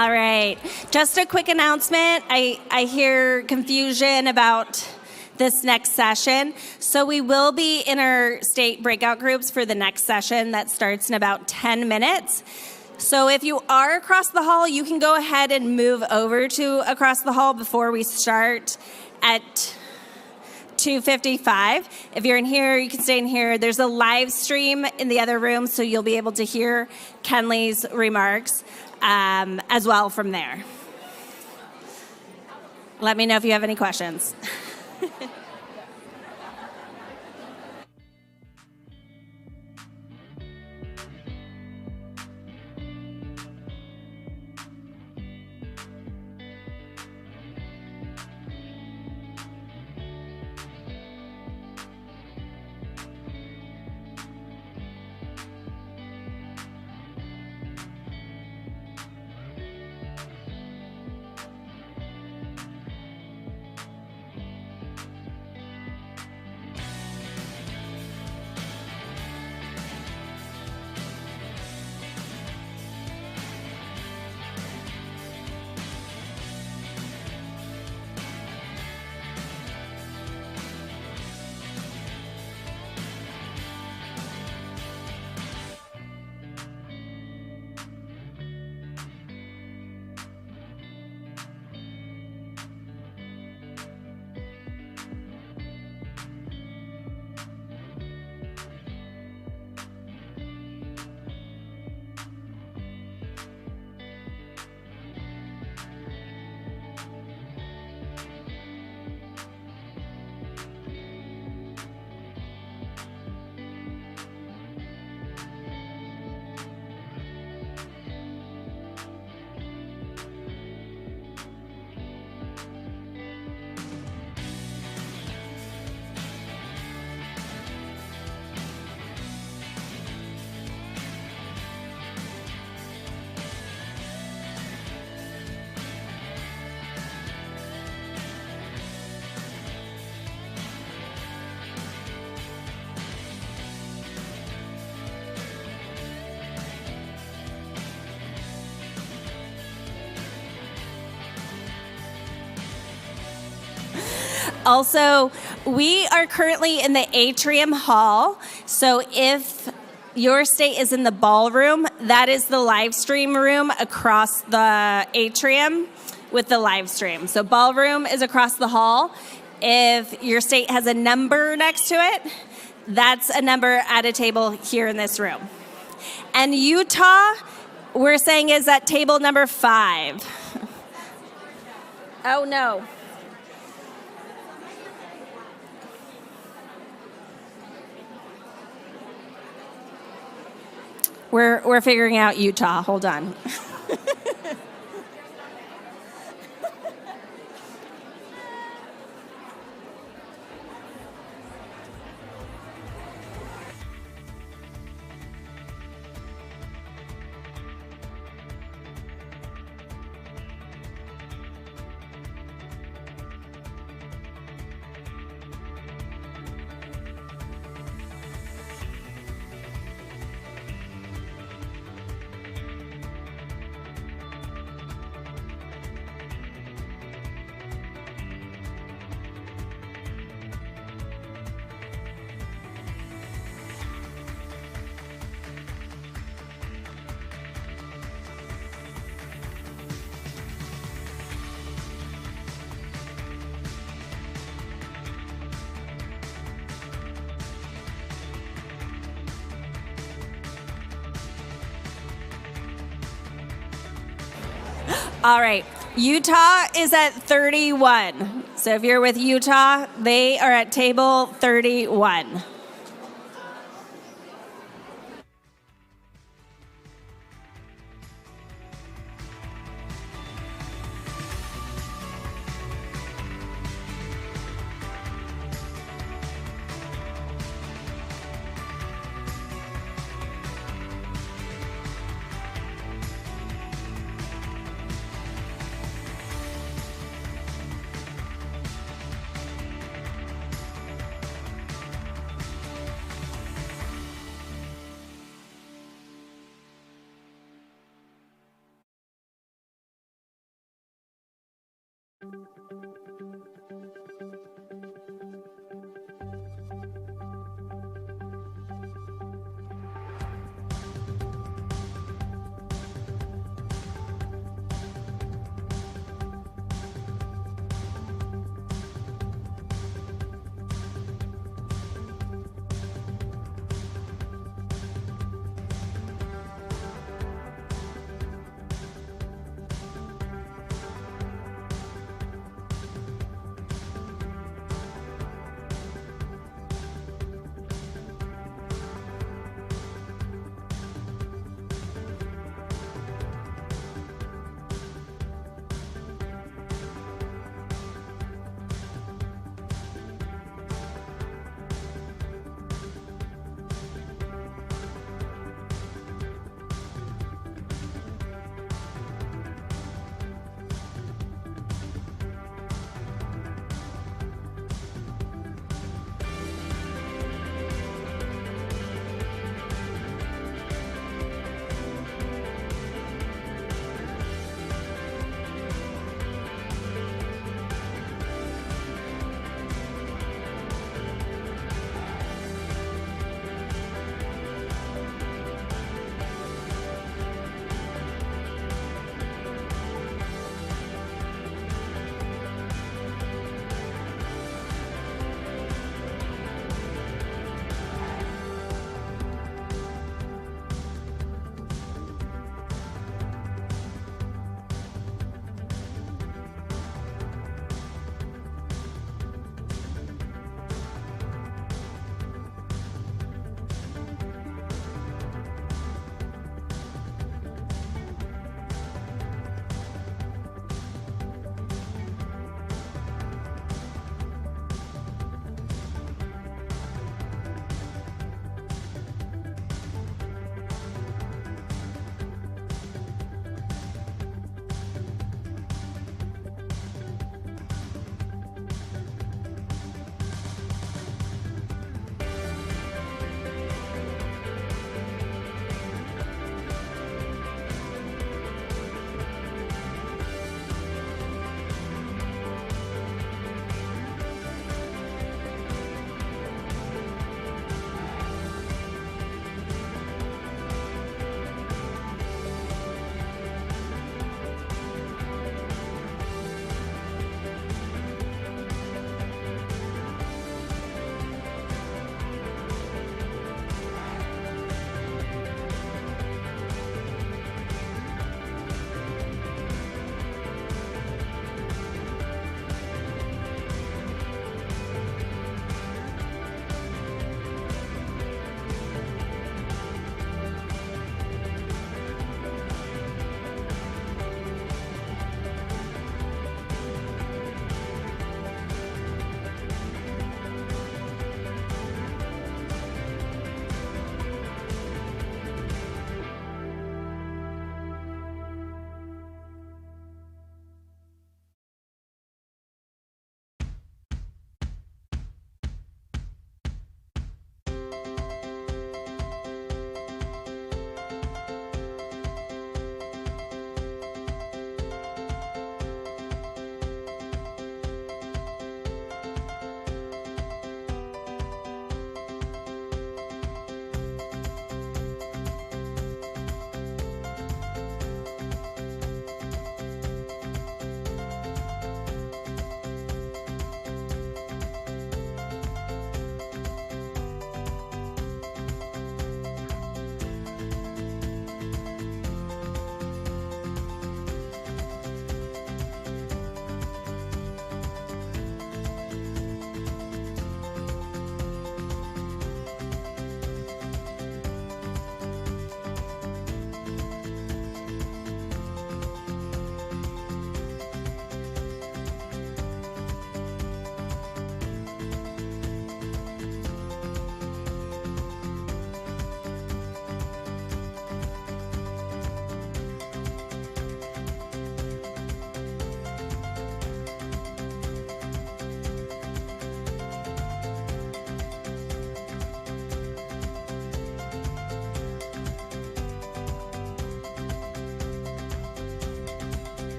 All right. Just a quick announcement. I hear confusion about this next session. So we will be in our state breakout groups for the next session that starts in about 10 minutes. So if you are across the hall, you can go ahead and move over to across the hall before we start at 2:55. If you're in here, you can stay in here. There's a live stream in the other room, so you'll be able to hear Kenley's remarks as well from there. Let me know if you have any questions. Also, we are currently in the atrium hall, so if your state is in the ballroom, that is the live stream room across the atrium with the live stream. So ballroom is across the hall. If your state has a number next to it, that's a number at a table here in this room. And Utah, we're saying is at table number 5. Oh, no. We're figuring out Utah. Hold on. All right, Utah is at 31. So if you're with Utah, they are at table 31.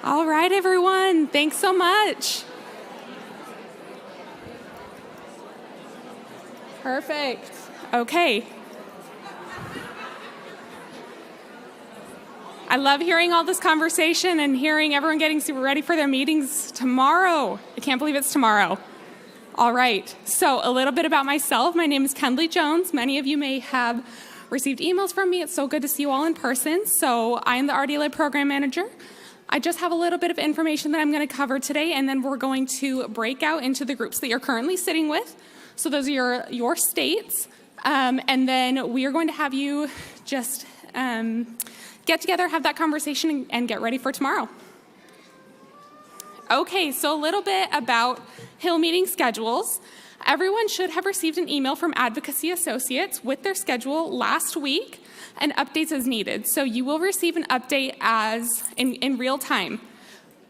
All right, everyone. Thanks so much. Perfect. Okay. I love hearing all this conversation and hearing everyone getting super ready for their meetings tomorrow. I can't believe it's tomorrow. All right, so a little bit about myself. My name is Kendley Jones. Many of you may have received emails from me. It's so good to see you all in person. So I am the RD-led program manager. I just have a little bit of information that I'm going to cover today, and then we're going to break out into the groups that you're currently sitting with. So those are your states. And then we are going to have you just get together, have that conversation, and get ready for tomorrow. Okay, so a little bit about Hill meeting schedules. Everyone should have received an email from Advocacy Associates with their schedule last week and updates as needed. So you will receive an update in real time.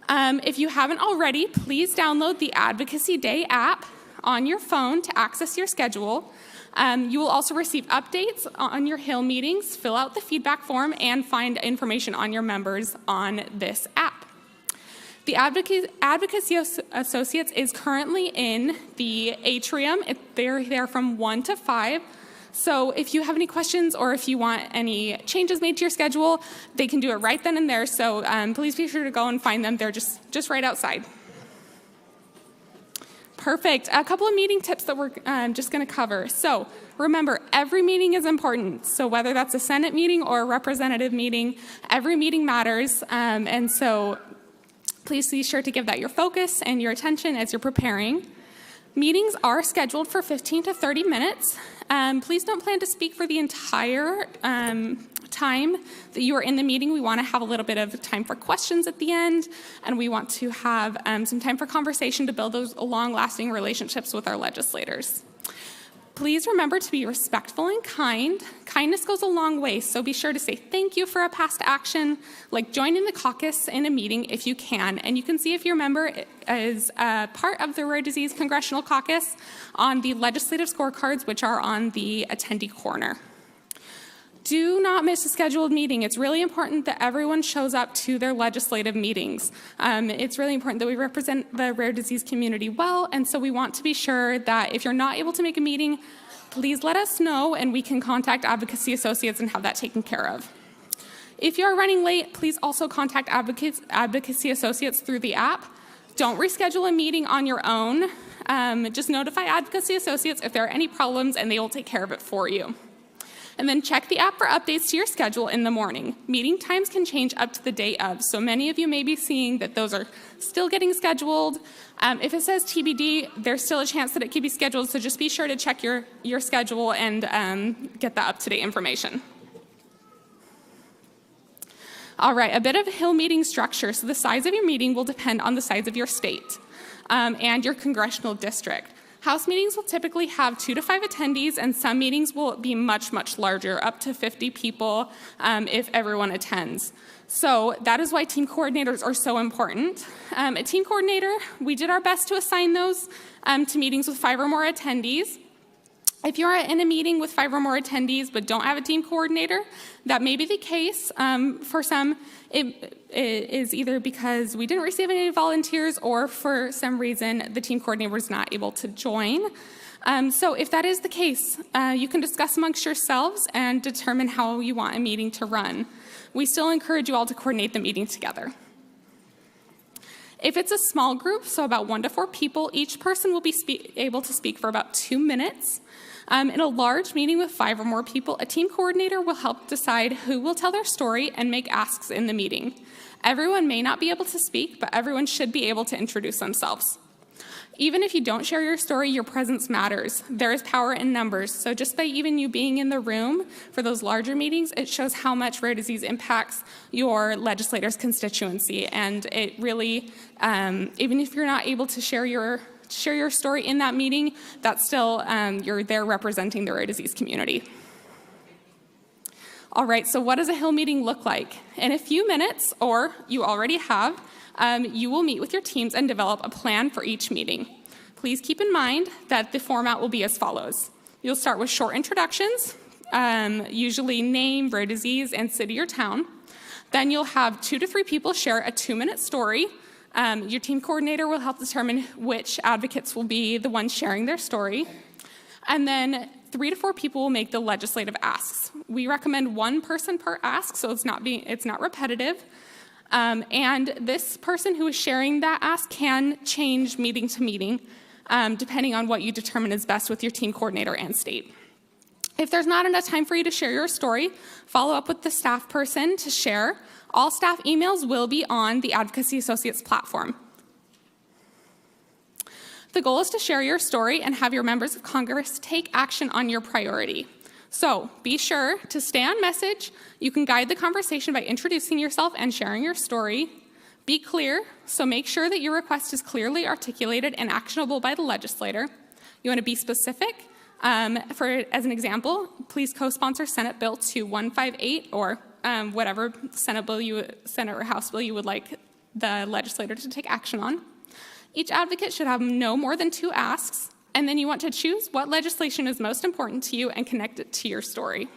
If you haven't already, please download the Advocacy Day app on your phone to access your schedule. You will also receive updates on your Hill meetings, fill out the feedback form, and find information on your members on this app. The Advocacy Associates is currently in the atrium. They're there from 1 to 5. So if you have any questions or if you want any changes made to your schedule, they can do it right then and there. So please be sure to go and find them. They're just right outside. Perfect. A couple of meeting tips that we're just going to cover. So remember, every meeting is important. So whether that's a Senate meeting or a representative meeting, every meeting matters. And so please be sure to give that your focus and your attention as you're preparing. Meetings are scheduled for 15 to 30 minutes. Please don't plan to speak for the entire time that you are in the meeting. We want to have a little bit of time for questions at the end, and we want to have some time for conversation to build those long-lasting relationships with our legislators. Please remember to be respectful and kind. Kindness goes a long way, so be sure to say thank you for a past action, like joining the caucus in a meeting if you can. And you can see if your member is part of the Rare Disease Congressional Caucus on the legislative scorecards, which are on the attendee corner. Do not miss a scheduled meeting. It's really important that everyone shows up to their legislative meetings. It's really important that we represent the rare disease community well, and so we want to be sure that if you're not able to make a meeting, please let us know and we can contact Advocacy Associates and have that taken care of. If you're running late, please also contact Advocacy Associates through the app. Don't reschedule a meeting on your own. Just notify Advocacy Associates if there are any problems and they will take care of it for you. And then check the app for updates to your schedule in the morning. Meeting times can change up to the day of, so many of you may be seeing that those are still getting scheduled. If it says TBD, there's still a chance that it could be scheduled, so just be sure to check your schedule and get that up-to-date information. All right, a bit of Hill meeting structure. So the size of your meeting will depend on the size of your state and your congressional district. House meetings will typically have 2 to 5 attendees, and some meetings will be much, much larger, up to 50 people if everyone attends. So that is why team coordinators are so important. A team coordinator, we did our best to assign those to meetings with 5 or more attendees. If you're in a meeting with 5 or more attendees but don't have a team coordinator, that may be the case. For some, it is either because we didn't receive any volunteers or for some reason the team coordinator was not able to join. So if that is the case, you can discuss amongst yourselves and determine how you want a meeting to run. We still encourage you all to coordinate the meeting together. If it's a small group, so about 1 to 4 people, each person will be able to speak for about 2 minutes. In a large meeting with 5 or more people, a team coordinator will help decide who will tell their story and make asks in the meeting. Everyone may not be able to speak, but everyone should be able to introduce themselves. Even if you don't share your story, your presence matters. There is power in numbers, so just by even you being in the room for those larger meetings, it shows how much rare disease impacts your legislator's constituency. And it really, even if you're not able to share your story in that meeting, that's still, you're there representing the rare disease community. All right, so what does a Hill meeting look like? In a few minutes, or you already have, you will meet with your teams and develop a plan for each meeting. Please keep in mind that the format will be as follows. You'll start with short introductions, usually name, rare disease, and city or town. Then you'll have 2 to 3 people share a 2-minute story. Your team coordinator will help determine which advocates will be the ones sharing their story. And then 3 to 4 people will make the legislative asks. We recommend 1 person per ask, so it's not repetitive. And this person who is sharing that ask can change meeting to meeting, depending on what you determine is best with your team coordinator and state. If there's not enough time for you to share your story, follow up with the staff person to share. All staff emails will be on the Advocacy Associates platform. The goal is to share your story and have your members of Congress take action on your priority. So be sure to stay on message. You can guide the conversation by introducing yourself and sharing your story. Be clear, so make sure that your request is clearly articulated and actionable by the legislator. You want to be specific. As an example, please co-sponsor Senate Bill 2158 or whatever Senate or House bill you would like the legislator to take action on. Each advocate should have no more than 2 asks, and then you want to choose what legislation is most important to you and connect it to your story.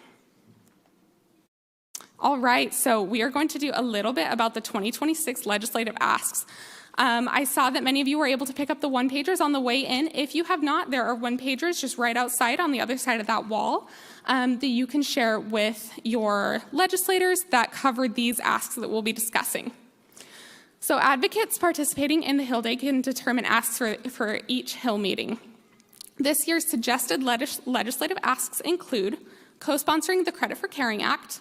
All right, so we are going to do a little bit about the 2026 legislative asks. I saw that many of you were able to pick up the 1-pagers on the way in. If you have not, there are 1-pagers just right outside on the other side of that wall that you can share with your legislators that cover these asks that we'll be discussing. So advocates participating in the Hill Day can determine asks for each Hill meeting. This year's suggested legislative asks include co-sponsoring the Credit for Caring Act,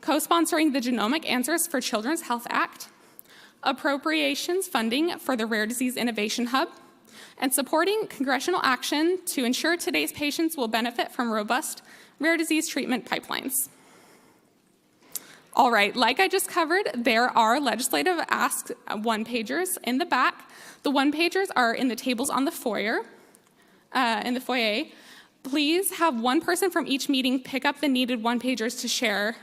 co-sponsoring the Genomic Answers for Children's Health Act, appropriations funding for the Rare Disease Innovation Hub, and supporting congressional action to ensure today's patients will benefit from robust rare disease treatment pipelines. All right, like I just covered, there are legislative asks 1-pagers in the back. The 1-pagers are in the tables on the foyer, Please have 1 person from each meeting pick up the needed 1-pagers to share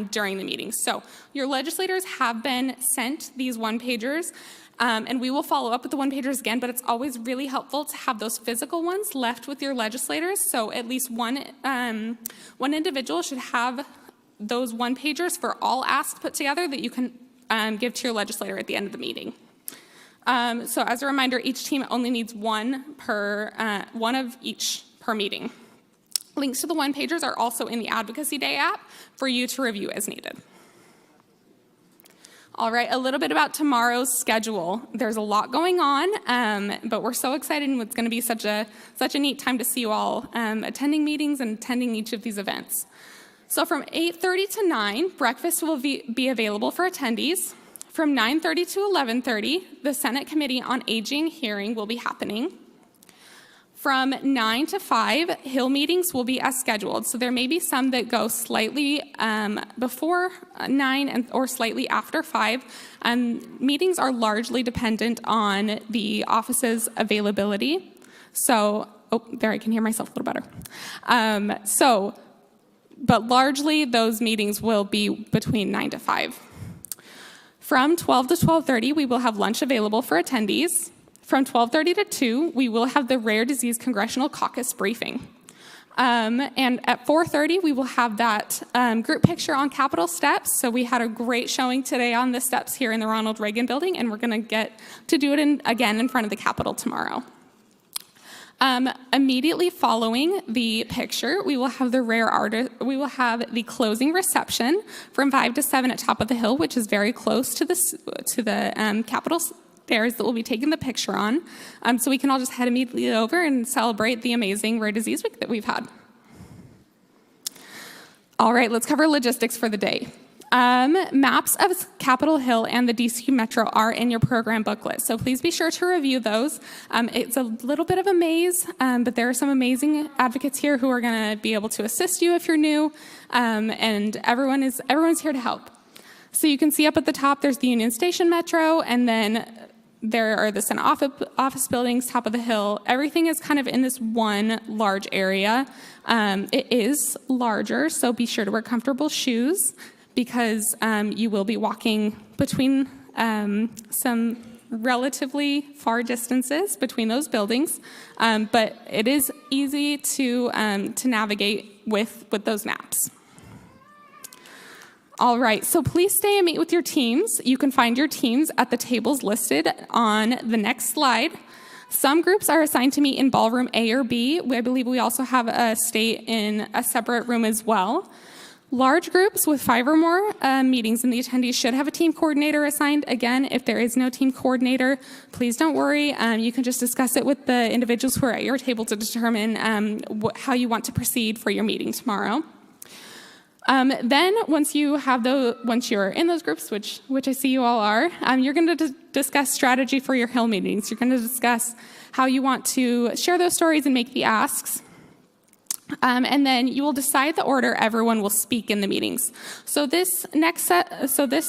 during the meeting. So your legislators have been sent these 1-pagers, and we will follow up with the 1-pagers again, but it's always really helpful to have those physical ones left with your legislators. So at least one individual should have those 1-pagers for all asks put together that you can give to your legislator at the end of the meeting. So as a reminder, each team only needs one of each per meeting. Links to the 1-pagers are also in the Advocacy Day app for you to review as needed. All right, a little bit about tomorrow's schedule. There's a lot going on, but we're so excited, and it's going to be such a neat time to see you all attending meetings and attending each of these events. So from 8:30 to 9, breakfast will be available for attendees. From 9:30 to 11:30, the Senate Committee on Aging hearing will be happening. From 9 to 5, Hill meetings will be as scheduled. So there may be some that go slightly before 9 or slightly after 5. Meetings are largely dependent on the office's availability. So, there I can hear myself a little better. But largely those meetings will be between 9 to 5. From 12 to 12:30, we will have lunch available for attendees. From 12:30 to 2, we will have the Rare Disease Congressional Caucus briefing. And at 4:30, we will have that group picture on Capitol steps. So we had a great showing today on the steps here in the Ronald Reagan building, and we're going to get to do it again in front of the Capitol tomorrow. Immediately following the picture, we will have the closing reception from 5 to 7 at top of the hill, which is very close to the Capitol stairs that we'll be taking the picture on. So we can all just head immediately over and celebrate the amazing Rare Disease Week that we've had. All right, let's cover logistics for the day. Maps of Capitol Hill and the DC Metro are in your program booklet, so please be sure to review those. It's a little bit of a maze, but there are some amazing advocates here who are going to be able to assist you if you're new, and everyone's here to help. So you can see up at the top, there's the Union Station Metro, and then there are the Senate office buildings, top of the hill. Everything is kind of in this one large area. It is larger, so be sure to wear comfortable shoes, because you will be walking between some relatively far distances between those buildings, but it is easy to navigate with those maps. All right, so please stay and meet with your teams. You can find your teams at the tables listed on the next slide. Some groups are assigned to meet in ballroom A or B. I believe we also have a state in a separate room as well. Large groups with 5 or more meetings, and the attendees should have a team coordinator assigned. Again, if there is no team coordinator, please don't worry. You can just discuss it with the individuals who are at your table to determine how you want to proceed for your meeting tomorrow. Then once you're in those groups, which I see you all are, you're going to discuss strategy for your Hill meetings. You're going to discuss how you want to share those stories and make the asks. And then you will decide the order everyone will speak in the meetings. So this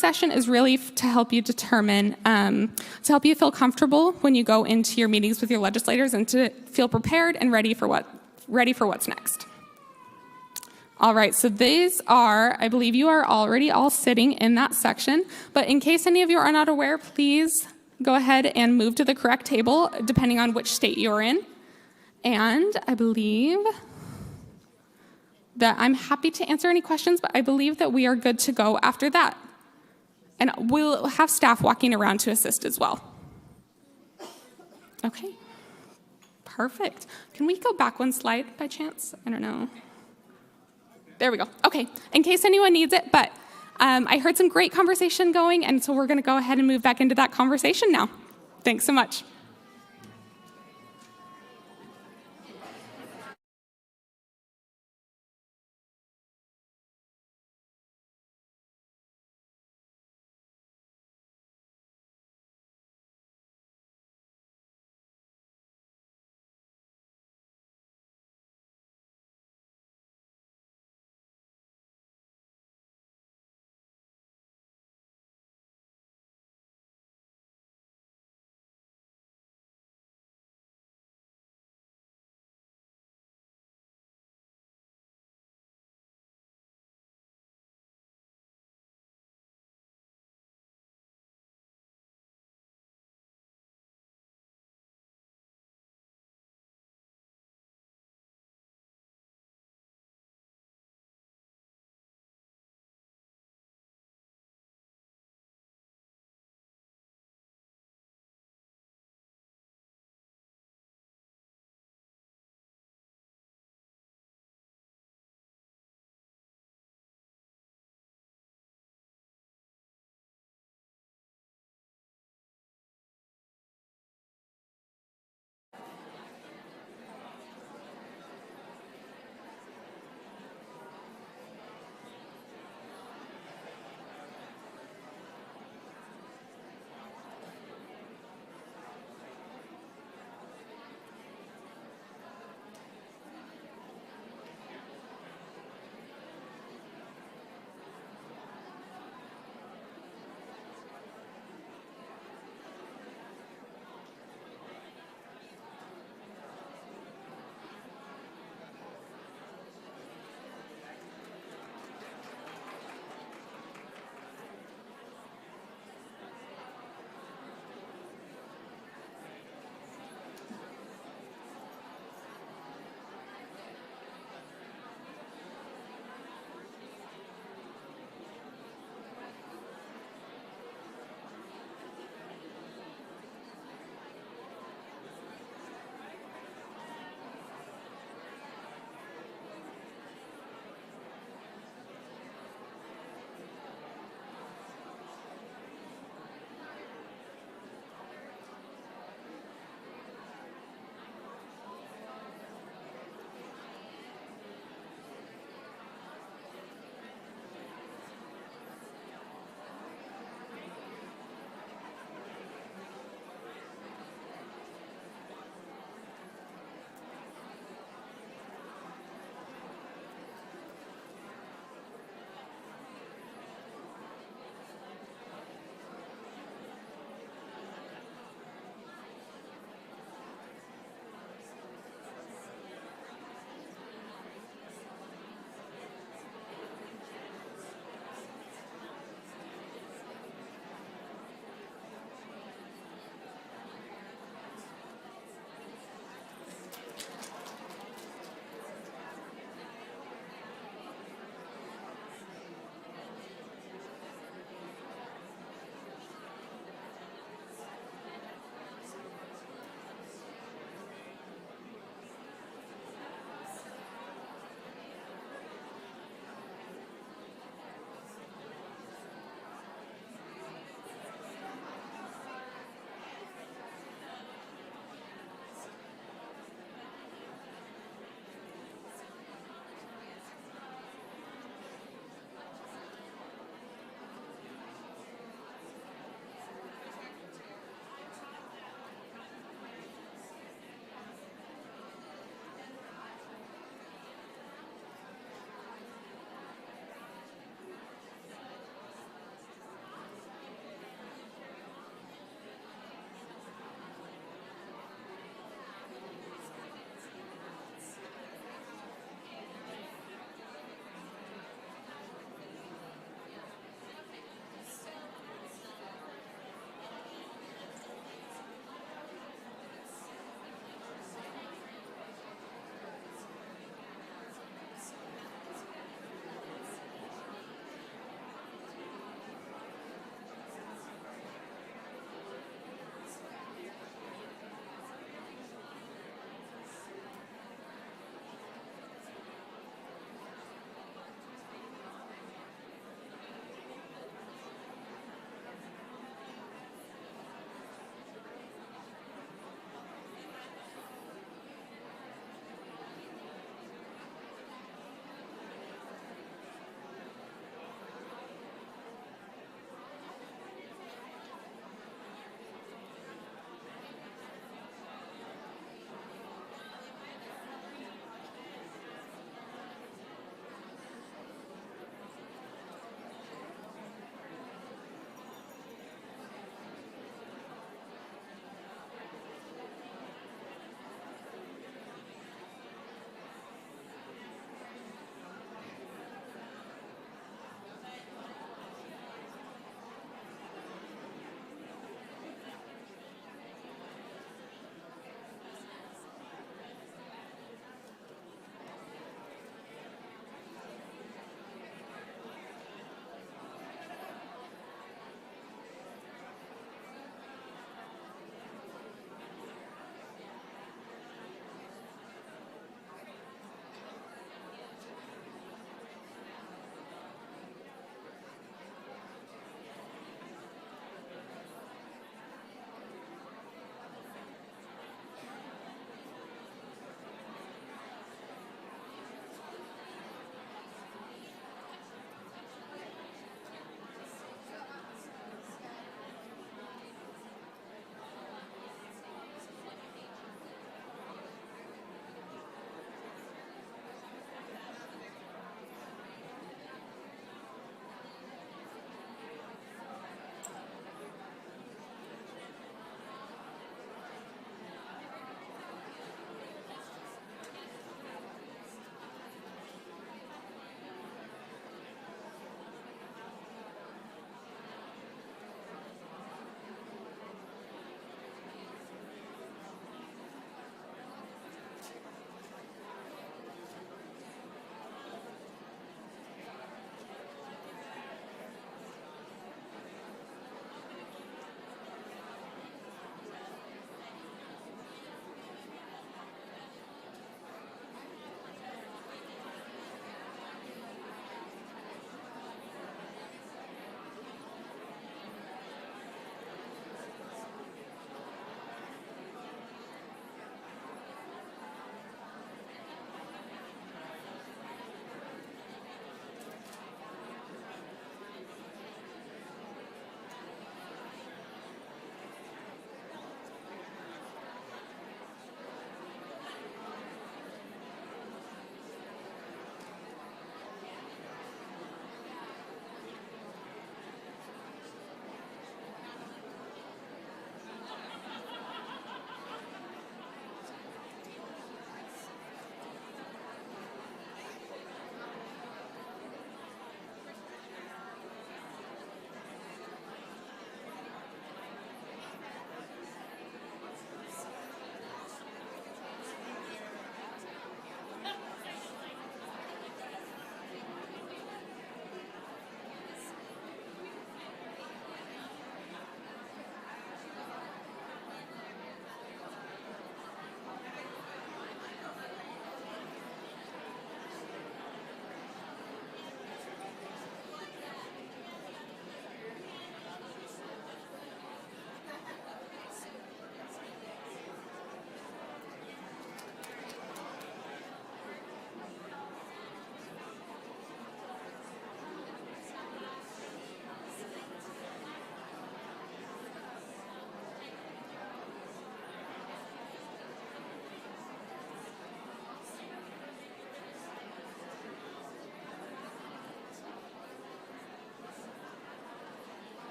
session is really to help you determine, to help you feel comfortable when you go into your meetings with your legislators and to feel prepared and ready for what's next. All right, so these are, I believe you are already all sitting in that section, but in case any of you are not aware, please go ahead and move to the correct table, depending on which state you're in. And I believe that I'm happy to answer any questions, but I believe that we are good to go after that. And we'll have staff walking around to assist as well. Okay, perfect. Can we go back one slide by chance? I don't know. There we go. Okay, in case anyone needs it, but I heard some great conversation going, and so we're going to go ahead and move back into that conversation now. Thanks so much.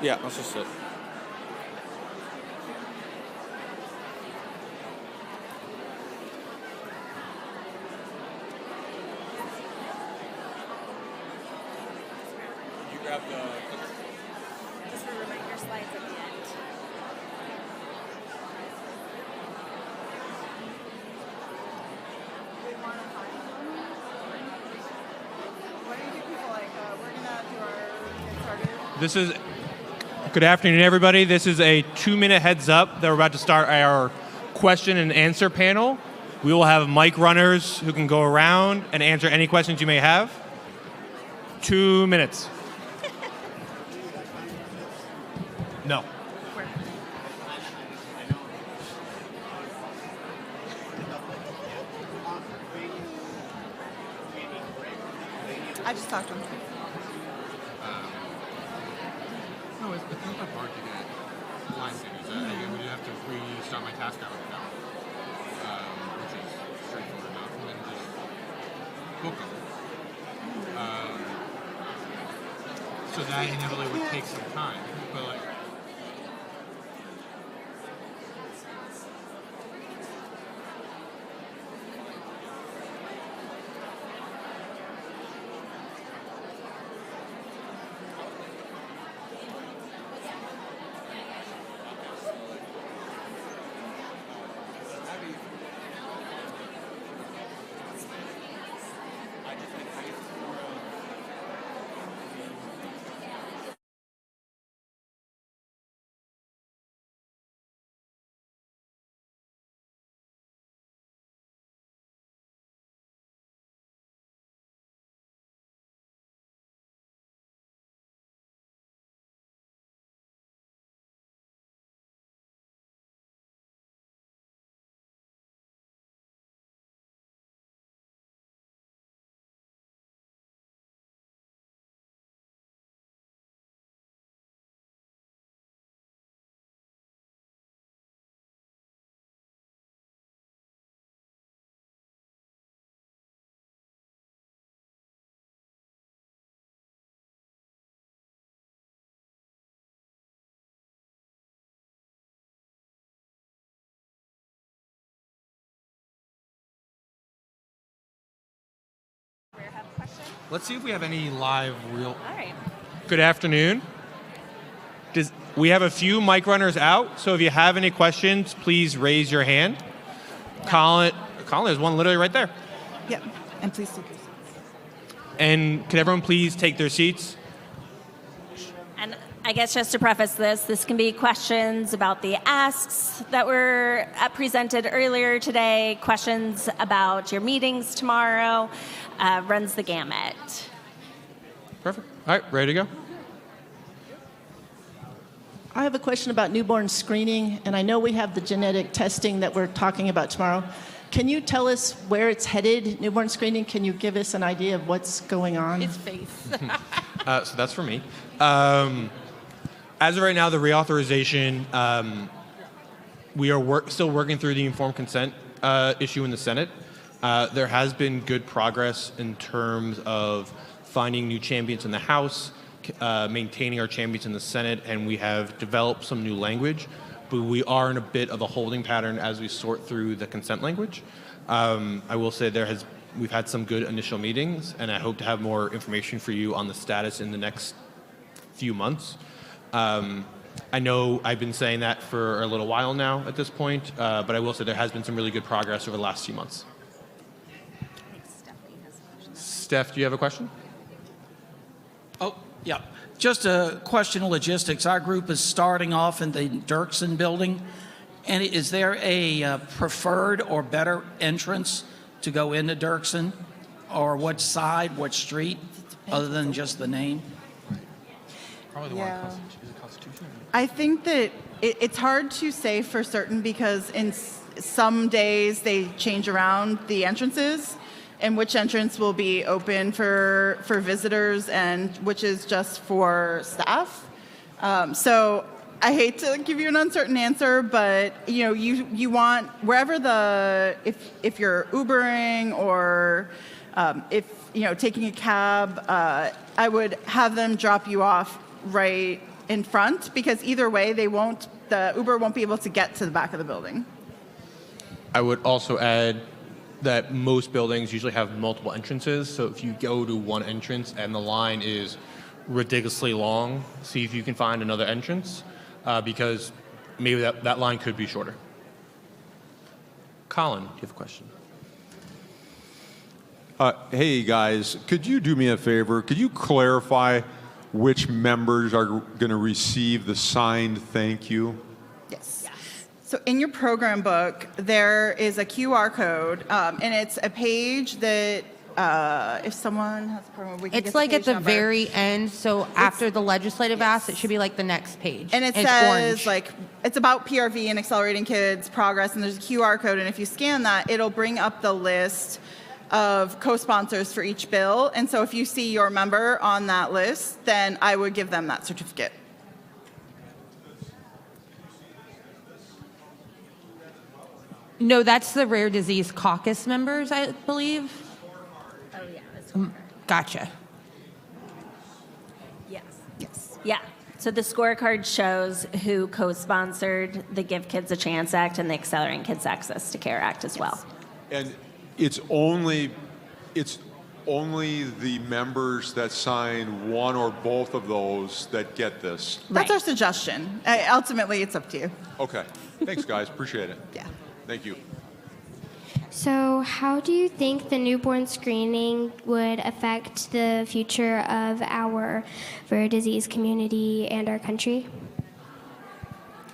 Yeah, let's just sit. You grab the... Just for reminder slides at the end. This is, good afternoon, everybody. This is a 2-minute heads up that we're about to start our question and answer panel. We will have mic runners who can go around and answer any questions you may have. 2 minutes. No. I just talked to him. No, it's not that hard to get line savings. I would have to restart my task out account, which is straightforward enough, and then just book them. So that inevitably would take some time, but like. Let's see if we have any live real. All right. Good afternoon. We have a few mic runners out, so if you have any questions, please raise your hand. Colin, there's one literally right there. Yep, and please take your seats. And can everyone please take their seats? And I guess just to preface this can be questions about the asks that were presented earlier today, questions about your meetings tomorrow, runs the gamut. Perfect. All right, ready to go? I have a question about newborn screening, and I know we have the genetic testing that we're talking about tomorrow. Can you tell us where it's headed, newborn screening? Can you give us an idea of what's going on? His face. So that's for me. As of right now, the reauthorization, we are still working through the informed consent issue in the Senate. There has been good progress in terms of finding new champions in the House, maintaining our champions in the Senate, and we have developed some new language, but we are in a bit of a holding pattern as we sort through the consent language. I will say we've had some good initial meetings, and I hope to have more information for you on the status in the next few months. I know I've been saying that for a little while now at this point, but I will say there has been some really good progress over the last few months. Steph, do you have a question? Oh, yeah. Just a question of logistics. Our group is starting off in the Dirksen building. And is there a preferred or better entrance to go into Dirksen? Or what side, what street, other than just the name? Probably the Yeah. one is it Constitution? I think that it's hard to say for certain because in some days they change around the entrances and which entrance will be open for visitors and which is just for staff. So I hate to give you an uncertain answer, but you want wherever if you're Ubering or if taking a cab, I would have them drop you off right in front, because either way, the Uber won't be able to get to the back of the building. I would also add that most buildings usually have multiple entrances. So if you go to one entrance and the line is ridiculously long, see if you can find another entrance, because maybe that line could be shorter. Colin, do you have a question? Hey guys, could you do me a favor? Could you clarify which members are going to receive the signed thank you? Yes. So in your program book, there is a QR code, and it's a page that if someone has a program, we can get It's the like at page the number. very end, so after the legislative ask, it should be like the next page. And it It's says, orange. like, it's about PRV and accelerating kids' progress, and there's a QR code, and if you scan that, it'll bring up the list of co-sponsors for each bill. And so if you see your member on that list, then I would give them that certificate. No, that's the Rare Disease Caucus members, I believe. Oh, yeah. Gotcha. Yes. Yeah. So the scorecard shows who co-sponsored the Give Kids a Chance Act and the Accelerating Kids Access to Care Act as well. And it's only the members that sign one or both of those that get this. That's our suggestion. Ultimately, it's up to you. Okay. Thanks, guys. Appreciate it. Yeah. Thank you. So, how do you think the newborn screening would affect the future of our rare disease community and our country?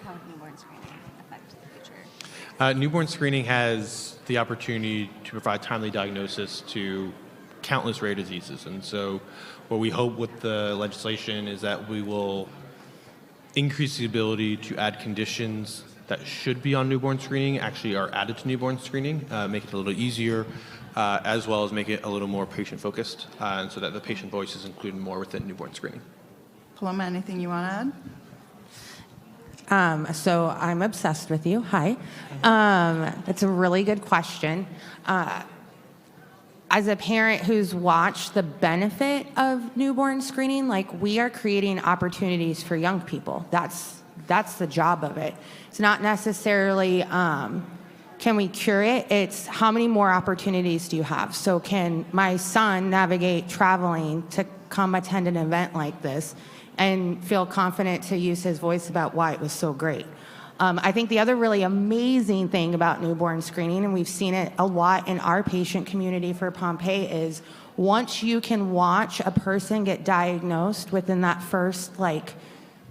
How would newborn screening affect the future? Newborn screening has the opportunity to provide timely diagnosis to countless rare diseases. And so what we hope with the legislation is that we will increase the ability to add conditions that should be on newborn screening actually are added to newborn screening, make it a little easier, as well as make it a little more patient-focused, and so that the patient voice is included more within newborn screening. Paloma, anything you want to add? So I'm obsessed with you. Hi. That's a really good question. As a parent who's watched the benefit of newborn screening, like we are creating opportunities for young people. That's the job of it. It's not necessarily can we cure it? It's how many more opportunities do you have? So can my son navigate traveling to come attend an event like this and feel confident to use his voice about why it was so great? I think the other really amazing thing about newborn screening, and we've seen it a lot in our patient community for Pompeii, is once you can watch a person get diagnosed within that first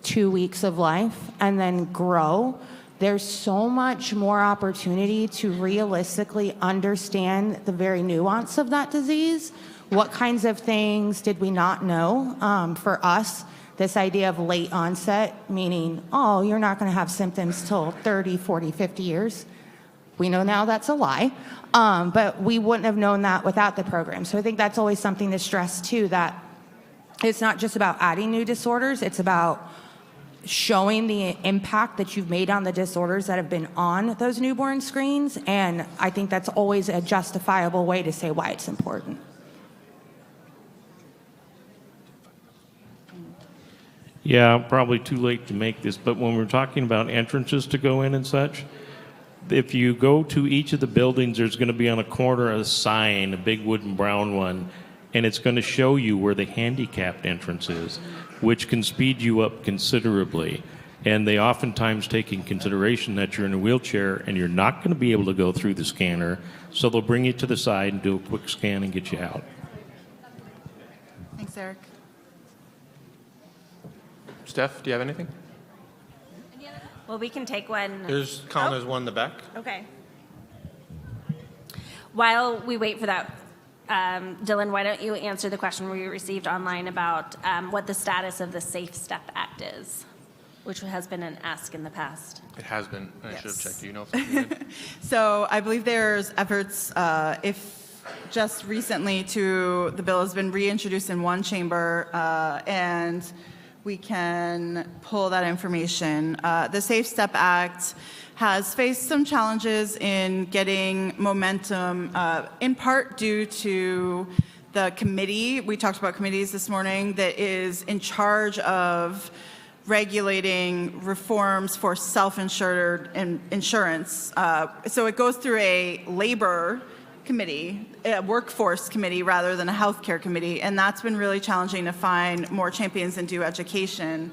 2 weeks of life and then grow, there's so much more opportunity to realistically understand the very nuance of that disease. What kinds of things did we not know? For us, this idea of late onset, meaning, oh, you're not going to have symptoms till 30, 40, 50 years. We know now that's a lie, but we wouldn't have known that without the program. So I think that's always something to stress too, that it's not just about adding new disorders, it's about showing the impact that you've made on the disorders that have been on those newborn screens. And I think that's always a justifiable way to say why it's important. Yeah, probably too late to make this, but when we're talking about entrances to go in and such, if you go to each of the buildings, there's going to be on a corner a sign, a big wooden brown one, and it's going to show you where the handicapped entrance is, which can speed you up considerably. And they oftentimes take in consideration that you're in a wheelchair and you're not going to be able to go through the scanner, so they'll bring you to the side and do a quick scan and get you out. Thanks, Eric. Steph, do you have anything? Well, we can take one. There's one in the back. Okay. While we wait for that, Dylan, why don't you answer the question we received online about what the status of the Safe Step Act is, which has been an ask in the past. It has been. I should have Yes. checked. Do you know if something did? So I believe there's efforts, if just recently, the bill has been reintroduced in one chamber, and we can pull that information. The Safe Step Act has faced some challenges in getting momentum, in part due to the committee. We talked about committees this morning that is in charge of regulating reforms for self-insured insurance. So it goes through a labor committee, a workforce committee rather than a healthcare committee, and that's been really challenging to find more champions and do education.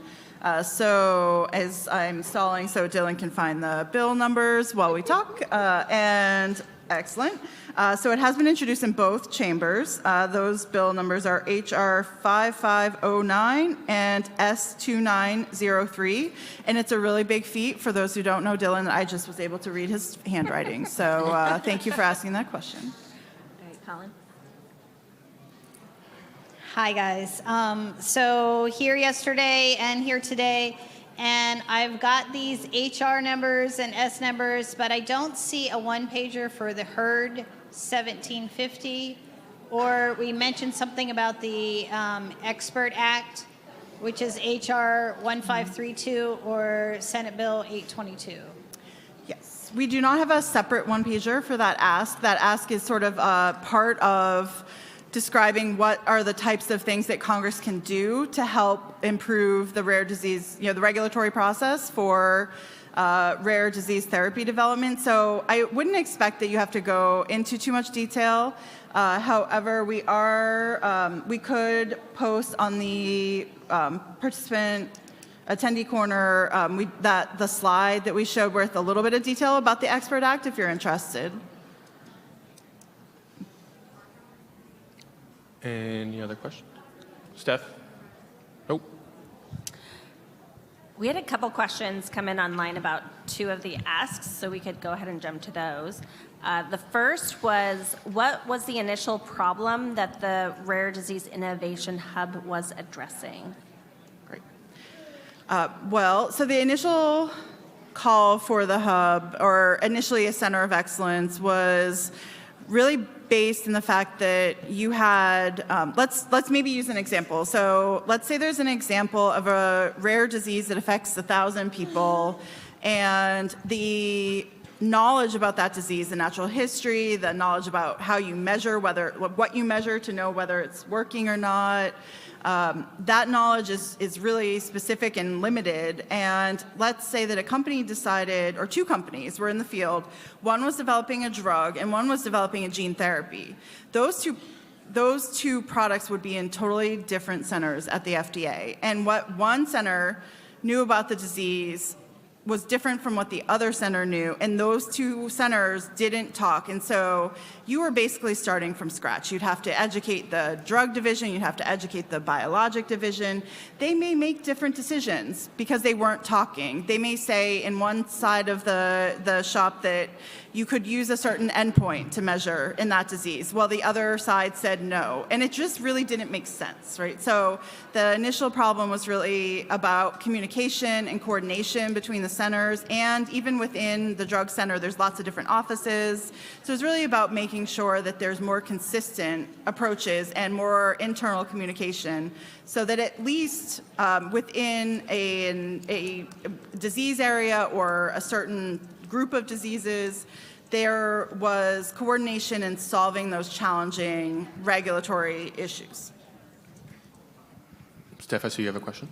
So as I'm stalling so Dylan can find the bill numbers while we talk, and excellent. So it has been introduced in both chambers. Those bill numbers are HR 5509 and S2903. And it's a really big feat. For those who don't know Dylan, I just was able to read his handwriting. So thank you for asking that question. All right, Colin. Hi, guys. So here yesterday and here today, and I've got these HR numbers and S numbers, but I don't see a one-pager for the HERD 1750, or we mentioned something about the Expert Act, which is HR 1532 or Senate Bill 822. Yes, we do not have a separate one-pager for that ask. That ask is sort of a part of describing what are the types of things that Congress can do to help improve the rare disease, the regulatory process for rare disease therapy development. So I wouldn't expect that you have to go into too much detail. However, we could post on the participant attendee corner the slide that we showed with a little bit of detail about the Expert Act if you're interested. Any other questions? Steph? Nope. We had a couple questions come in online about two of the asks, so we could go ahead and jump to those. The first was, what was the initial problem that the Rare Disease Innovation Hub was addressing? Great. So the initial call for the hub, or initially a center of excellence, was really based in the fact that you had, let's maybe use an example. So let's say there's an example of a rare disease that affects 1,000 people, and the knowledge about that disease, the natural history, the knowledge about how you measure, what you measure to know whether it's working or not, that knowledge is really specific and limited. And let's say that a company decided, or two companies were in the field, one was developing a drug and one was developing a gene therapy. Those two products would be in totally different centers at the FDA. And what one center knew about the disease was different from what the other center knew, and those two centers didn't talk. And so you were basically starting from scratch. You'd have to educate the drug division, you'd have to educate the biologic division. They may make different decisions because they weren't talking. They may say in one side of the shop that you could use a certain endpoint to measure in that disease, while the other side said no. And it just really didn't make sense, right? So the initial problem was really about communication and coordination between the centers, and even within the drug center, there's lots of different offices. So it's really about making sure that there's more consistent approaches and more internal communication, so that at least within a disease area or a certain group of diseases, there was coordination in solving those challenging regulatory issues. Steph, I see you have a question.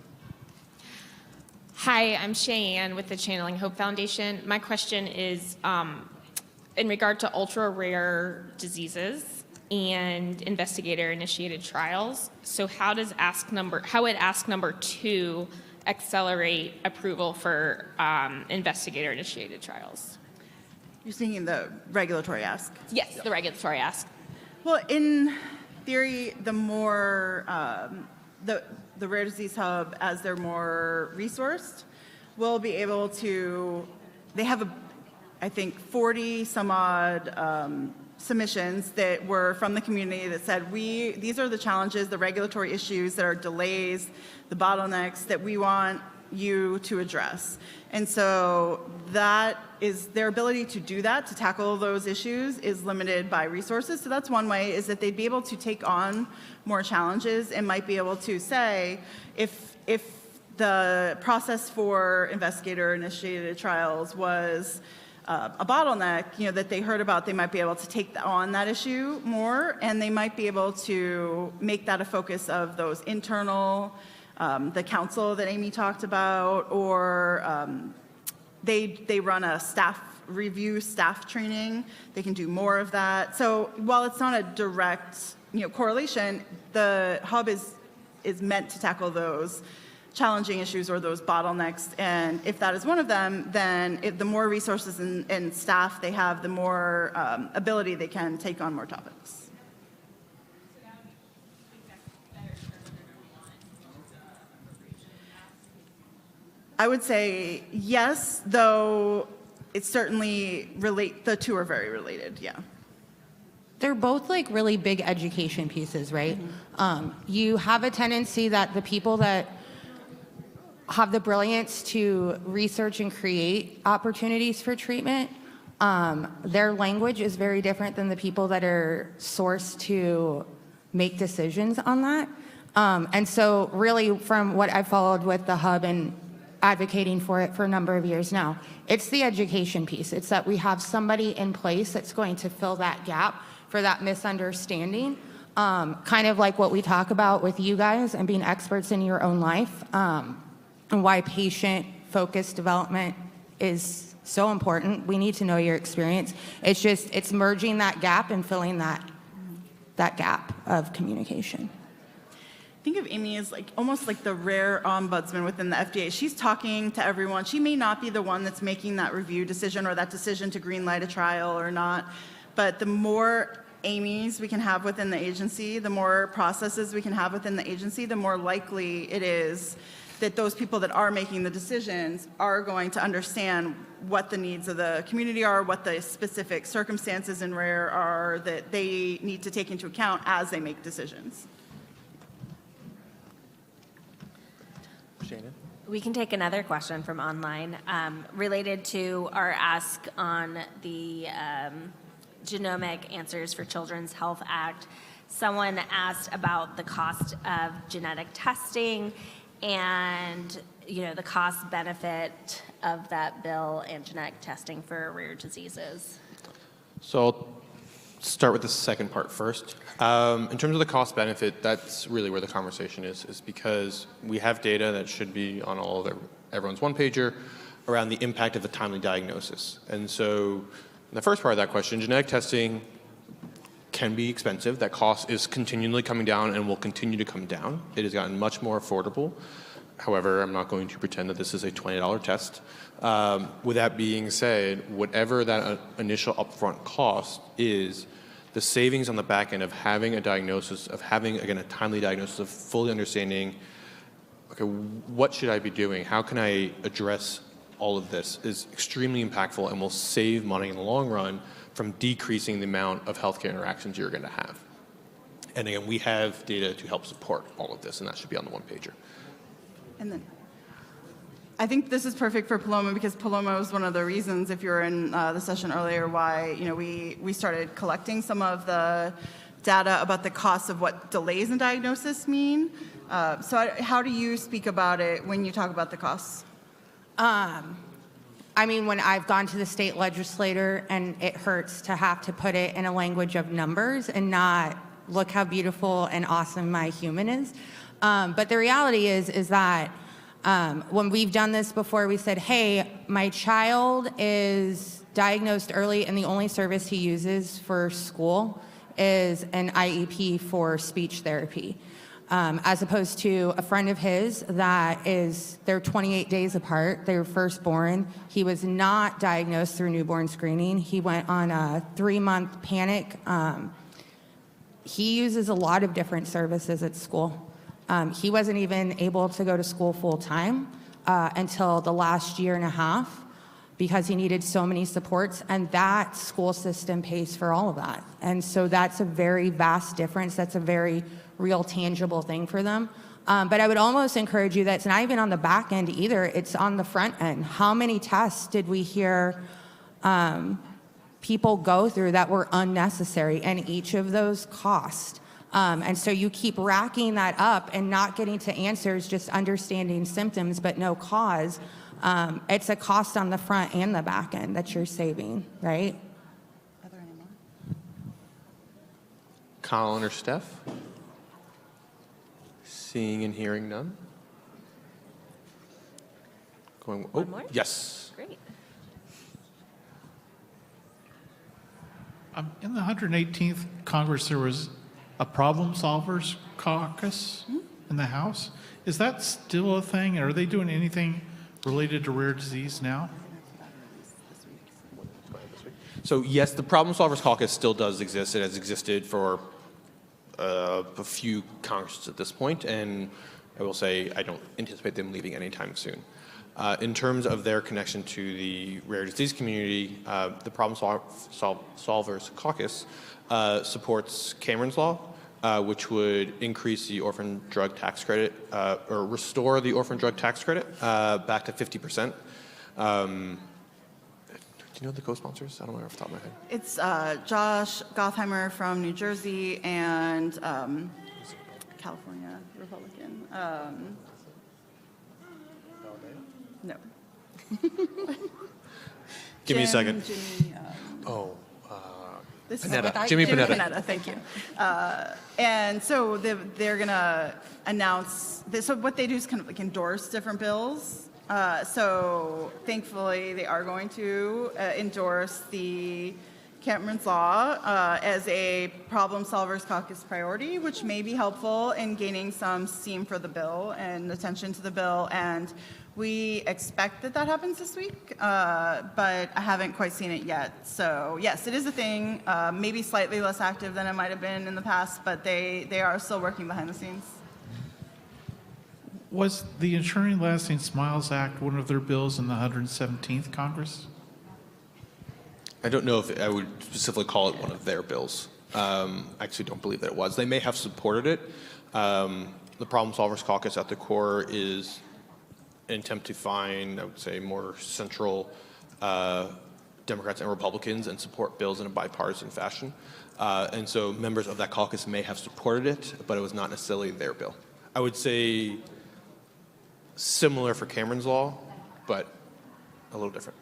Hi, I'm Cheyenne with the Channeling Hope Foundation. My question is in regard to ultra-rare diseases and investigator-initiated trials. So how would ask number 2 accelerate approval for investigator-initiated trials? You're thinking the regulatory ask? Yes, the regulatory ask. Well, in theory, the more the Rare Disease Hub, as they're more resourced, will be able to, they have, I think, 40 some odd submissions that were from the community that said, these are the challenges, the regulatory issues that are delays, the bottlenecks that we want you to address. And so that is, their ability to do that, to tackle those issues, is limited by resources. So that's one way, is that they'd be able to take on more challenges and might be able to say, if the process for investigator-initiated trials was a bottleneck, that they heard about, they might be able to take on that issue more, and they might be able to make that a focus of those internal the council that Amy talked about, or they run a staff review, staff training. They can do more of that. So while it's not a direct correlation, the hub is meant to tackle those challenging issues or those bottlenecks. And if that is one of them, then the more resources and staff they have, the more ability they can take on more topics. I would say yes, though it's certainly the two are very related, yeah. They're both like really big education pieces, right? You have a tendency that the people that have the brilliance to research and create opportunities for treatment, their language is very different than the people that are sourced to make decisions on that. And so really from what I've followed with the hub and advocating for it for a number of years now, it's the education piece. It's that we have somebody in place that's going to fill that gap for that misunderstanding, kind of like what we talk about with you guys and being experts in your own life, and why patient-focused development is so important. We need to know your experience. It's merging that gap and filling that gap of communication. Think of Amy as almost like the rare ombudsman within the FDA. She's talking to everyone. She may not be the one that's making that review decision or that decision to greenlight a trial or not, but the more Amy's we can have within the agency, the more processes we can have within the agency, the more likely it is that those people that are making the decisions are going to understand what the needs of the community are, what the specific circumstances in rare are that they need to take into account as they make decisions. Shannon? We can take another question from online related to our ask on the Genomic Answers for Children's Health Act. Someone asked about the cost of genetic testing and the cost benefit of that bill and genetic testing for rare diseases. So I'll start with the second part first. In terms of the cost benefit, that's really where the conversation is because we have data that should be on all of everyone's one-pager around the impact of a timely diagnosis. And so in the first part of that question, genetic testing can be expensive. That cost is continually coming down and will continue to come down. It has gotten much more affordable. However, I'm not going to pretend that this is a $20 test. With that being said, whatever that initial upfront cost is, the savings on the back end of having a diagnosis, of having, again, a timely diagnosis, of fully understanding, okay, what should I be doing? How can I address all of this is extremely impactful and will save money in the long run from decreasing the amount of healthcare interactions you're going to have. And again, we have data to help support all of this, and that should be on the one-pager. And then I think this is perfect for Paloma because Paloma was one of the reasons, if you were in the session earlier, why we started collecting some of the data about the costs of what delays in diagnosis mean. So how do you speak about it when you talk about the costs? I mean, when I've gone to the state legislator and it hurts to have to put it in a language of numbers and not look how beautiful and awesome my human is. But the reality is that when we've done this before, we said, hey, my child is diagnosed early and the only service he uses for school is an IEP for speech therapy. As opposed to a friend of his they're 28 days apart, they were firstborn. He was not diagnosed through newborn screening. He went on a 3-month panic. He uses a lot of different services at school. He wasn't even able to go to school full time until the last year and a half because he needed so many supports, and that school system pays for all of that. And so that's a very vast difference. That's a very real tangible thing for them. But I would almost encourage you that it's not even on the back end either, it's on the front end. How many tests did we hear people go through that were unnecessary, and each of those cost? And so you keep racking that up and not getting to answers, just understanding symptoms but no cause. It's a cost on the front and the back end that you're saving, right? Are there any more? Colin or Steph? Seeing and hearing none. Going, One more? yes. Great. In the 118th Congress, there was a problem solvers caucus in the House. Is that still a thing? Are they doing anything related to rare disease now? So yes, the Problem Solvers Caucus still does exist. It has existed for a few Congresses at this point, and I will say I don't anticipate them leaving anytime soon. In terms of their connection to the rare disease community, the Problem Solvers Caucus supports Cameron's Law, which would increase the orphan drug tax credit, or restore the orphan drug tax credit back to 50%. Do you know the co-sponsors? I don't know off the top of my head. It's Josh Gottheimer from New Jersey and California Republican. No. Give me a second. Jimmy, this is Panetta. what Jimmy Jimmy Panetta. Thank you. And so they're going to announce this. So what they do is kind of like endorse different bills. So thankfully, they are going to endorse the Cameron's Law as a Problem Solvers Caucus priority, which may be helpful in gaining some steam for the bill and attention to the bill. And we expect that that happens this week, but I haven't quite seen it yet. So yes, it is a thing, maybe slightly less active than it might have been in the past, but they are still working behind the scenes. Was the Ensuring Lasting Smiles Act one of their bills in the 117th Congress? I don't know if I would specifically call it one of their bills. I actually don't believe that it was. They may have supported it. The Problem Solvers Caucus at the core is an attempt to find, I would say, more central Democrats and Republicans and support bills in a bipartisan fashion. And so members of that caucus may have supported it, but it was not necessarily their bill. I would say similar for Cameron's Law, but a little different.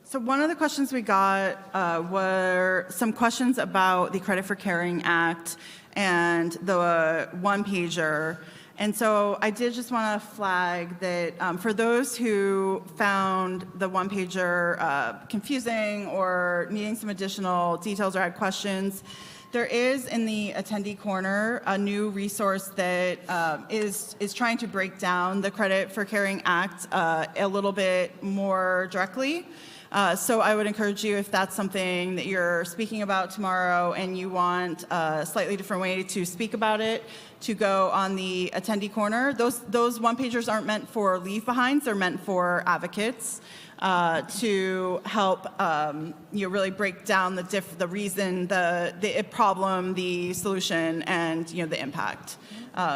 So one of the questions we got were some questions about the Credit for Caring Act and the one-pager. And so I did just want to flag that for those who found the one-pager confusing or needing some additional details or had questions, there is in the attendee corner a new resource that is trying to break down the Credit for Caring Act a little bit more directly. So I would encourage you, if that's something that you're speaking about tomorrow and you want a slightly different way to speak about it, to go on the attendee corner. Those one-pagers aren't meant for leave-behinds, they're meant for advocates. To help really break down the reason, the problem, the solution, and the impact.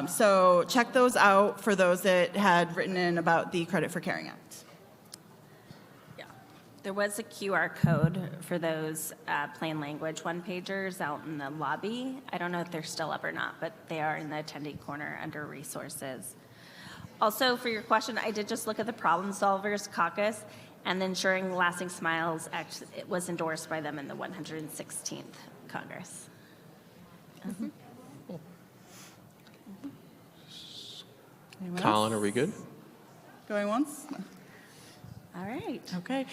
So check those out for those that had written in about the Credit for Caring Act. There was a QR code for those plain language one-pagers out in the lobby. I don't know if they're still up or not, but they are in the attendee corner under resources. Also, for your question, I did just look at the Problem Solvers Caucus, and the Ensuring Lasting Smiles Act, it was endorsed by them in the 116th Congress. Anyone Colin, else? are we good? Going once? All right. Okay.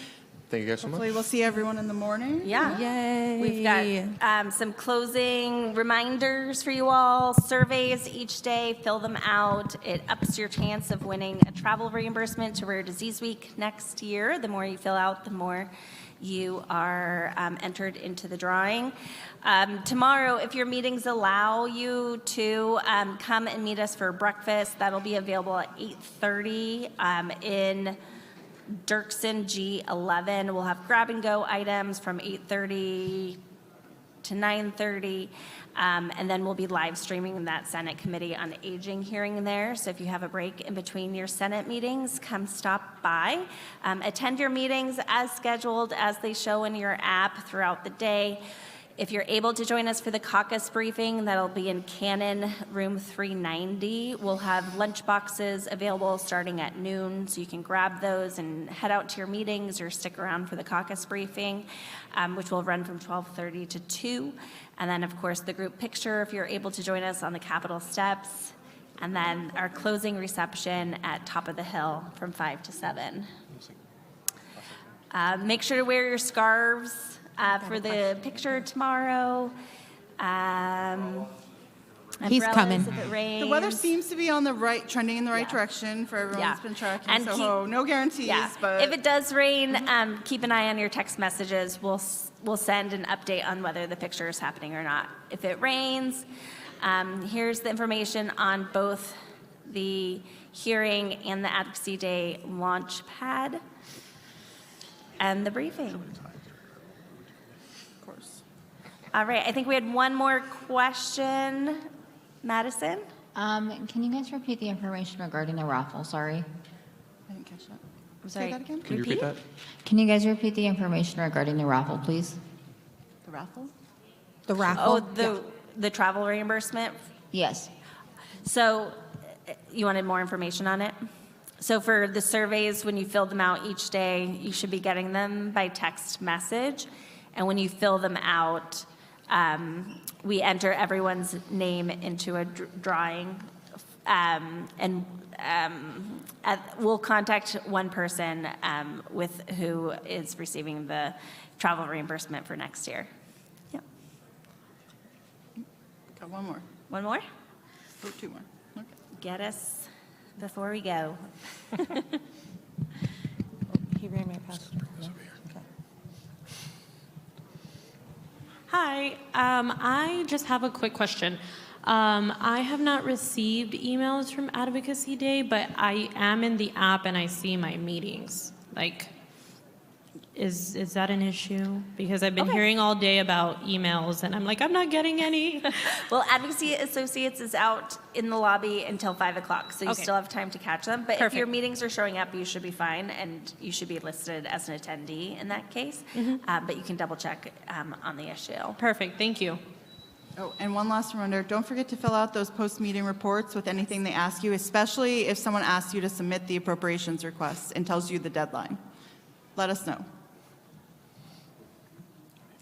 Thank you guys so much. Hopefully we'll see everyone in the morning. Yeah. Yay. We've got some closing reminders for you all, surveys each day, fill them out. It ups your chance of winning a travel reimbursement to Rare Disease Week next year. The more you fill out, the more you are entered into the drawing. Tomorrow, if your meetings allow you to come and meet us for breakfast, that'll be available at 8:30 in Dirksen G11. We'll have grab-and-go items from 8:30 to 9:30, and then we'll be live streaming that Senate Committee on Aging hearing there. So if you have a break in between your Senate meetings, come stop by. Attend your meetings as scheduled, as they show in your app throughout the day. If you're able to join us for the caucus briefing, that'll be in Cannon Room 390. We'll have lunch boxes available starting at noon, so you can grab those and head out to your meetings or stick around for the caucus briefing, which will run from 12:30 to 2. And then, of course, the group picture, if you're able to join us on the Capitol steps. And then our closing reception at Top of the Hill from 5 to 7. Make sure to wear your scarves for the picture tomorrow. He's Umbrellas coming. if it rains. The weather seems to be on the right, trending in the right direction for everyone that's been tracking. And So no guarantees, but if it does rain, keep an eye on your text messages. We'll send an update on whether the picture is happening or not. If it rains, here's the information on both the hearing and the Advocacy Day launch pad and the briefing. Of course. All right, I think we had one more question. Madison? Can you guys repeat the information regarding the raffle? Sorry. I didn't catch that. I'm sorry. Say that again? Can you repeat that? Can you guys repeat the information regarding the raffle, please? The raffle? The raffle? Oh, the travel reimbursement? Yes. So you wanted more information on it? So for the surveys, when you fill them out each day, you should be getting them by text message. And when you fill them out, we enter everyone's name into a drawing, we'll contact one person with who is receiving the travel reimbursement for next year. Yep. Got one more. One more? Oh, two more. Okay. Get us before we go. He ran right past. Hi, I just have a quick question. I have not received emails from Advocacy Day, but I am in the app and I see my meetings. Like, is that an issue? Because I've been hearing all day about emails and I'm like, I'm not getting any. Well, Advocacy Associates is out in the lobby until 5 o'clock, so you Okay. still have time to catch them. But if Perfect. your meetings are showing up, you should be fine, and you should be listed as an attendee in that case. But you can double check on the issue. Perfect, thank you. Oh, and one last reminder, don't forget to fill out those post-meeting reports with anything they ask you, especially if someone asks you to submit the appropriations request and tells you the deadline. Let us know.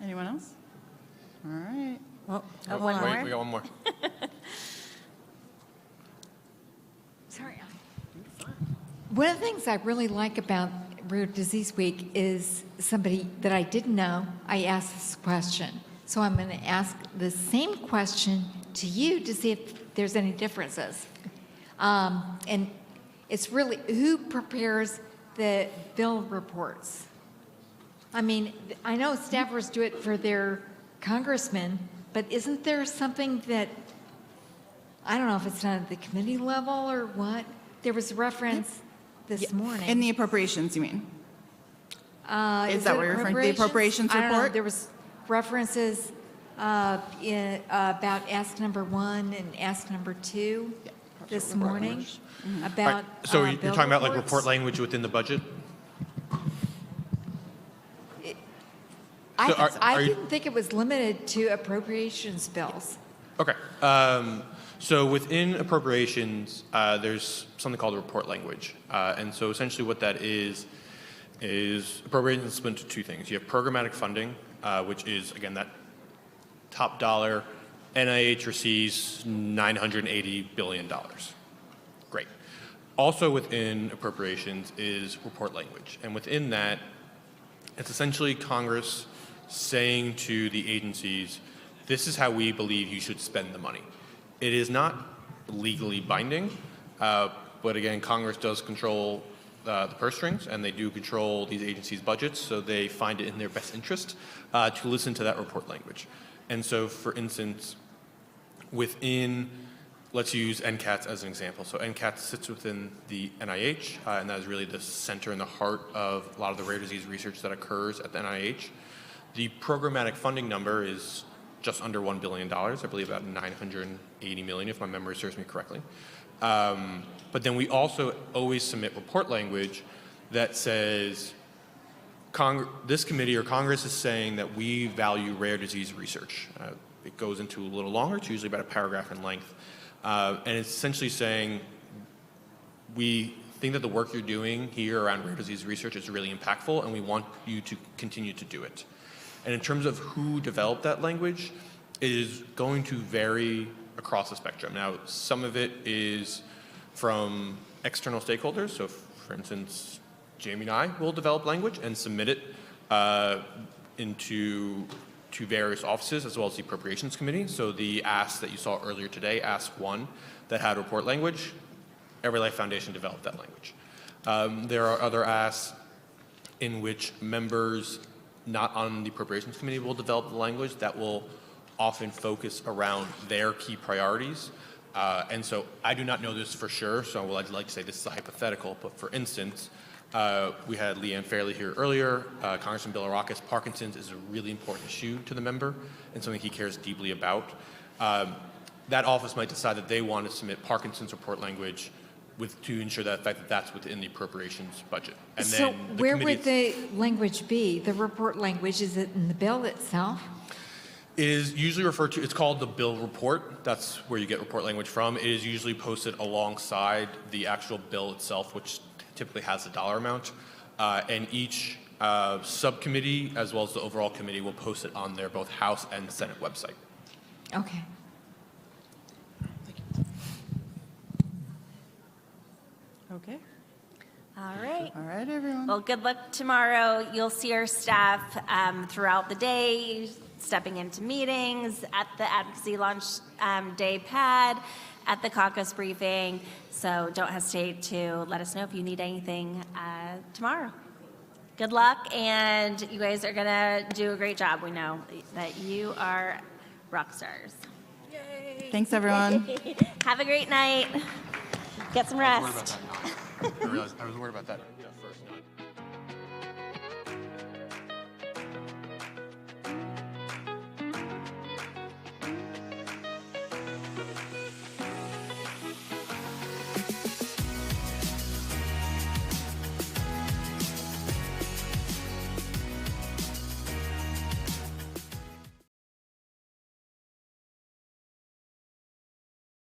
Anyone else? All right. One Wait, more? we got one more. Sorry. One of the things I really like about Rare Disease Week is somebody that I didn't know, I asked this question. So I'm going to ask the same question to you to see if there's any differences. And it's really, who prepares the bill reports? I mean, I know staffers do it for their congressmen, but isn't there something that, I don't know if it's done at the committee level or what? There was a reference this morning. In the appropriations, you mean? Is that it what you're referring to, the appropriations I don't know. report? There was references about ask number 1 and ask number 2 this morning about Right, so you're bill talking about like reports. report language within the budget? I, So are you- didn't think it was limited to appropriations bills. Okay. So within appropriations, there's something called a report language. And so essentially what that is appropriations is split into two things. You have programmatic funding, which is, again, that top dollar. NIH receives $980 billion. Great. Also within appropriations is report language. And within that, it's essentially Congress saying to the agencies, this is how we believe you should spend the money. It is not legally binding, but again, Congress does control the purse strings, and they do control these agencies' budgets, so they find it in their best interest to listen to that report language. And so, for instance, within, let's use NCATS as an example. So NCATS sits within the NIH, and that is really the center and the heart of a lot of the rare disease research that occurs at the NIH. The programmatic funding number is just under $1 billion, I believe about $980 million, if my memory serves me correctly. But then we also always submit report language that says, this committee or Congress is saying that we value rare disease research. It goes into a little longer, it's usually about a paragraph in length. And it's essentially saying, we think that the work you're doing here around rare disease research is really impactful, and we want you to continue to do it. And in terms of who developed that language, it is going to vary across the spectrum. Now, some of it is from external stakeholders. So, for instance, Jamie and I will develop language and submit it to various offices as well as the Appropriations Committee. So the ask that you saw earlier today, Ask 1, that had report language, EveryLife Foundation developed that language. There are other asks in which members not on the Appropriations Committee will develop the language that will often focus around their key priorities. And so I do not know this for sure, so I'd like to say this is a hypothetical, but for instance, we had Leanne Fairley here earlier. Congressman Bill Arakis, Parkinson's is a really important issue to the member and something he cares deeply about. That office might decide that they want to submit Parkinson's report language to ensure that that's within the appropriations budget. And So then where would the language be? The report language, is it in the bill itself? It is usually referred to, it's called the bill report. That's where you get report language from. It is usually posted alongside the actual bill itself, which typically has a dollar amount. And each subcommittee, as well as the overall committee, will post it on their both House and Senate website. Okay. Okay. All right. All right, everyone. Well, good luck tomorrow. You'll see our staff throughout the day, stepping into meetings, at the Advocacy Launch Day pad, at the caucus briefing. So don't hesitate to let us know if you need anything tomorrow. Good luck, and you guys are going to do a great job. We know that you are rock stars. Thanks, everyone. Have a great night. Get some rest. I was worried about that.